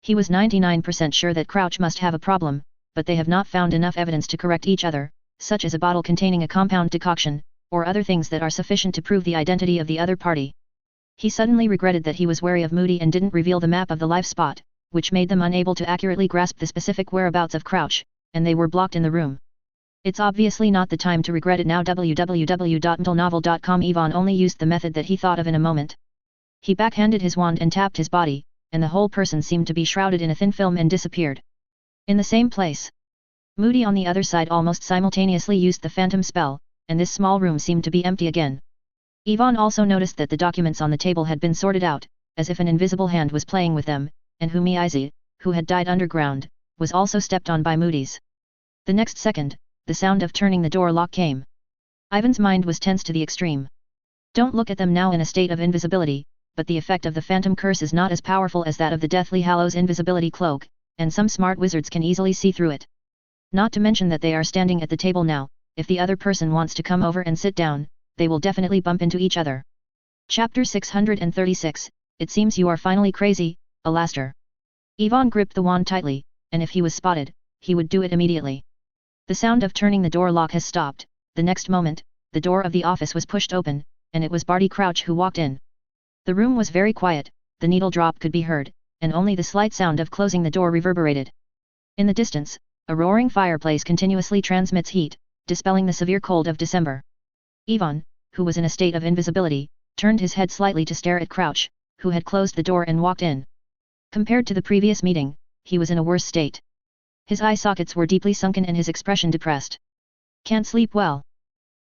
He was 99% sure that Crouch must have a problem, but they have not found enough evidence to correct each other, such as a bottle containing a compound decoction, or other things that are sufficient to prove the identity of the other party. He suddenly regretted that he was wary of Moody and didn't reveal the map of the life spot, which made them unable to accurately grasp the specific whereabouts of Crouch, and they were blocked in the room. It's obviously not the time to regret it now. www.mtlnovel.com. Ivan only used the method that he thought of in a moment. He backhanded his wand and tapped his body, and the whole person seemed to be shrouded in a thin film and disappeared. In the same place. Moody on the other side almost simultaneously used the phantom spell, and this small room seemed to be empty again. Ivan also noticed that the documents on the table had been sorted out, as if an invisible hand was playing with them, and Humiizi, who had died underground, was also stepped on by Moody's. The next second, the sound of turning the door lock came. Ivan's mind was tense to the extreme. Don't look at them now in a state of invisibility, but the effect of the phantom curse is not as powerful as that of the Deathly Hallows invisibility cloak, and some smart wizards can easily see through it. Not to mention that they are standing at the table now. If the other person wants to come over and sit down, they will definitely bump into each other. Chapter 636, It seems you are finally crazy, Alastair. Ivan gripped the wand tightly, and if he was spotted, he would do it immediately. The sound of turning the door lock has stopped. The next moment, the door of the office was pushed open, and it was Barty Crouch who walked in. The room was very quiet, the needle drop could be heard, and only the slight sound of closing the door reverberated. In the distance, a roaring fireplace continuously transmits heat, dispelling the severe cold of December. Ivan, who was in a state of invisibility, turned his head slightly to stare at Crouch, who had closed the door and walked in. Compared to the previous meeting, he was in a worse state. His eye sockets were deeply sunken and his expression depressed. Can't sleep well.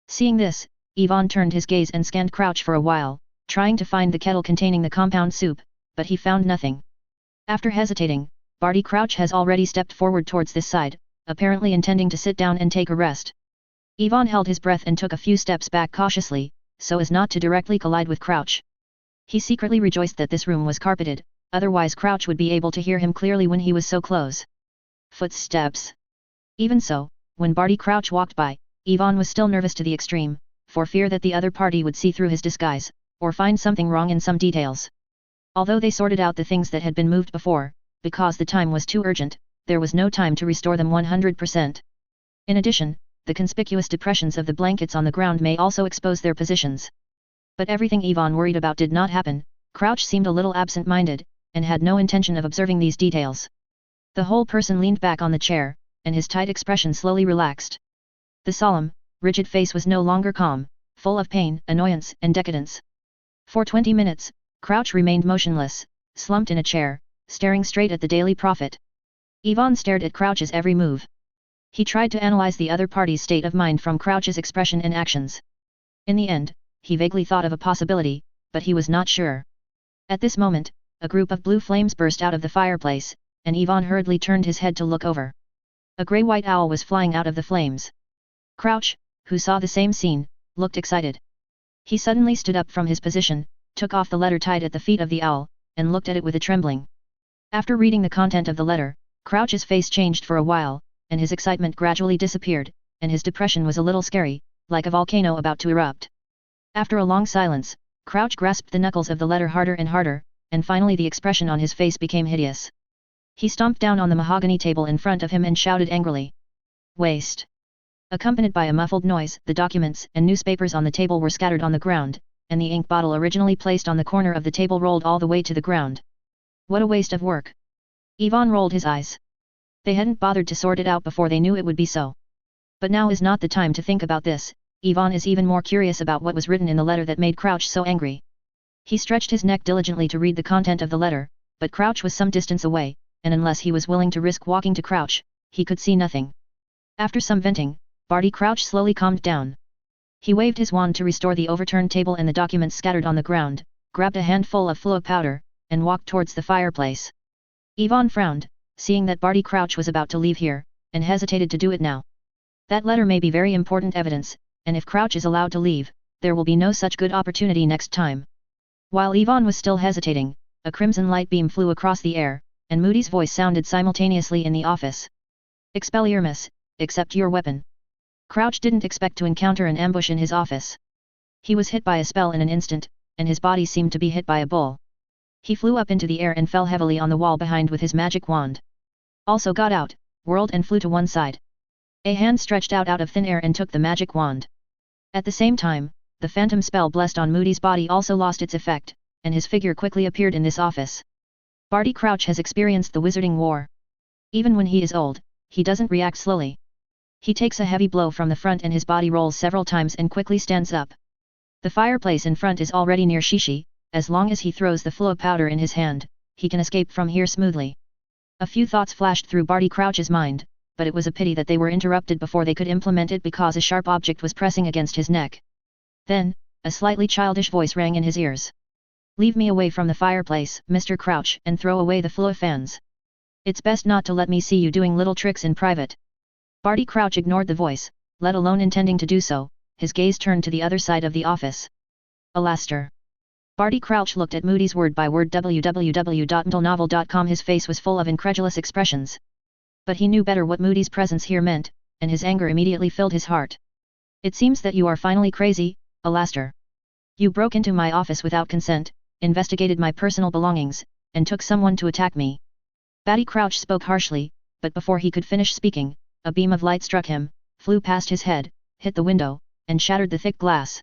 Seeing this, Ivan turned his gaze and scanned Crouch for a while, trying to find the kettle containing the compound soup, but he found nothing. After hesitating, Barty Crouch has already stepped forward towards this side, apparently intending to sit down and take a rest. Ivan held his breath and took a few steps back cautiously, so as not to directly collide with Crouch. He secretly rejoiced that this room was carpeted, otherwise Crouch would be able to hear him clearly when he was so close. Footsteps. Even so, when Barty Crouch walked by, Ivan was still nervous to the extreme, for fear that the other party would see through his disguise, or find something wrong in some details. Although they sorted out the things that had been moved before, because the time was too urgent, there was no time to restore them 100%. In addition, the conspicuous depressions of the blankets on the ground may also expose their positions. But everything Ivan worried about did not happen. Crouch seemed a little absent-minded, and had no intention of observing these details. The whole person leaned back on the chair, and his tight expression slowly relaxed. The solemn, rigid face was no longer calm, full of pain, annoyance, and decadence. For 20 minutes, Crouch remained motionless, slumped in a chair, staring straight at the Daily Prophet. Ivan stared at Crouch's every move. He tried to analyze the other party's state of mind from Crouch's expression and actions. In the end, he vaguely thought of a possibility, but he was not sure. At this moment, a group of blue flames burst out of the fireplace, and Ivan hurriedly turned his head to look over. A grey-white owl was flying out of the flames. Crouch, who saw the same scene, looked excited. He suddenly stood up from his position, took off the letter tied at the feet of the owl, and looked at it with a trembling. After reading the content of the letter, Crouch's face changed for a while, and his excitement gradually disappeared, and his depression was a little scary, like a volcano about to erupt. After a long silence, Crouch grasped the knuckles of the letter harder and harder, and finally the expression on his face became hideous. He stomped down on the mahogany table in front of him and shouted angrily. Waste! Accompanied by a muffled noise, the documents and newspapers on the table were scattered on the ground, and the ink bottle originally placed on the corner of the table rolled all the way to the ground. What a waste of work! Ivan rolled his eyes. They hadn't bothered to sort it out before they knew it would be so. But now is not the time to think about this. Ivan is even more curious about what was written in the letter that made Crouch so angry. He stretched his neck diligently to read the content of the letter, but Crouch was some distance away, and unless he was willing to risk walking to Crouch, he could see nothing. After some venting, Barty Crouch slowly calmed down. He waved his wand to restore the overturned table and the documents scattered on the ground, grabbed a handful of fluo powder, and walked towards the fireplace. Ivan frowned, seeing that Barty Crouch was about to leave here, and hesitated to do it now. That letter may be very important evidence, and if Crouch is allowed to leave, there will be no such good opportunity next time. While Ivan was still hesitating, a crimson light beam flew across the air, and Moody's voice sounded simultaneously in the office. Expelliarmus, accept your weapon. Crouch didn't expect to encounter an ambush in his office. He was hit by a spell in an instant, and his body seemed to be hit by a bull. He flew up into the air and fell heavily on the wall behind with his magic wand. Also got out, whirled and flew to one side. A hand stretched out of thin air and took the magic wand. At the same time, the phantom spell blessed on Moody's body also lost its effect, and his figure quickly appeared in this office. Barty Crouch has experienced the Wizarding War. Even when he is old, he doesn't react slowly. He takes a heavy blow from the front and his body rolls several times and quickly stands up. The fireplace in front is already near Shishi. As long as he throws the fluo powder in his hand, he can escape from here smoothly. A few thoughts flashed through Barty Crouch's mind, but it was a pity that they were interrupted before they could implement it because a sharp object was pressing against his neck. Then, a slightly childish voice rang in his ears. Leave me away from the fireplace, Mr. Crouch, and throw away the fluo fans. It's best not to let me see you doing little tricks in private. Barty Crouch ignored the voice, let alone intending to do so. His gaze turned to the other side of the office. Alastair. Barty Crouch looked at Moody's word-by-word www.mdlnovel.com. His face was full of incredulous expressions. But he knew better what Moody's presence here meant, and his anger immediately filled his heart. It seems that you are finally crazy, Alastair. You broke into my office without consent, investigated my personal belongings, and took someone to attack me. Barty Crouch spoke harshly, but before he could finish speaking, a beam of light struck him, flew past his head, hit the window, and shattered the thick glass.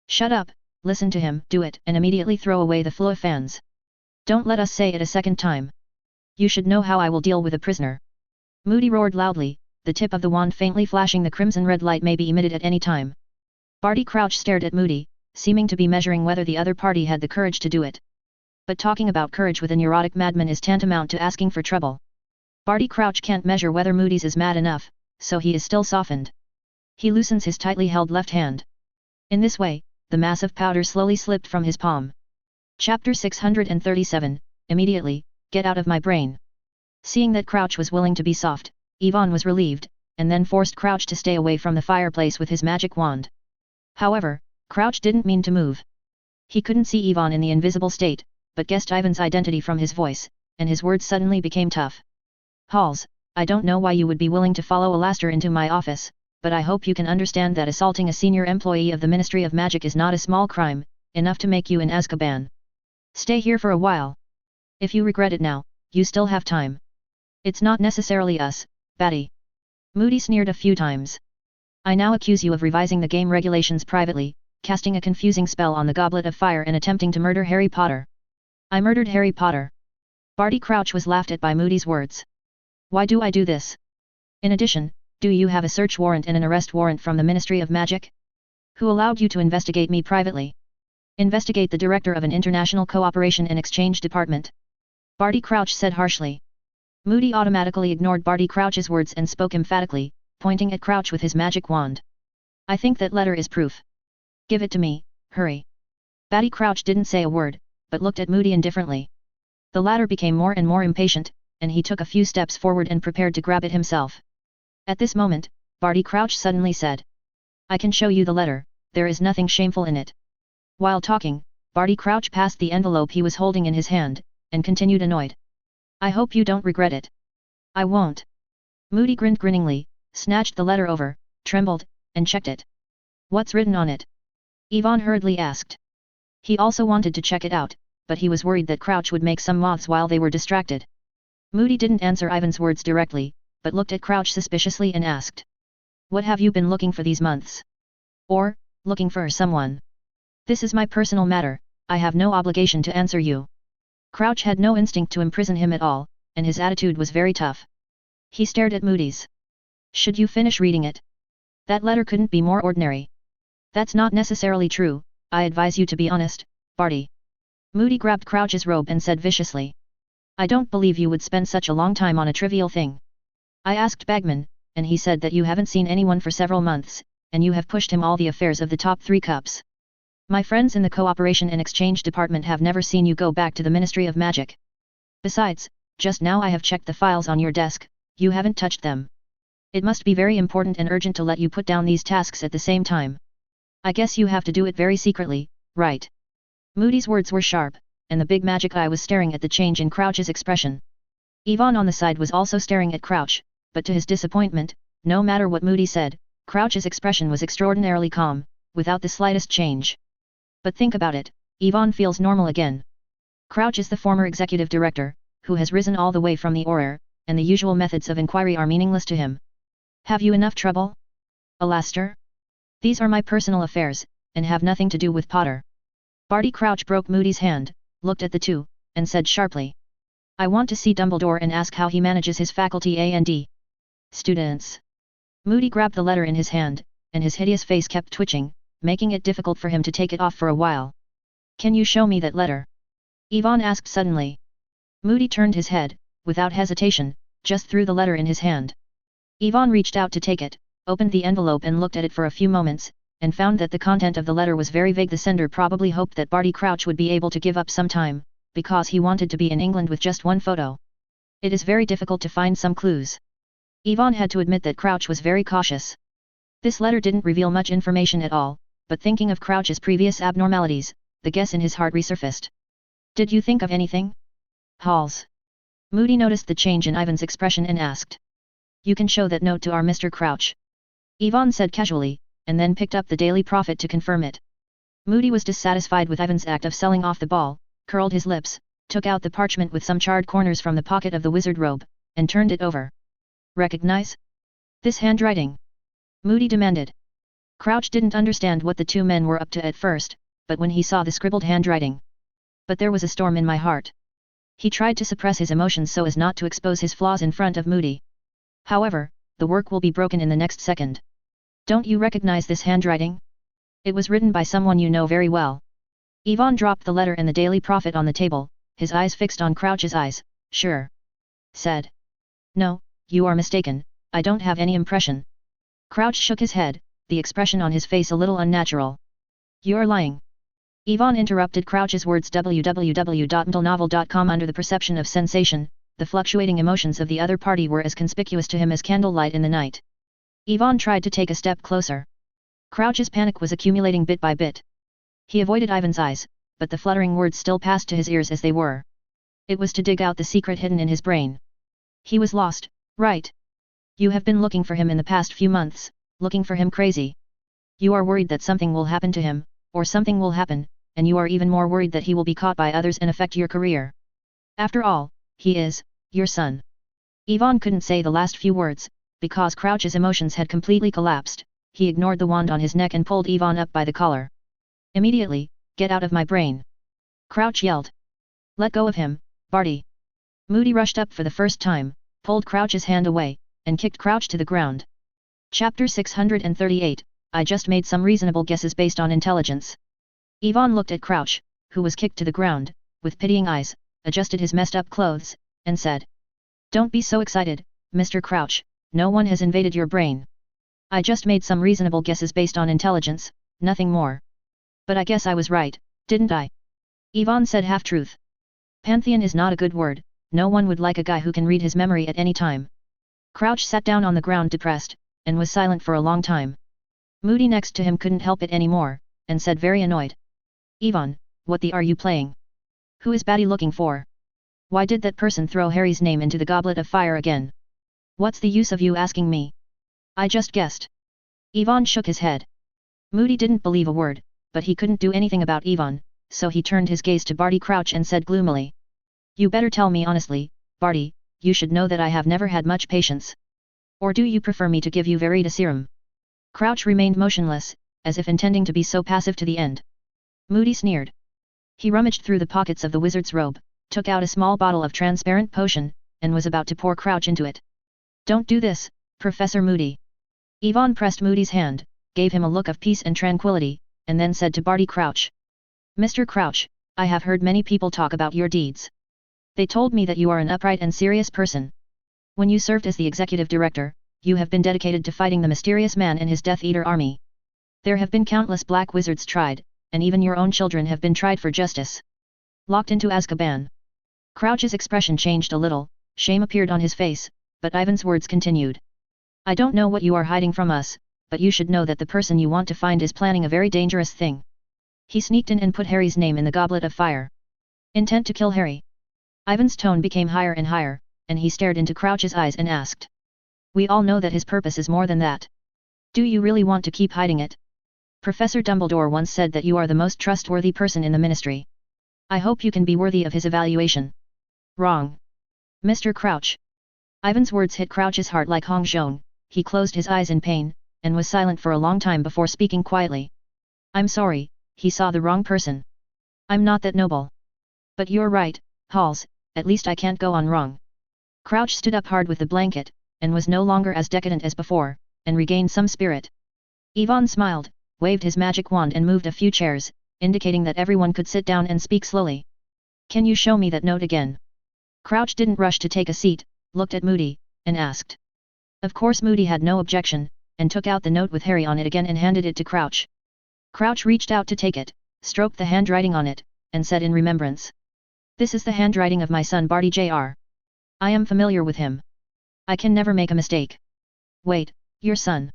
Shut up! Listen to him, do it, and immediately throw away the fluo fans. Don't let us say it a second time. You should know how I will deal with a prisoner. Moody roared loudly, the tip of the wand faintly flashing the crimson red light may be emitted at any time. Barty Crouch stared at Moody, seeming to be measuring whether the other party had the courage to do it. But talking about courage with a neurotic madman is tantamount to asking for trouble. Barty Crouch can't measure whether Moody's is mad enough, so he is still softened. He loosens his tightly held left hand. In this way, the mass of powder slowly slipped from his palm. Chapter 637, Immediately, get out of my brain. Seeing that Crouch was willing to be soft, Yvonne was relieved, and then forced Crouch to stay away from the fireplace with his magic wand. However, Crouch didn't mean to move. He couldn't see Yvonne in the invisible state, but guessed Ivan's identity from his voice, and his words suddenly became tough. Halls, I don't know why you would be willing to follow Alastair into my office, but I hope you can understand that assaulting a senior employee of the Ministry of Magic is not a small crime, enough to make you in Azkaban. Stay here for a while. If you regret it now, you still have time. It's not necessarily us, Batty. Moody sneered a few times. I now accuse you of revising the game regulations privately, casting a confusing spell on the Goblet of Fire and attempting to murder Harry Potter. I murdered Harry Potter. Barty Crouch was laughed at by Moody's words. Why do I do this? In addition, do you have a search warrant and an arrest warrant from the Ministry of Magic? Who allowed you to investigate me privately? Investigate the director of an international cooperation and exchange department. Barty Crouch said harshly. Moody automatically ignored Barty Crouch's words and spoke emphatically, pointing at Crouch with his magic wand. I think that letter is proof. Give it to me, hurry. Barty Crouch didn't say a word, but looked at Moody indifferently. The latter became more and more impatient, and he took a few steps forward and prepared to grab it himself. At this moment, Barty Crouch suddenly said. I can show you the letter, there is nothing shameful in it. While talking, Barty Crouch passed the envelope he was holding in his hand, and continued annoyed. I hope you don't regret it. I won't. Moody grinned grinningly, snatched the letter over, trembled, and checked it. What's written on it? Yvonne hurriedly asked. He also wanted to check it out, but he was worried that Crouch would make some moths while they were distracted. Moody didn't answer Ivan's words directly, but looked at Crouch suspiciously and asked. What have you been looking for these months? Or, looking for someone? This is my personal matter, I have no obligation to answer you. Crouch had no instinct to imprison him at all, and his attitude was very tough. He stared at Moody's. Should you finish reading it? That letter couldn't be more ordinary. That's not necessarily true, I advise you to be honest, Barty. Moody grabbed Crouch's robe and said viciously. I don't believe you would spend such a long time on a trivial thing. I asked Bagman, and he said that you haven't seen anyone for several months, and you have pushed him all the affairs of the top 3 cups. My friends in the Cooperation and Exchange Department have never seen you go back to the Ministry of Magic. Besides, just now I have checked the files on your desk, you haven't touched them. It must be very important and urgent to let you put down these tasks at the same time. I guess you have to do it very secretly, right? Moody's words were sharp, and the big magic eye was staring at the change in Crouch's expression. Yvonne on the side was also staring at Crouch, but to his disappointment, no matter what Moody said, Crouch's expression was extraordinarily calm, without the slightest change. But think about it, Yvonne feels normal again. Crouch is the former executive director, who has risen all the way from the Auror, and the usual methods of inquiry are meaningless to him. Have you enough trouble? Alastair? These are my personal affairs, and have nothing to do with Potter. Barty Crouch broke Moody's hand, looked at the two, and said sharply. I want to see Dumbledore and ask how he manages his faculty and students. Moody grabbed the letter in his hand, and his hideous face kept twitching, making it difficult for him to take it off for a while. Can you show me that letter? Yvonne asked suddenly. Moody turned his head, without hesitation, just threw the letter in his hand. Yvonne reached out to take it, opened the envelope and looked at it for a few moments, and found that the content of the letter was very vague. The sender probably hoped that Barty Crouch would be able to give up some time, because he wanted to be in England with just one photo. It is very difficult to find some clues. Yvonne had to admit that Crouch was very cautious. This letter didn't reveal much information at all, but thinking of Crouch's previous abnormalities, the guess in his heart resurfaced. Did you think of anything? Halls. Moody noticed the change in Ivan's expression and asked. You can show that note to our Mr. Crouch. Yvonne said casually, and then picked up the Daily Prophet to confirm it. Moody was dissatisfied with Ivan's act of selling off the ball, curled his lips, took out the parchment with some charred corners from the pocket of the wizard robe, and turned it over. Recognize? This handwriting? Moody demanded. Crouch didn't understand what the two men were up to at first, but when he saw the scribbled handwriting. But there was a storm in my heart. He tried to suppress his emotions so as not to expose his flaws in front of Moody. However, the work will be broken in the next second. Don't you recognize this handwriting? It was written by someone you know very well. Ivan dropped the letter and the Daily Prophet on the table, his eyes fixed on Crouch's eyes. Sure. Said. No, you are mistaken, I don't have any impression. Crouch shook his head, the expression on his face a little unnatural. You're lying. Ivan interrupted Crouch's words. www.mentalnovel.com. Under the perception of sensation, the fluctuating emotions of the other party were as conspicuous to him as candlelight in the night. Ivan tried to take a step closer. Crouch's panic was accumulating bit by bit. He avoided Ivan's eyes, but the fluttering words still passed to his ears as they were. It was to dig out the secret hidden in his brain. He was lost, right? You have been looking for him in the past few months, looking for him crazy. You are worried that something will happen to him, or something will happen, and you are even more worried that he will be caught by others and affect your career. After all, he is your son. Ivan couldn't say the last few words, because Crouch's emotions had completely collapsed. He ignored the wand on his neck and pulled Ivan up by the collar. Immediately, get out of my brain! Crouch yelled. Let go of him, Barty! Moody rushed up for the first time, pulled Crouch's hand away, and kicked Crouch to the ground. Chapter 638, I just made some reasonable guesses based on intelligence. Ivan looked at Crouch, who was kicked to the ground, with pitying eyes, adjusted his messed up clothes, and said. Don't be so excited, Mr. Crouch, no one has invaded your brain. I just made some reasonable guesses based on intelligence, nothing more. But I guess I was right, didn't I? Ivan said half-truth. Pantheon is not a good word, no one would like a guy who can read his memory at any time. Crouch sat down on the ground depressed, and was silent for a long time. Moody next to him couldn't help it anymore, and said very annoyed. Ivan, what the are you playing? Who is Batty looking for? Why did that person throw Harry's name into the goblet of fire again? What's the use of you asking me? I just guessed. Ivan shook his head. Moody didn't believe a word, but he couldn't do anything about Ivan, so he turned his gaze to Barty Crouch and said gloomily. You better tell me honestly, Barty, you should know that I have never had much patience. Or do you prefer me to give you Verita serum? Crouch remained motionless, as if intending to be so passive to the end. Moody sneered. He rummaged through the pockets of the wizard's robe, took out a small bottle of transparent potion, and was about to pour Crouch into it. Don't do this, Professor Moody. Ivan pressed Moody's hand, gave him a look of peace and tranquility, and then said to Barty Crouch. Mr. Crouch, I have heard many people talk about your deeds. They told me that you are an upright and serious person. When you served as the executive director, you have been dedicated to fighting the mysterious man and his Death Eater army. There have been countless black wizards tried, and even your own children have been tried for justice. Locked into Azkaban. Crouch's expression changed a little, shame appeared on his face, but Ivan's words continued. I don't know what you are hiding from us, but you should know that the person you want to find is planning a very dangerous thing. He sneaked in and put Harry's name in the goblet of fire. Intent to kill Harry. Ivan's tone became higher and higher, and he stared into Crouch's eyes and asked. We all know that his purpose is more than that. Do you really want to keep hiding it? Professor Dumbledore once said that you are the most trustworthy person in the ministry. I hope you can be worthy of his evaluation. Wrong. Mr. Crouch. Ivan's words hit Crouch's heart like Hong Zhong. He closed his eyes in pain, and was silent for a long time before speaking quietly. I'm sorry, he saw the wrong person. I'm not that noble. But you're right, Halls, at least I can't go on wrong. Crouch stood up hard with the blanket, and was no longer as decadent as before, and regained some spirit. Ivan smiled, waved his magic wand and moved a few chairs, indicating that everyone could sit down and speak slowly. Can you show me that note again? Crouch didn't rush to take a seat, looked at Moody, and asked. Of course Moody had no objection, and took out the note with Harry on it again and handed it to Crouch. Crouch reached out to take it, stroked the handwriting on it, and said in remembrance. This is the handwriting of my son Barty Jr. I am familiar with him. I can never make a mistake. Wait, your son?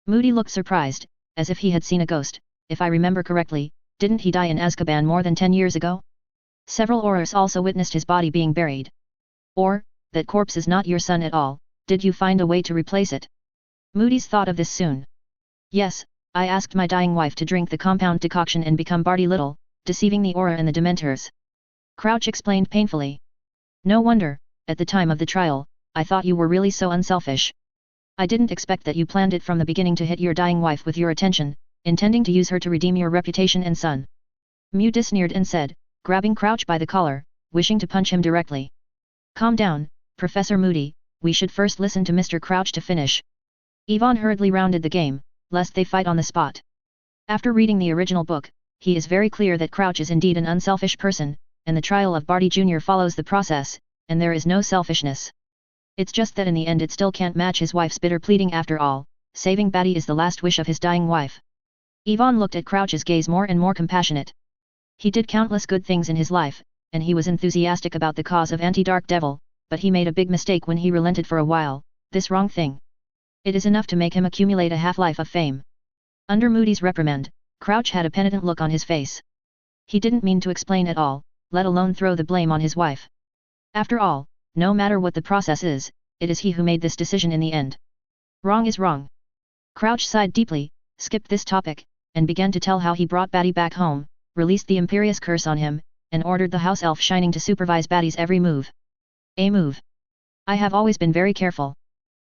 Moody looked surprised, as if he had seen a ghost. If I remember correctly, didn't he die in Azkaban more than 10 years ago? Several Aurors also witnessed his body being buried. Or, that corpse is not your son at all, did you find a way to replace it? Moody's thought of this soon. Yes, I asked my dying wife to drink the compound decoction and become Barty Little, deceiving the Auror and the Dementors. Crouch explained painfully. No wonder, at the time of the trial, I thought you were really so unselfish. I didn't expect that you planned it from the beginning to hit your dying wife with your attention, intending to use her to redeem your reputation and son. Moody sneered and said, grabbing Crouch by the collar, wishing to punch him directly. Calm down, Professor Moody, we should first listen to Mr. Crouch to finish. Yvonne hurriedly rounded the game, lest they fight on the spot. After reading the original book, he is very clear that Crouch is indeed an unselfish person, and the trial of Barty Jr. follows the process, and there is no selfishness. It's just that in the end it still can't match his wife's bitter pleading after all, saving Batty is the last wish of his dying wife. Yvonne looked at Crouch's gaze more and more compassionate. He did countless good things in his life, and he was enthusiastic about the cause of anti-Dark Devil, but he made a big mistake when he relented for a while, this wrong thing. It is enough to make him accumulate a half-life of fame. Under Moody's reprimand, Crouch had a penitent look on his face. He didn't mean to explain at all, let alone throw the blame on his wife. After all, no matter what the process is, it is he who made this decision in the end. Wrong is wrong. Crouch sighed deeply, skipped this topic, and began to tell how he brought Batty back home, released the Imperious Curse on him, and ordered the house elf Shining to supervise Batty's every move. A move. I have always been very careful.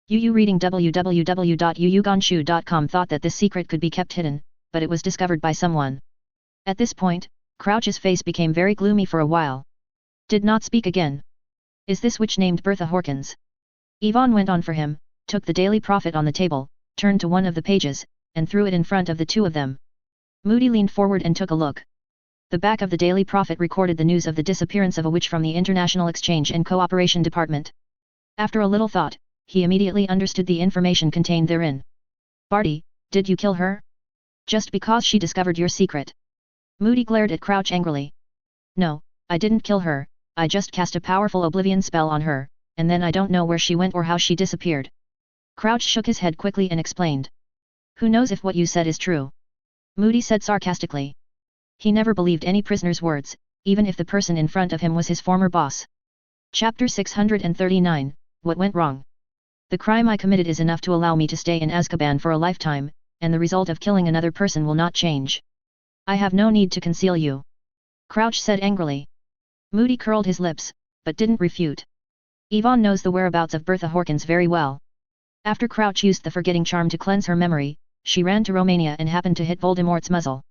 Yu reading www.yuyugonshu.com thought that this secret could be kept hidden, but it was discovered by someone. At this point, Crouch's face became very gloomy for a while. Did not speak again. Is this witch named Bertha Horkins? Yvonne went on for him, took the Daily Prophet on the table, turned to one of the pages, and threw it in front of the two of them. Moody leaned forward and took a look. The back of the Daily Prophet recorded the news of the disappearance of a witch from the International Exchange and Cooperation Department. After a little thought, he immediately understood the information contained therein. Barty, did you kill her? Just because she discovered your secret? Moody glared at Crouch angrily. No, I didn't kill her, I just cast a powerful oblivion spell on her, and then I don't know where she went or how she disappeared. Crouch shook his head quickly and explained. Who knows if what you said is true? Moody said sarcastically. He never believed any prisoner's words, even if the person in front of him was his former boss. Chapter 639, What Went Wrong? The crime I committed is enough to allow me to stay in Azkaban for a lifetime, and the result of killing another person will not change. I have no need to conceal you. Crouch said angrily. Moody curled his lips, but didn't refute. Yvonne knows the whereabouts of Bertha Horkins very well. After Crouch used the forgetting charm to cleanse her memory, she ran to Romania and happened to hit Voldemort's muzzle.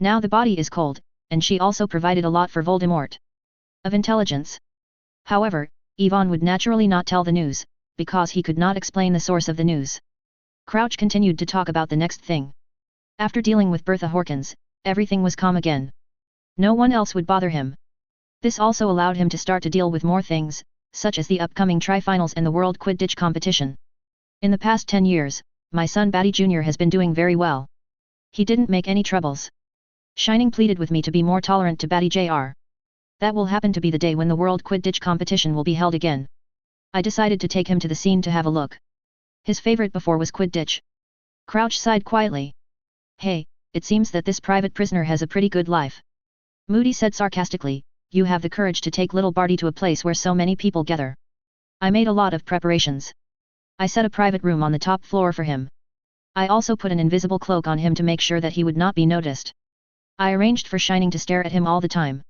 Now the body is cold, and she also provided a lot for Voldemort. Of intelligence. However, Yvonne would naturally not tell the news, because he could not explain the source of the news. Crouch continued to talk about the next thing. After dealing with Bertha Horkins, everything was calm again. No one else would bother him. This also allowed him to start to deal with more things, such as the upcoming tri-finals and the World Quidditch competition. In the past 10 years, my son Batty Jr. has been doing very well. He didn't make any troubles. Shining pleaded with me to be more tolerant to Batty Jr. That will happen to be the day when the World Quidditch competition will be held again. I decided to take him to the scene to have a look. His favorite before was Quidditch. Crouch sighed quietly. Hey, it seems that this private prisoner has a pretty good life. Moody said sarcastically, you have the courage to take little Barty to a place where so many people gather. I made a lot of preparations. I set a private room on the top floor for him. I also put an invisible cloak on him to make sure that he would not be noticed. I arranged for Shining to stare at him all the time.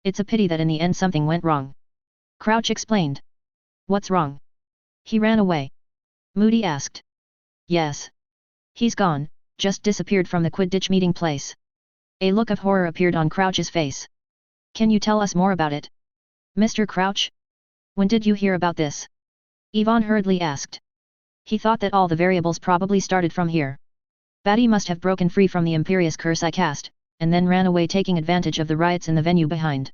It's a pity that in the end something went wrong. Crouch explained. What's wrong? He ran away. Moody asked. Yes. He's gone, just disappeared from the Quidditch meeting place. A look of horror appeared on Crouch's face. Can you tell us more about it? Mr. Crouch? When did you hear about this? Yvonne hurriedly asked. He thought that all the variables probably started from here. Batty must have broken free from the Imperious Curse I cast, and then ran away taking advantage of the riots in the venue behind.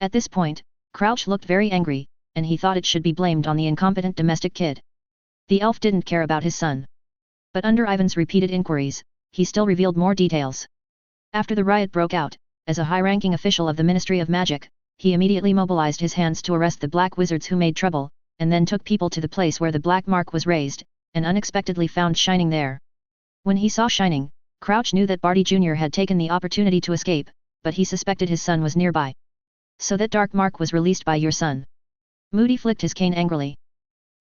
At this point, Crouch looked very angry, and he thought it should be blamed on the incompetent domestic kid. The elf didn't care about his son. But under Ivan's repeated inquiries, he still revealed more details. After the riot broke out, as a high-ranking official of the Ministry of Magic, he immediately mobilized his hands to arrest the black wizards who made trouble, and then took people to the place where the black mark was raised, and unexpectedly found Shining there. When he saw Shining, Crouch knew that Barty Jr. had taken the opportunity to escape, but he suspected his son was nearby. So that dark mark was released by your son. Moody flicked his cane angrily.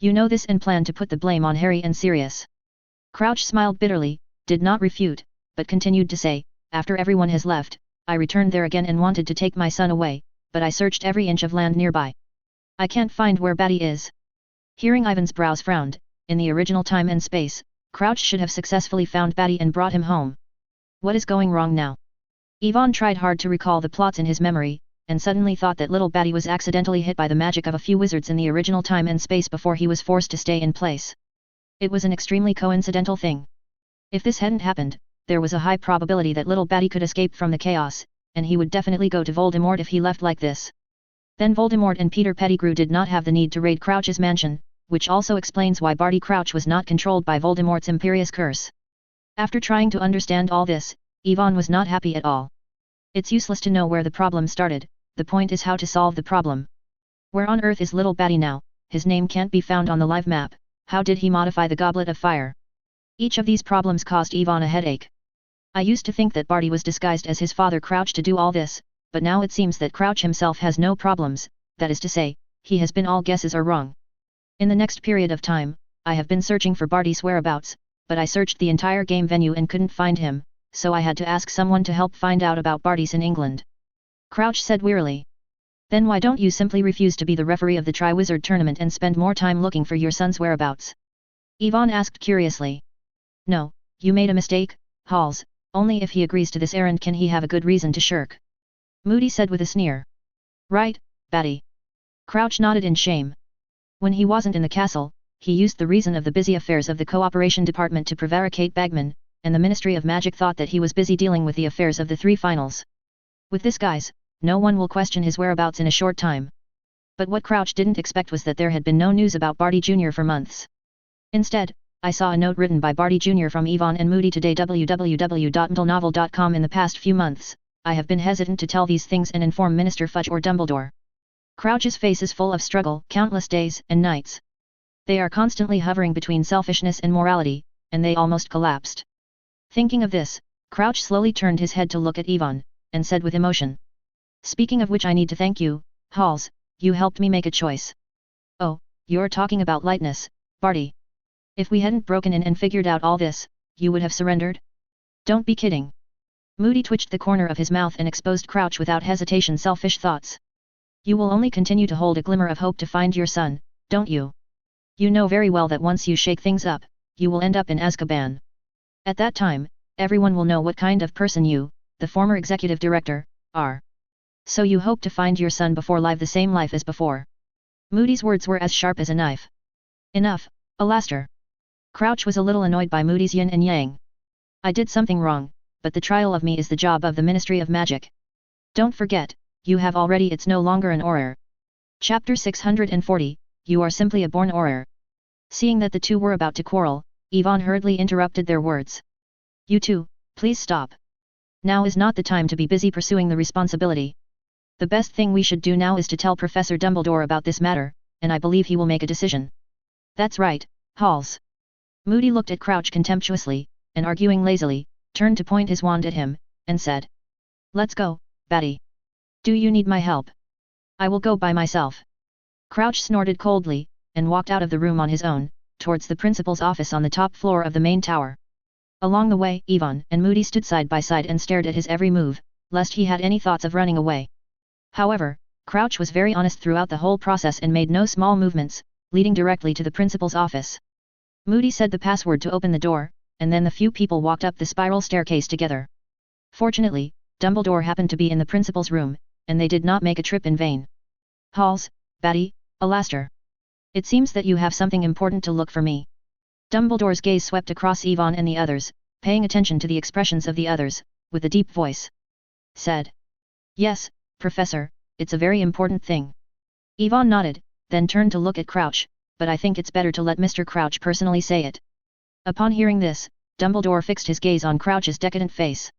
You know this and plan to put the blame on Harry and Sirius. Crouch smiled bitterly, did not refute, but continued to say, after everyone has left, I returned there again and wanted to take my son away, but I searched every inch of land nearby. I can't find where Batty is. Hearing Ivan's brows frowned, in the original time and space, Crouch should have successfully found Batty and brought him home. What is going wrong now? Yvonne tried hard to recall the plots in his memory, and suddenly thought that little Batty was accidentally hit by the magic of a few wizards in the original time and space before he was forced to stay in place. It was an extremely coincidental thing. If this hadn't happened, there was a high probability that little Batty could escape from the chaos, and he would definitely go to Voldemort if he left like this. Then Voldemort and Peter Pettigrew did not have the need to raid Crouch's mansion, which also explains why Barty Crouch was not controlled by Voldemort's imperious curse. After trying to understand all this, Yvonne was not happy at all. It's useless to know where the problem started, the point is how to solve the problem. Where on earth is little Batty now? His name can't be found on the live map. How did he modify the Goblet of Fire? Each of these problems caused Yvonne a headache. I used to think that Barty was disguised as his father Crouch to do all this, but now it seems that Crouch himself has no problems, that is to say, he has been all guesses are wrong. In the next period of time, I have been searching for Barty's whereabouts, but I searched the entire game venue and couldn't find him, so I had to ask someone to help find out about Barty's in England. Crouch said wearily. Then why don't you simply refuse to be the referee of the Triwizard Tournament and spend more time looking for your son's whereabouts? Yvonne asked curiously. No, you made a mistake, Halls, only if he agrees to this errand can he have a good reason to shirk. Moody said with a sneer. Right, Batty. Crouch nodded in shame. When he wasn't in the castle, he used the reason of the busy affairs of the Cooperation Department to prevaricate Bagman, and the Ministry of Magic thought that he was busy dealing with the affairs of the three finals. With this guise, no one will question his whereabouts in a short time. But what Crouch didn't expect was that there had been no news about Barty Jr. for months. Instead, I saw a note written by Barty Jr. from Yvonne and Moody today www.mdlenovel.com. In the past few months, I have been hesitant to tell these things and inform Minister Fudge or Dumbledore. Crouch's face is full of struggle, countless days and nights. They are constantly hovering between selfishness and morality, and they almost collapsed. Thinking of this, Crouch slowly turned his head to look at Yvonne, and said with emotion. Speaking of which, I need to thank you, Halls, you helped me make a choice. Oh, you're talking about lightness, Barty. If we hadn't broken in and figured out all this, you would have surrendered? Don't be kidding. Moody twitched the corner of his mouth and exposed Crouch without hesitation selfish thoughts. You will only continue to hold a glimmer of hope to find your son, don't you? You know very well that once you shake things up, you will end up in Azkaban. At that time, everyone will know what kind of person you, the former executive director, are. So you hope to find your son before live the same life as before. Moody's words were as sharp as a knife. Enough, Alastair. Crouch was a little annoyed by Moody's yin and yang. I did something wrong, but the trial of me is the job of the Ministry of Magic. Don't forget, you have already it's no longer an Auror. Chapter 640, You are simply a born Auror. Seeing that the two were about to quarrel, Yvonne hurriedly interrupted their words. You two, please stop. Now is not the time to be busy pursuing the responsibility. The best thing we should do now is to tell Professor Dumbledore about this matter, and I believe he will make a decision. That's right, Halls. Moody looked at Crouch contemptuously, and arguing lazily, turned to point his wand at him, and said. Let's go, Batty. Do you need my help? I will go by myself. Crouch snorted coldly, and walked out of the room on his own, towards the principal's office on the top floor of the main tower. Along the way, Yvonne and Moody stood side by side and stared at his every move, lest he had any thoughts of running away. However, Crouch was very honest throughout the whole process and made no small movements, leading directly to the principal's office. Moody said the password to open the door, and then the few people walked up the spiral staircase together. Fortunately, Dumbledore happened to be in the principal's room, and they did not make a trip in vain. Halls, Batty, Alastair. It seems that you have something important to look for me. Dumbledore's gaze swept across Yvonne and the others, paying attention to the expressions of the others, with a deep voice. Said. Yes, Professor, it's a very important thing. Yvonne nodded, then turned to look at Crouch, but I think it's better to let Mr. Crouch personally say it. Upon hearing this, Dumbledore fixed his gaze on Crouch's decadent face.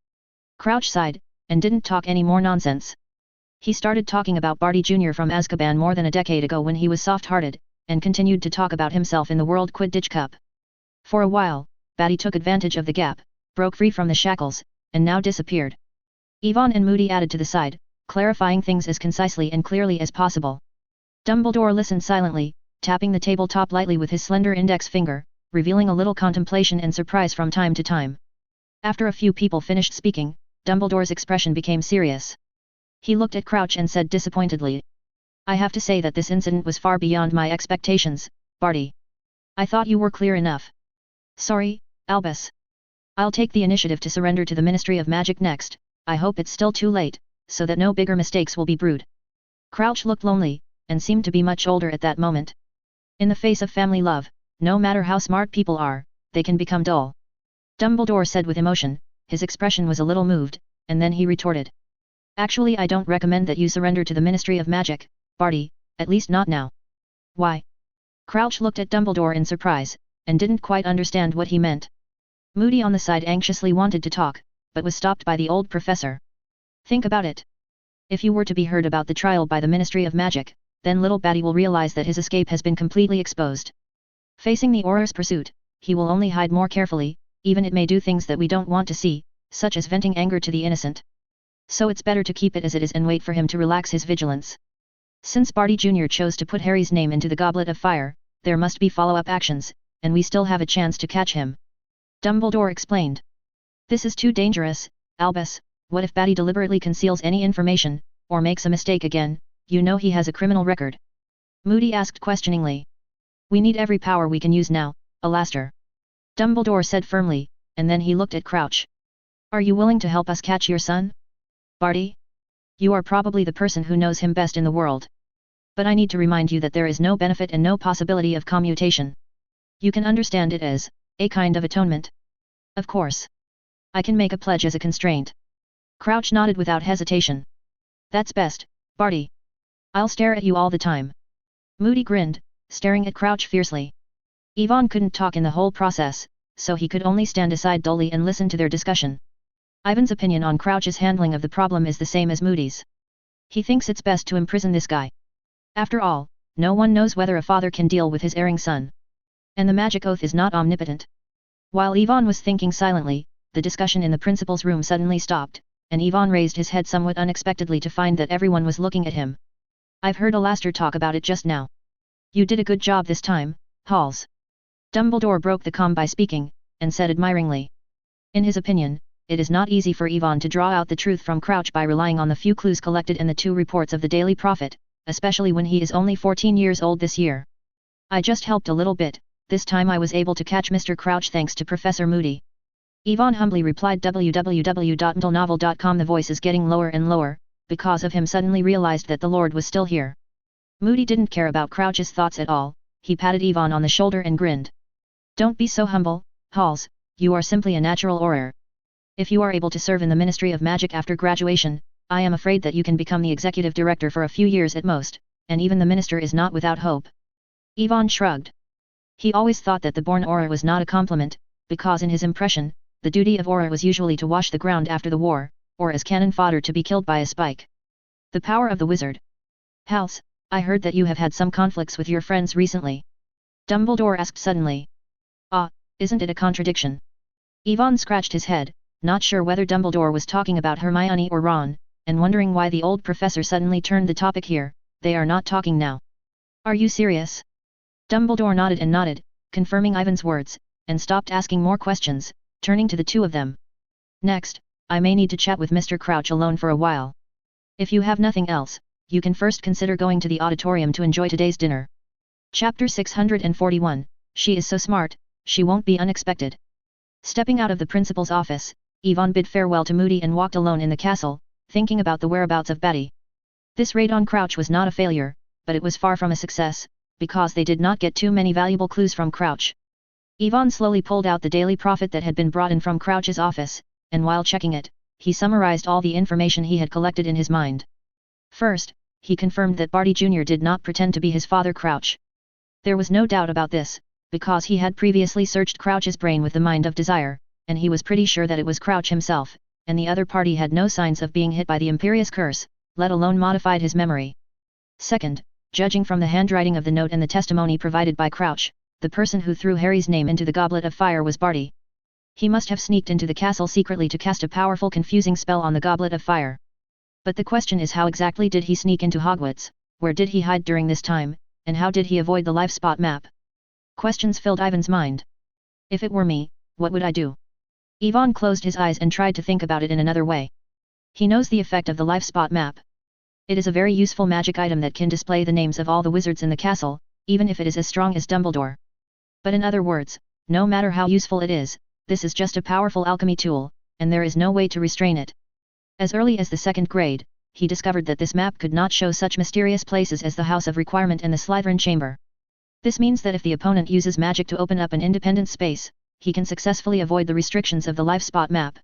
Crouch sighed, and didn't talk any more nonsense. He started talking about Barty Jr. from Azkaban more than a decade ago when he was soft-hearted, and continued to talk about himself in the World Quidditch Cup. For a while, Batty took advantage of the gap, broke free from the shackles, and now disappeared. Yvonne and Moody added to the side, clarifying things as concisely and clearly as possible. Dumbledore listened silently, tapping the tabletop lightly with his slender index finger, revealing a little contemplation and surprise from time to time. After a few people finished speaking, Dumbledore's expression became serious. He looked at Crouch and said disappointedly. I have to say that this incident was far beyond my expectations, Barty. I thought you were clear enough. Sorry, Albus. I'll take the initiative to surrender to the Ministry of Magic next. I hope it's still too late, so that no bigger mistakes will be brewed. Crouch looked lonely, and seemed to be much older at that moment. In the face of family love, no matter how smart people are, they can become dull. Dumbledore said with emotion, his expression was a little moved, and then he retorted. Actually, I don't recommend that you surrender to the Ministry of Magic, Barty, at least not now. Why? Crouch looked at Dumbledore in surprise, and didn't quite understand what he meant. Moody on the side anxiously wanted to talk, but was stopped by the old professor. Think about it. If you were to be heard about the trial by the Ministry of Magic, then little Batty will realize that his escape has been completely exposed. Facing the Auror's pursuit, he will only hide more carefully, even it may do things that we don't want to see, such as venting anger to the innocent. So it's better to keep it as it is and wait for him to relax his vigilance. Since Barty Jr. chose to put Harry's name into the Goblet of Fire, there must be follow-up actions, and we still have a chance to catch him. Dumbledore explained. This is too dangerous, Albus. What if Batty deliberately conceals any information, or makes a mistake again? You know he has a criminal record. Moody asked questioningly. We need every power we can use now, Alastair. Dumbledore said firmly, and then he looked at Crouch. Are you willing to help us catch your son? Barty? You are probably the person who knows him best in the world. But I need to remind you that there is no benefit and no possibility of commutation. You can understand it as a kind of atonement. Of course. I can make a pledge as a constraint. Crouch nodded without hesitation. That's best, Barty. I'll stare at you all the time. Moody grinned, staring at Crouch fiercely. Yvonne couldn't talk in the whole process, so he could only stand aside dully and listen to their discussion. Ivan's opinion on Crouch's handling of the problem is the same as Moody's. He thinks it's best to imprison this guy. After all, no one knows whether a father can deal with his erring son. And the magic oath is not omnipotent. While Yvonne was thinking silently, the discussion in the principal's room suddenly stopped, and Yvonne raised his head somewhat unexpectedly to find that everyone was looking at him. I've heard Alastair talk about it just now. You did a good job this time, Halls. Dumbledore broke the calm by speaking, and said admiringly. In his opinion, it is not easy for Yvonne to draw out the truth from Crouch by relying on the few clues collected in the 2 reports of the Daily Prophet, especially when he is only 14 years old this year. I just helped a little bit, this time I was able to catch Mr. Crouch thanks to Professor Moody. Yvonne humbly replied www.ndlenovel.com. The voice is getting lower and lower, because of him suddenly realized that the Lord was still here. Moody didn't care about Crouch's thoughts at all, he patted Yvonne on the shoulder and grinned. Don't be so humble, Halls, you are simply a natural Auror. If you are able to serve in the Ministry of Magic after graduation, I am afraid that you can become the executive director for a few years at most, and even the minister is not without hope. Yvonne shrugged. He always thought that the born Auror was not a compliment, because in his impression, the duty of Auror was usually to wash the ground after the war, or as cannon fodder to be killed by a spike. The power of the wizard. Halls, I heard that you have had some conflicts with your friends recently. Dumbledore asked suddenly. Ah, isn't it a contradiction? Yvonne scratched his head, not sure whether Dumbledore was talking about Hermione or Ron, and wondering why the old professor suddenly turned the topic here. They are not talking now. Are you serious? Dumbledore nodded and nodded, confirming Ivan's words, and stopped asking more questions, turning to the 2 of them. Next, I may need to chat with Mr. Crouch alone for a while. If you have nothing else, you can first consider going to the auditorium to enjoy today's dinner. Chapter 641, She is so smart, she won't be unexpected. Stepping out of the principal's office, Yvonne bid farewell to Moody and walked alone in the castle, thinking about the whereabouts of Batty. This raid on Crouch was not a failure, but it was far from a success, because they did not get too many valuable clues from Crouch. Yvonne slowly pulled out the Daily Prophet that had been brought in from Crouch's office, and while checking it, he summarized all the information he had collected in his mind. First, he confirmed that Barty Jr. did not pretend to be his father Crouch. There was no doubt about this, because he had previously searched Crouch's brain with the mind of desire, and he was pretty sure that it was Crouch himself, and the other party had no signs of being hit by the Imperious Curse, let alone modified his memory. Second, judging from the handwriting of the note and the testimony provided by Crouch, the person who threw Harry's name into the Goblet of Fire was Barty. He must have sneaked into the castle secretly to cast a powerful confusing spell on the Goblet of Fire. But the question is, how exactly did he sneak into Hogwarts, where did he hide during this time, and how did he avoid the life spot map? Questions filled Ivan's mind. If it were me, what would I do? Yvonne closed his eyes and tried to think about it in another way. He knows the effect of the life spot map. It is a very useful magic item that can display the names of all the wizards in the castle, even if it is as strong as Dumbledore. But in other words, no matter how useful it is, this is just a powerful alchemy tool, and there is no way to restrain it. As early as the 2nd grade, he discovered that this map could not show such mysterious places as the House of Requirement and the Slytherin Chamber. This means that if the opponent uses magic to open up an independent space, he can successfully avoid the restrictions of the life spot map.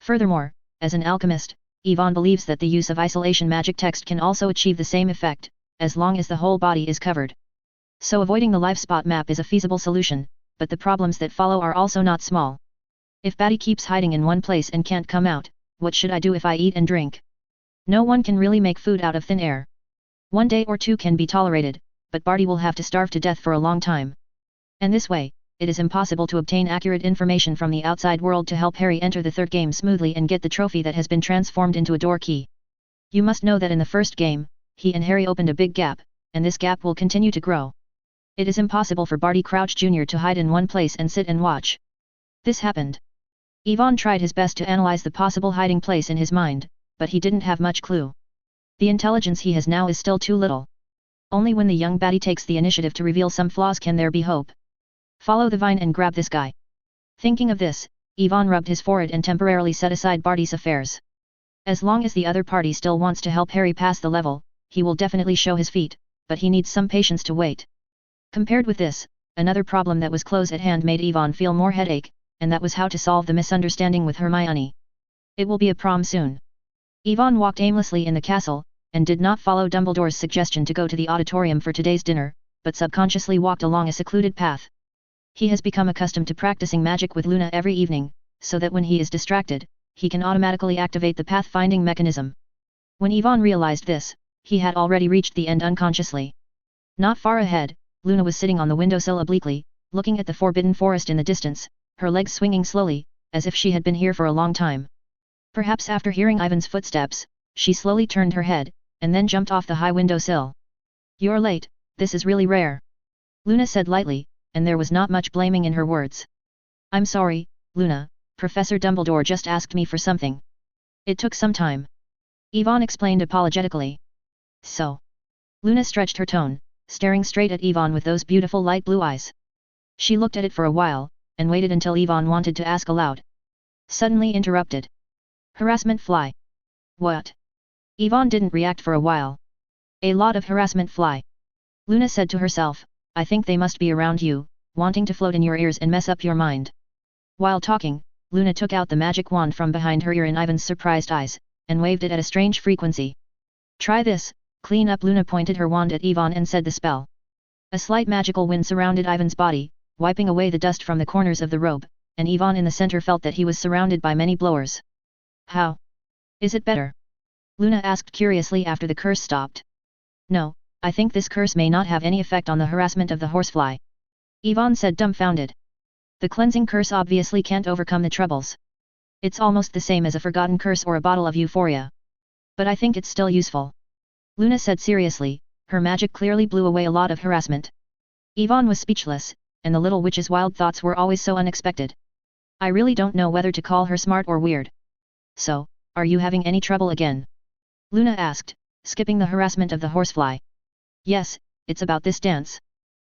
Furthermore, as an alchemist, Yvonne believes that the use of isolation magic text can also achieve the same effect, as long as the whole body is covered. So avoiding the life spot map is a feasible solution, but the problems that follow are also not small. If Batty keeps hiding in one place and can't come out, what should I do if I eat and drink? No one can really make food out of thin air. 1 day or 2 can be tolerated, but Barty will have to starve to death for a long time. And this way, it is impossible to obtain accurate information from the outside world to help Harry enter the third game smoothly and get the trophy that has been transformed into a door key. You must know that in the first game, he and Harry opened a big gap, and this gap will continue to grow. It is impossible for Barty Crouch Jr. to hide in one place and sit and watch. This happened. Yvonne tried his best to analyze the possible hiding place in his mind, but he didn't have much clue. The intelligence he has now is still too little. Only when the young Batty takes the initiative to reveal some flaws can there be hope. Follow the vine and grab this guy. Thinking of this, Yvonne rubbed his forehead and temporarily set aside Barty's affairs. As long as the other party still wants to help Harry pass the level, he will definitely show his feet, but he needs some patience to wait. Compared with this, another problem that was close at hand made Yvonne feel more headache, and that was how to solve the misunderstanding with Hermione. It will be a prom soon. Yvonne walked aimlessly in the castle, and did not follow Dumbledore's suggestion to go to the auditorium for today's dinner, but subconsciously walked along a secluded path. He has become accustomed to practicing magic with Luna every evening, so that when he is distracted, he can automatically activate the path-finding mechanism. When Yvonne realized this, he had already reached the end unconsciously. Not far ahead, Luna was sitting on the windowsill obliquely, looking at the forbidden forest in the distance, her legs swinging slowly, as if she had been here for a long time. Perhaps after hearing Ivan's footsteps, she slowly turned her head, and then jumped off the high windowsill. "You're late, this is really rare," Luna said lightly, and there was not much blaming in her words. "I'm sorry, Luna, Professor Dumbledore just asked me for something. It took some time," Yvonne explained apologetically. "So?" Luna stretched her tone, staring straight at Yvonne with those beautiful light blue eyes. She looked at it for a while, and waited until Yvonne wanted to ask aloud. Suddenly interrupted. "Harassment fly." "What?" Yvonne didn't react for a while. "A lot of harassment fly," Luna said to herself. "I think they must be around you, wanting to float in your ears and mess up your mind." While talking, Luna took out the magic wand from behind her ear in Ivan's surprised eyes, and waved it at a strange frequency. "Try this, clean up." Luna pointed her wand at Yvonne and said the spell. A slight magical wind surrounded Ivan's body, wiping away the dust from the corners of the robe, and Yvonne in the center felt that he was surrounded by many blowers. "How? Is it better?" Luna asked curiously after the curse stopped. "No, I think this curse may not have any effect on the harassment of the horsefly," Yvonne said dumbfounded. "The cleansing curse obviously can't overcome the troubles. It's almost the same as a forgotten curse or a bottle of euphoria. But I think it's still useful," Luna said seriously. Her magic clearly blew away a lot of harassment. Yvonne was speechless, and the little witch's wild thoughts were always so unexpected. I really don't know whether to call her smart or weird. "So, are you having any trouble again?" Luna asked, skipping the harassment of the horsefly. "Yes, it's about this dance."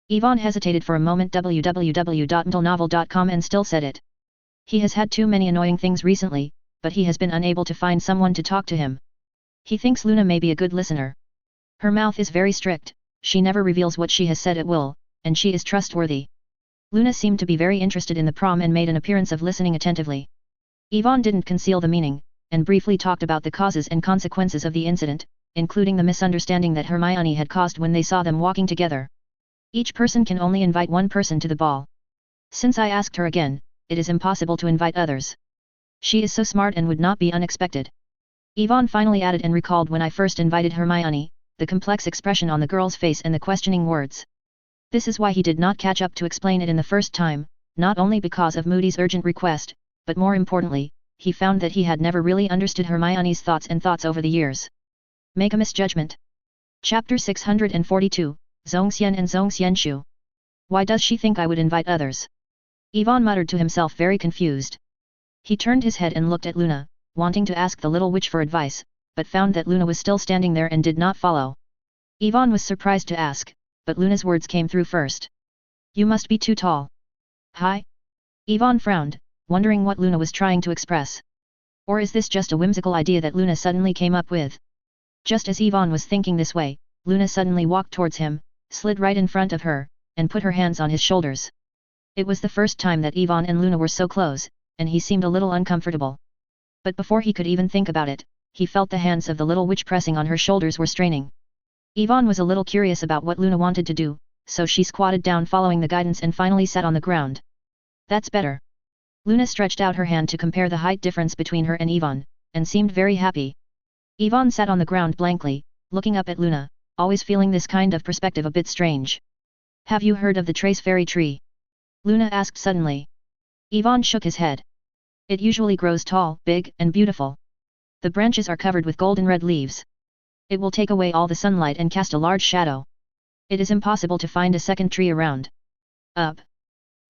Yvonne hesitated for a moment. www.mentalnovel.com and still said it. "He has had too many annoying things recently, but he has been unable to find someone to talk to him. He thinks Luna may be a good listener. Her mouth is very strict, she never reveals what she has said at will, and she is trustworthy." Luna seemed to be very interested in the prom and made an appearance of listening attentively. Yvonne didn't conceal the meaning, and briefly talked about the causes and consequences of the incident, including the misunderstanding that Hermione had caused when they saw them walking together. Each person can only invite one person to the ball. Since I asked her again, it is impossible to invite others. She is so smart and would not be unexpected. Yvonne finally added and recalled when I first invited Hermione, the complex expression on the girl's face and the questioning words. This is why he did not catch up to explain it in the first time, not only because of Moody's urgent request, but more importantly, he found that he had never really understood Hermione's thoughts over the years. Make a misjudgment. Chapter 642, Zhongxian and Zhongxianshu. Why does she think I would invite others? Yvonne muttered to himself, very confused. He turned his head and looked at Luna, wanting to ask the little witch for advice, but found that Luna was still standing there and did not follow. Yvonne was surprised to ask, but Luna's words came through first. "You must be too tall." "Hi?" Yvonne frowned, wondering what Luna was trying to express. Or is this just a whimsical idea that Luna suddenly came up with? Just as Yvonne was thinking this way, Luna suddenly walked towards him, slid right in front of her, and put her hands on his shoulders. It was the first time that Yvonne and Luna were so close, and he seemed a little uncomfortable. But before he could even think about it, he felt the hands of the little witch pressing on her shoulders were straining. Yvonne was a little curious about what Luna wanted to do, so she squatted down following the guidance and finally sat on the ground. That's better. Luna stretched out her hand to compare the height difference between her and Yvonne, and seemed very happy. Yvonne sat on the ground blankly, looking up at Luna, always feeling this kind of perspective a bit strange. Have you heard of the trace fairy tree? Luna asked suddenly. Yvonne shook his head. It usually grows tall, big, and beautiful. The branches are covered with golden red leaves. It will take away all the sunlight and cast a large shadow. It is impossible to find a second tree around. Up.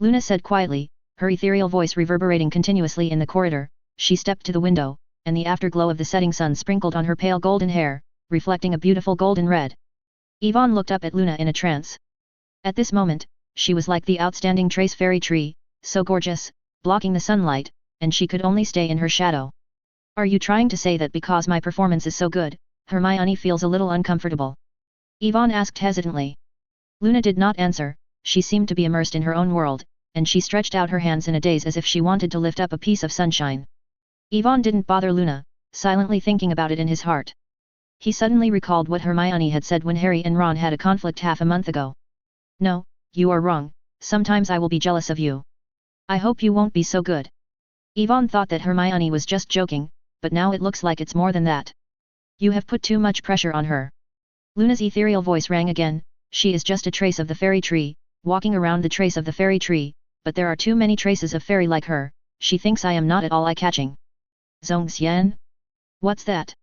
Luna said quietly, her ethereal voice reverberating continuously in the corridor. She stepped to the window, and the afterglow of the setting sun sprinkled on her pale golden hair, reflecting a beautiful golden red. Yvonne looked up at Luna in a trance. At this moment, she was like the outstanding trace fairy tree, so gorgeous, blocking the sunlight, and she could only stay in her shadow. Are you trying to say that because my performance is so good, Hermione feels a little uncomfortable? Yvonne asked hesitantly. Luna did not answer, she seemed to be immersed in her own world, and she stretched out her hands in a daze as if she wanted to lift up a piece of sunshine. Yvonne didn't bother Luna, silently thinking about it in his heart. He suddenly recalled what Hermione had said when Harry and Ron had a conflict half a month ago. No, you are wrong, sometimes I will be jealous of you. I hope you won't be so good. Yvonne thought that Hermione was just joking, but now it looks like it's more than that. You have put too much pressure on her. Luna's ethereal voice rang again, she is just a trace of the fairy tree, walking around the trace of the fairy tree, but there are too many traces of fairy like her, she thinks I am not at all eye-catching. Zongxian? What's that?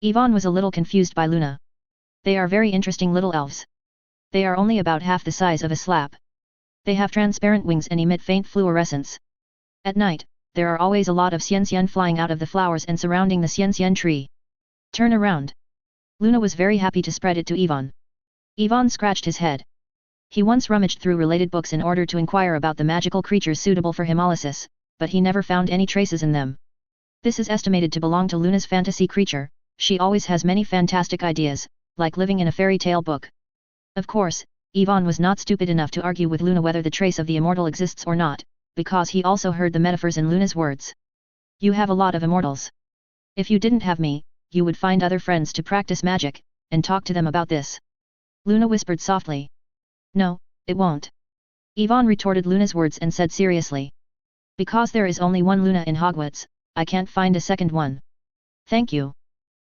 Yvonne was a little confused by Luna. They are very interesting little elves. They are only about half the size of a slap. They have transparent wings and emit faint fluorescence. At night, there are always a lot of xianxian flying out of the flowers and surrounding the xianxian tree. Turn around. Luna was very happy to spread it to Yvonne. Yvonne scratched his head. He once rummaged through related books in order to inquire about the magical creatures suitable for hemolysis, but he never found any traces in them. This is estimated to belong to Luna's fantasy creature, she always has many fantastic ideas, like living in a fairy tale book. Of course, Yvonne was not stupid enough to argue with Luna whether the trace of the immortal exists or not, because he also heard the metaphors in Luna's words. You have a lot of immortals. If you didn't have me, you would find other friends to practice magic, and talk to them about this. Luna whispered softly. No, it won't. Yvonne retorted Luna's words and said seriously. Because there is only one Luna in Hogwarts, I can't find a second one. Thank you.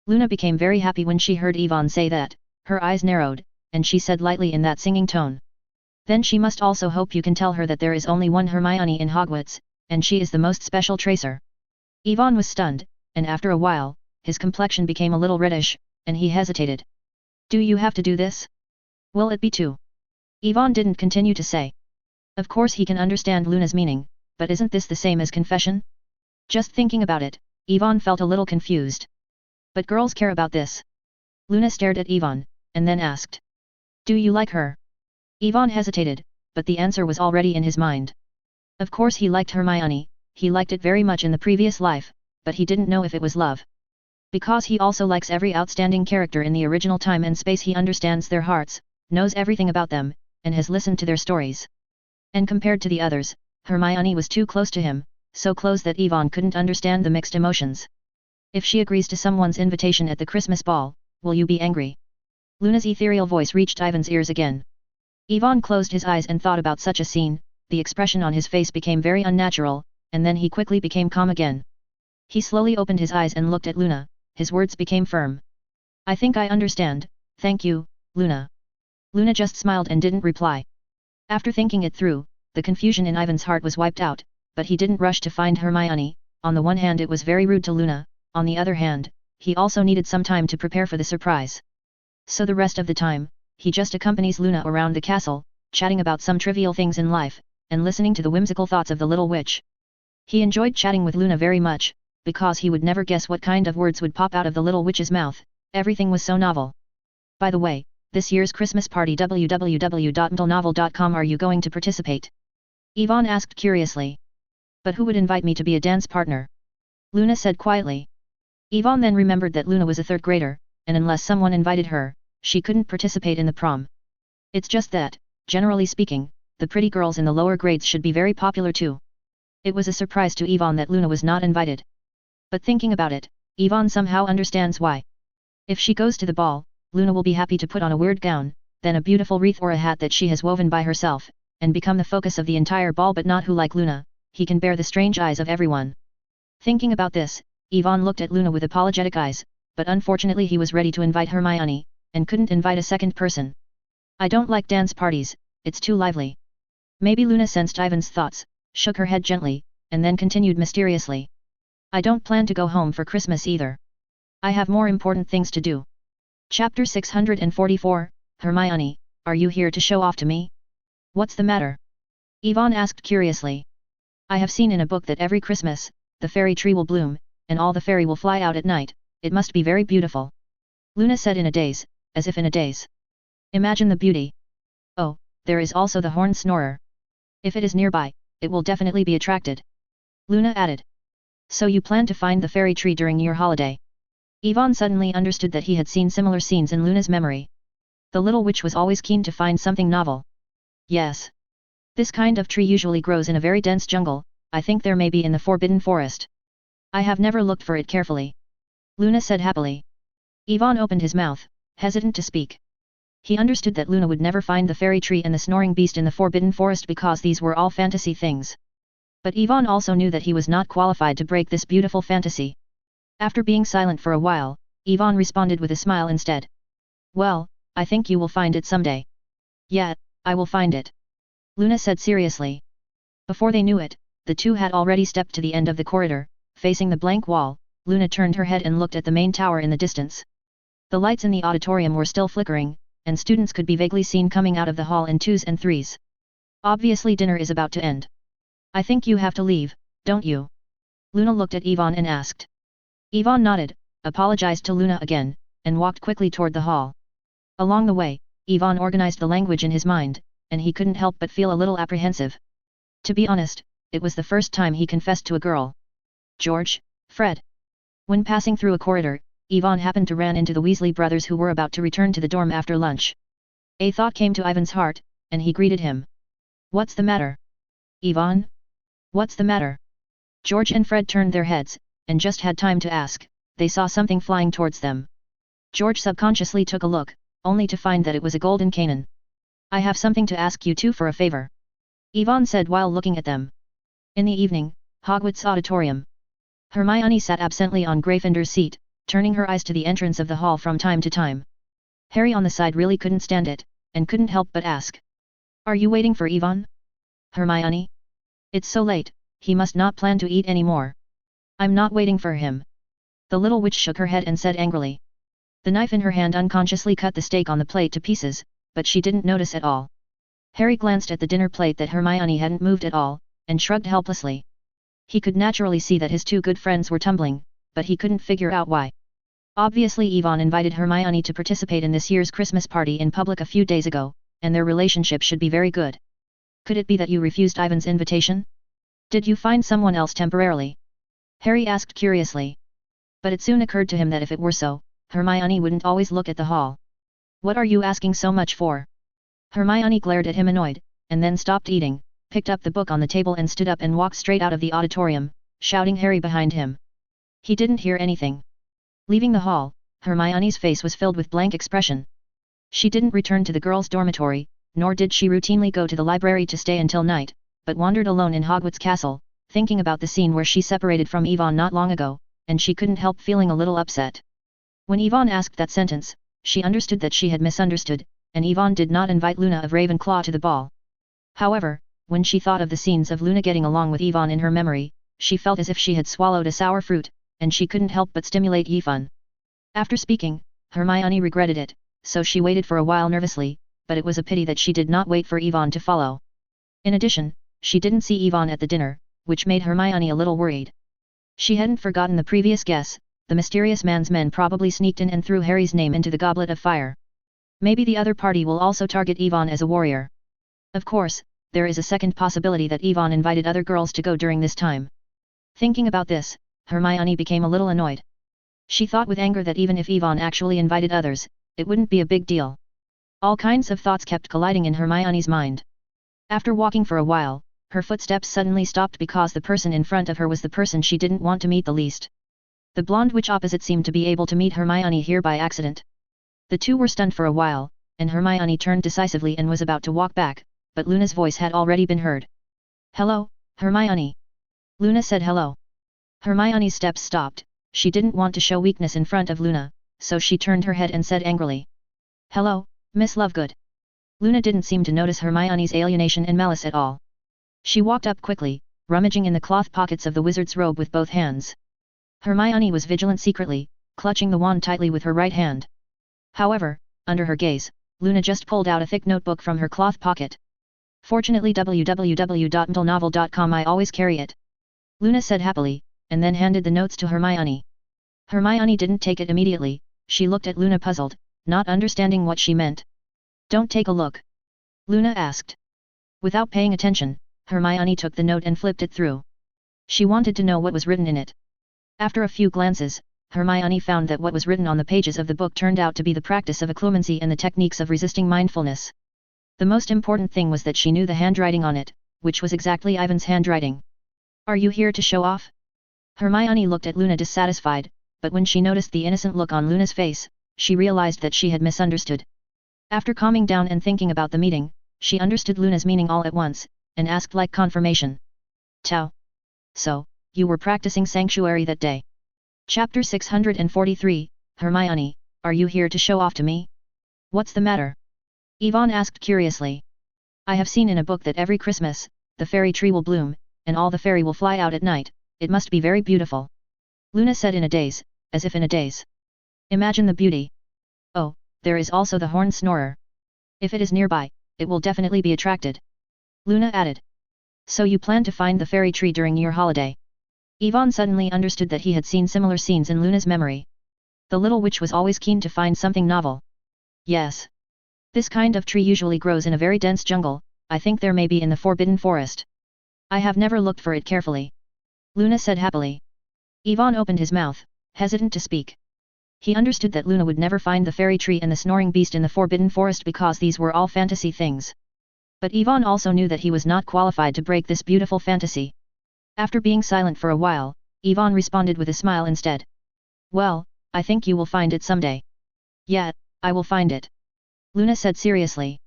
Luna became very happy when she heard Yvonne say that, her eyes narrowed, and she said lightly in that singing tone. Then she must also hope you can tell her that there is only one Hermione in Hogwarts, and she is the most special tracer. Yvonne was stunned, and after a while, his complexion became a little reddish, and he hesitated. Do you have to do this? Will it be too? Yvonne didn't continue to say. Of course he can understand Luna's meaning, but isn't this the same as confession? Just thinking about it, Yvonne felt a little confused. But girls care about this. Luna stared at Yvonne, and then asked. Do you like her? Yvonne hesitated, but the answer was already in his mind. Of course he liked Hermione, he liked it very much in the previous life, but he didn't know if it was love. Because he also likes every outstanding character in the original time and space, he understands their hearts, knows everything about them, and has listened to their stories. And compared to the others, Hermione was too close to him, so close that Yvonne couldn't understand the mixed emotions. If she agrees to someone's invitation at the Christmas ball, will you be angry? Luna's ethereal voice reached Ivan's ears again. Yvonne closed his eyes and thought about such a scene, the expression on his face became very unnatural, and then he quickly became calm again. He slowly opened his eyes and looked at Luna, his words became firm. I think I understand, thank you, Luna. Luna just smiled and didn't reply. After thinking it through, the confusion in Ivan's heart was wiped out, but he didn't rush to find Hermione. On the one hand it was very rude to Luna, on the other hand, he also needed some time to prepare for the surprise. So the rest of the time, he just accompanies Luna around the castle, chatting about some trivial things in life, and listening to the whimsical thoughts of the little witch. He enjoyed chatting with Luna very much, because he would never guess what kind of words would pop out of the little witch's mouth, everything was so novel. By the way, this year's Christmas party www.mtlnovel.com, are you going to participate? Yvonne asked curiously. But who would invite me to be a dance partner? Luna said quietly. Yvonne then remembered that Luna was a third grader, and unless someone invited her, she couldn't participate in the prom. It's just that, generally speaking, the pretty girls in the lower grades should be very popular too. It was a surprise to Yvonne that Luna was not invited. But thinking about it, Yvonne somehow understands why. If she goes to the ball, Luna will be happy to put on a weird gown, then a beautiful wreath or a hat that she has woven by herself, and become the focus of the entire ball, but not who like Luna, he can bear the strange eyes of everyone. Thinking about this, Yvonne looked at Luna with apologetic eyes, but unfortunately he was ready to invite Hermione, and couldn't invite a second person. I don't like dance parties, it's too lively. Maybe Luna sensed Ivan's thoughts, shook her head gently, and then continued mysteriously. I don't plan to go home for Christmas either. I have more important things to do. Chapter 644, Hermione, are you here to show off to me? What's the matter? Yvonne asked curiously. I have seen in a book that every Christmas, the fairy tree will bloom, and all the fairy will fly out at night, it must be very beautiful. Luna said in a daze, as if in a daze. Imagine the beauty. Oh, there is also the horn snorer. If it is nearby, it will definitely be attracted. Luna added. So you plan to find the fairy tree during your holiday? Yvonne suddenly understood that he had seen similar scenes in Luna's memory. The little witch was always keen to find something novel. Yes. This kind of tree usually grows in a very dense jungle, I think there may be in the Forbidden Forest. I have never looked for it carefully. Luna said happily. Yvonne opened his mouth, hesitant to speak. He understood that Luna would never find the fairy tree and the snoring beast in the Forbidden Forest because these were all fantasy things. But Yvonne also knew that he was not qualified to break this beautiful fantasy. After being silent for a while, Yvonne responded with a smile instead. Well, I think you will find it someday. Yeah, I will find it. Luna said seriously. Before they knew it, the two had already stepped to the end of the corridor, facing the blank wall. Luna turned her head and looked at the main tower in the distance. The lights in the auditorium were still flickering, and students could be vaguely seen coming out of the hall in twos and threes. Obviously dinner is about to end. I think you have to leave, don't you? Luna looked at Yvonne and asked. Yvonne nodded, apologized to Luna again, and walked quickly toward the hall. Along the way, Yvonne organized the language in his mind, and he couldn't help but feel a little apprehensive. To be honest, it was the first time he confessed to a girl. George, Fred. When passing through a corridor, Yvonne happened to run into the Weasley brothers who were about to return to the dorm after lunch. A thought came to Ivan's heart, and he greeted him. What's the matter? Yvonne? What's the matter? George and Fred turned their heads, and just had time to ask, they saw something flying towards them. George subconsciously took a look, only to find that it was a golden cannon. I have something to ask you two for a favor. Yvonne said while looking at them. In the evening, Hogwarts Auditorium. Hermione sat absently on Gryffindor's seat, turning her eyes to the entrance of the hall from time to time. Harry on the side really couldn't stand it, and couldn't help but ask. Are you waiting for Yvonne? Hermione? It's so late, he must not plan to eat anymore. I'm not waiting for him. The little witch shook her head and said angrily. The knife in her hand unconsciously cut the steak on the plate to pieces, but she didn't notice at all. Harry glanced at the dinner plate that Hermione hadn't moved at all, and shrugged helplessly. He could naturally see that his two good friends were tumbling, but he couldn't figure out why. Obviously Yvonne invited Hermione to participate in this year's Christmas party in public a few days ago, and their relationship should be very good. Could it be that you refused Ivan's invitation? Did you find someone else temporarily? Harry asked curiously. But it soon occurred to him that if it were so, Hermione wouldn't always look at the hall. What are you asking so much for? Hermione glared at him annoyed, and then stopped eating, picked up the book on the table and stood up and walked straight out of the auditorium, shouting Harry behind him. He didn't hear anything. Leaving the hall, Hermione's face was filled with blank expression. She didn't return to the girls' dormitory, nor did she routinely go to the library to stay until night, but wandered alone in Hogwarts Castle, thinking about the scene where she separated from Yvonne not long ago, and she couldn't help feeling a little upset. When Yvonne asked that sentence, she understood that she had misunderstood, and Yvonne did not invite Luna of Ravenclaw to the ball. However, when she thought of the scenes of Luna getting along with Yvonne in her memory, she felt as if she had swallowed a sour fruit, and she couldn't help but stimulate Yvonne. After speaking, Hermione regretted it, so she waited for a while nervously, but it was a pity that she did not wait for Yvonne to follow. In addition, she didn't see Yvonne at the dinner, which made Hermione a little worried. She hadn't forgotten the previous guess, the mysterious man's men probably sneaked in and threw Harry's name into the goblet of fire. Maybe the other party will also target Yvonne as a warrior. Of course, there is a second possibility that Yvonne invited other girls to go during this time. Thinking about this, Hermione became a little annoyed. She thought with anger that even if Yvonne actually invited others, it wouldn't be a big deal. All kinds of thoughts kept colliding in Hermione's mind. After walking for a while, her footsteps suddenly stopped because the person in front of her was the person she didn't want to meet the least. The blonde witch opposite seemed to be able to meet Hermione here by accident. The two were stunned for a while, and Hermione turned decisively and was about to walk back, but Luna's voice had already been heard. "Hello, Hermione." Luna said hello. Hermione's steps stopped. She didn't want to show weakness in front of Luna, so she turned her head and said angrily, "Hello, Miss Lovegood." Luna didn't seem to notice Hermione's alienation and malice at all. She walked up quickly, rummaging in the cloth pockets of the wizard's robe with both hands. Hermione was vigilant secretly, clutching the wand tightly with her right hand. However, under her gaze, Luna just pulled out a thick notebook from her cloth pocket. "Fortunately www.mdlnovel.com I always carry it," Luna said happily, and then handed the notes to Hermione. Hermione didn't take it immediately. She looked at Luna puzzled, not understanding what she meant. "Don't take a look?" Luna asked. Without paying attention, Hermione took the note and flipped it through. She wanted to know what was written in it. After a few glances, Hermione found that what was written on the pages of the book turned out to be the practice of occlumency and the techniques of resisting mindfulness. The most important thing was that she knew the handwriting on it, which was exactly Ivan's handwriting. "Are you here to show off?" Hermione looked at Luna dissatisfied, but when she noticed the innocent look on Luna's face, she realized that she had misunderstood. After calming down and thinking about the meeting, she understood Luna's meaning all at once, and asked like confirmation. "Tau. So, you were practicing sanctuary that day?" Chapter 643, Hermione, are you here to show off to me? What's the matter? Yvonne asked curiously. "I have seen in a book that every Christmas, the fairy tree will bloom, and all the fairy will fly out at night. It must be very beautiful." Luna said in a daze, as if in a daze. "Imagine the beauty. Oh, there is also the horn snorer. If it is nearby, it will definitely be attracted." Luna added. "So you plan to find the fairy tree during your holiday?" Yvonne suddenly understood that he had seen similar scenes in Luna's memory. The little witch was always keen to find something novel. "Yes. This kind of tree usually grows in a very dense jungle. I think there may be in the Forbidden Forest. I have never looked for it carefully," Luna said happily. Yvonne opened his mouth, hesitant to speak. He understood that Luna would never find the fairy tree and the snoring beast in the Forbidden Forest because these were all fantasy things. But Yvonne also knew that he was not qualified to break this beautiful fantasy. After being silent for a while, Yvonne responded with a smile instead. "Well, I think you will find it someday." "Yeah, I will find it," Luna said seriously.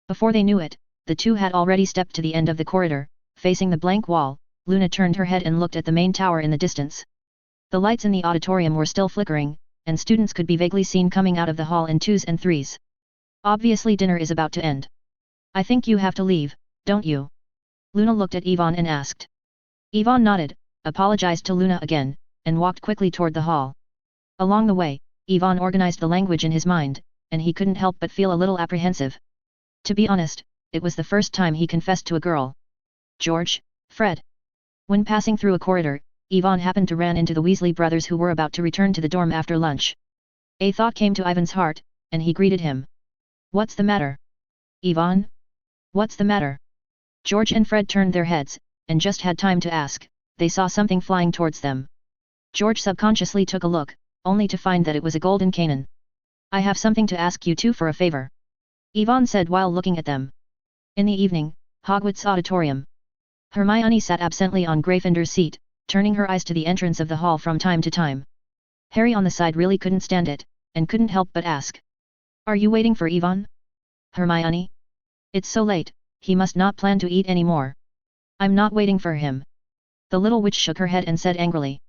Before they knew it, the two had already stepped to the end of the corridor. Facing the blank wall, Luna turned her head and looked at the main tower in the distance. The lights in the auditorium were still flickering, and students could be vaguely seen coming out of the hall in twos and threes. Obviously dinner is about to end. "I think you have to leave, don't you?" Luna looked at Yvonne and asked. Yvonne nodded, apologized to Luna again, and walked quickly toward the hall. Along the way, Yvonne organized the language in his mind, and he couldn't help but feel a little apprehensive. To be honest, it was the first time he confessed to a girl. "George, Fred." When passing through a corridor, Yvonne happened to run into the Weasley brothers who were about to return to the dorm after lunch. A thought came to Ivan's heart, and he greeted him. "What's the matter?" "Yvonne? What's the matter?" George and Fred turned their heads, and just had time to ask, they saw something flying towards them. George subconsciously took a look, only to find that it was a golden cannon. "I have something to ask you two for a favor," Yvonne said while looking at them. In the evening, Hogwarts Auditorium. Hermione sat absently on Gryffindor's seat, turning her eyes to the entrance of the hall from time to time. Harry on the side really couldn't stand it, and couldn't help but ask. "Are you waiting for Yvonne? Hermione? It's so late, he must not plan to eat any more." "I'm not waiting for him." The little witch shook her head and said angrily.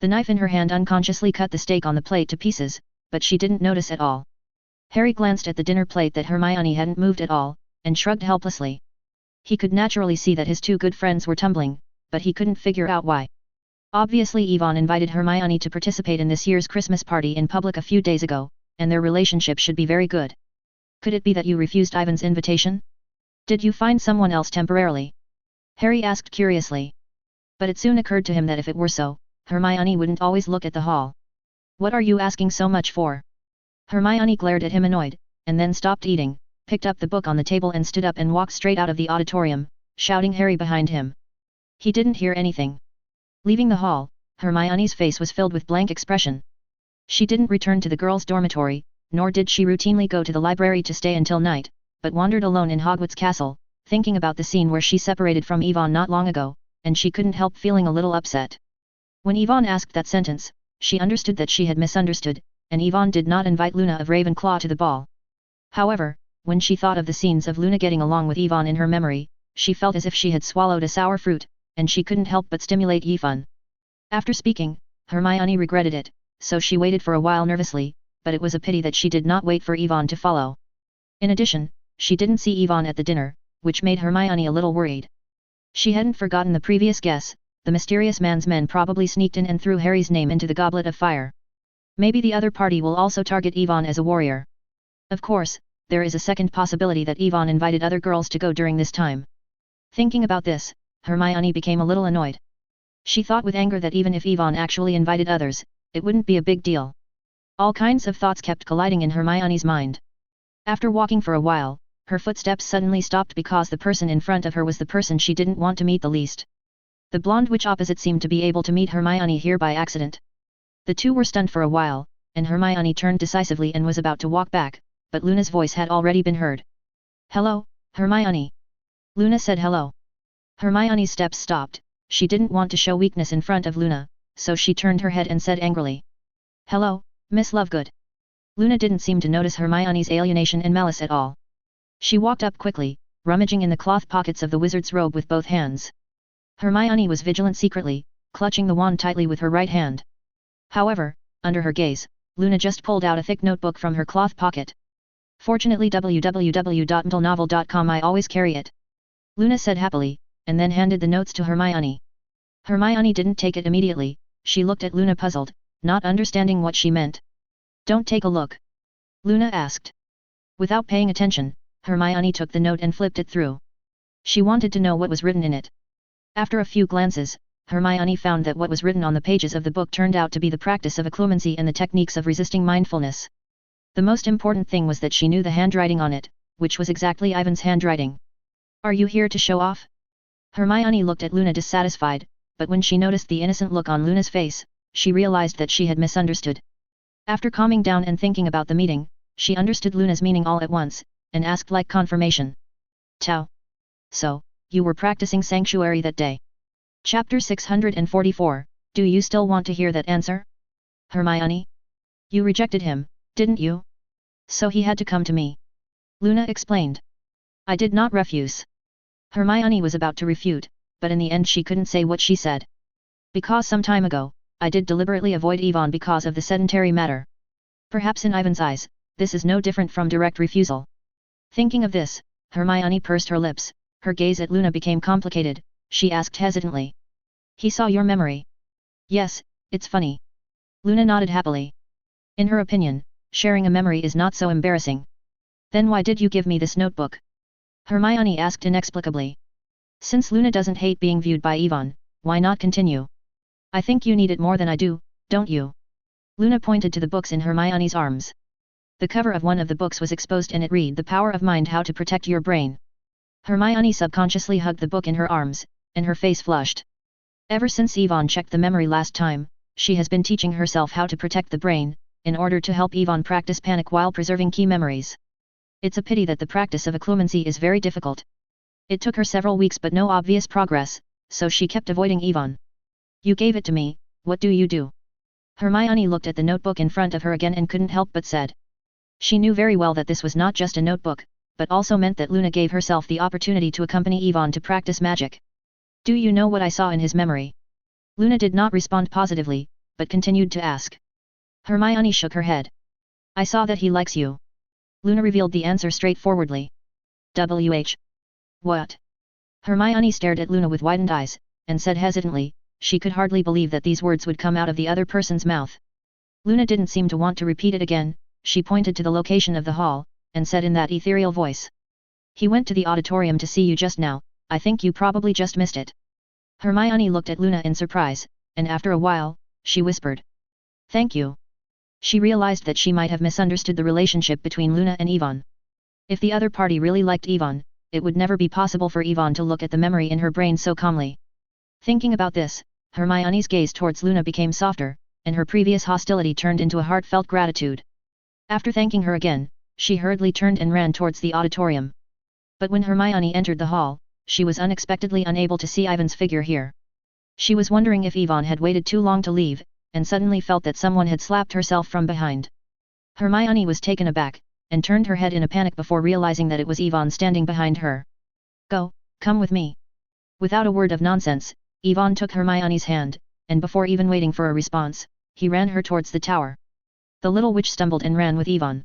The knife in her hand unconsciously cut the steak on the plate to pieces, but she didn't notice at all. Harry glanced at the dinner plate that Hermione hadn't moved at all, and shrugged helplessly. He could naturally see that his two good friends were tumbling, but he couldn't figure out why. Obviously Yvonne invited Hermione to participate in this year's Christmas party in public a few days ago, and their relationship should be very good. Could it be that you refused Ivan's invitation? Did you find someone else temporarily? Harry asked curiously. But it soon occurred to him that if it were so, Hermione wouldn't always look at the hall. "What are you asking so much for?" Hermione glared at him annoyed, and then stopped eating, picked up the book on the table and stood up and walked straight out of the auditorium, shouting Harry behind him. He didn't hear anything. Leaving the hall, Hermione's face was filled with blank expression. She didn't return to the girls' dormitory, nor did she routinely go to the library to stay until night, but wandered alone in Hogwarts Castle, thinking about the scene where she separated from Yvonne not long ago, and she couldn't help feeling a little upset. When Yvonne asked that sentence, she understood that she had misunderstood, and Yvonne did not invite Luna of Ravenclaw to the ball. However, when she thought of the scenes of Luna getting along with Yvonne in her memory, she felt as if she had swallowed a sour fruit, and she couldn't help but stimulate Yvonne. After speaking, Hermione regretted it, so she waited for a while nervously, but it was a pity that she did not wait for Yvonne to follow. In addition, she didn't see Yvonne at the dinner, which made Hermione a little worried. She hadn't forgotten the previous guess, the mysterious man's men probably sneaked in and threw Harry's name into the goblet of fire. Maybe the other party will also target Yvonne as a warrior. Of course, there is a second possibility that Yvonne invited other girls to go during this time. Thinking about this, Hermione became a little annoyed. She thought with anger that even if Yvonne actually invited others, it wouldn't be a big deal. All kinds of thoughts kept colliding in Hermione's mind. After walking for a while, her footsteps suddenly stopped because the person in front of her was the person she didn't want to meet the least. The blonde witch opposite seemed to be able to meet Hermione here by accident. The two were stunned for a while, and Hermione turned decisively and was about to walk back, but Luna's voice had already been heard. "Hello, Hermione." Luna said hello. Hermione's steps stopped. She didn't want to show weakness in front of Luna, so she turned her head and said angrily, "Hello, Miss Lovegood." Luna didn't seem to notice Hermione's alienation and malice at all. She walked up quickly, rummaging in the cloth pockets of the wizard's robe with both hands. Hermione was vigilant secretly, clutching the wand tightly with her right hand. However, under her gaze, Luna just pulled out a thick notebook from her cloth pocket. "Fortunately www.mentalnovel.com I always carry it," Luna said happily, and then handed the notes to Hermione. Hermione didn't take it immediately. She looked at Luna puzzled, not understanding what she meant. "Don't take a look?" Luna asked. Without paying attention, Hermione took the note and flipped it through. She wanted to know what was written in it. After a few glances, Hermione found that what was written on the pages of the book turned out to be the practice of occlumency and the techniques of resisting mindfulness. The most important thing was that she knew the handwriting on it, which was exactly Ivan's handwriting. "Are you here to show off?" Hermione looked at Luna dissatisfied, but when she noticed the innocent look on Luna's face, she realized that she had misunderstood. After calming down and thinking about the meeting, she understood Luna's meaning all at once, and asked like confirmation. "Tau. So, you were practicing sanctuary that day." Chapter 644, Do you still want to hear that answer? Hermione? You rejected him, didn't you? So he had to come to me. Luna explained. I did not refuse. Hermione was about to refute, but in the end she couldn't say what she said. Because some time ago, I did deliberately avoid Yvonne because of the sedentary matter. Perhaps in Ivan's eyes, this is no different from direct refusal. Thinking of this, Hermione pursed her lips, her gaze at Luna became complicated, she asked hesitantly. He saw your memory. Yes, it's funny. Luna nodded happily. In her opinion, sharing a memory is not so embarrassing. Then why did you give me this notebook? Hermione asked inexplicably. Since Luna doesn't hate being viewed by Yvonne, why not continue? I think you need it more than I do, don't you? Luna pointed to the books in Hermione's arms. The cover of one of the books was exposed and it read The Power of Mind, How to Protect Your Brain. Hermione subconsciously hugged the book in her arms, and her face flushed. Ever since Yvonne checked the memory last time, she has been teaching herself how to protect the brain, in order to help Yvonne practice panic while preserving key memories. It's a pity that the practice of occlumency is very difficult. It took her several weeks but no obvious progress, so she kept avoiding Yvonne. You gave it to me, what do you do? Hermione looked at the notebook in front of her again and couldn't help but said. She knew very well that this was not just a notebook, but also meant that Luna gave herself the opportunity to accompany Yvonne to practice magic. Do you know what I saw in his memory? Luna did not respond positively, but continued to ask. Hermione shook her head. I saw that he likes you. Luna revealed the answer straightforwardly. WH. What? Hermione stared at Luna with widened eyes, and said hesitantly, she could hardly believe that these words would come out of the other person's mouth. Luna didn't seem to want to repeat it again, she pointed to the location of the hall, and said in that ethereal voice. He went to the auditorium to see you just now, I think you probably just missed it. Hermione looked at Luna in surprise, and after a while, she whispered. Thank you. She realized that she might have misunderstood the relationship between Luna and Yvonne. If the other party really liked Yvonne, it would never be possible for Yvonne to look at the memory in her brain so calmly. Thinking about this, Hermione's gaze towards Luna became softer, and her previous hostility turned into a heartfelt gratitude. After thanking her again, she hurriedly turned and ran towards the auditorium. But when Hermione entered the hall, she was unexpectedly unable to see Ivan's figure here. She was wondering if Yvonne had waited too long to leave, and suddenly felt that someone had slapped herself from behind. Hermione was taken aback, and turned her head in a panic before realizing that it was Yvonne standing behind her. Come with me. Without a word of nonsense, Yvonne took Hermione's hand, and before even waiting for a response, he ran her towards the tower. The little witch stumbled and ran with Yvonne.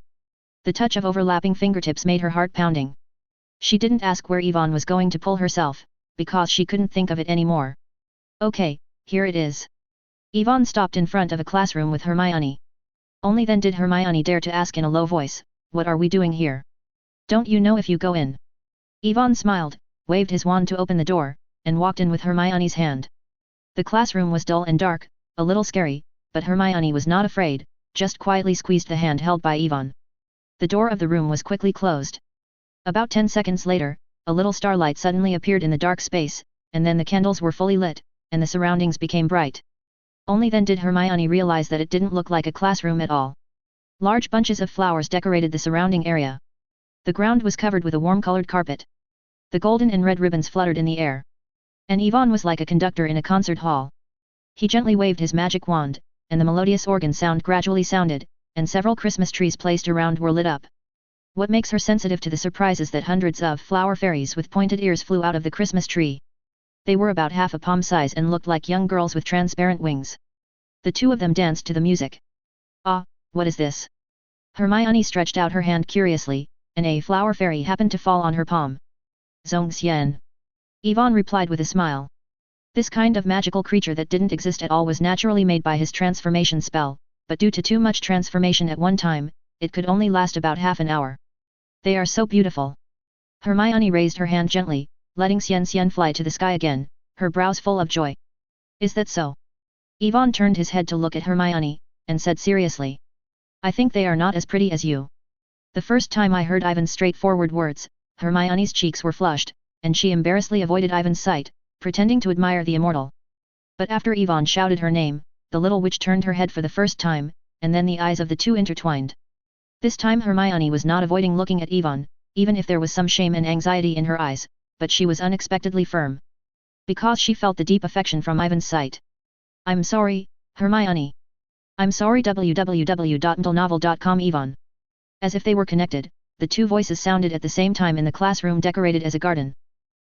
The touch of overlapping fingertips made her heart pounding. She didn't ask where Yvonne was going to pull herself, because she couldn't think of it anymore. Okay, here it is. Yvonne stopped in front of a classroom with Hermione. Only then did Hermione dare to ask in a low voice, "What are we doing here? Don't you know if you go in?" Yvonne smiled, waved his wand to open the door, and walked in with Hermione's hand. The classroom was dull and dark, a little scary, but Hermione was not afraid, just quietly squeezed the hand held by Yvonne. The door of the room was quickly closed. About 10 seconds later, a little starlight suddenly appeared in the dark space, and then the candles were fully lit, and the surroundings became bright. Only then did Hermione realize that it didn't look like a classroom at all. Large bunches of flowers decorated the surrounding area. The ground was covered with a warm-colored carpet. The golden and red ribbons fluttered in the air. And Yvonne was like a conductor in a concert hall. He gently waved his magic wand, and the melodious organ sound gradually sounded, and several Christmas trees placed around were lit up. What makes her sensitive to the surprise is that hundreds of flower fairies with pointed ears flew out of the Christmas tree. They were about half a palm size and looked like young girls with transparent wings. The two of them danced to the music. "Ah, what is this?" Hermione stretched out her hand curiously, and a flower fairy happened to fall on her palm. "Zongxian," Yvonne replied with a smile. This kind of magical creature that didn't exist at all was naturally made by his transformation spell, but due to too much transformation at one time, it could only last about half an hour. "They are so beautiful." Hermione raised her hand gently, letting Xian fly to the sky again, her brows full of joy. "Is that so?" Yvonne turned his head to look at Hermione, and said seriously. "I think they are not as pretty as you." The first time I heard Ivan's straightforward words, Hermione's cheeks were flushed, and she embarrassedly avoided Ivan's sight, pretending to admire the immortal. But after Yvonne shouted her name, the little witch turned her head for the first time, and then the eyes of the two intertwined. This time Hermione was not avoiding looking at Yvonne, even if there was some shame and anxiety in her eyes, but she was unexpectedly firm. Because she felt the deep affection from Ivan's sight. "I'm sorry, Hermione. I'm sorry www.mtlnovel.com Yvonne." As if they were connected, the two voices sounded at the same time in the classroom decorated as a garden.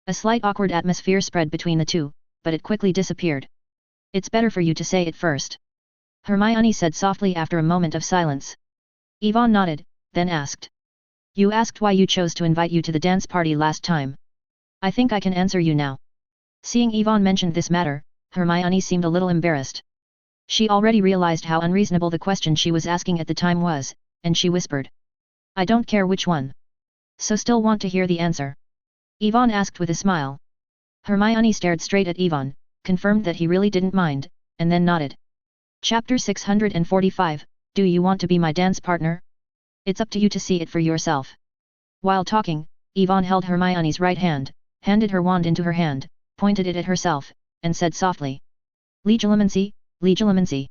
A slight awkward atmosphere spread between the two, but it quickly disappeared. "It's better for you to say it first," Hermione said softly after a moment of silence. Yvonne nodded, then asked. "You asked why you chose to invite you to the dance party last time. I think I can answer you now." Seeing Yvonne mentioned this matter, Hermione seemed a little embarrassed. She already realized how unreasonable the question she was asking at the time was, and she whispered. "I don't care which one. So still want to hear the answer?" Yvonne asked with a smile. Hermione stared straight at Yvonne, confirmed that he really didn't mind, and then nodded. Chapter 645, Do you want to be my dance partner? It's up to you to see it for yourself. While talking, Yvonne held Hermione's right hand, handed her wand into her hand, pointed it at herself, and said softly. Legilimency, Legilimency.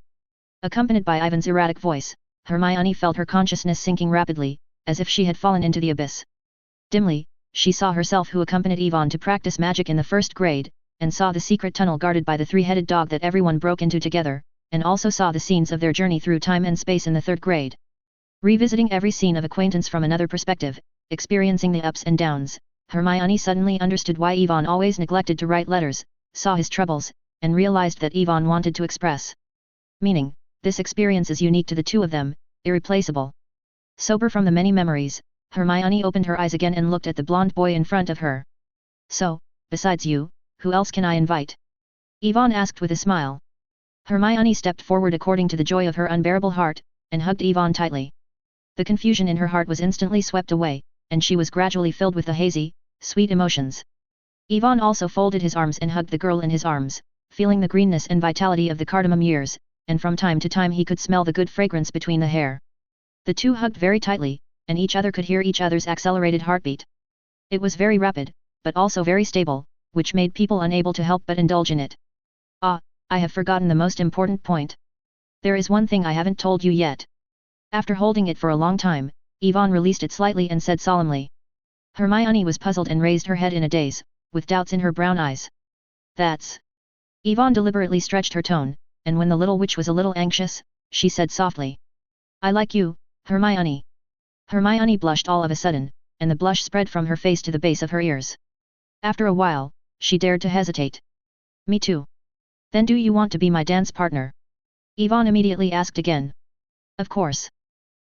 Accompanied by Ivan's erratic voice, Hermione felt her consciousness sinking rapidly, as if she had fallen into the abyss. Dimly, she saw herself who accompanied Yvonne to practice magic in the first grade, and saw the secret tunnel guarded by the three-headed dog that everyone broke into together, and also saw the scenes of their journey through time and space in the third grade. Revisiting every scene of acquaintance from another perspective, experiencing the ups and downs, Hermione suddenly understood why Yvonne always neglected to write letters, saw his troubles, and realized that Yvonne wanted to express meaning. This experience is unique to the two of them, irreplaceable. Sober from the many memories, Hermione opened her eyes again and looked at the blonde boy in front of her. So, besides you, who else can I invite? Yvonne asked with a smile. Hermione stepped forward according to the joy of her unbearable heart, and hugged Yvonne tightly. The confusion in her heart was instantly swept away, and she was gradually filled with the hazy, sweet emotions. Yvonne also folded his arms and hugged the girl in his arms, feeling the greenness and vitality of the cardamom years, and from time to time he could smell the good fragrance between the hair. The two hugged very tightly, and each other could hear each other's accelerated heartbeat. It was very rapid, but also very stable, which made people unable to help but indulge in it. Ah, I have forgotten the most important point. There is one thing I haven't told you yet. After holding it for a long time, Yvonne released it slightly and said solemnly. Hermione was puzzled and raised her head in a daze, with doubts in her brown eyes. That's... Yvonne deliberately stretched her tone, and when the little witch was a little anxious, she said softly. I like you, Hermione. Hermione blushed all of a sudden, and the blush spread from her face to the base of her ears. After a while, she dared to hesitate. Me too. Then do you want to be my dance partner? Yvonne immediately asked again. Of course.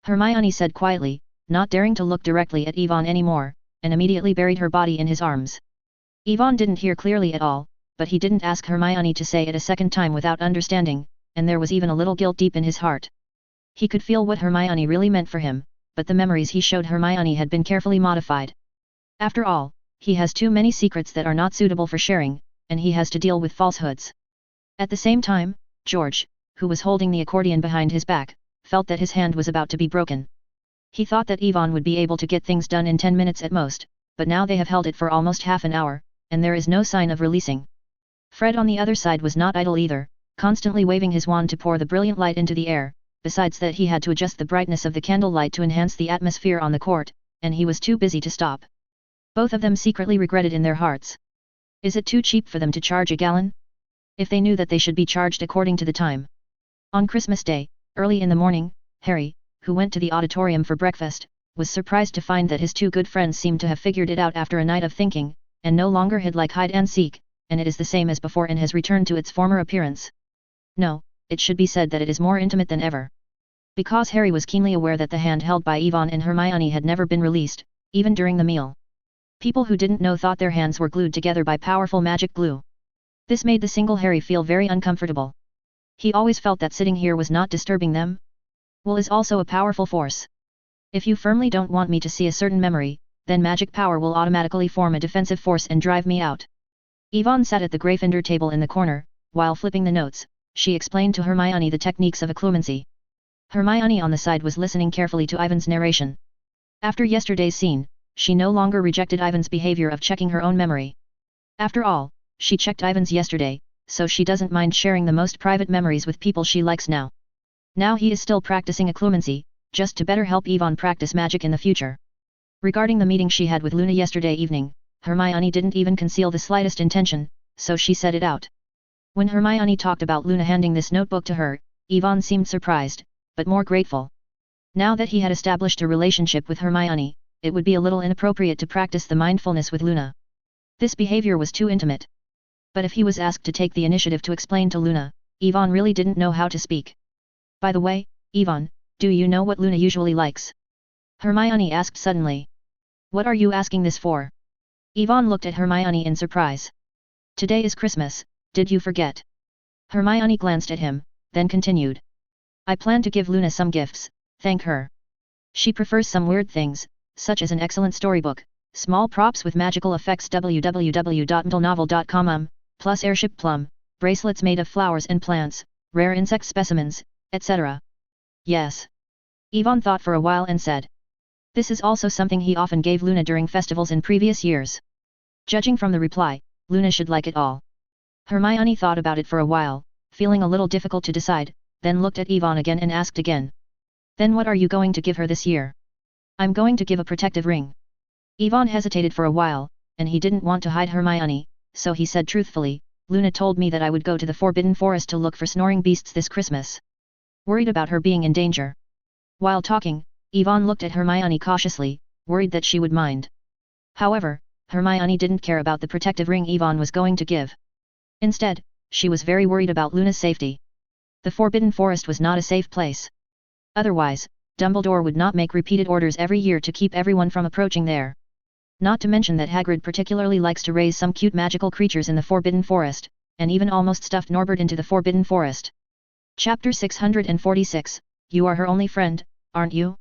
Hermione said quietly, not daring to look directly at Yvonne anymore, and immediately buried her body in his arms. Yvonne didn't hear clearly at all, but he didn't ask Hermione to say it a second time without understanding, and there was even a little guilt deep in his heart. He could feel what Hermione really meant for him, but the memories he showed Hermione had been carefully modified. After all, he has too many secrets that are not suitable for sharing, and he has to deal with falsehoods. At the same time, George, who was holding the accordion behind his back, felt that his hand was about to be broken. He thought that Yvonne would be able to get things done in 10 minutes at most, but now they have held it for almost half an hour, and there is no sign of releasing. Fred on the other side was not idle either, constantly waving his wand to pour the brilliant light into the air, besides that he had to adjust the brightness of the candlelight to enhance the atmosphere on the court, and he was too busy to stop. Both of them secretly regretted in their hearts. Is it too cheap for them to charge a gallon? If they knew that they should be charged according to the time. On Christmas Day, early in the morning, Harry, who went to the auditorium for breakfast, was surprised to find that his two good friends seemed to have figured it out after a night of thinking, and no longer hid like hide and seek, and it is the same as before and has returned to its former appearance. No, it should be said that it is more intimate than ever. Because Harry was keenly aware that the hand held by Yvonne and Hermione had never been released, even during the meal. People who didn't know thought their hands were glued together by powerful magic glue. This made the single Harry feel very uncomfortable. He always felt that sitting here was not disturbing them. Will is also a powerful force. If you firmly don't want me to see a certain memory, then magic power will automatically form a defensive force and drive me out. Yvonne sat at the Gryffindor table in the corner, while flipping the notes, she explained to Hermione the techniques of occlumency. Hermione on the side was listening carefully to Ivan's narration. After yesterday's scene, she no longer rejected Ivan's behavior of checking her own memory. After all, she checked Ivan's yesterday, so she doesn't mind sharing the most private memories with people she likes now. Now he is still practicing occlumency, just to better help Yvonne practice magic in the future. Regarding the meeting she had with Luna yesterday evening, Hermione didn't even conceal the slightest intention, so she said it out. When Hermione talked about Luna handing this notebook to her, Yvonne seemed surprised, but more grateful. Now that he had established a relationship with Hermione, it would be a little inappropriate to practice the mindfulness with Luna. This behavior was too intimate. But if he was asked to take the initiative to explain to Luna, Yvonne really didn't know how to speak. By the way, Yvonne, do you know what Luna usually likes? Hermione asked suddenly. What are you asking this for? Yvonne looked at Hermione in surprise. Today is Christmas, did you forget? Hermione glanced at him, then continued. I plan to give Luna some gifts, thank her. She prefers some weird things, such as an excellent storybook, small props with magical effects www.mdlnovel.com plus airship plum, bracelets made of flowers and plants, rare insect specimens, etc. Yes. Yvonne thought for a while and said. This is also something he often gave Luna during festivals in previous years. Judging from the reply, Luna should like it all. Hermione thought about it for a while, feeling a little difficult to decide, then looked at Yvonne again and asked again. Then what are you going to give her this year? I'm going to give a protective ring. Yvonne hesitated for a while, and he didn't want to hide Hermione, so he said truthfully, Luna told me that I would go to the Forbidden Forest to look for snoring beasts this Christmas. Worried about her being in danger. While talking, Yvonne looked at Hermione cautiously, worried that she would mind. However, Hermione didn't care about the protective ring Yvonne was going to give. Instead, she was very worried about Luna's safety. The Forbidden Forest was not a safe place. Otherwise, Dumbledore would not make repeated orders every year to keep everyone from approaching there. Not to mention that Hagrid particularly likes to raise some cute magical creatures in the Forbidden Forest, and even almost stuffed Norbert into the Forbidden Forest. Chapter 646, You are her only friend, aren't you?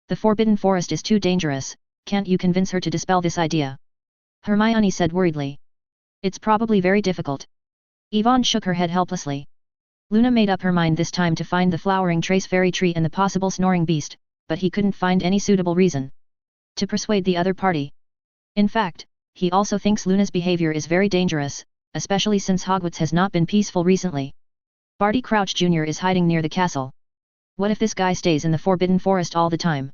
The Forbidden Forest is too dangerous, can't you convince her to dispel this idea? Hermione said worriedly. It's probably very difficult. Yvonne shook her head helplessly. Luna made up her mind this time to find the flowering trace fairy tree and the possible snoring beast, but he couldn't find any suitable reason to persuade the other party. In fact, he also thinks Luna's behavior is very dangerous, especially since Hogwarts has not been peaceful recently. Barty Crouch Jr. is hiding near the castle. What if this guy stays in the Forbidden Forest all the time?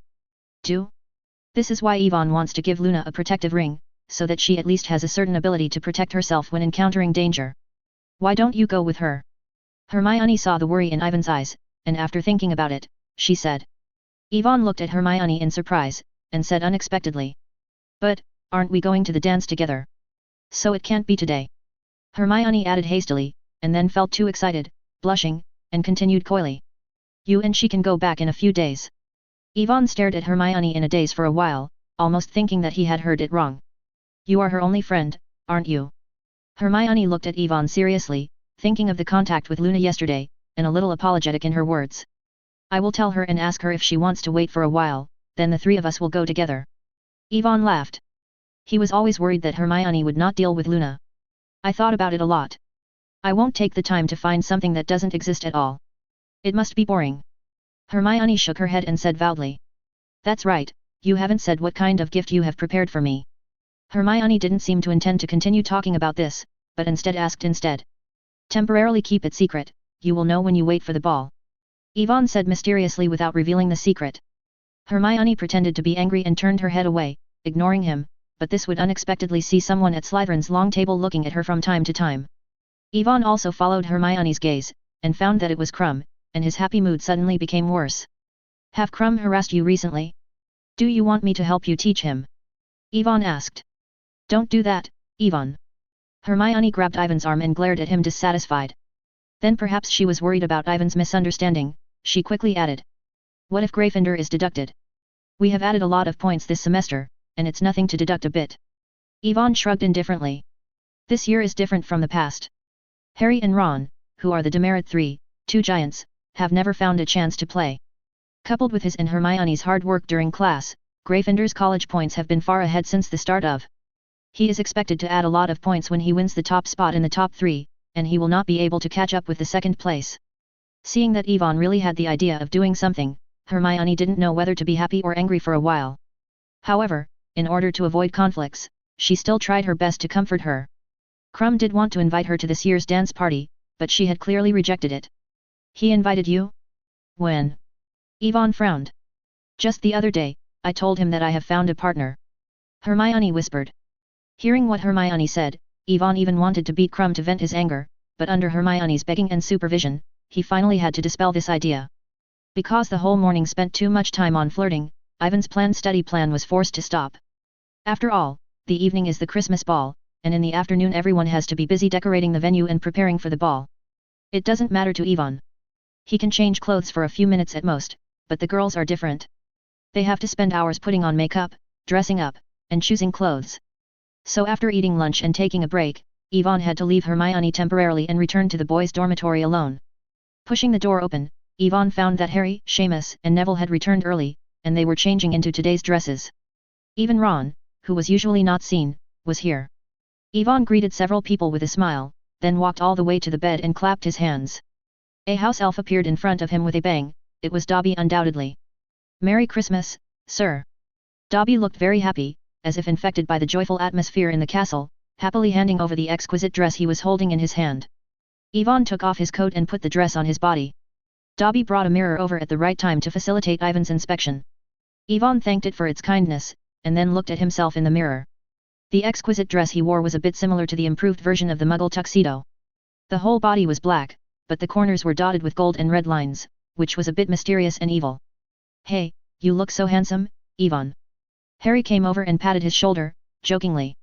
This is why Yvonne wants to give Luna a protective ring, so that she at least has a certain ability to protect herself when encountering danger. Why don't you go with her? Hermione saw the worry in Ivan's eyes, and after thinking about it, she said. Yvonne looked at Hermione in surprise, and said unexpectedly. But, aren't we going to the dance together? So it can't be today. Hermione added hastily, and then felt too excited, blushing, and continued coyly. You and she can go back in a few days. Yvonne stared at Hermione in a daze for a while, almost thinking that he had heard it wrong. You are her only friend, aren't you? Hermione looked at Yvonne seriously, thinking of the contact with Luna yesterday, and a little apologetic in her words. I will tell her and ask her if she wants to wait for a while, then the three of us will go together. Yvonne laughed. He was always worried that Hermione would not deal with Luna. I thought about it a lot. I won't take the time to find something that doesn't exist at all. It must be boring. Hermione shook her head and said proudly. That's right, you haven't said what kind of gift you have prepared for me. Hermione didn't seem to intend to continue talking about this, but instead asked instead. Temporarily keep it secret, you will know when you wait for the ball. Yvonne said mysteriously without revealing the secret. Hermione pretended to be angry and turned her head away, ignoring him, but this would unexpectedly see someone at Slytherin's long table looking at her from time to time. Yvonne also followed Hermione's gaze, and found that it was Krum, and his happy mood suddenly became worse. Have Krum harassed you recently? Do you want me to help you teach him? Yvonne asked. Don't do that, Yvonne. Hermione grabbed Ivan's arm and glared at him dissatisfied. Then perhaps she was worried about Ivan's misunderstanding, she quickly added. What if Gryffindor is deducted? We have added a lot of points this semester, and it's nothing to deduct a bit. Yvonne shrugged indifferently. This year is different from the past. Harry and Ron, who are the demerit two giants, have never found a chance to play. Coupled with his and Hermione's hard work during class, Gryffindor's college points have been far ahead since the start of. He is expected to add a lot of points when he wins the top spot in the top 3, and he will not be able to catch up with the second place. Seeing that Yvonne really had the idea of doing something, Hermione didn't know whether to be happy or angry for a while. However, in order to avoid conflicts, she still tried her best to comfort her. Krum did want to invite her to this year's dance party, but she had clearly rejected it. He invited you? When? Yvonne frowned. Just the other day, I told him that I have found a partner. Hermione whispered. Hearing what Hermione said, Yvonne even wanted to beat Krum to vent his anger, but under Hermione's begging and supervision, he finally had to dispel this idea. Because the whole morning spent too much time on flirting, Ivan's planned study plan was forced to stop. After all, the evening is the Christmas ball, and in the afternoon everyone has to be busy decorating the venue and preparing for the ball. It doesn't matter to Yvonne. He can change clothes for a few minutes at most, but the girls are different. They have to spend hours putting on makeup, dressing up, and choosing clothes. So after eating lunch and taking a break, Yvonne had to leave Hermione temporarily and return to the boys' dormitory alone. Pushing the door open, Yvonne found that Harry, Seamus, and Neville had returned early, and they were changing into today's dresses. Even Ron, who was usually not seen, was here. Yvonne greeted several people with a smile, then walked all the way to the bed and clapped his hands. A house elf appeared in front of him with a bang. It was Dobby undoubtedly. Merry Christmas, sir. Dobby looked very happy, as if infected by the joyful atmosphere in the castle, happily handing over the exquisite dress he was holding in his hand. Yvonne took off his coat and put the dress on his body. Dobby brought a mirror over at the right time to facilitate Ivan's inspection. Yvonne thanked it for its kindness, and then looked at himself in the mirror. The exquisite dress he wore was a bit similar to the improved version of the Muggle tuxedo. The whole body was black, but the corners were dotted with gold and red lines, which was a bit mysterious and evil. Hey, you look so handsome, Yvonne. Harry came over and patted his shoulder, jokingly.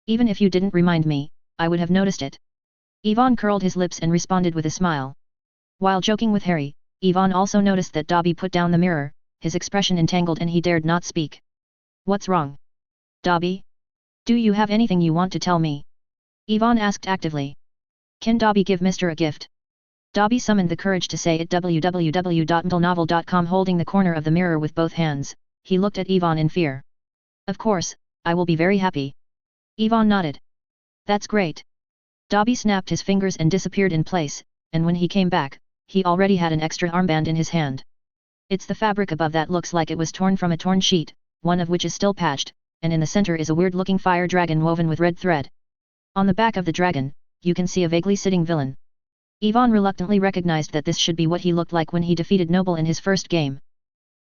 Even if you didn't remind me, I would have noticed it. Yvonne curled his lips and responded with a smile. While joking with Harry, Yvonne also noticed that Dobby put down the mirror, his expression entangled and he dared not speak. What's wrong? Dobby? Do you have anything you want to tell me? Yvonne asked actively. Can Dobby give Mr. a gift? Dobby summoned the courage to say it. www.mdlenovel.com. Holding the corner of the mirror with both hands, he looked at Yvonne in fear. Of course, I will be very happy. Yvonne nodded. That's great. Dobby snapped his fingers and disappeared in place, and when he came back, he already had an extra armband in his hand. It's the fabric above that looks like it was torn from a torn sheet, one of which is still patched, and in the center is a weird-looking fire dragon woven with red thread. On the back of the dragon, you can see a vaguely sitting villain. Ivan reluctantly recognized that this should be what he looked like when he defeated Noble in his first game.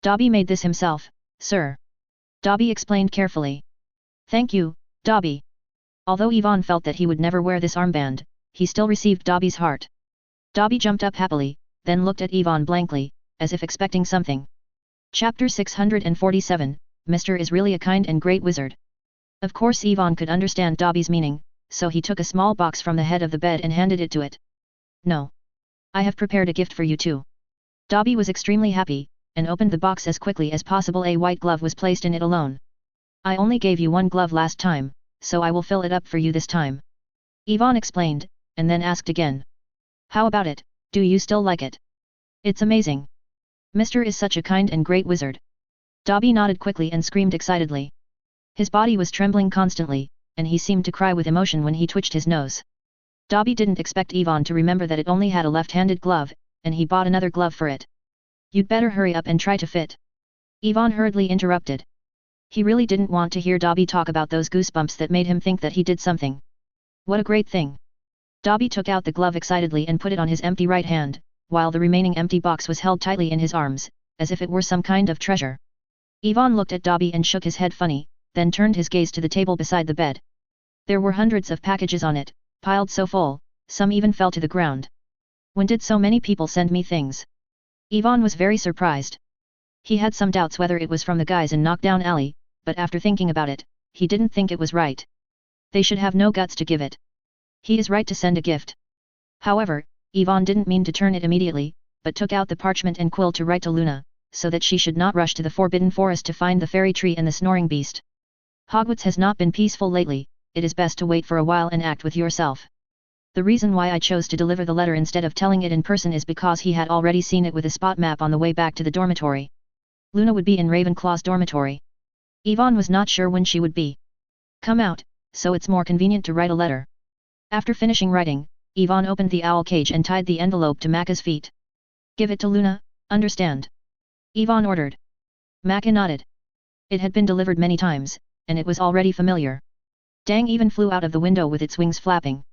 Dobby made this himself, sir. Dobby explained carefully. Thank you, Dobby. Although Ivan felt that he would never wear this armband, he still received Dobby's heart. Dobby jumped up happily, then looked at Ivan blankly, as if expecting something. Chapter 647, Mr. is really a kind and great wizard. Of course Ivan could understand Dobby's meaning, so he took a small box from the head of the bed and handed it to it. No. I have prepared a gift for you too. Dobby was extremely happy, and opened the box as quickly as possible. A white glove was placed in it alone. I only gave you one glove last time, so I will fill it up for you this time. Ivan explained, and then asked again. How about it, do you still like it? It's amazing. Mr. is such a kind and great wizard. Dobby nodded quickly and screamed excitedly. His body was trembling constantly, and he seemed to cry with emotion when he twitched his nose. Dobby didn't expect Ivan to remember that it only had a left-handed glove, and he bought another glove for it. You'd better hurry up and try to fit. Ivan hurriedly interrupted. He really didn't want to hear Dobby talk about those goosebumps that made him think that he did something. What a great thing. Dobby took out the glove excitedly and put it on his empty right hand, while the remaining empty box was held tightly in his arms, as if it were some kind of treasure. Ivan looked at Dobby and shook his head funny, then turned his gaze to the table beside the bed. There were hundreds of packages on it, piled so full, some even fell to the ground. When did so many people send me things? Ivan was very surprised. He had some doubts whether it was from the guys in Knockoff Alley, but after thinking about it, he didn't think it was right. They should have no guts to give it. He is right to send a gift. However, Ivan didn't mean to turn it immediately, but took out the parchment and quill to write to Luna, so that she should not rush to the Forbidden Forest to find the fairy tree and the snoring beast. Hogwarts has not been peaceful lately, it is best to wait for a while and act with yourself. The reason why I chose to deliver the letter instead of telling it in person is because he had already seen it with a spot map on the way back to the dormitory. Luna would be in Ravenclaw's dormitory. Ivan was not sure when she would be. Come out, so it's more convenient to write a letter. After finishing writing, Ivan opened the owl cage and tied the envelope to Maka's feet. Give it to Luna, understand? Ivan ordered. Maka nodded. It had been delivered many times, and it was already familiar. Dang even flew out of the window with its wings flapping.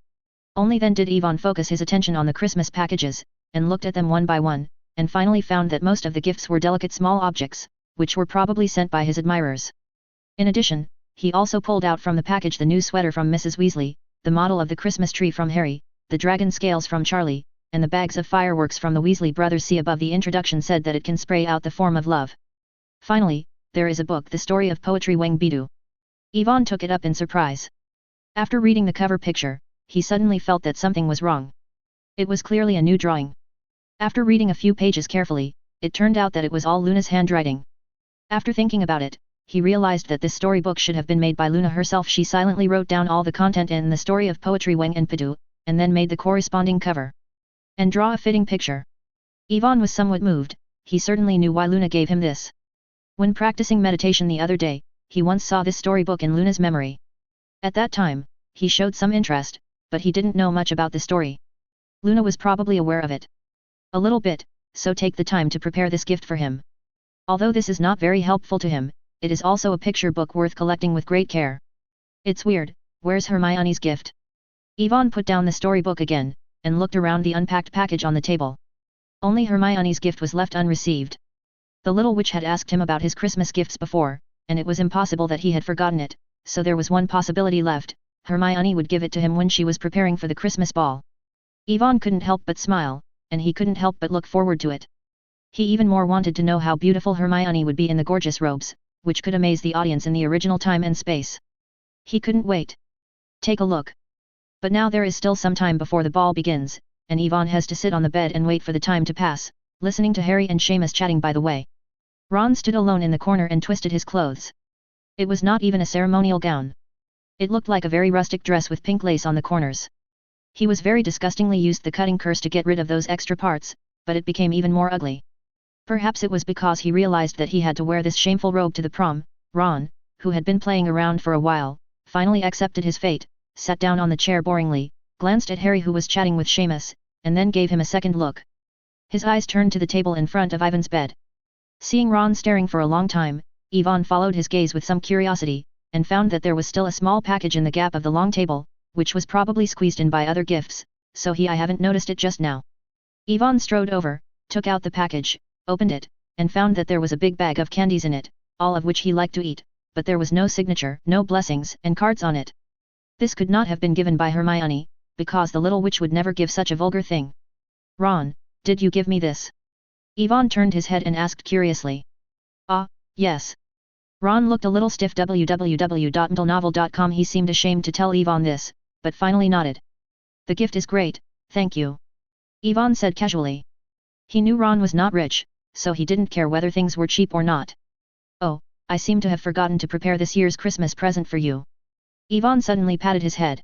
Only then did Ivan focus his attention on the Christmas packages, and looked at them one by one, and finally found that most of the gifts were delicate small objects, which were probably sent by his admirers. In addition, he also pulled out from the package the new sweater from Mrs. Weasley, the model of the Christmas tree from Harry, the dragon scales from Charlie, and the bags of fireworks from the Weasley brothers. See above. The introduction said that it can spray out the form of love. Finally, there is a book, The Story of Poetry Wang Bidu. Ivan took it up in surprise. After reading the cover picture, he suddenly felt that something was wrong. It was clearly a new drawing. After reading a few pages carefully, it turned out that it was all Luna's handwriting. After thinking about it, he realized that this storybook should have been made by Luna herself. She silently wrote down all the content in The Story of Poetry Wang and Bidu, and then made the corresponding cover. And draw a fitting picture. Ivan was somewhat moved, he certainly knew why Luna gave him this. When practicing meditation the other day, he once saw this storybook in Luna's memory. At that time, he showed some interest, but he didn't know much about the story. Luna was probably aware of it. A little bit, so take the time to prepare this gift for him. Although this is not very helpful to him, it is also a picture book worth collecting with great care. It's weird, where's Hermione's gift? Ivan put down the storybook again, and looked around the unpacked package on the table. Only Hermione's gift was left unreceived. The little witch had asked him about his Christmas gifts before, and it was impossible that he had forgotten it, so there was one possibility left. Hermione would give it to him when she was preparing for the Christmas ball. Ivan couldn't help but smile, and he couldn't help but look forward to it. He even more wanted to know how beautiful Hermione would be in the gorgeous robes, which could amaze the audience in the original time and space. He couldn't wait. Take a look. But now there is still some time before the ball begins, and Ivan has to sit on the bed and wait for the time to pass, listening to Harry and Seamus chatting by the way. Ron stood alone in the corner and twisted his clothes. It was not even a ceremonial gown. It looked like a very rustic dress with pink lace on the corners. He was very disgustingly used the cutting curse to get rid of those extra parts, but it became even more ugly. Perhaps it was because he realized that he had to wear this shameful robe to the prom. Ron, who had been playing around for a while, finally accepted his fate, sat down on the chair boringly, glanced at Harry who was chatting with Seamus, and then gave him a second look. His eyes turned to the table in front of Ivan's bed. Seeing Ron staring for a long time, Ivan followed his gaze with some curiosity, and found that there was still a small package in the gap of the long table, which was probably squeezed in by other gifts, so I haven't noticed it just now. Yvonne strode over, took out the package, opened it, and found that there was a big bag of candies in it, all of which he liked to eat, but there was no signature, no blessings and cards on it. This could not have been given by Hermione, because the little witch would never give such a vulgar thing. Ron, did you give me this? Yvonne turned his head and asked curiously. Ah, yes. Ron looked a little stiff. www.mdlnovel.com. He seemed ashamed to tell Yvonne this, but finally nodded. The gift is great, thank you. Yvonne said casually. He knew Ron was not rich, so he didn't care whether things were cheap or not. Oh, I seem to have forgotten to prepare this year's Christmas present for you. Yvonne suddenly patted his head.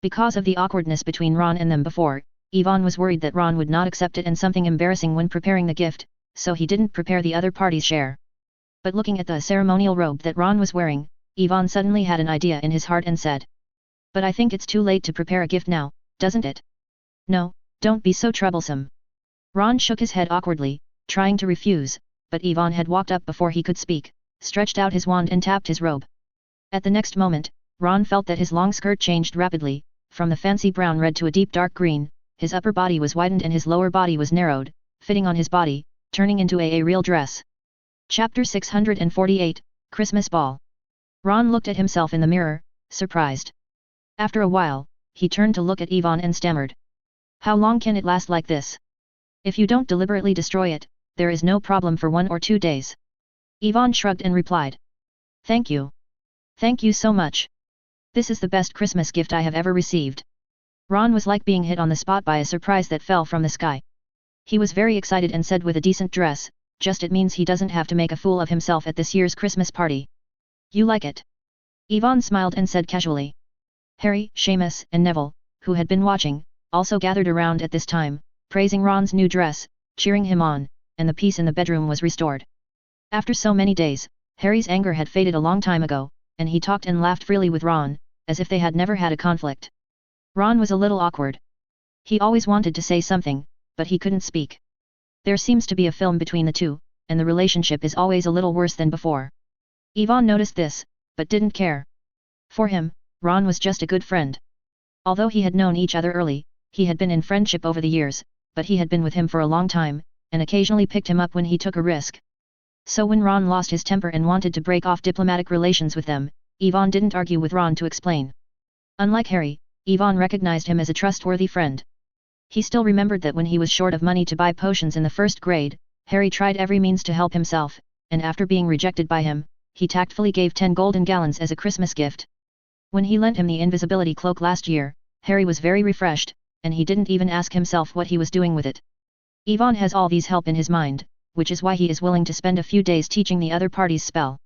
Because of the awkwardness between Ron and them before, Yvonne was worried that Ron would not accept it and something embarrassing when preparing the gift, so he didn't prepare the other party's share. But looking at the ceremonial robe that Ron was wearing, Yvonne suddenly had an idea in his heart and said. But I think it's too late to prepare a gift now, doesn't it? No, don't be so troublesome. Ron shook his head awkwardly, trying to refuse, but Yvonne had walked up before he could speak, stretched out his wand and tapped his robe. At the next moment, Ron felt that his long skirt changed rapidly, from the fancy brown red to a deep dark green, his upper body was widened and his lower body was narrowed, fitting on his body, turning into a real dress. Chapter 648, Christmas Ball. Ron looked at himself in the mirror, surprised. After a while, he turned to look at Yvonne and stammered. How long can it last like this? If you don't deliberately destroy it, there is no problem for 1 or 2 days. Yvonne shrugged and replied. Thank you. Thank you so much. This is the best Christmas gift I have ever received. Ron was like being hit on the spot by a surprise that fell from the sky. He was very excited and said with a decent dress, just it means he doesn't have to make a fool of himself at this year's Christmas party. You like it? Yvonne smiled and said casually. Harry, Seamus, and Neville, who had been watching, also gathered around at this time, praising Ron's new dress, cheering him on, and the peace in the bedroom was restored. After so many days, Harry's anger had faded a long time ago, and he talked and laughed freely with Ron, as if they had never had a conflict. Ron was a little awkward. He always wanted to say something, but he couldn't speak. There seems to be a film between the two, and the relationship is always a little worse than before. Yvonne noticed this, but didn't care. For him, Ron was just a good friend. Although he had known each other early, he had been in friendship over the years, but he had been with him for a long time, and occasionally picked him up when he took a risk. So when Ron lost his temper and wanted to break off diplomatic relations with them, Yvonne didn't argue with Ron to explain. Unlike Harry, Yvonne recognized him as a trustworthy friend. He still remembered that when he was short of money to buy potions in the first grade, Harry tried every means to help himself, and after being rejected by him, he tactfully gave 10 golden gallons as a Christmas gift. When he lent him the invisibility cloak last year, Harry was very refreshed, and he didn't even ask himself what he was doing with it. Yvonne has all these help in his mind, which is why he is willing to spend a few days teaching the other party's spell.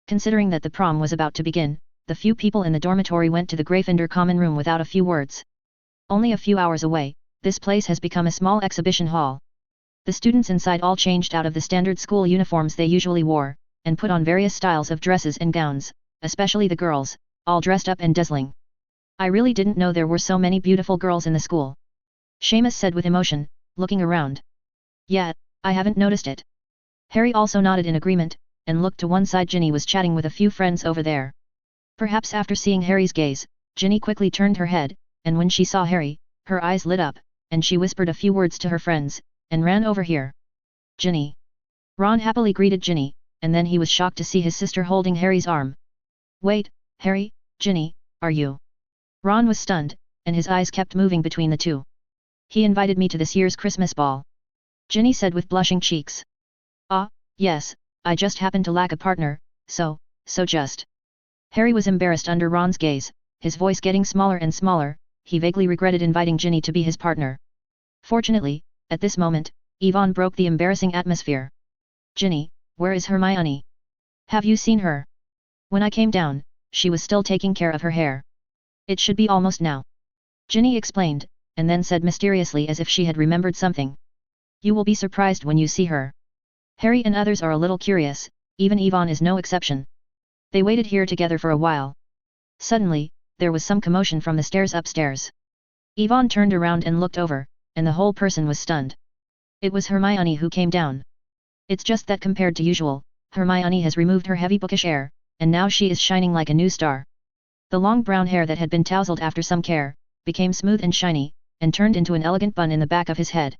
Considering that the prom was about to begin, the few people in the dormitory went to the Gryffindor common room without a few words. Only a few hours away, this place has become a small exhibition hall. The students inside all changed out of the standard school uniforms they usually wore, and put on various styles of dresses and gowns, especially the girls, all dressed up and dazzling. I really didn't know there were so many beautiful girls in the school. Seamus said with emotion, looking around. Yeah, I haven't noticed it. Harry also nodded in agreement, and looked to one side. Ginny was chatting with a few friends over there. Perhaps after seeing Harry's gaze, Ginny quickly turned her head, and when she saw Harry, her eyes lit up, and she whispered a few words to her friends, and ran over here. Ginny. Ron happily greeted Ginny, and then he was shocked to see his sister holding Harry's arm. Wait, Harry, Ginny, are you? Ron was stunned, and his eyes kept moving between the two. He invited me to this year's Christmas ball. Ginny said with blushing cheeks. Ah, yes, I just happened to lack a partner, so just. Harry was embarrassed under Ron's gaze, his voice getting smaller and smaller. He vaguely regretted inviting Ginny to be his partner. Fortunately, at this moment, Yvonne broke the embarrassing atmosphere. Ginny, where is Hermione? Have you seen her? When I came down, she was still taking care of her hair. It should be almost now. Ginny explained, and then said mysteriously as if she had remembered something. You will be surprised when you see her. Harry and others are a little curious, even Yvonne is no exception. They waited here together for a while. Suddenly, there was some commotion from the stairs upstairs. Yvonne turned around and looked over, and the whole person was stunned. It was Hermione who came down. It's just that compared to usual, Hermione has removed her heavy bookish air, and now she is shining like a new star. The long brown hair that had been tousled after some care, became smooth and shiny, and turned into an elegant bun in the back of his head.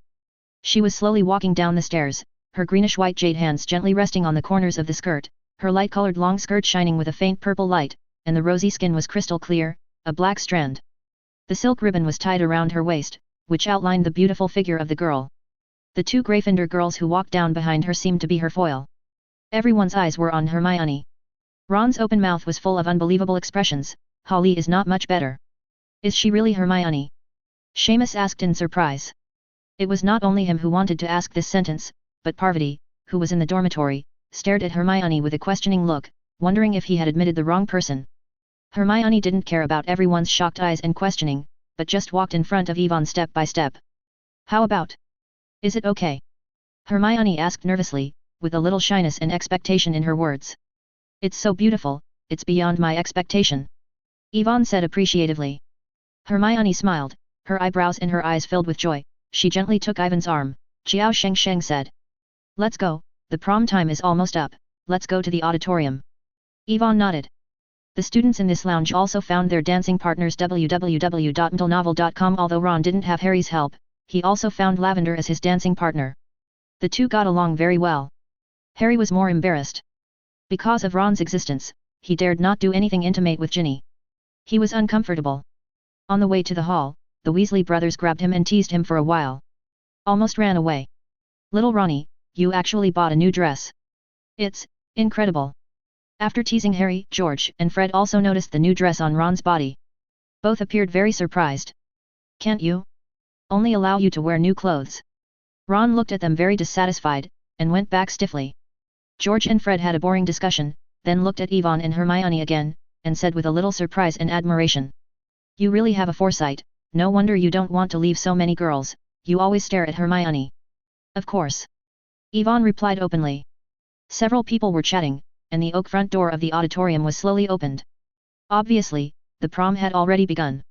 She was slowly walking down the stairs, her greenish-white jade hands gently resting on the corners of the skirt, her light-colored long skirt shining with a faint purple light, and the rosy skin was crystal clear, a black strand. The silk ribbon was tied around her waist, which outlined the beautiful figure of the girl. The two Gryffindor girls who walked down behind her seemed to be her foil. Everyone's eyes were on Hermione. Ron's open mouth was full of unbelievable expressions. Holly is not much better. Is she really Hermione? Seamus asked in surprise. It was not only him who wanted to ask this sentence, but Parvati, who was in the dormitory, stared at Hermione with a questioning look, wondering if he had admitted the wrong person. Hermione didn't care about everyone's shocked eyes and questioning, but just walked in front of Yvonne step by step. How about? Is it okay? Hermione asked nervously, with a little shyness and expectation in her words. It's so beautiful, it's beyond my expectation. Yvonne said appreciatively. Hermione smiled, her eyebrows and her eyes filled with joy. She gently took Ivan's arm. Xiao Sheng said. Let's go, the prom time is almost up, let's go to the auditorium. Yvonne nodded. The students in this lounge also found their dancing partners www.mtlnovel.com. Although Ron didn't have Harry's help, he also found Lavender as his dancing partner. The two got along very well. Harry was more embarrassed. Because of Ron's existence, he dared not do anything intimate with Ginny. He was uncomfortable. On the way to the hall, the Weasley brothers grabbed him and teased him for a while. Almost ran away. Little Ronnie, you actually bought a new dress. It's incredible. After teasing Harry, George and Fred also noticed the new dress on Ron's body. Both appeared very surprised. Can't you? Only allow you to wear new clothes. Ron looked at them very dissatisfied, and went back stiffly. George and Fred had a boring discussion, then looked at Yvonne and Hermione again, and said with a little surprise and admiration. You really have a foresight, no wonder you don't want to leave so many girls, you always stare at Hermione. Of course. Yvonne replied openly. Several people were chatting, and the oak front door of the auditorium was slowly opened. Obviously, the prom had already begun.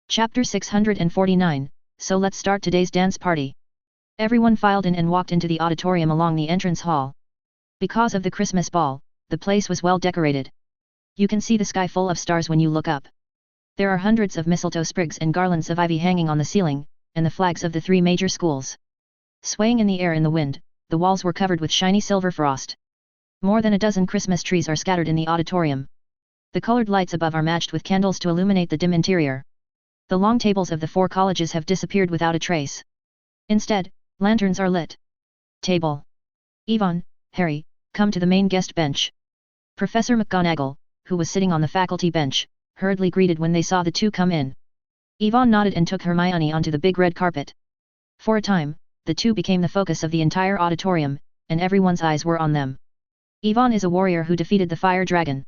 Chapter 649, so let's start today's dance party. Everyone filed in and walked into the auditorium along the entrance hall. Because of the Christmas ball, the place was well decorated. You can see the sky full of stars when you look up. There are hundreds of mistletoe sprigs and garlands of ivy hanging on the ceiling, and the flags of the three major schools. Swaying in the air in the wind, the walls were covered with shiny silver frost. More than a dozen Christmas trees are scattered in the auditorium. The colored lights above are matched with candles to illuminate the dim interior. The long tables of the four colleges have disappeared without a trace. Instead, lanterns are lit. Table. Yvonne, Harry, come to the main guest bench. Professor McGonagall, who was sitting on the faculty bench, hurriedly greeted when they saw the two come in. Yvonne nodded and took Hermione onto the big red carpet. For a time, the two became the focus of the entire auditorium, and everyone's eyes were on them. Yvonne is a warrior who defeated the fire dragon.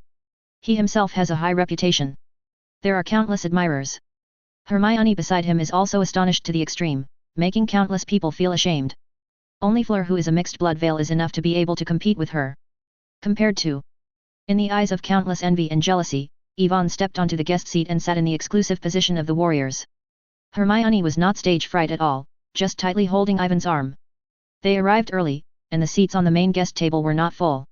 He himself has a high reputation. There are countless admirers. Hermione beside him is also astonished to the extreme, making countless people feel ashamed. Only Fleur, who is a mixed blood veil, is enough to be able to compete with her. Compared to. In the eyes of countless envy and jealousy, Yvonne stepped onto the guest seat and sat in the exclusive position of the warriors. Hermione was not stage fright at all, just tightly holding Ivan's arm. They arrived early, and the seats on the main guest table were not full.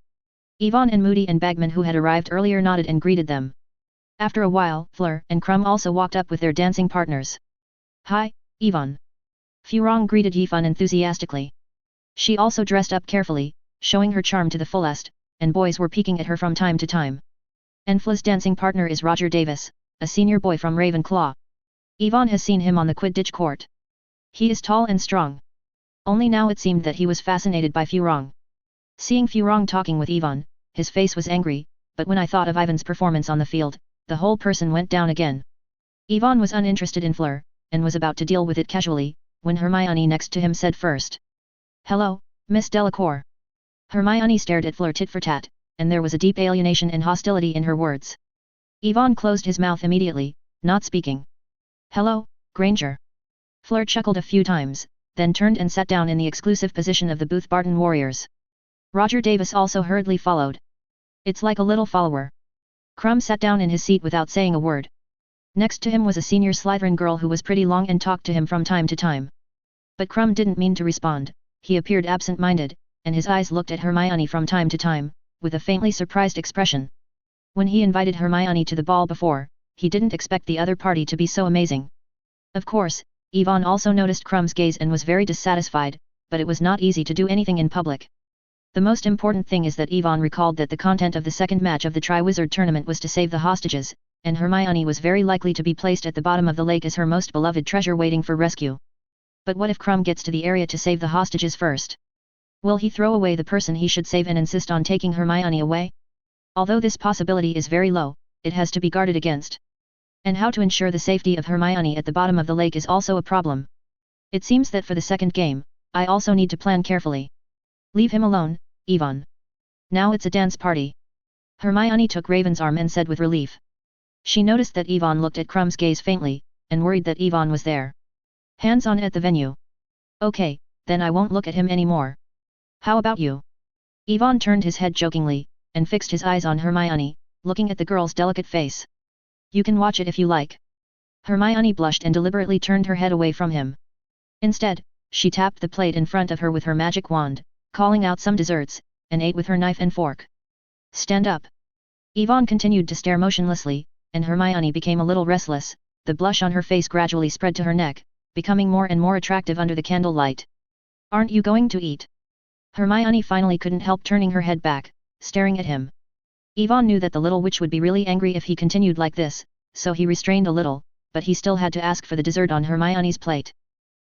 Yvonne and Moody and Bagman, who had arrived earlier, nodded and greeted them. After a while, Fleur and Krum also walked up with their dancing partners. Hi, Yvonne. Furong greeted Yvonne enthusiastically. She also dressed up carefully, showing her charm to the fullest, and boys were peeking at her from time to time. Enfla's dancing partner is Roger Davis, a senior boy from Ravenclaw. Yvonne has seen him on the Quidditch court. He is tall and strong. Only now it seemed that he was fascinated by Furong. Seeing Furong talking with Yvonne, his face was angry, but when I thought of Ivan's performance on the field, the whole person went down again. Yvonne was uninterested in Fleur, and was about to deal with it casually, when Hermione next to him said first. Hello, Miss Delacour. Hermione stared at Fleur tit for tat, and there was a deep alienation and hostility in her words. Yvonne closed his mouth immediately, not speaking. Hello, Granger. Fleur chuckled a few times, then turned and sat down in the exclusive position of the Booth Barton warriors. Roger Davis also hurriedly followed. It's like a little follower. Krum sat down in his seat without saying a word. Next to him was a senior Slytherin girl who was pretty long and talked to him from time to time. But Krum didn't mean to respond, he appeared absent-minded, and his eyes looked at Hermione from time to time, with a faintly surprised expression. When he invited Hermione to the ball before, he didn't expect the other party to be so amazing. Of course, Yvonne also noticed Crumb's gaze and was very dissatisfied, but it was not easy to do anything in public. The most important thing is that Yvonne recalled that the content of the second match of the Tri-Wizard tournament was to save the hostages, and Hermione was very likely to be placed at the bottom of the lake as her most beloved treasure waiting for rescue. But what if Crumb gets to the area to save the hostages first? Will he throw away the person he should save and insist on taking Hermione away? Although this possibility is very low, it has to be guarded against. And how to ensure the safety of Hermione at the bottom of the lake is also a problem. It seems that for the second game, I also need to plan carefully. Leave him alone, Yvonne. Now it's a dance party. Hermione took Raven's arm and said with relief. She noticed that Yvonne looked at Crumb's gaze faintly, and worried that Yvonne was there. Hands on at the venue. Okay, then I won't look at him anymore. How about you? Yvonne turned his head jokingly, and fixed his eyes on Hermione, looking at the girl's delicate face. You can watch it if you like. Hermione blushed and deliberately turned her head away from him. Instead, she tapped the plate in front of her with her magic wand, calling out some desserts, and ate with her knife and fork. Stand up. Yvonne continued to stare motionlessly, and Hermione became a little restless. The blush on her face gradually spread to her neck, becoming more and more attractive under the candlelight. Aren't you going to eat? Hermione finally couldn't help turning her head back, staring at him. Yvonne knew that the little witch would be really angry if he continued like this, so he restrained a little, but he still had to ask for the dessert on Hermione's plate.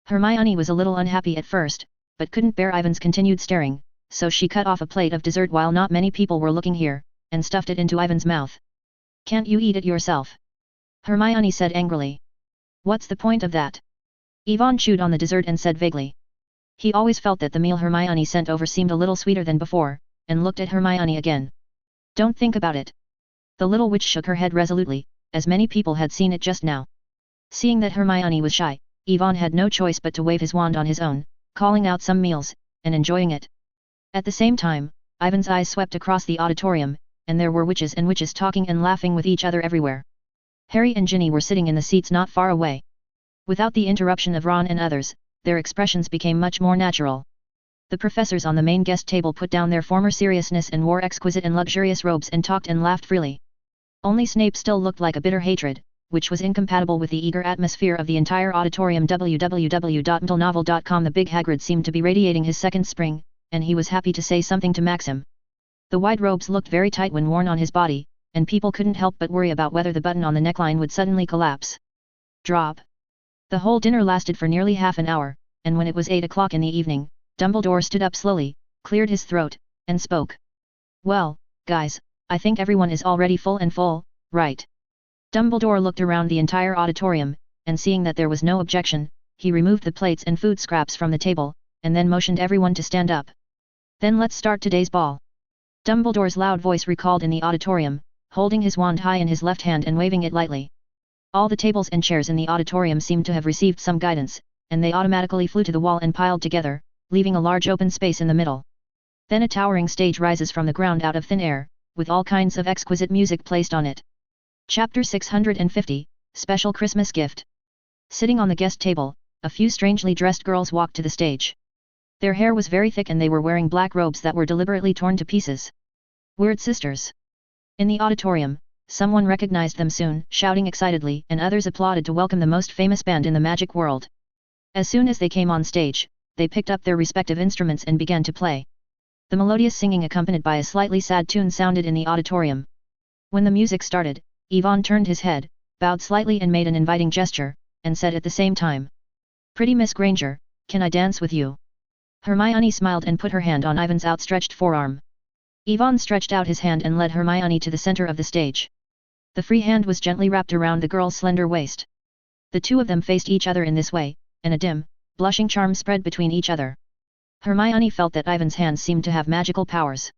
Hermione was a little unhappy at first, but couldn't bear Ivan's continued staring, so she cut off a plate of dessert while not many people were looking here, and stuffed it into Ivan's mouth. Can't you eat it yourself? Hermione said angrily. What's the point of that? Yvonne chewed on the dessert and said vaguely. He always felt that the meal Hermione sent over seemed a little sweeter than before, and looked at Hermione again. Don't think about it. The little witch shook her head resolutely, as many people had seen it just now. Seeing that Hermione was shy, Yvonne had no choice but to wave his wand on his own, calling out some meals, and enjoying it. At the same time, Ivan's eyes swept across the auditorium, and there were witches and witches talking and laughing with each other everywhere. Harry and Ginny were sitting in the seats not far away. Without the interruption of Ron and others, their expressions became much more natural. The professors on the main guest table put down their former seriousness and wore exquisite and luxurious robes and talked and laughed freely. Only Snape still looked like a bitter hatred, which was incompatible with the eager atmosphere of the entire auditorium. www.mtlnovel.com. The big Hagrid seemed to be radiating his second spring, and he was happy to say something to Maxim. The wide robes looked very tight when worn on his body, and people couldn't help but worry about whether the button on the neckline would suddenly collapse. Drop. The whole dinner lasted for nearly half an hour, and when it was 8 o'clock in the evening, Dumbledore stood up slowly, cleared his throat, and spoke. Well, guys, I think everyone is already full, right? Dumbledore looked around the entire auditorium, and seeing that there was no objection, he removed the plates and food scraps from the table, and then motioned everyone to stand up. Then let's start today's ball. Dumbledore's loud voice recalled in the auditorium, holding his wand high in his left hand and waving it lightly. All the tables and chairs in the auditorium seemed to have received some guidance, and they automatically flew to the wall and piled together, leaving a large open space in the middle. Then a towering stage rises from the ground out of thin air, with all kinds of exquisite music placed on it. Chapter 650, Special Christmas Gift. Sitting on the guest table, a few strangely dressed girls walked to the stage. Their hair was very thick and they were wearing black robes that were deliberately torn to pieces. Weird sisters. In the auditorium, someone recognized them soon, shouting excitedly, and others applauded to welcome the most famous band in the magic world. As soon as they came on stage, they picked up their respective instruments and began to play. The melodious singing accompanied by a slightly sad tune sounded in the auditorium. When the music started, Yvonne turned his head, bowed slightly and made an inviting gesture, and said at the same time, "Pretty Miss Granger, can I dance with you?" Hermione smiled and put her hand on Ivan's outstretched forearm. Yvonne stretched out his hand and led Hermione to the center of the stage. The free hand was gently wrapped around the girl's slender waist. The two of them faced each other in this way, and a dim, blushing charm spread between each other. Hermione felt that Ivan's hands seemed to have magical powers.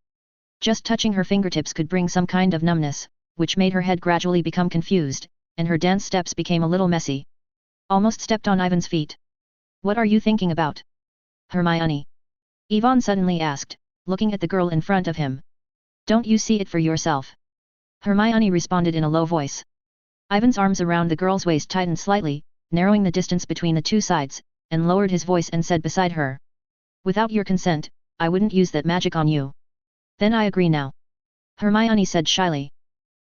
Just touching her fingertips could bring some kind of numbness, which made her head gradually become confused, and her dance steps became a little messy. Almost stepped on Ivan's feet. "What are you thinking about, Hermione?" Yvonne suddenly asked, looking at the girl in front of him. "Don't you see it for yourself?" Hermione responded in a low voice. Ivan's arms around the girl's waist tightened slightly, narrowing the distance between the two sides, and lowered his voice and said beside her. "Without your consent, I wouldn't use that magic on you." "Then I agree now," Hermione said shyly.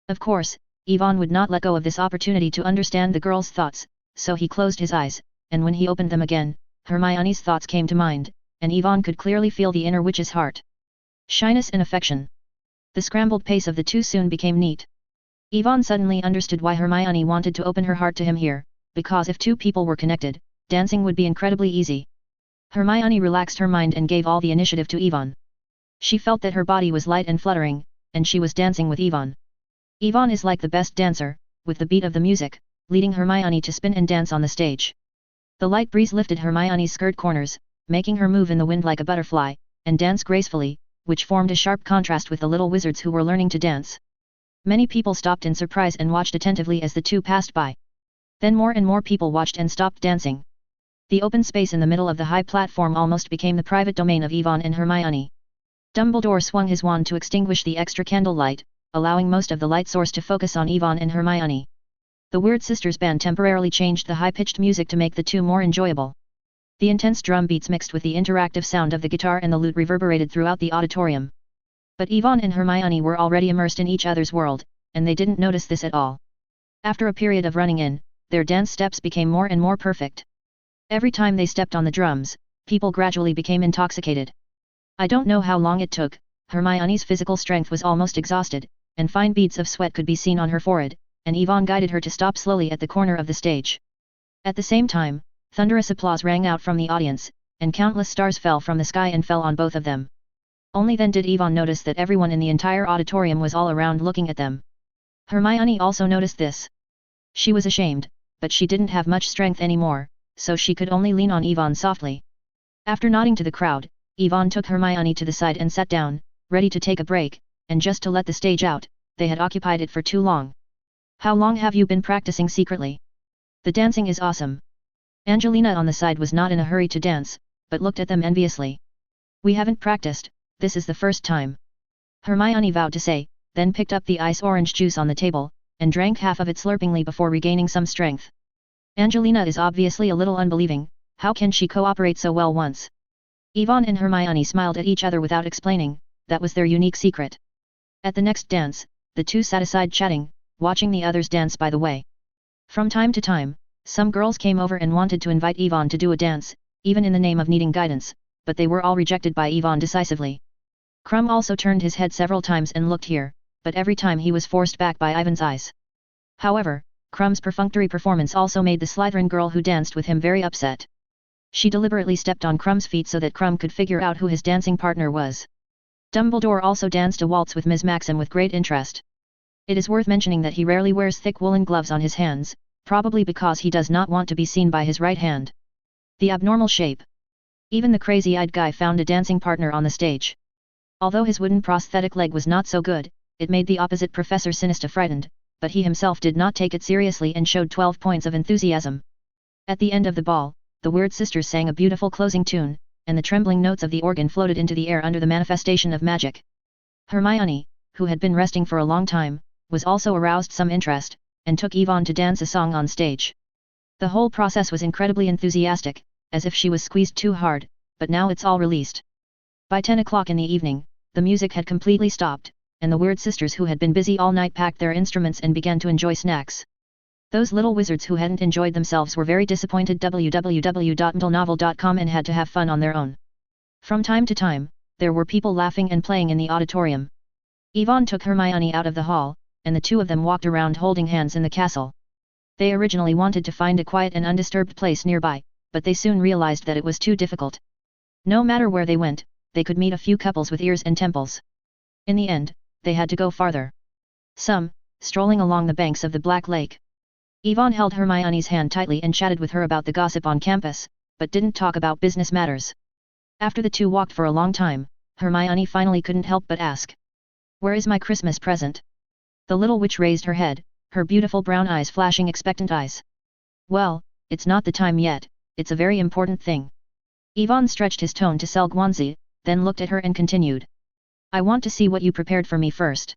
Of course, Yvonne would not let go of this opportunity to understand the girl's thoughts, so he closed his eyes, and when he opened them again, Hermione's thoughts came to mind, and Yvonne could clearly feel the inner witch's heart. Shyness and affection. The scrambled pace of the two soon became neat. Yvonne suddenly understood why Hermione wanted to open her heart to him here, because if two people were connected, dancing would be incredibly easy. Hermione relaxed her mind and gave all the initiative to Yvonne. She felt that her body was light and fluttering, and she was dancing with Yvonne. Yvonne is like the best dancer, with the beat of the music, leading Hermione to spin and dance on the stage. The light breeze lifted Hermione's skirt corners, making her move in the wind like a butterfly, and dance gracefully, which formed a sharp contrast with the little wizards who were learning to dance. Many people stopped in surprise and watched attentively as the two passed by. Then more and more people watched and stopped dancing. The open space in the middle of the high platform almost became the private domain of Yvonne and Hermione. Dumbledore swung his wand to extinguish the extra candlelight, allowing most of the light source to focus on Yvonne and Hermione. The Weird Sisters band temporarily changed the high-pitched music to make the two more enjoyable. The intense drum beats mixed with the interactive sound of the guitar and the lute reverberated throughout the auditorium. But Yvonne and Hermione were already immersed in each other's world, and they didn't notice this at all. After a period of running in, their dance steps became more and more perfect. Every time they stepped on the drums, people gradually became intoxicated. I don't know how long it took, Hermione's physical strength was almost exhausted, and fine beads of sweat could be seen on her forehead, and Yvonne guided her to stop slowly at the corner of the stage. At the same time, thunderous applause rang out from the audience, and countless stars fell from the sky and fell on both of them. Only then did Yvonne notice that everyone in the entire auditorium was all around looking at them. Hermione also noticed this. She was ashamed, but she didn't have much strength anymore, so she could only lean on Yvonne softly. After nodding to the crowd, Yvonne took Hermione to the side and sat down, ready to take a break, and just to let the stage out, they had occupied it for too long. How long have you been practicing secretly? The dancing is awesome. Angelina on the side was not in a hurry to dance, but looked at them enviously. We haven't practiced, this is the first time. Hermione vowed to say, then picked up the ice orange juice on the table, and drank half of it slurpingly before regaining some strength. Angelina is obviously a little unbelieving, how can she cooperate so well once? Yvonne and Hermione smiled at each other without explaining, that was their unique secret. At the next dance, the two sat aside chatting, watching the others dance by the way. From time to time, some girls came over and wanted to invite Yvonne to do a dance, even in the name of needing guidance, but they were all rejected by Yvonne decisively. Krum also turned his head several times and looked here, but every time he was forced back by Ivan's eyes. However, Krum's perfunctory performance also made the Slytherin girl who danced with him very upset. She deliberately stepped on Krum's feet so that Krum could figure out who his dancing partner was. Dumbledore also danced a waltz with Ms. Maxim with great interest. It is worth mentioning that he rarely wears thick woolen gloves on his hands, probably because he does not want to be seen by his right hand. The abnormal shape. Even the crazy-eyed guy found a dancing partner on the stage. Although his wooden prosthetic leg was not so good, it made the opposite Professor Sinister frightened, but he himself did not take it seriously and showed 12 points of enthusiasm. At the end of the ball, the Weird Sisters sang a beautiful closing tune, and the trembling notes of the organ floated into the air under the manifestation of magic. Hermione, who had been resting for a long time, was also aroused some interest, and took Yvonne to dance a song on stage. The whole process was incredibly enthusiastic, as if she was squeezed too hard, but now it's all released. By 10 o'clock in the evening, the music had completely stopped, and the Weird Sisters who had been busy all night packed their instruments and began to enjoy snacks. Those little wizards who hadn't enjoyed themselves were very disappointed www.mdlenovel.com and had to have fun on their own. From time to time, there were people laughing and playing in the auditorium. Yvonne took Hermione out of the hall, and the two of them walked around holding hands in the castle. They originally wanted to find a quiet and undisturbed place nearby, but they soon realized that it was too difficult. No matter where they went, they could meet a few couples with ears and temples. In the end, they had to go farther. Some, strolling along the banks of the Black Lake. Yvonne held Hermione's hand tightly and chatted with her about the gossip on campus, but didn't talk about business matters. After the two walked for a long time, Hermione finally couldn't help but ask. "Where is my Christmas present?" The little witch raised her head, her beautiful brown eyes flashing expectant eyes. "Well, it's not the time yet, it's a very important thing." Yvonne stretched his tone to Selguanzi, then looked at her and continued. "I want to see what you prepared for me first."